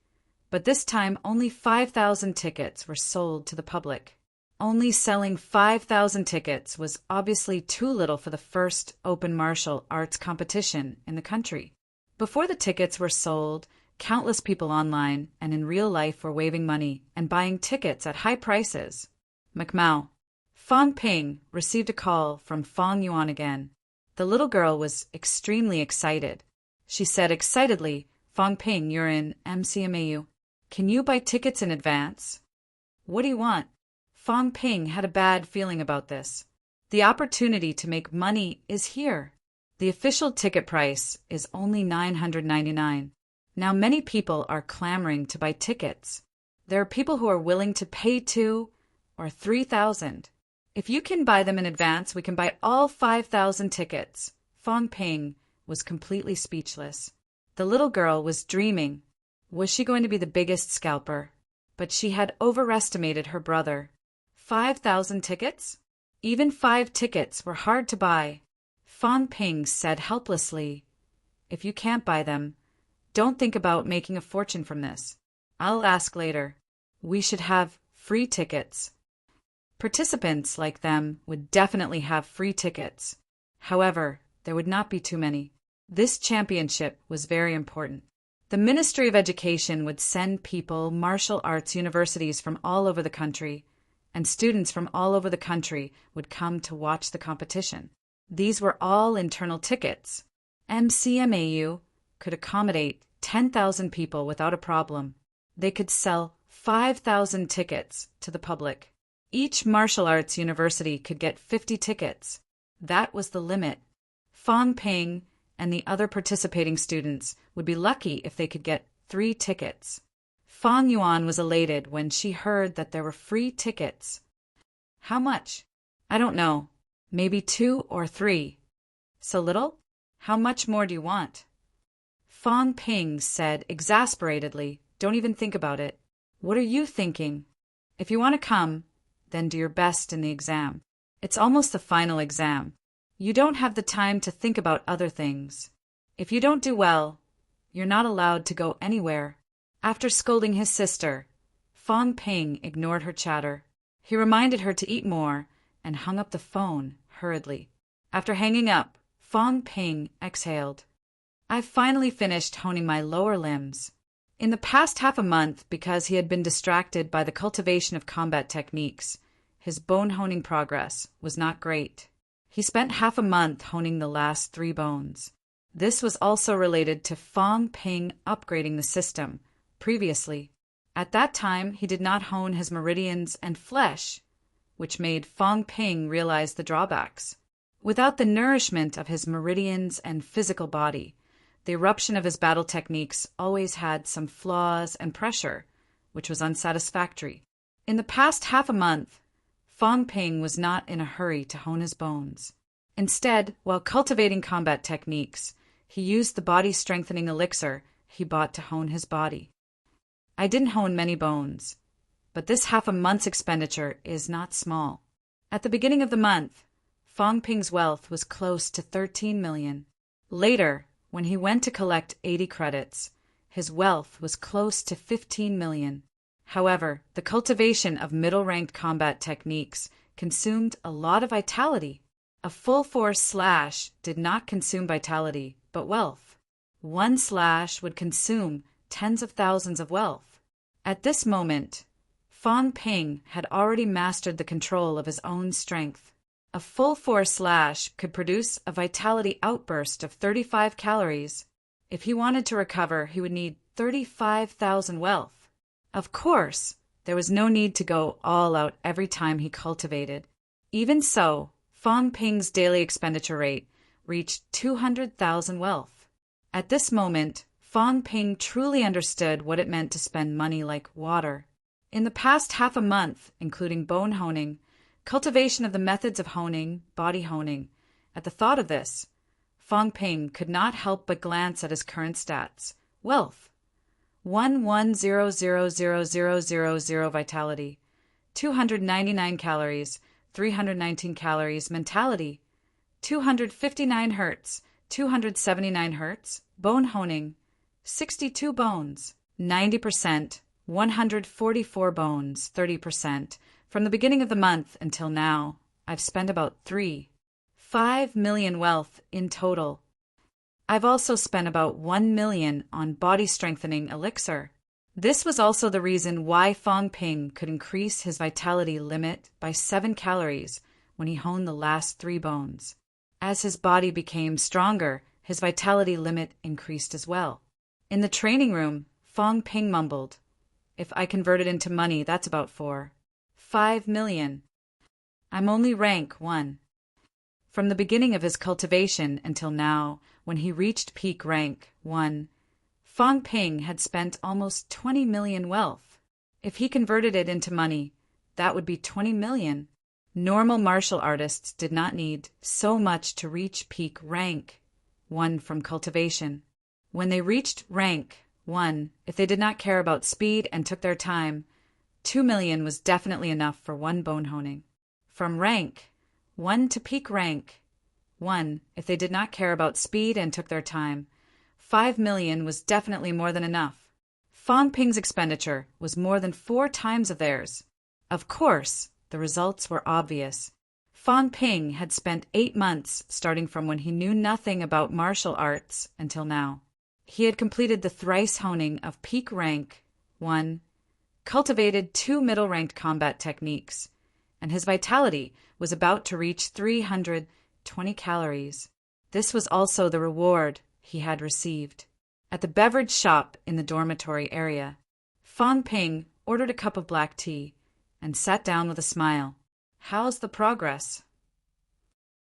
but this time only 5,000 tickets were sold to the public. Only selling 5,000 tickets was obviously too little for the first open martial arts competition in the country. Before the tickets were sold, countless people online and in real life were waving money and buying tickets at high prices. Macmao. Fang Ping received a call from Fang Yuan again. The little girl was extremely excited. She said excitedly, "Fang Ping, you're in MCMAU. Can you buy tickets in advance?" "What do you want?" Fang Ping had a bad feeling about this. The opportunity to make money is here. The official ticket price is only $999. Now many people are clamoring to buy tickets. There are people who are willing to pay 2 or 3,000. If you can buy them in advance, we can buy all 5,000 tickets. Fong Ping was completely speechless. The little girl was dreaming. Was she going to be the biggest scalper? But she had overestimated her brother. 5,000 tickets? Even 5 tickets were hard to buy. Fong Ping said helplessly, "If you can't buy them, don't think about making a fortune from this. I'll ask later. We should have free tickets." Participants like them would definitely have free tickets. However, there would not be too many. This championship was very important. The Ministry of Education would send people martial arts universities from all over the country, and students from all over the country would come to watch the competition. These were all internal tickets. MCMAU could accommodate 10,000 people without a problem. They could sell 5,000 tickets to the public. Each martial arts university could get 50 tickets. That was the limit. Fong Ping and the other participating students would be lucky if they could get 3 tickets. Fong Yuan was elated when she heard that there were free tickets. How much? I don't know. Maybe 2 or 3. So little? How much more do you want? Fong Ping said exasperatedly, "Don't even think about it. What are you thinking? If you want to come, then do your best in the exam. It's almost the final exam. You don't have the time to think about other things. If you don't do well, you're not allowed to go anywhere." After scolding his sister, Fong Ping ignored her chatter. He reminded her to eat more and hung up the phone hurriedly. After hanging up, Fong Ping exhaled. "I've finally finished honing my lower limbs." In the past half a month, because he had been distracted by the cultivation of combat techniques, his bone-honing progress was not great. He spent half a month honing the last 3 bones. This was also related to Fong Ping upgrading the system. Previously, at that time, he did not hone his meridians and flesh, which made Fong Ping realize the drawbacks. Without the nourishment of his meridians and physical body, the eruption of his battle techniques always had some flaws and pressure, which was unsatisfactory. In the past half a month, Fong Ping was not in a hurry to hone his bones. Instead, while cultivating combat techniques, he used the body-strengthening elixir he bought to hone his body. I didn't hone many bones, but this half a month's expenditure is not small. At the beginning of the month, Fong Ping's wealth was close to 13 million. Later, when he went to collect 80 credits, his wealth was close to 15 million. However, the cultivation of middle-ranked combat techniques consumed a lot of vitality. A full-force slash did not consume vitality, but wealth. 1 slash would consume tens of thousands of wealth. At this moment, Fong Ping had already mastered the control of his own strength. A full-force slash could produce a vitality outburst of 35 calories. If he wanted to recover, he would need 35,000 wealth. Of course, there was no need to go all out every time he cultivated. Even so, Fong Ping's daily expenditure rate reached 200,000 wealth. At this moment, Fong Ping truly understood what it meant to spend money like water. In the past half a month, including bone honing, cultivation of the methods of honing, body honing, at the thought of this, Fong Ping could not help but glance at his current stats. Wealth: 1100000 vitality, 299 calories, 319 calories mentality, 259 hertz, 279 hertz, bone honing, 62 bones, 90%, 144 bones, 30%. From the beginning of the month until now, I've spent about 5 million wealth in total. I've also spent about 1 million on body-strengthening elixir. This was also the reason why Fong Ping could increase his vitality limit by 7 calories when he honed the last 3 bones. As his body became stronger, his vitality limit increased as well. In the training room, Fong Ping mumbled, "If I convert it into money, that's about 5 million. I'm only rank 1. From the beginning of his cultivation until now, when he reached peak rank 1, Fang Ping had spent almost 20 million wealth. If he converted it into money, that would be 20 million. Normal martial artists did not need so much to reach peak rank 1 from cultivation. When they reached rank 1, if they did not care about speed and took their time, 2 million was definitely enough for one bone honing. From rank 1 to peak rank 1, if they did not care about speed and took their time, 5 million was definitely more than enough. Fang Ping's expenditure was more than 4 times of theirs. Of course, the results were obvious. Fang Ping had spent 8 months starting from when he knew nothing about martial arts until now. He had completed the thrice honing of peak rank 1, cultivated 2 middle-ranked combat techniques, and his vitality was about to reach 320 calories. This was also the reward he had received. At the beverage shop in the dormitory area, Fang Ping ordered a cup of black tea and sat down with a smile. "How's the progress?"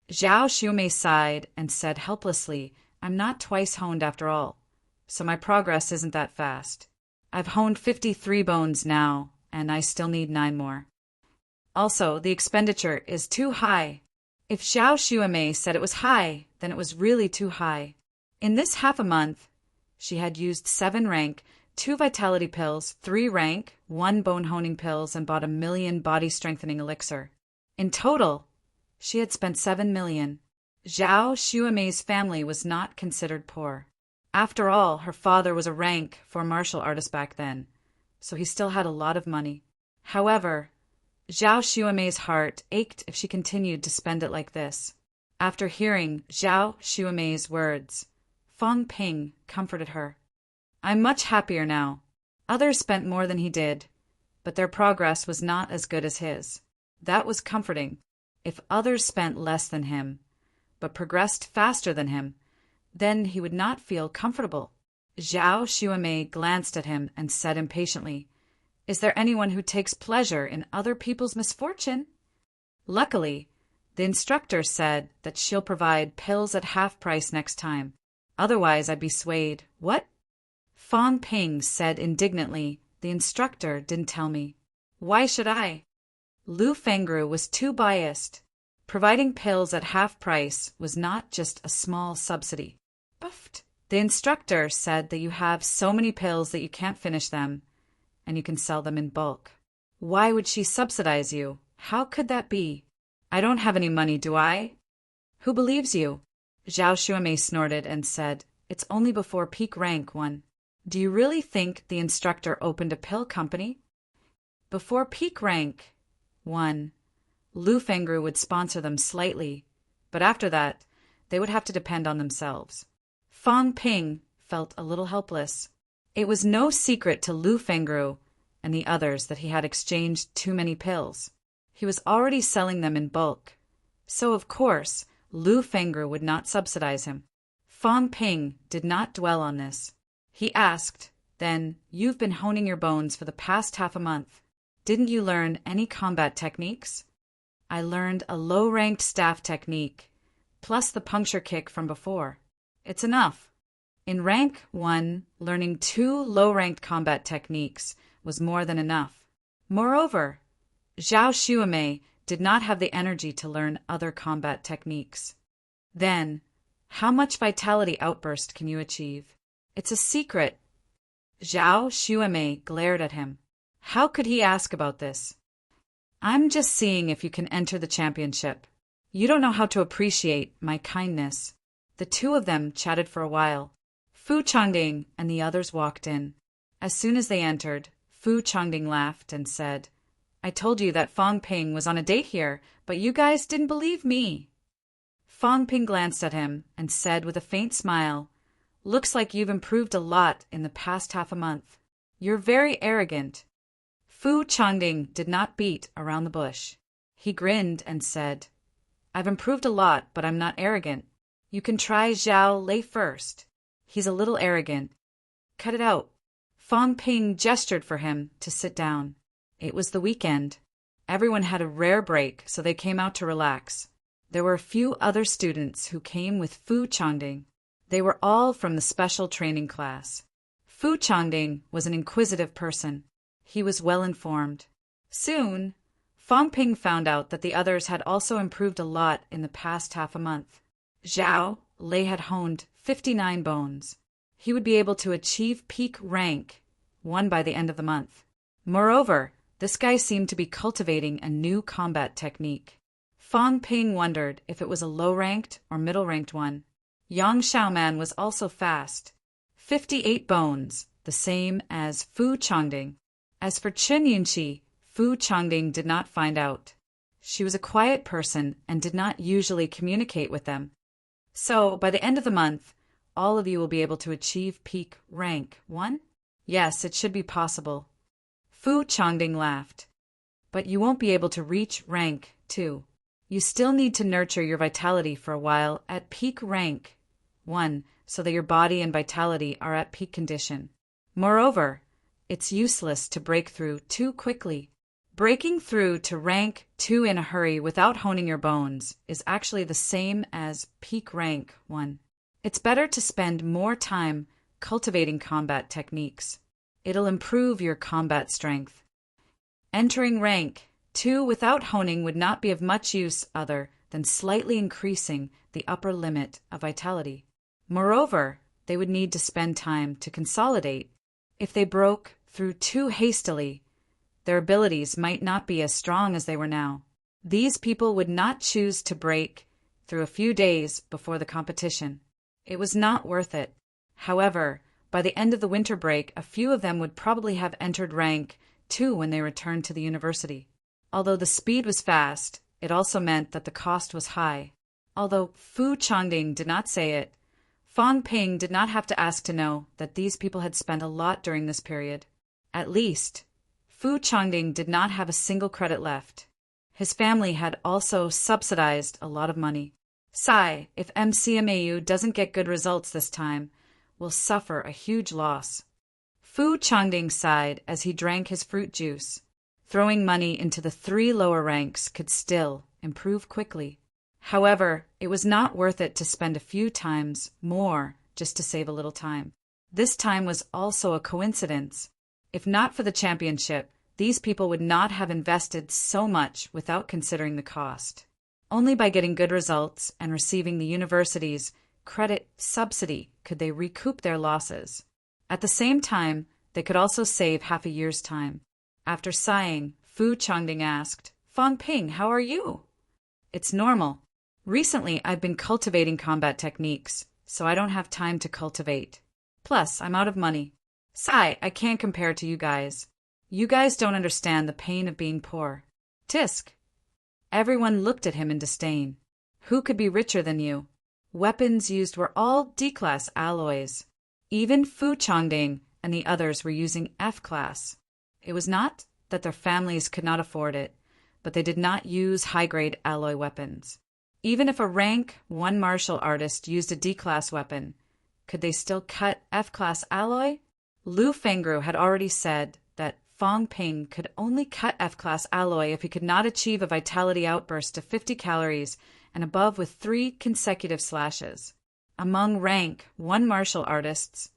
Zhao Xiumei sighed and said helplessly, "I'm not twice honed after all, so my progress isn't that fast. I've honed 53 bones now, and I still need 9 more. Also, the expenditure is too high." If Zhao Xiumei said it was high, then it was really too high. In this half a month, she had used 7 rank, 2 vitality pills, 3 rank, 1 bone honing pills, and bought 1 million body strengthening elixir. In total, she had spent 7 million. Zhao Xiumei's family was not considered poor. After all, her father was a rank 4 martial artist back then, so he still had a lot of money. However, Zhao Xiumei's heart ached if she continued to spend it like this. After hearing Zhao Xiumei's words, Fang Ping comforted her. "I'm much happier now. Others spent more than he did, but their progress was not as good as his. That was comforting. If others spent less than him, but progressed faster than him, then he would not feel comfortable." Zhao Xiumei glanced at him and said impatiently, "Is there anyone who takes pleasure in other people's misfortune?" Luckily, the instructor said that she'll provide pills at half price next time. Otherwise, I'd be swayed. "What?" Fang Ping said indignantly, "The instructor didn't tell me. Why should I?" Lu Fengru was too biased. Providing pills at half price was not just a small subsidy. Buffed. The instructor said that you have so many pills that you can't finish them, and you can sell them in bulk. Why would she subsidize you? How could that be? "I don't have any money, do I?" "Who believes you?" Zhao Xiumei snorted and said, "It's only before peak rank 1. Do you really think the instructor opened a pill company?" Before peak rank 1, Lu Fengru would sponsor them slightly, but after that, they would have to depend on themselves. Fang Ping felt a little helpless. It was no secret to Lu Fengru and the others that he had exchanged too many pills. He was already selling them in bulk, so of course, Lu Fengru would not subsidize him. Fang Ping did not dwell on this. He asked, "Then, you've been honing your bones for the past half a month. Didn't you learn any combat techniques?" "I learned a low-ranked staff technique, plus the puncture kick from before. It's enough." In rank 1, learning 2 low-ranked combat techniques was more than enough. Moreover, Zhao Xiumei did not have the energy to learn other combat techniques. Then, how much vitality outburst can you achieve? It's a secret. Zhao Xiumei glared at him. How could he ask about this? "I'm just seeing if you can enter the championship. You don't know how to appreciate my kindness." The two of them chatted for a while. Fu Changding and the others walked in. As soon as they entered, Fu Changding laughed and said, "I told you that Fang Ping was on a date here, but you guys didn't believe me." Fang Ping glanced at him and said with a faint smile, "Looks like you've improved a lot in the past half a month. You're very arrogant." Fu Changding did not beat around the bush. He grinned and said, "I've improved a lot, but I'm not arrogant. You can try Zhao Lei first. He's a little arrogant." "Cut it out." Fang Ping gestured for him to sit down. It was the weekend. Everyone had a rare break, so they came out to relax. There were a few other students who came with Fu Changding. They were all from the special training class. Fu Changding was an inquisitive person. He was well informed. Soon, Fang Ping found out that the others had also improved a lot in the past half a month. Zhao Lei had honed 59 bones. He would be able to achieve peak rank 1 by the end of the month. Moreover, this guy seemed to be cultivating a new combat technique. Fang Ping wondered if it was a low-ranked or middle-ranked one. Yang Xiaoman was also fast. 58 bones, the same as Fu Changding. As for Chen Yunqi, Fu Changding did not find out. She was a quiet person and did not usually communicate with them. So, by the end of the month, all of you will be able to achieve peak rank 1? Yes, it should be possible. Fu Changding laughed. But you won't be able to reach rank 2. You still need to nurture your vitality for a while at peak rank 1 so that your body and vitality are at peak condition. Moreover, it's useless to break through too quickly. Breaking through to rank 2 in a hurry without honing your bones is actually the same as peak rank 1. It's better to spend more time cultivating combat techniques. It'll improve your combat strength. Entering rank 2 without honing would not be of much use other than slightly increasing the upper limit of vitality. Moreover, they would need to spend time to consolidate. If they broke through too hastily, their abilities might not be as strong as they were now. These people would not choose to break through a few days before the competition. It was not worth it. However, by the end of the winter break, a few of them would probably have entered rank 2 when they returned to the university. Although the speed was fast, it also meant that the cost was high. Although Fu Changding did not say it, Fang Ping did not have to ask to know that these people had spent a lot during this period. At least, Fu Changding did not have a single credit left. His family had also subsidized a lot of money. Sai, if MCMAU doesn't get good results this time, will suffer a huge loss. Fu Changding sighed as he drank his fruit juice. Throwing money into the 3 lower ranks could still improve quickly. However, it was not worth it to spend a few times more just to save a little time. This time was also a coincidence. If not for the championship, these people would not have invested so much without considering the cost. Only by getting good results and receiving the university's credit subsidy could they recoup their losses. At the same time, they could also save half a year's time. After sighing, Fu Changding asked, Fang Ping, how are you? It's normal. Recently, I've been cultivating combat techniques, so I don't have time to cultivate. Plus, I'm out of money. Sai, I can't compare to you guys. You guys don't understand the pain of being poor. Tisk. Everyone looked at him in disdain. Who could be richer than you? Weapons used were all D-class alloys. Even Fu Changding and the others were using F-class. It was not that their families could not afford it, but they did not use high-grade alloy weapons. Even if a rank 1 martial artist used a D-class weapon, could they still cut F-class alloy? Lu Fengru had already said that Fang Ping could only cut F-class alloy if he could not achieve a vitality outburst of 50 calories and above with 3 consecutive slashes. Among rank 1 martial artists,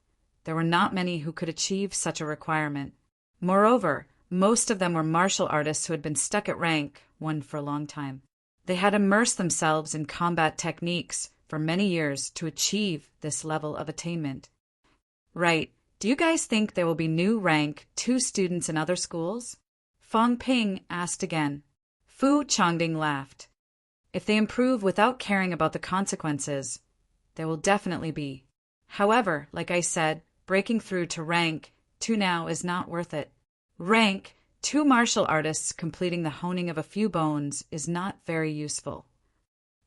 there were not many who could achieve such a requirement. Moreover, most of them were martial artists who had been stuck at rank 1 for a long time. They had immersed themselves in combat techniques for many years to achieve this level of attainment. Right. Do you guys think there will be new rank 2 students in other schools? Fang Ping asked again. Fu Changding laughed. If they improve without caring about the consequences, there will definitely be. However, like I said, breaking through to rank 2 now is not worth it. Rank 2 martial artists completing the honing of a few bones is not very useful.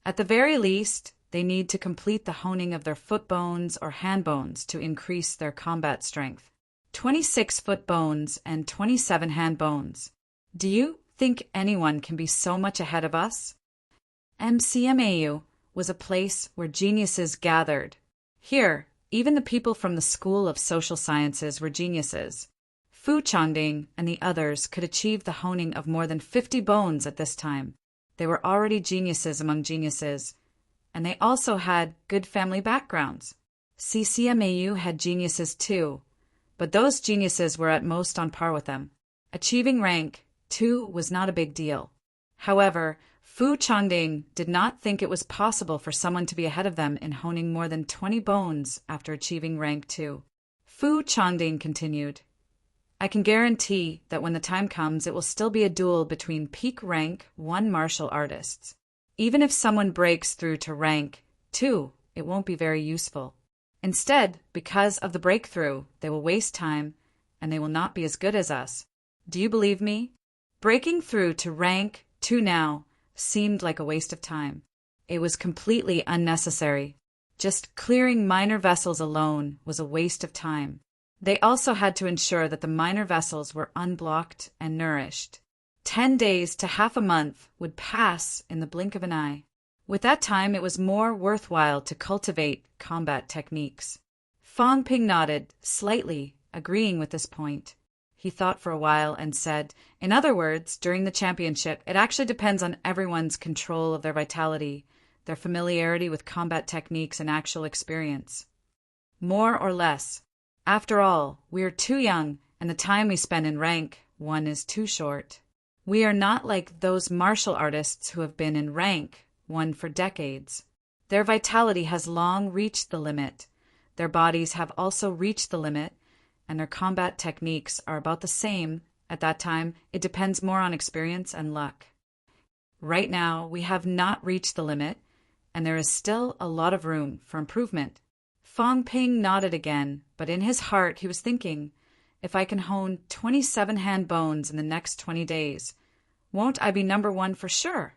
At the very least, they need to complete the honing of their foot bones or hand bones to increase their combat strength. 26 foot bones and 27 hand bones. Do you think anyone can be so much ahead of us? MCMAU was a place where geniuses gathered. Here, even the people from the School of Social Sciences were geniuses. Fu Changding and the others could achieve the honing of more than 50 bones at this time. They were already geniuses among geniuses, and they also had good family backgrounds. CCMAU had geniuses too, but those geniuses were at most on par with them. Achieving rank 2 was not a big deal. However, Fu Changding did not think it was possible for someone to be ahead of them in honing more than 20 bones after achieving rank 2. Fu Changding continued, I can guarantee that when the time comes, it will still be a duel between peak rank 1 martial artists. Even if someone breaks through to rank 2, it won't be very useful. Instead, because of the breakthrough, they will waste time, and they will not be as good as us. Do you believe me? Breaking through to rank 2 now seemed like a waste of time. It was completely unnecessary. Just clearing minor vessels alone was a waste of time. They also had to ensure that the minor vessels were unblocked and nourished. 10 days to half a month would pass in the blink of an eye. With that time, it was more worthwhile to cultivate combat techniques. Fong Ping nodded, slightly, agreeing with this point. He thought for a while and said, in other words, during the championship, it actually depends on everyone's control of their vitality, their familiarity with combat techniques and actual experience. More or less. After all, we are too young, and the time we spend in rank 1 is too short. We are not like those martial artists who have been in rank 1 for decades. Their vitality has long reached the limit. Their bodies have also reached the limit, and their combat techniques are about the same. At that time, it depends more on experience and luck. Right now, we have not reached the limit, and there is still a lot of room for improvement. Fong Ping nodded again, but in his heart he was thinking, if I can hone 27 hand bones in the next 20 days, won't I be number 1 for sure?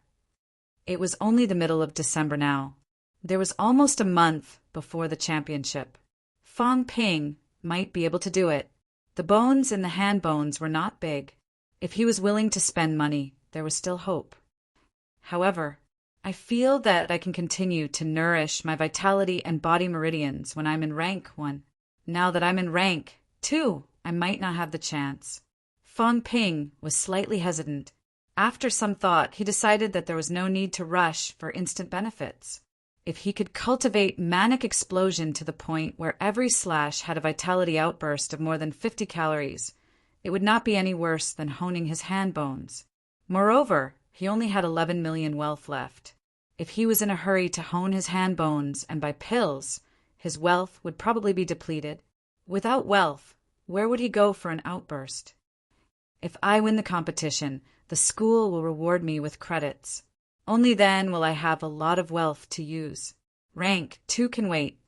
It was only the middle of December now. There was almost a month before the championship. Fong Ping might be able to do it. The bones in the hand bones were not big. If he was willing to spend money, there was still hope. However, I feel that I can continue to nourish my vitality and body meridians when I'm in rank 1. Now that I'm in rank 2, I might not have the chance. Fong Ping was slightly hesitant. After some thought, he decided that there was no need to rush for instant benefits. If he could cultivate manic explosion to the point where every slash had a vitality outburst of more than 50 calories, it would not be any worse than honing his hand bones. Moreover, he only had 11 million wealth left. If he was in a hurry to hone his hand bones and buy pills, his wealth would probably be depleted. Without wealth, where would he go for an outburst? If I win the competition, the school will reward me with credits. Only then will I have a lot of wealth to use. Rank 2 can wait.